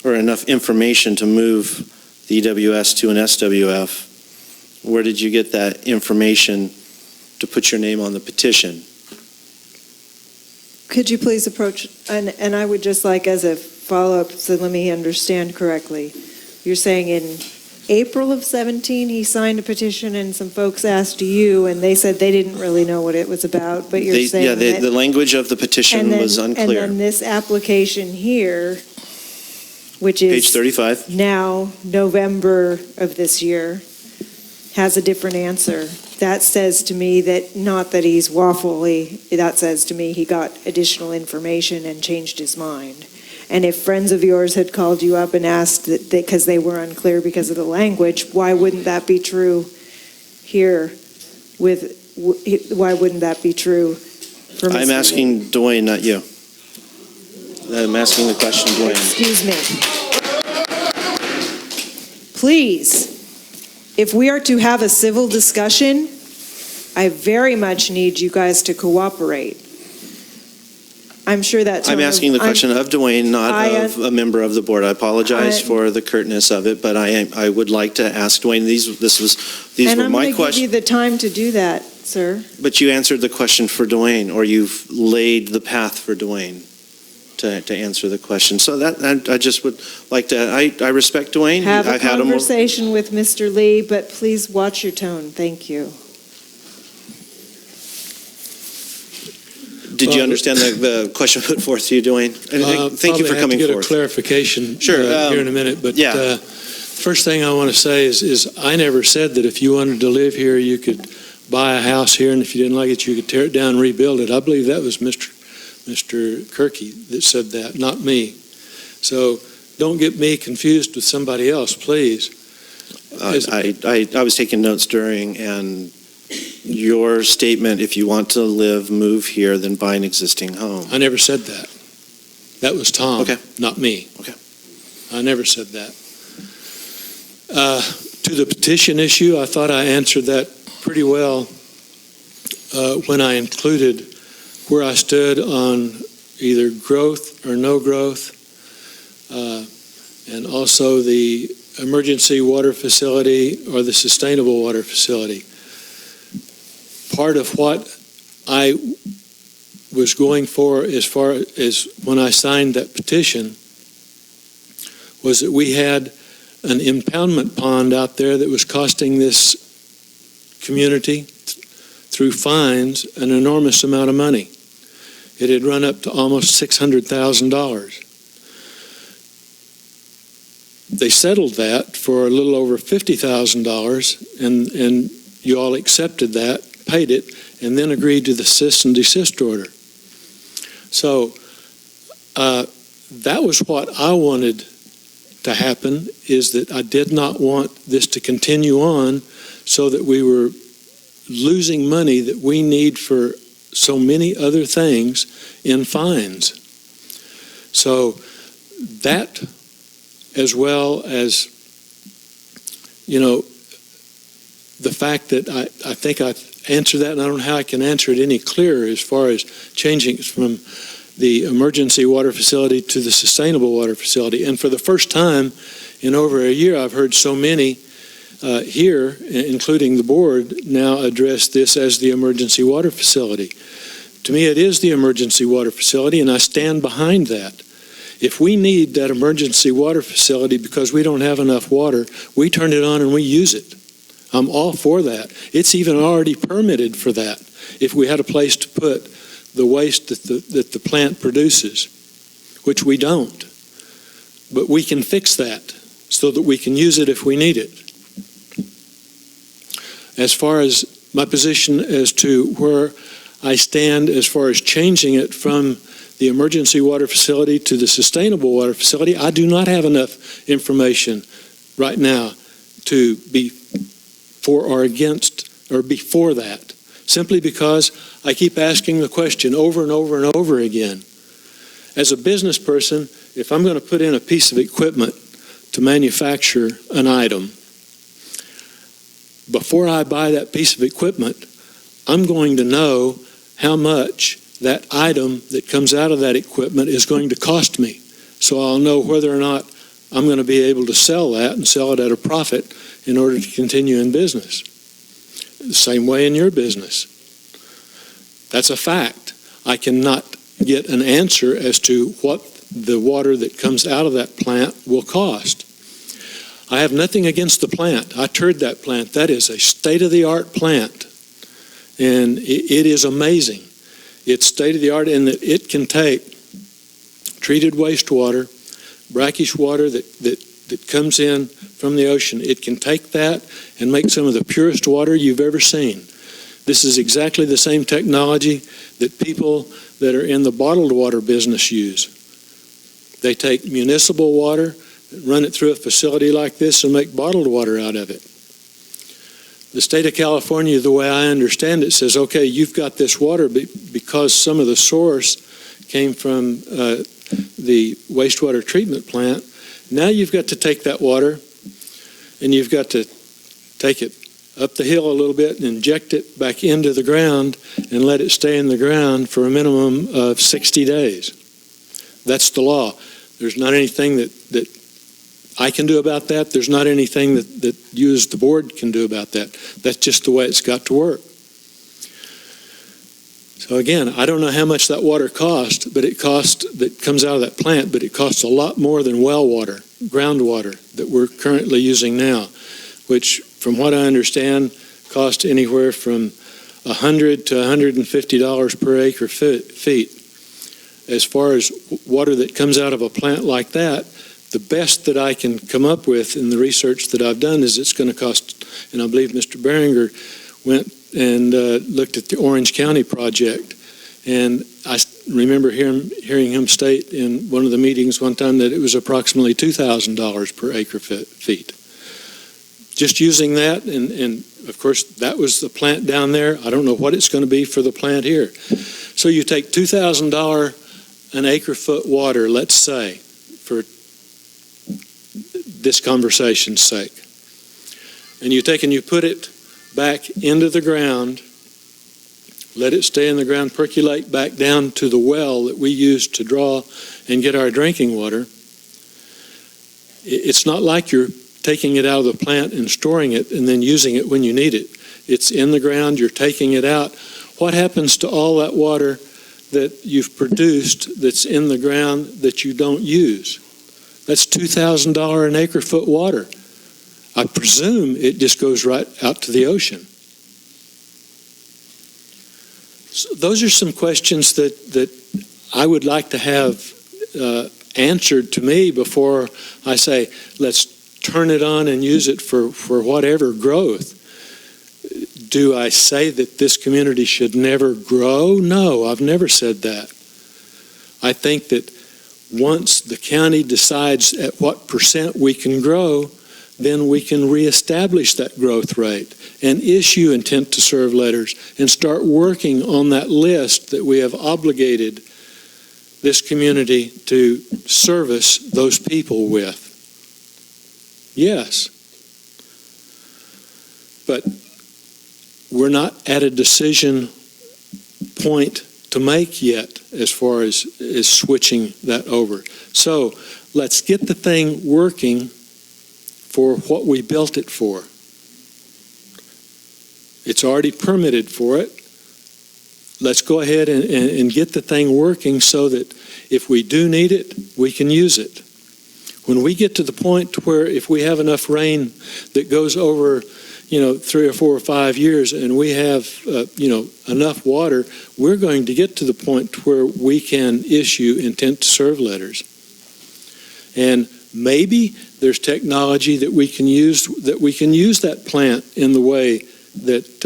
or enough information to move the EWS to an SWF, where did you get that information to put your name on the petition? Could you please approach, and I would just like, as a follow-up, so let me understand correctly. You're saying in April of 17, he signed a petition and some folks asked you, and they said they didn't really know what it was about, but you're saying that... the language of the petition was unclear. And then this application here, which is... Page 35. Now, November of this year, has a different answer. That says to me that, not that he's waffly, that says to me he got additional information and changed his mind. And if friends of yours had called you up and asked that because they were unclear because of the language, why wouldn't that be true here why wouldn't that be true for Mr. I'm asking Dwayne, not you. I'm asking the question, Dwayne. Excuse me. Please, if we are to have a civil discussion, I very much need you guys to cooperate. I'm sure that... I'm asking the question of Dwayne, not of a member of the board. I apologize for the curtness of it, but I would like to ask Dwayne, these were my questions. And I'm going to give you the time to do that, sir. But you answered the question for Dwayne, or you've laid the path for Dwayne to answer the question. So that I just would like to... I respect Dwayne. Have a conversation with Mr. Lee, but please watch your tone. Thank you. Did you understand the question put forth to you, Dwayne? Thank you for coming forward. I'll get a clarification here in a minute, but first thing I want to say is I never said that if you wanted to live here, you could buy a house here, and if you didn't like it, you could tear it down and rebuild it. I believe that was Mr. Kirky that said that, not me. So don't get me confused with somebody else, please. I was taking notes during, and your statement, if you want to live, move here, then buy an existing home. I never said that. That was Tom, not me. Okay. I never said that. To the petition issue, I thought I answered that pretty well when I included where I stood on either growth or no growth, and also the emergency water facility or the sustainable water facility. Part of what I was going for as far as when I signed that petition was that we had an impoundment pond out there that was costing this community through fines an enormous amount of money. It had run up to almost $600,000. They settled that for a little over $50,000, and you all accepted that, paid it, and then agreed to the cease and desist order. So that was what I wanted to happen, is that I did not want this to continue on so that we were losing money that we need for so many other things in fines. So that, as well as the fact that I think I've answered that, and I don't know how I can answer it any clearer as far as changing from the emergency water facility to the sustainable water facility. And for the first time in over a year, I've heard so many here, including the board, now address this as the emergency water facility. To me, it is the emergency water facility, and I stand behind that. If we need that emergency water facility because we don't have enough water, we turn it on and we use it. I'm all for that. It's even already permitted for that if we had a place to put the waste that the plant produces, which we don't. But we can fix that so that we can use it if we need it. As far as my position as to where I stand as far as changing it from the emergency water facility to the sustainable water facility, I do not have enough information right now to be for or against or before that, simply because I keep asking the question over and over and over again. As a business person, if I'm going to put in a piece of equipment to manufacture an item, before I buy that piece of equipment, I'm going to know how much that item that comes out of that equipment is going to cost me. So I'll know whether or not I'm going to be able to sell that and sell it at a profit in order to continue in business. The same way in your business. That's a fact. I cannot get an answer as to what the water that comes out of that plant will cost. I have nothing against the plant. I toured that plant. That is a state-of-the-art plant. And it is amazing. It's state-of-the-art in that it can take treated wastewater, brackish water that comes in from the ocean. It can take that and make some of the purest water you've ever seen. This is exactly the same technology that people that are in the bottled water business use. They take municipal water, run it through a facility like this, and make bottled water out of it. The state of California, the way I understand it, says, okay, you've got this water because some of the source came from the wastewater treatment plant. Now you've got to take that water and you've got to take it up the hill a little bit and inject it back into the ground and let it stay in the ground for a minimum of 60 days. That's the law. There's not anything that I can do about that. There's not anything that you as the board can do about that. That's just the way it's got to work. So again, I don't know how much that water costs, that comes out of that plant, but it costs a lot more than well water, groundwater that we're currently using now, which from what I understand costs anywhere from $100 to $150 per acre feet. As far as water that comes out of a plant like that, the best that I can come up with in the research that I've done is it's going to cost, and I believe Mr. Behringer went and looked at the Orange County project, and I remember hearing him state in one of the meetings one time that it was approximately $2,000 per acre feet. Just using that, and of course that was the plant down there. I don't know what it's going to be for the plant here. So you take $2,000 an acre foot water, let's say, for this conversation's sake, and you take and you put it back into the ground, let it stay in the ground, percolate back down to the well that we use to draw and get our drinking water. It's not like you're taking it out of the plant and storing it and then using it when you need it. It's in the ground, you're taking it out. What happens to all that water that you've produced that's in the ground that you don't use? That's $2,000 an acre foot water. I presume it just goes right out to the ocean. So those are some questions that I would like to have answered to me before I say, let's turn it on and use it for whatever growth. Do I say that this community should never grow? No, I've never said that. I think that once the county decides at what percent we can grow, then we can reestablish that growth rate and issue intent to serve letters and start working on that list that we have obligated this community to service those people with. Yes. but we're not at a decision point to make yet as far as switching that over. So let's get the thing working for what we built it for. It's already permitted for it. Let's go ahead and get the thing working so that if we do need it, we can use it. When we get to the point where if we have enough rain that goes over 3 or 4 or 5 years and we have enough water, we're going to get to the point where we can issue intent to serve letters. And maybe there's technology that we can use that plant in the way that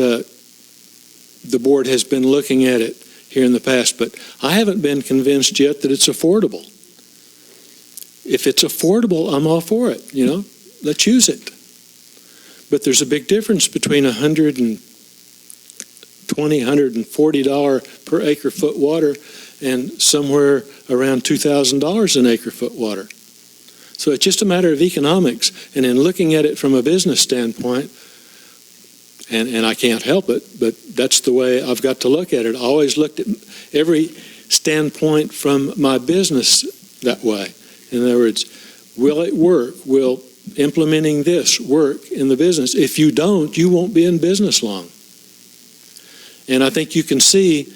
the board has been looking at it here in the past, but I haven't been convinced yet that it's affordable. If it's affordable, I'm all for it, let's use it. But there's a big difference between $120, $140 per acre foot water and somewhere around $2,000 an acre foot water. So it's just a matter of economics, and in looking at it from a business standpoint, and I can't help it, but that's the way I've got to look at it. I always looked at every standpoint from my business that way. In other words, will it work? Will implementing this work in the business? If you don't, you won't be in business long. And I think you can see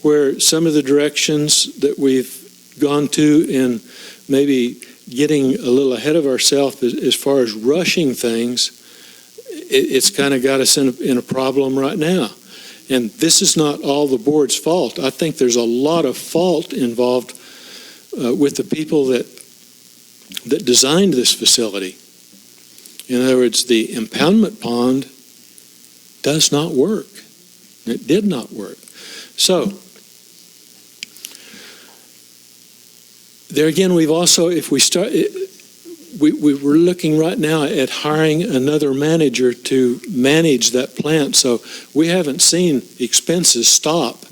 where some of the directions that we've gone to in maybe getting a little ahead of ourselves as far as rushing things, it's kind of got us in a problem right now. And this is not all the board's fault. I think there's a lot of fault involved with the people that designed this facility. In other words, the impoundment pond does not work. It did not work. So, there again, we've also, if we start, we're looking right now at hiring another manager to manage that plant. So we haven't seen expenses stop,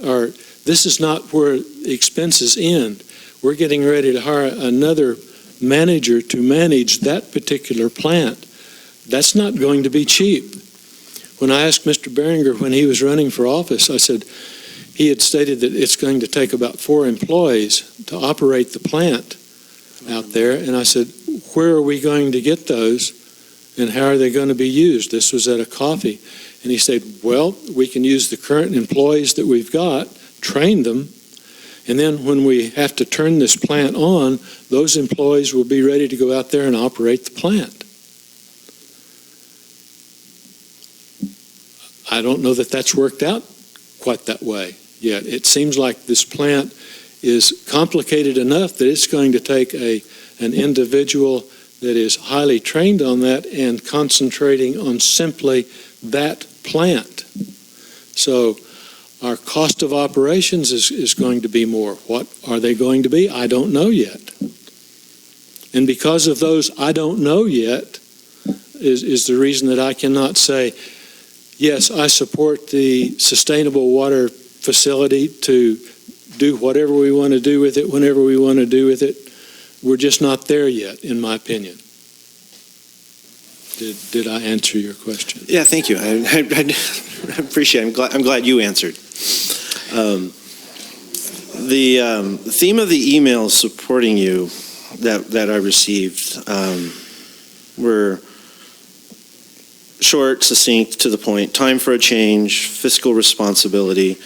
or this is not where expenses end. We're getting ready to hire another manager to manage that particular plant. That's not going to be cheap. When I asked Mr. Behringer when he was running for office, I said, he had stated that it's going to take about 4 employees to operate the plant out there. And I said, where are we going to get those and how are they going to be used? This was at a coffee. And he said, well, we can use the current employees that we've got, train them, and then when we have to turn this plant on, those employees will be ready to go out there and operate the plant. I don't know that that's worked out quite that way yet. It seems like this plant is complicated enough that it's going to take an individual that is highly trained on that and concentrating on simply that plant. So our cost of operations is going to be more. What are they going to be? I don't know yet. And because of those I don't know yet is the reason that I cannot say, yes, I support the sustainable water facility to do whatever we want to do with it, whenever we want to do with it. We're just not there yet, in my opinion. Did I answer your question? Yeah, thank you. I appreciate it. I'm glad you answered. The theme of the emails supporting you that I received were short, succinct, to the point. Time for a change, fiscal responsibility.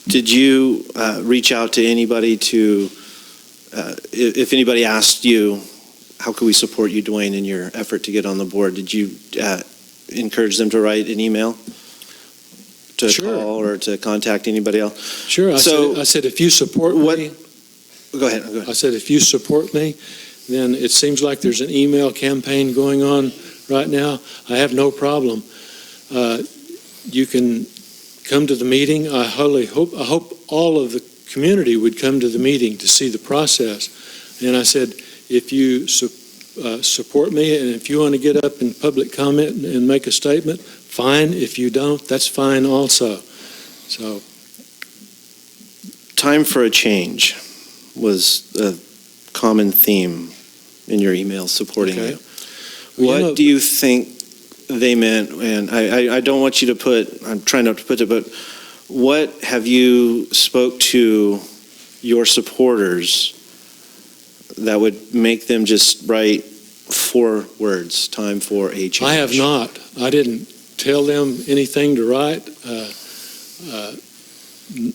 Did you reach out to anybody to, if anybody asked you, how could we support you, Dwayne, in your effort to get on the board? Did you encourage them to write an email, to call, or to contact anybody else? Sure. I said, if you support me. Go ahead. I said, if you support me, then it seems like there's an email campaign going on right now. I have no problem. You can come to the meeting. I hope all of the community would come to the meeting to see the process. And I said, if you support me and if you want to get up in public comment and make a statement, fine. If you don't, that's fine also. So, time for a change was a common theme in your email supporting you. What do you think they meant? And I don't want you to put, I'm trying not to put it, but what have you spoke to your supporters that would make them just write 4 words, time for a change? I have not. I didn't tell them anything to write.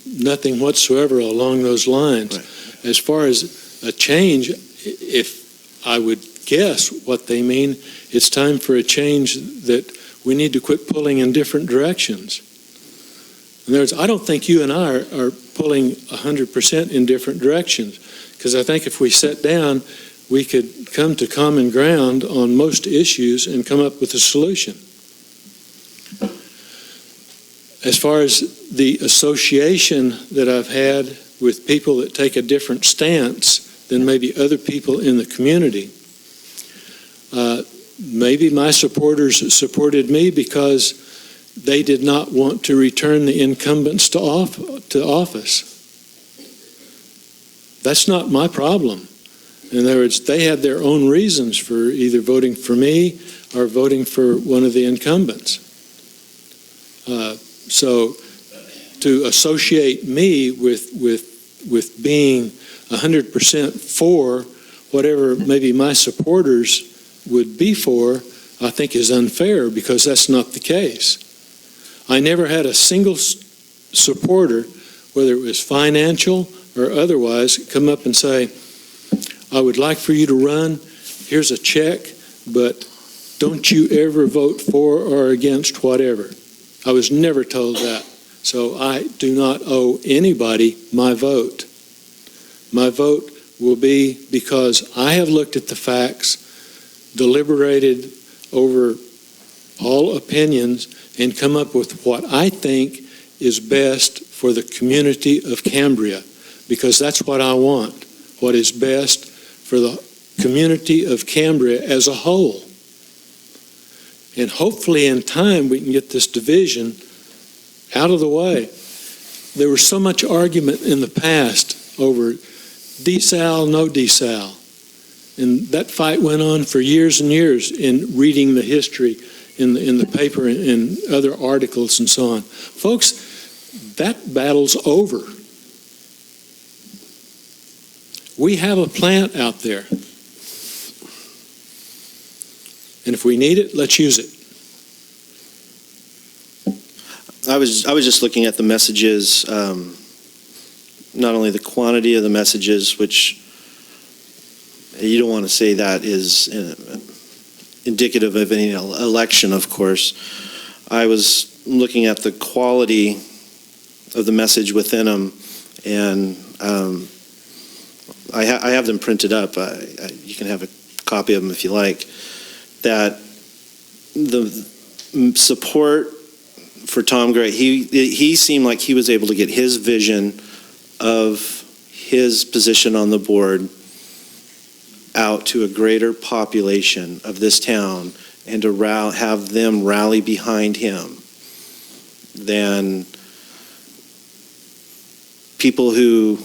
Nothing whatsoever along those lines. Right. As far as a change, if I would guess what they mean, it's time for a change that we need to quit pulling in different directions. In other words, I don't think you and I are pulling 100% in different directions, because I think if we sat down, we could come to common ground on most issues and come up with a solution. As far as the association that I've had with people that take a different stance than maybe other people in the community, maybe my supporters supported me because they did not want to return the incumbents to office. That's not my problem. In other words, they had their own reasons for either voting for me or voting for one of the incumbents. So to associate me with being 100% for whatever maybe my supporters would be for, I think is unfair, because that's not the case. I never had a single supporter, whether it was financial or otherwise, come up and say, I would like for you to run, here's a check, but don't you ever vote for or against whatever. I was never told that. So I do not owe anybody my vote. My vote will be because I have looked at the facts, deliberated over all opinions, and come up with what I think is best for the community of Cambria, because that's what I want, what is best for the community of Cambria as a whole. And hopefully in time we can get this division out of the way. There was so much argument in the past over desal, no desal. And that fight went on for years and years in reading the history in the paper and other articles and so on. Folks, that battle's over. We have a plant out there. And if we need it, let's use it. I was just looking at the messages, not only the quantity of the messages, which you don't want to say that is indicative of any election, of course. I was looking at the quality of the message within them, and I have them printed up. You can have a copy of them if you like. That the support for Tom Gray, he seemed like he was able to get his vision of his position on the board out to a greater population of this town and to have them rally behind him than people who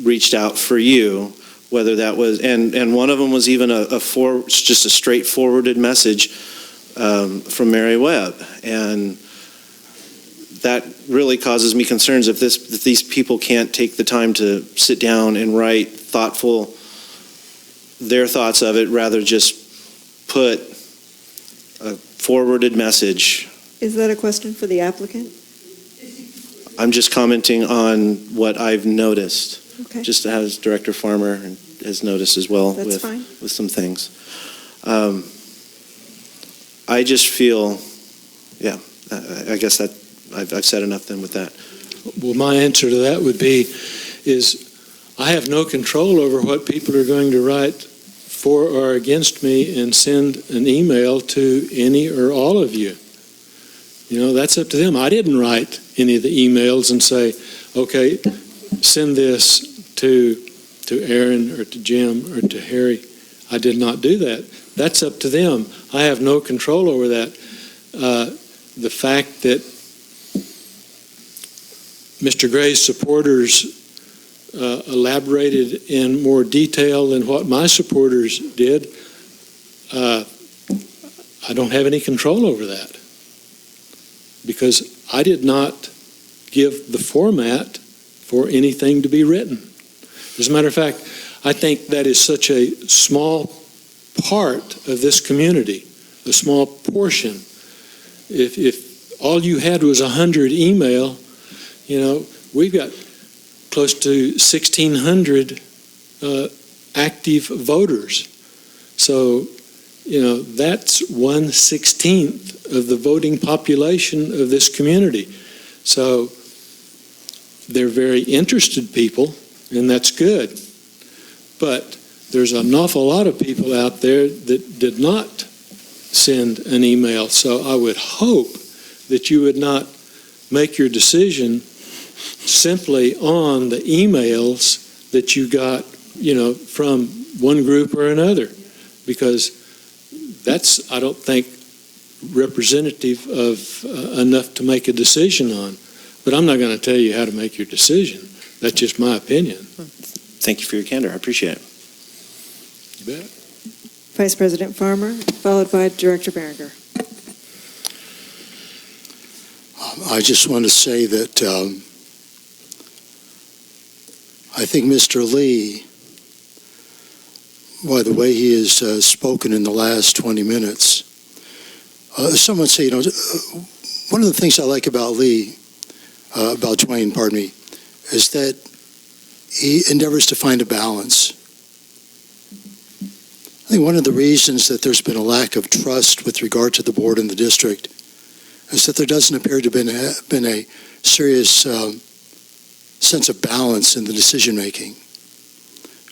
reached out for you, whether that was, and one of them was even just a straightforwarded message from Mary Webb, and that really causes me concerns if these people can't take the time to sit down and write their thoughts of it, rather just put a forwarded message. Is that a question for the applicant? I'm just commenting on what I've noticed. Okay. Just as Director Farmer has noticed as well. That's fine. With some things. I just feel, I guess that I've said enough then with that. Well, my answer to that would be, is I have no control over what people are going to write for or against me and send an email to any or all of you. You know, that's up to them. I didn't write any of the emails and say, okay, send this to Aaron or to Jim or to Harry. I did not do that. That's up to them. I have no control over that. The fact that Mr. Gray's supporters elaborated in more detail than what my supporters did, I don't have any control over that because I did not give the format for anything to be written. As a matter of fact, I think that is such a small part of this community, a small portion. If all you had was 100 email, we've got close to 1,600 active voters. So, that's 1/16 of the voting population of this community. So they're very interested people, and that's good. But there's an awful lot of people out there that did not send an email. So I would hope that you would not make your decision simply on the emails that you got, from one group or another, because that's, I don't think, representative of enough to make a decision on. But I'm not going to tell you how to make your decision. That's just my opinion. Thank you for your candor. I appreciate it. You bet. Vice President Farmer, followed by Director Berenger. I just want to say that I think Mr. Lee, by the way he has spoken in the last 20 minutes, someone say, one of the things I like about Dwayne, is that he endeavors to find a balance. I think one of the reasons that there's been a lack of trust with regard to the board and the district is that there doesn't appear to have been a serious sense of balance in the decision-making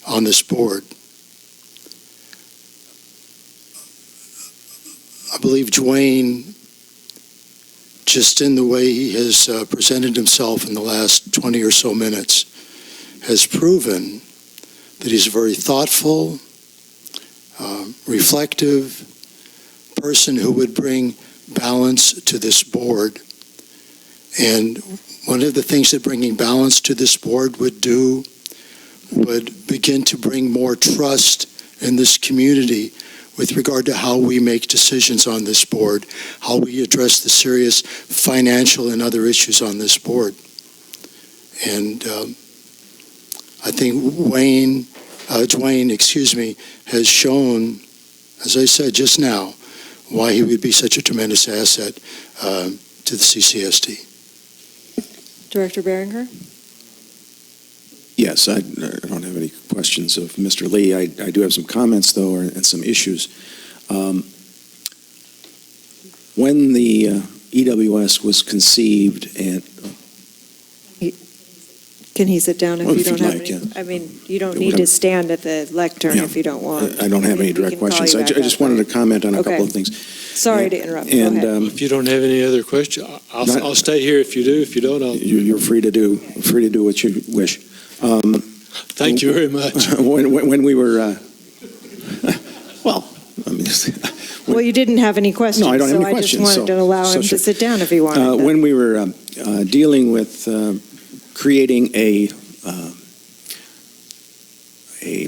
on this board. I believe Dwayne, just in the way he has presented himself in the last 20 or so minutes, has proven that he's a very thoughtful, reflective person who would bring balance to this board. And one of the things that bringing balance to this board would do would begin to bring more trust in this community with regard to how we make decisions on this board, how we address the serious financial and other issues on this board. And I think Dwayne, has shown, as I said just now, why he would be such a tremendous asset to the CCSD. Director Berenger? Yes, I don't have any questions of Mr. Lee. I do have some comments, though, and some issues. When the EWS was conceived, and Can he sit down if you don't have like, any? I mean, you don't need to stand at the lectern if you don't want. I don't have any direct questions. I just wanted to comment on a couple of things. Sorry to interrupt. Go And ahead. If you don't have any other questions, I'll stay here if you do. If you don't, you're free to do what you wish. Thank you very much. When we were, well, I mean, Well, you didn't have any questions. No, I don't have any So I questions, just wanted to allow him sure. to sit down if he wanted. When we were dealing with creating a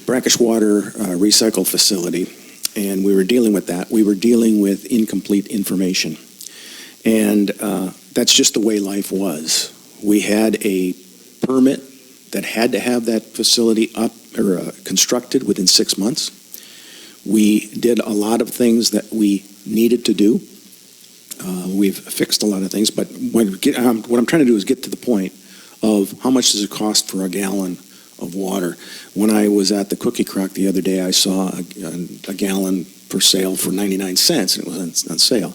brackish water recycle facility, and we were dealing with that, we were dealing with incomplete information. And that's just the way life was. We had a permit that had to have that facility up or constructed within 6 months. We did a lot of things that we needed to do. We've fixed a lot of things, but what I'm trying to do is get to the point of how much does it cost for a gallon of water. When I was at the Cookie Crock the other day, I saw a gallon for sale for 99 cents, and it was on sale.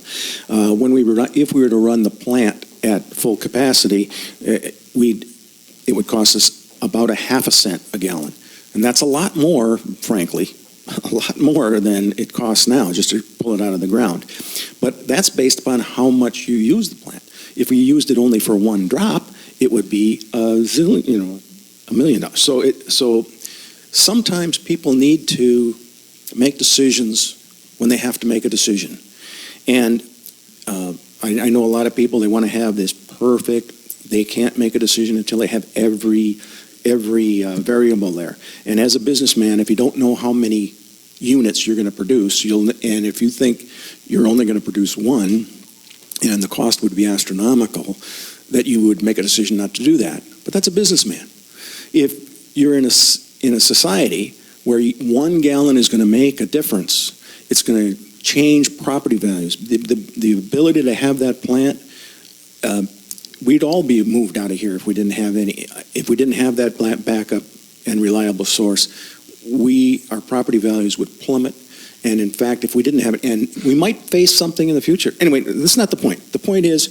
If we were to run the plant at full capacity, it would cost us about a half a cent a gallon. And that's a lot more, frankly, a lot more than it costs now just to pull it out of the ground. But that's based upon how much you use the plant. If we used it only for one drop, it would be $1 million. So sometimes people need to make decisions when they have to make a decision. And I know a lot of people, they want to have this perfect, they can't make a decision until they have every variable there. And as a businessman, if you don't know how many units you're going to produce, and if you think you're only going to produce one, and the cost would be astronomical, that you would make a decision not to do that. But that's a businessman. If you're in a society where 1 gallon is going to make a difference, it's going to change property values. The ability to have that plant, we'd all be moved out of here if we didn't have that plant backup and reliable source. Our property values would plummet. And in fact, if we didn't have it, and we might face something in the future. Anyway, that's not the point. The point is,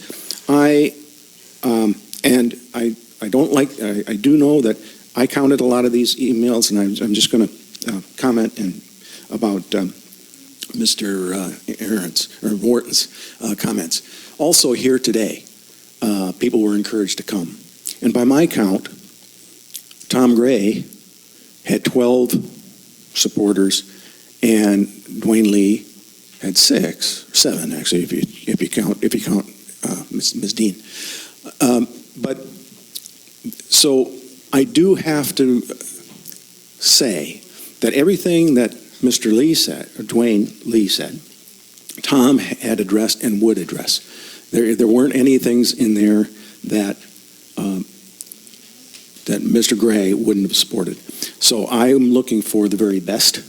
I do know that I counted a lot of these emails, and I'm just going to comment about Mr. Wharton's comments. Also here today, people were encouraged to come. And by my count, Tom Gray had 12 supporters, and Dwayne Lee had 7 actually, if you count Ms. Dean. But so I do have to say that everything that Mr. Lee said, or Dwayne Lee said, Tom had addressed and would address. There weren't any things in there that that Mr. Gray wouldn't have supported. So I am looking for the very best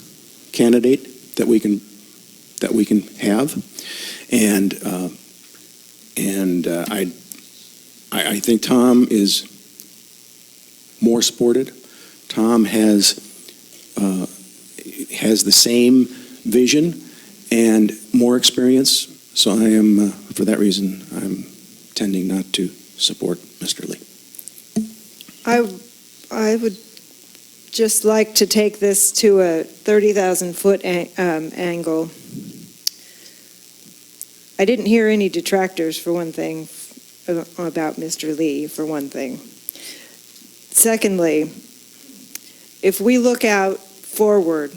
candidate that we can have, and I think Tom is more supported. Tom has the same vision and more experience. So I am, for that reason, I'm tending not to support Mr. Lee. I would just like to take this to a 30,000-foot angle. I didn't hear any detractors, for one thing, about Mr. Lee, for one thing. Secondly, if we look out forward,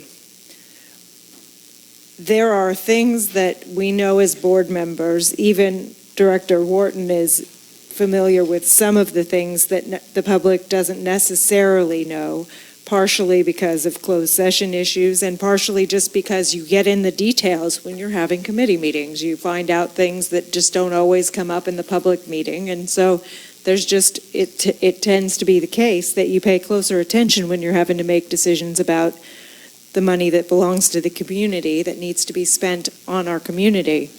there are things that we know as board members, even Director Wharton is familiar with some of the things that the public doesn't necessarily know, partially because of closed session issues and partially just because you get in the details when you're having committee meetings. You find out things that just don't always come up in the public meeting, and so there's just, it tends to be the case that you pay closer attention when you're having to make decisions about the money that belongs to the community that needs to be spent on our community.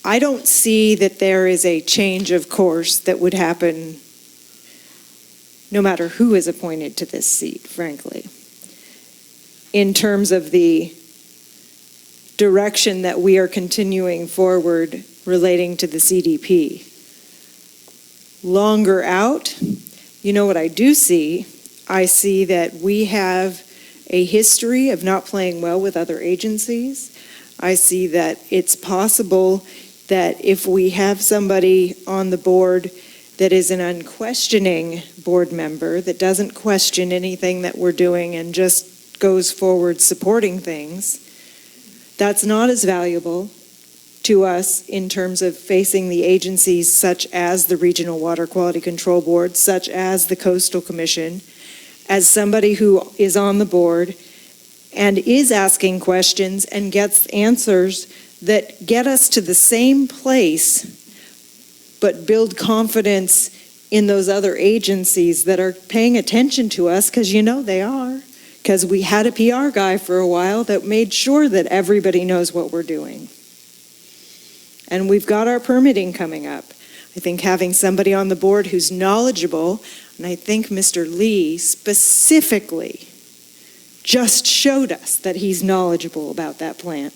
I don't see that there is a change of course that would happen no matter who is appointed to this seat, frankly, in terms of the direction that we are continuing forward relating to the CDP. Longer out, you know what I do see? I see that we have a history of not playing well with other agencies. I see that it's possible that if we have somebody on the board that is an unquestioning board member, that doesn't question anything that we're doing and just goes forward supporting things, that's not as valuable to us in terms of facing the agencies such as the Regional Water Quality Control Board, such as the Coastal Commission, as somebody who is on the board and is asking questions and gets answers that get us to the same place, but build confidence in those other agencies that are paying attention to us, because you know they are, because we had a PR guy for a while that made sure that everybody knows what we're doing. And we've got our permitting coming up. I think having somebody on the board who's knowledgeable, and I think Mr. Lee specifically just showed us that he's knowledgeable about that plant.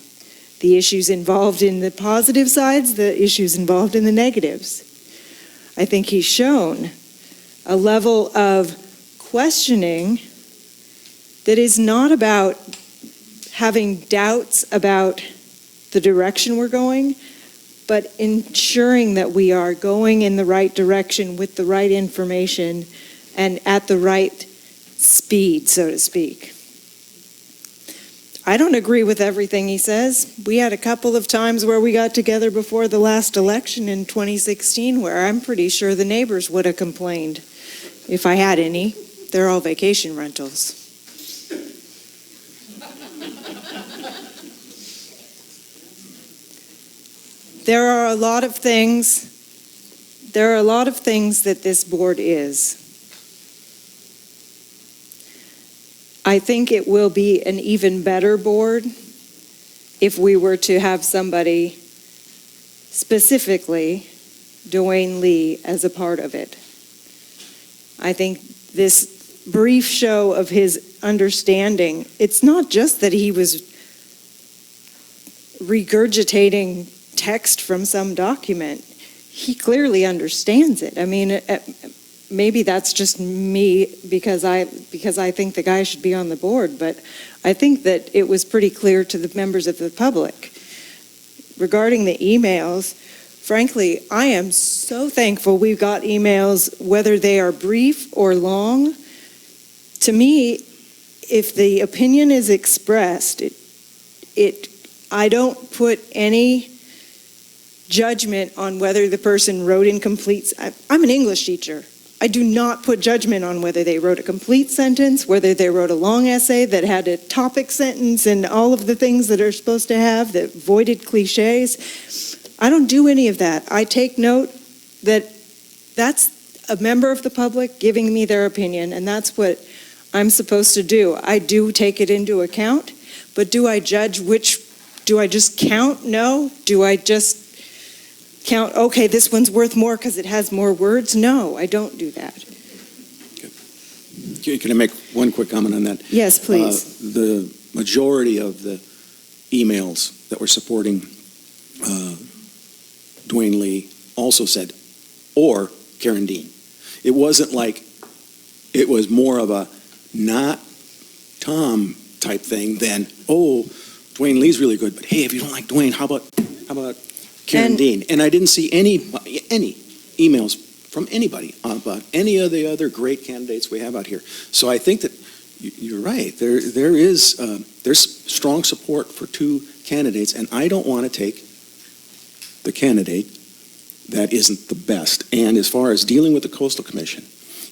The issues involved in the positive sides, the issues involved in the negatives. I think he's shown a level of questioning that is not about having doubts about the direction we're going, but ensuring that we are going in the right direction with the right information and at the right speed, so to speak. I don't agree with everything he says. We had a couple of times where we got together before the last election in 2016 where I'm pretty sure the neighbors would have complained if I had any. They're all vacation rentals. There are a lot of things that this board is. I think it will be an even better board if we were to have somebody, specifically Dwayne Lee, as a part of it. I think this brief show of his understanding, it's not just that he was regurgitating text from some document. He clearly understands it. I mean, maybe that's just me because I think the guy should be on the board, but I think that it was pretty clear to the members of the public. Regarding the emails, frankly, I am so thankful we've got emails, whether they are brief or long. To me, if the opinion is expressed, I don't put any judgment on whether the person wrote incomplete. I'm an English teacher. I do not put judgment on whether they wrote a complete sentence, whether they wrote a long essay that had a topic sentence and all of the things that are supposed to have, that voided cliches. I don't do any of that. I take note that that's a member of the public giving me their opinion, and that's what I'm supposed to do. I do take it into account, but do I judge do I just count? No. Do I just count, okay, this one's worth more because it has more words? No, I don't do that. Can I make one quick comment on that? Yes, please. The majority of the emails that were supporting Dwayne Lee also said, or Karen Dean. It wasn't like, it was more of a not Tom type thing than, oh, Dwayne Lee's really good, but hey, if you don't like Dwayne, how about Karen Dean? And I didn't see any emails from anybody about any of the other great candidates we have out here. So I think that you're right. There's strong support for two candidates, and I don't want to take the candidate that isn't the best. And as far as dealing with the Coastal Commission,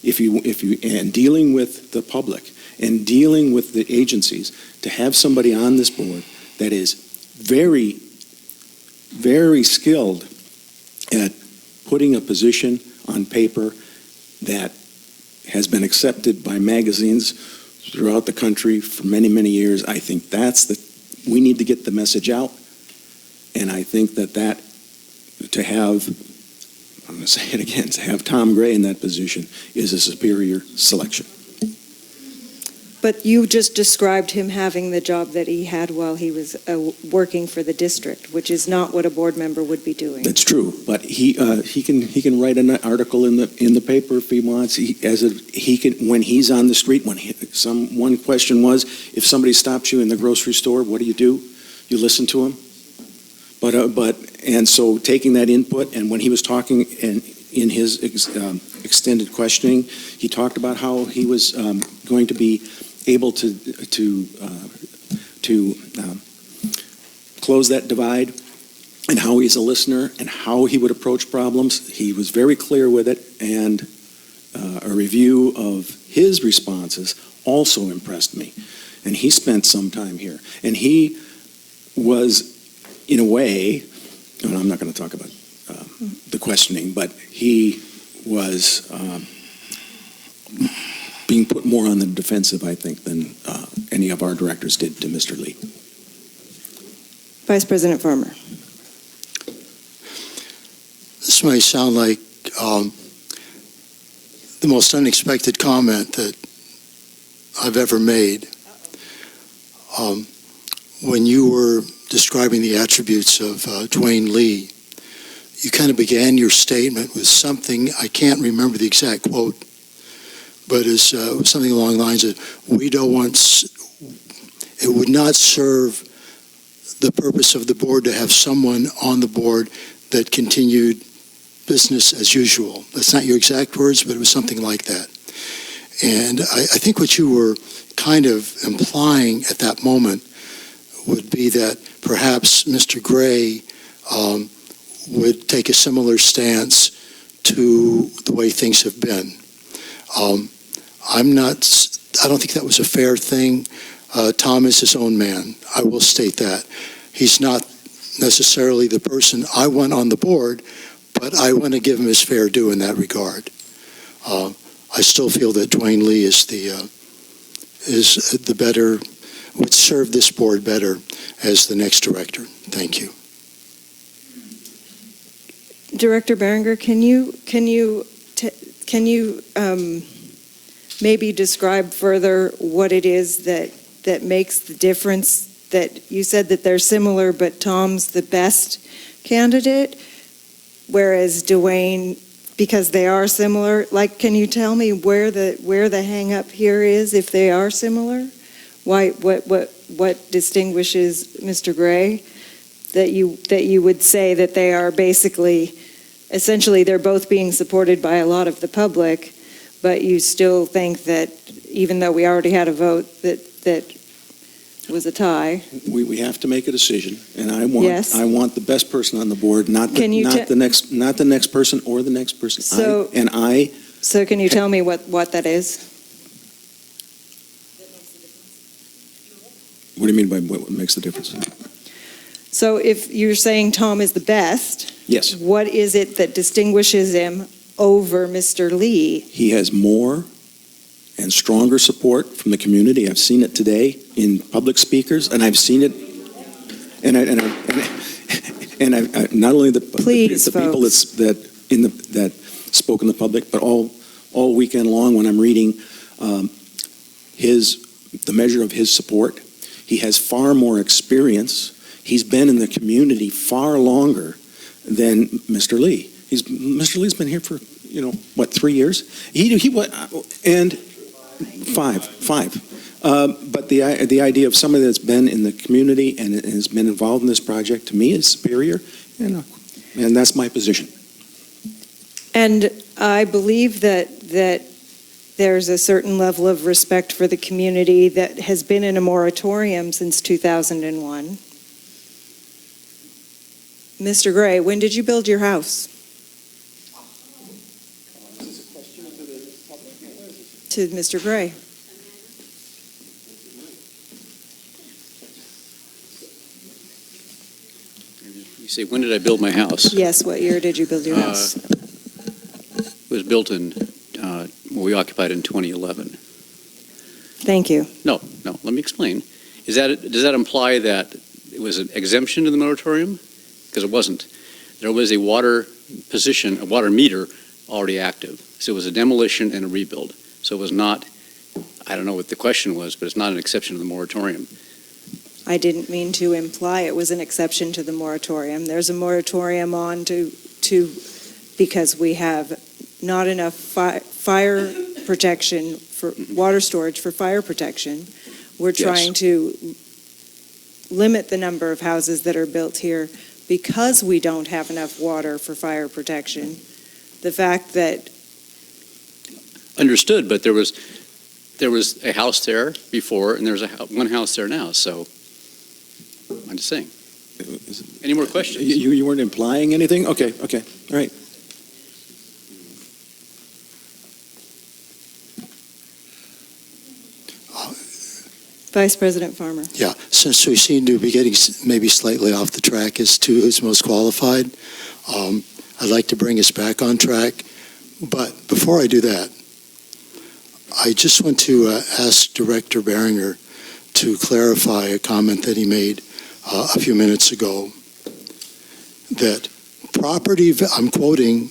and dealing with the public and dealing with the agencies, to have somebody on this board that is very, very skilled at putting a position on paper that has been accepted by magazines throughout the country for many, many years. I think we need to get the message out. And I think that to have, I'm going to say it again, to have Tom Gray in that position is a superior selection. But you just described him having the job that he had while he was working for the district, which is not what a board member would be doing. That's true, but he can write an article in the paper if he wants. When he's on the street. One question was, if somebody stops you in the grocery store, what do? You listen to him. And so taking that input, and when he was talking in his extended questioning, he talked about how he was going to be able to close that divide, and how he's a listener and how he would approach problems. He was very clear with it, and a review of his responses also impressed me. And he spent some time here, and he was, in a way, and I'm not going to talk about the questioning, but he was being put more on the defensive, I think, than any of our directors did to Mr. Lee. Vice President Farmer. This may sound like the most unexpected comment that I've ever made. When you were describing the attributes of Dwayne Lee, you kind of began your statement with something, I can't remember the exact quote, but it's something along the lines of, it would not serve the purpose of the board to have someone on the board that continued business as usual. That's not your exact words, but it was something like that. And I think what you were kind of implying at that moment would be that perhaps Mr. Gray would take a similar stance to the way things have been. I don't think that was a fair thing. Tom is his own man. I will state that. He's not necessarily the person I want on the board, but I want to give him his fair due in that regard. I still feel that Dwayne Lee is the better, would serve this board better as the next director. Thank you. Director Berenger, can you maybe describe further what it is that makes the difference? That you said that they're similar, but Tom's the best candidate, whereas Dwayne, because they are similar. Like, can you tell me where the hang up here is if they are similar? Why? What distinguishes Mr. Gray that you would say that they are basically, essentially, they're both being supported by a lot of the public, but you still think that even though we already had a vote that was a tie. We have to make a decision, and I Yes. want the best person on the board, not the next person or the next person. So can you tell me what that is? What do you mean by what makes the difference? So if you're saying Tom is the best, Yes. what is it that distinguishes him over Mr. Lee? He has more and stronger support from the community. I've seen it today in public speakers, and I've seen it, and I not only the people that spoke in the public, but all weekend long when I'm reading the measure of his support. He has far more experience. He's been in the community far longer than Mr. Lee. Mr. Lee's been here for 3 years? And five. But the idea of somebody that's been in the community and has been involved in this project, to me, is superior, and that's my position. And I believe that there's a certain level of respect for the community that has been in a moratorium since 2001. Mr. Gray, when did you build your house? To Mr. Gray. You say, when did I build my house? Yes, what year did you build your house? It was built we occupied in 2011. Thank you. No, let me explain. Does that imply that it was an exemption to the moratorium? Because it wasn't. There was a water meter already active. So it was a demolition and a rebuild. So it was not, I don't know what the question was, but it's not an exception to the moratorium. I didn't mean to imply it was an exception to the moratorium. There's a moratorium on because we have not enough fire protection for water storage for fire protection. We're trying to limit the number of houses that are built here because we don't have enough water for fire protection. The fact that Understood, but there was a house there before, and there's one house there now. So I'm just saying. Any more questions? You weren't implying anything? Okay, all right. Vice President Farmer. Yeah, since we seem to be getting maybe slightly off the track as to who's most qualified, I'd like to bring us back on track. But before I do that, I just want to ask Director Berenger to clarify a comment that he made a few minutes ago, that I'm quoting,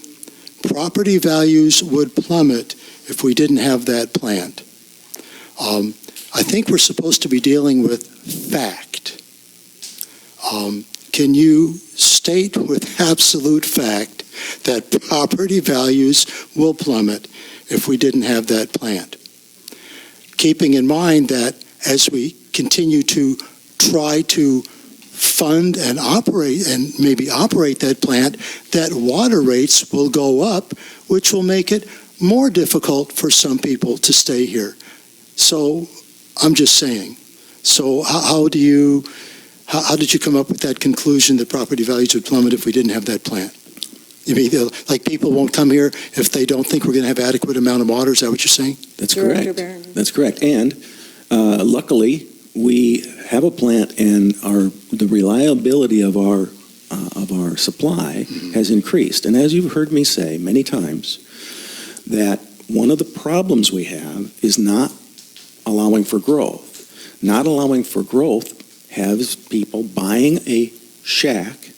property values would plummet if we didn't have that plant. I think we're supposed to be dealing with fact. Can you state with absolute fact that property values will plummet if we didn't have that plant? Keeping in mind that as we continue to try to fund and operate and maybe operate that plant, that water rates will go up, which will make it more difficult for some people to stay here. So I'm just saying. So how did you come up with that conclusion that property values would plummet if we didn't have that plant? You mean like people won't come here if they don't think we're going to have adequate amount of water? Is that what you're saying? That's correct. That's correct. And luckily, we have a plant, and the reliability of our supply has increased. And as you've heard me say many times, that one of the problems we have is not allowing for growth. Not allowing for growth has people buying a shack,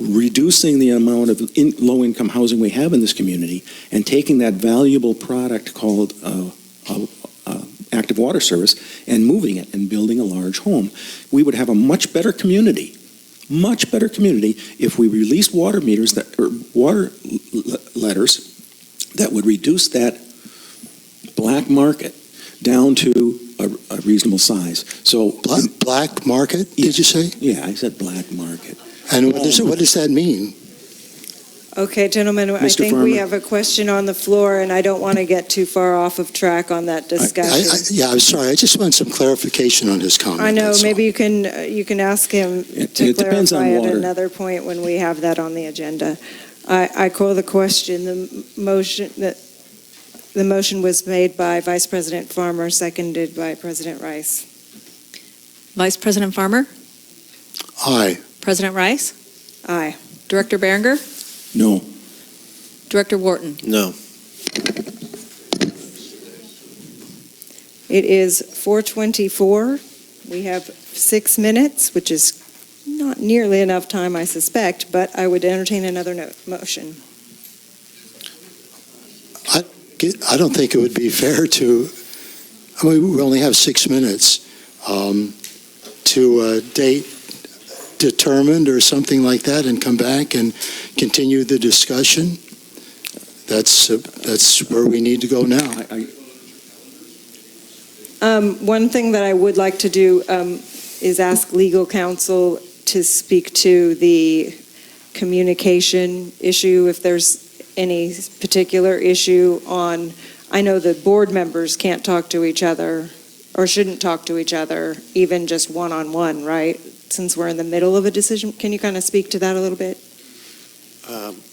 reducing the amount of low-income housing we have in this community, and taking that valuable product called active water service and moving it and building a large home. We would have a much better community if we released water meters water letters that would reduce that black market down to a reasonable size. So black market, did you say? Yeah, I said black market. And what does that mean? Okay, gentlemen, I think we have a question on the floor, and I don't want to get too far off of track on that discussion. I'm sorry. I just want some clarification on his comment. I know. Maybe you can ask him to clarify at another point when we have that on the agenda. I call the question. The motion was made by Vice President Farmer, seconded by President Rice. Vice President Farmer? Aye. President Rice? Aye. Director Berenger? No. Director Wharton? No. It is 4:24. We have 6 minutes, which is not nearly enough time, I suspect, but I would entertain another motion. I don't think it would be fair to, we only have 6 minutes to a date determined or something like that and come back and continue the discussion. That's where we need to go now. One thing that I would like to do is ask legal counsel to speak to the communication issue, if there's any particular issue on, I know the board members can't talk to each other or shouldn't talk to each other, even just one-on-one, right? Since we're in the middle of a decision, can you kind of speak to that a little bit?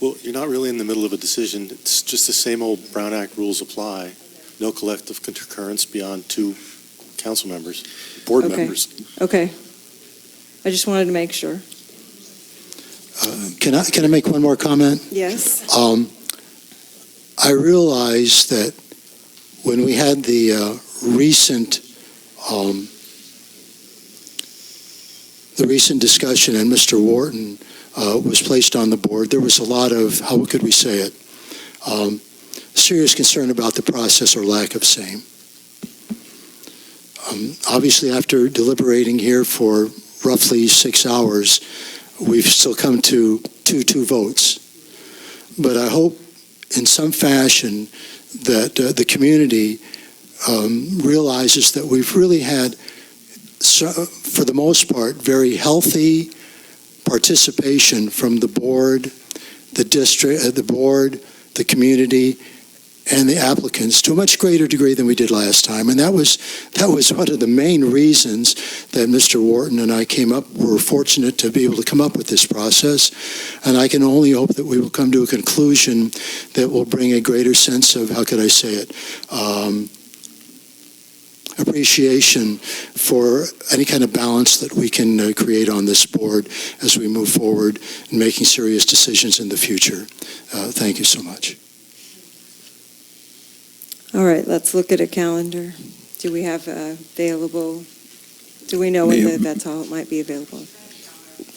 Well, you're not really in the middle of a decision. It's just the same old Brown Act rules apply. No collective concurrence beyond 2 council members, board members. Okay. I just wanted to make sure. Can I make one more comment? Yes. I realize that when we had the recent discussion and Mr. Wharton was placed on the board, there was a lot of, how could we say it, serious concern about the process or lack of same. Obviously, after deliberating here for roughly 6 hours, we've still come to two votes. But I hope in some fashion that the community realizes that we've really had, for the most part, very healthy participation from the board, the district, the board, the community, and the applicants to a much greater degree than we did last time. And that was one of the main reasons that Mr. Wharton and I were fortunate to be able to come up with this process. And I can only hope that we will come to a conclusion that will bring a greater sense of, how could I say it, appreciation for any kind of balance that we can create on this board as we move forward in making serious decisions in the future. Thank you so much. All right, let's look at a calendar. Do we have available, do we know when that's all it might be available?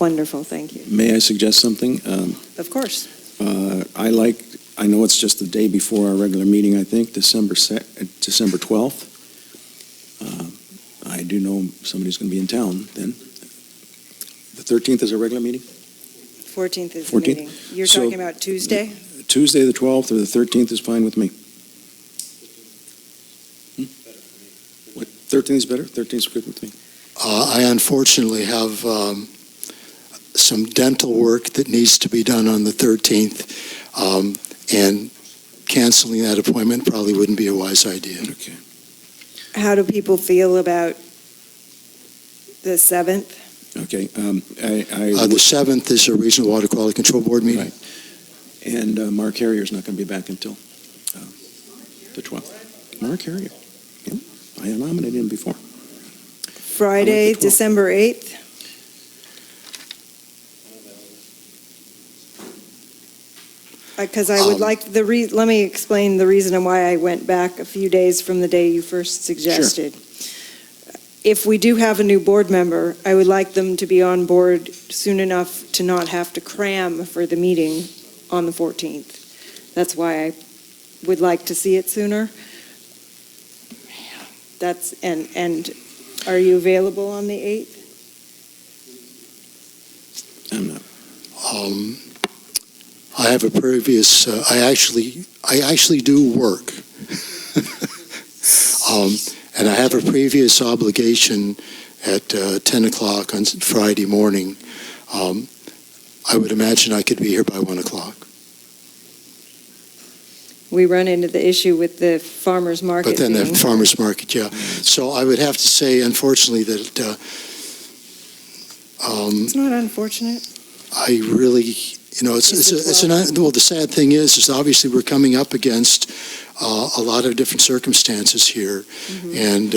Wonderful, thank you. May I suggest something? Of course. I know it's just the day before our regular meeting, I think, December 12th. I do know somebody's going to be in town then. The 13th is our regular meeting? 14th is the meeting. You're talking about Tuesday? Tuesday the 12th or the 13th is fine with me. 13th is better? 13th is good with me. I unfortunately have some dental work that needs to be done on the 13th, and canceling that appointment probably wouldn't be a wise idea. Okay. How do people feel about the 7th? Okay. The 7th is a Regional Water Quality Control Board meeting. Right. And Mark Harrier's not going to be back until the 12th. Mark Harrier. Yeah. I nominated him before. Friday, the 12th. December 8th. Because I would like let me explain the reason why I went back a few days from the day you first suggested. If we do have a new board member, I would like them to be on board soon enough to not have to cram for the meeting on the 14th. That's why I would like to see it sooner. And are you available on the 8th? I'm not. I have a previous, I actually do work. And I have a previous obligation at 10 o'clock on Friday morning. I would imagine I could be here by 1 o'clock. We run into the issue with the farmer's market. But then the being- farmer's market, yeah. So I would have to say, unfortunately, that It's not unfortunate. I really, well, the sad thing is obviously we're coming up against a lot of different circumstances here. And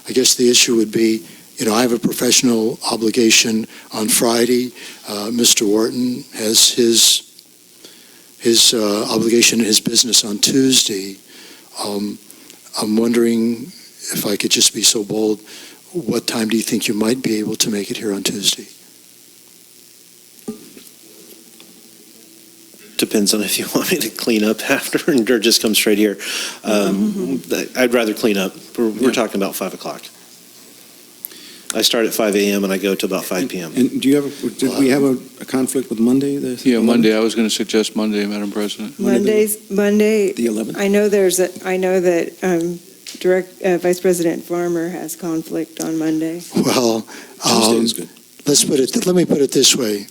I guess the issue would be, I have a professional obligation on Friday. Mr. Wharton has his obligation in his business on Tuesday. I'm wondering if I could just be so bold, what time do you think you might be able to make it here on Tuesday? Depends on if you want me to clean up after or just come straight here. I'd rather clean up. We're talking about 5 o'clock. I start at 5 a.m. and I go to about 5 p.m. And do you have, did we have a conflict with Monday? Yeah, Monday. I was going to suggest Monday, Madam President. Monday, The 11th? I know that Vice President Farmer has conflict on Monday. Well, Tuesday is good. let me put it this way.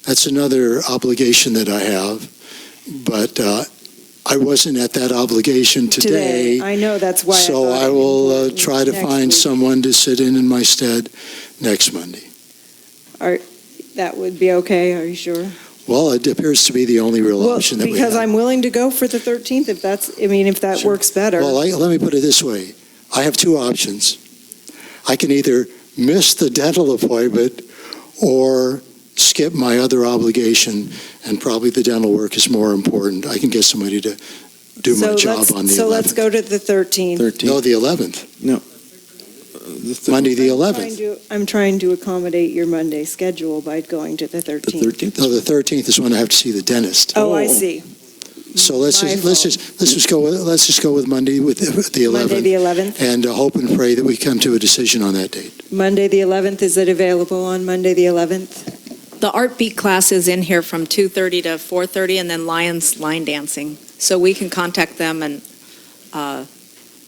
That's another obligation that I have, but I wasn't at that obligation today. I know, that's why. So I will try to find someone to sit in my stead next Monday. That would be okay, are you sure? Well, it appears to be the only real option that we have. Because I'm willing to go for the 13th if that Sure. works better. Well, let me put it this way. I have two options. I can either miss the dental appointment or skip my other obligation, and probably the dental work is more important. I can get somebody to do my job on the 11th. So let's go to the 13th. No, the 11th. No. Monday, the 11th. I'm trying to accommodate your Monday schedule by going to the 13th. The 13th? No, the 13th is when I have to see the dentist. Oh, I see. So let's just go with Monday with the 11th. Monday, the 11th. And hope and pray that we come to a decision on that date. Monday, the 11th, is it available on Monday, the 11th? The art beat class is in here from 2:30 to 4:30, and then Lions line dancing. So we can contact them and.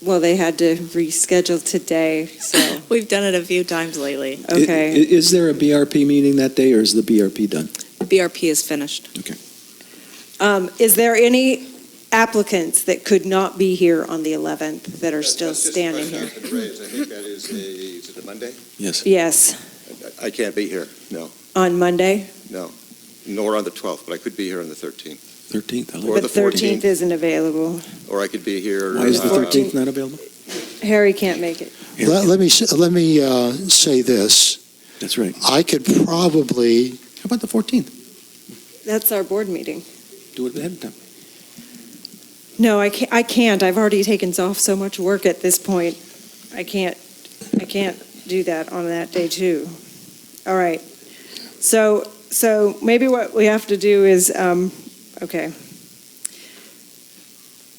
Well, they had to reschedule today, so. We've done it a few times lately. Okay. Is there a BRP meeting that day, or is the BRP done? The BRP is finished. Okay. Is there any applicants that could not be here on the 11th that are still standing here? I think that is it a Monday? Yes. Yes, I can't be here, no, on Monday, nor on the 12th, but I could be here on the 13th. 13th. Or but the 13th 14th, isn't available. or I could be here. Why is the 13th not available? Harry can't make it. Let me say this. That's right. I could probably. How about the 14th? That's our board meeting. Do it ahead of time. No, I can't. I've already taken off so much work at this point. I can't do that on that day too. All right. So maybe what we have to do is, okay.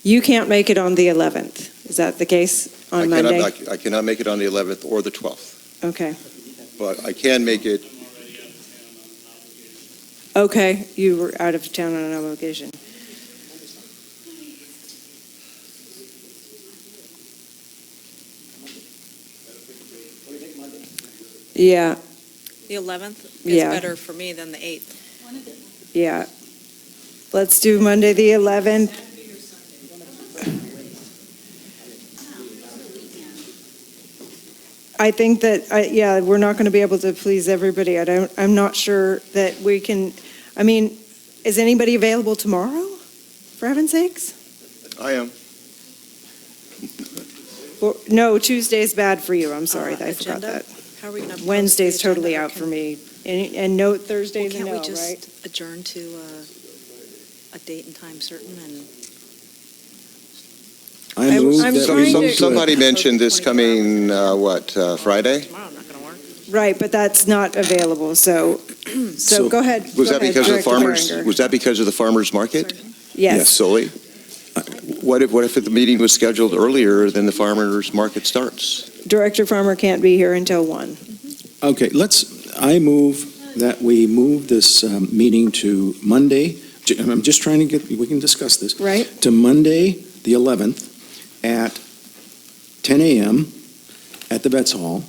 You can't make it on the 11th. Is that the case on Monday? I cannot make it on the 11th or the 12th, Okay. but I can make it. Okay, you were out of town on an obligation. Yeah, The 11th is Yeah. better for me than the 8th. yeah. Let's do Monday, the 11th. I think that, we're not going to be able to please everybody. I'm not sure that we can, is anybody available tomorrow, for heaven's sakes? I am. No, Tuesday's bad for you. I'm sorry, I forgot Agenda? that. How are we going to? Wednesday's totally out for me. And note Thursday's a Can't no, we just right? adjourn to a date and time certain and? I move I'm that trying we to- move to Somebody mentioned this coming, Friday? Tomorrow, not going to work. Right, but that's not available, so So, go ahead. Was go that ahead, because of the Director farmers, Berenger. was that because of the farmers market? Yes. Solely? What if the meeting was scheduled earlier than the farmers market starts? Director Farmer can't be here until 1. Okay, I move that we move this meeting to Monday. I'm just trying to we can discuss this. Right. To Monday, the 11th, at 10 a.m. at the Vets Hall.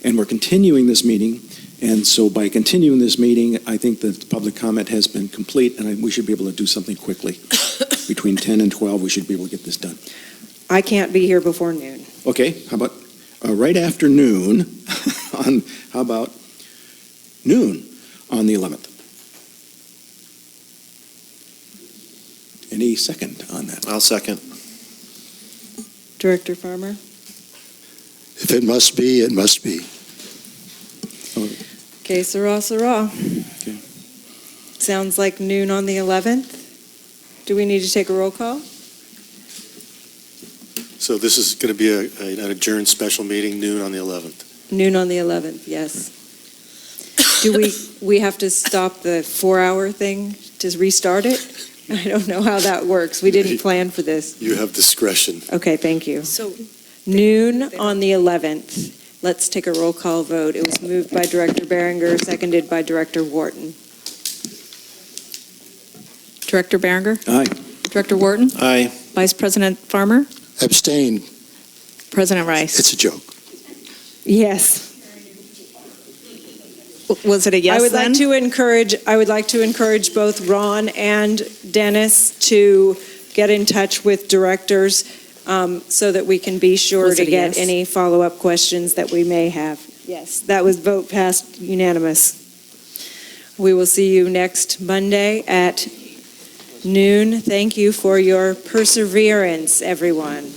And we're continuing this meeting. And so by continuing this meeting, I think that the public comment has been complete, and we should be able to do something quickly. Between 10 and 12, we should be able to get this done. I can't be here before noon. Okay, how about right after noon how about noon on the 11th? Any second on that? I'll second. Director Farmer? If it must be, it must be. Okay, Sarah. Okay. Sounds like noon on the 11th. Do we need to take a roll call? So this is going to be an adjourned special meeting, noon on the 11th. Noon on the 11th, yes. Do we have to stop the 4-hour thing to restart it? I don't know how that works. We didn't plan for this. You have discretion. Okay, thank you. So Noon on the 11th. Let's take a roll call vote. It was moved by Director Berenger, seconded by Director Wharton. Director Berenger? Aye. Director Wharton? Aye. Vice President Farmer? Abstain. President Rice? It's a joke. Yes. Was it a yes I would then? like to encourage both Ron and Dennis to get in touch with directors so that we can be sure Was to it a get yes? any follow-up questions that we may have. Yes, that was vote passed unanimous. We will see you next Monday at noon. Thank you for your perseverance, everyone.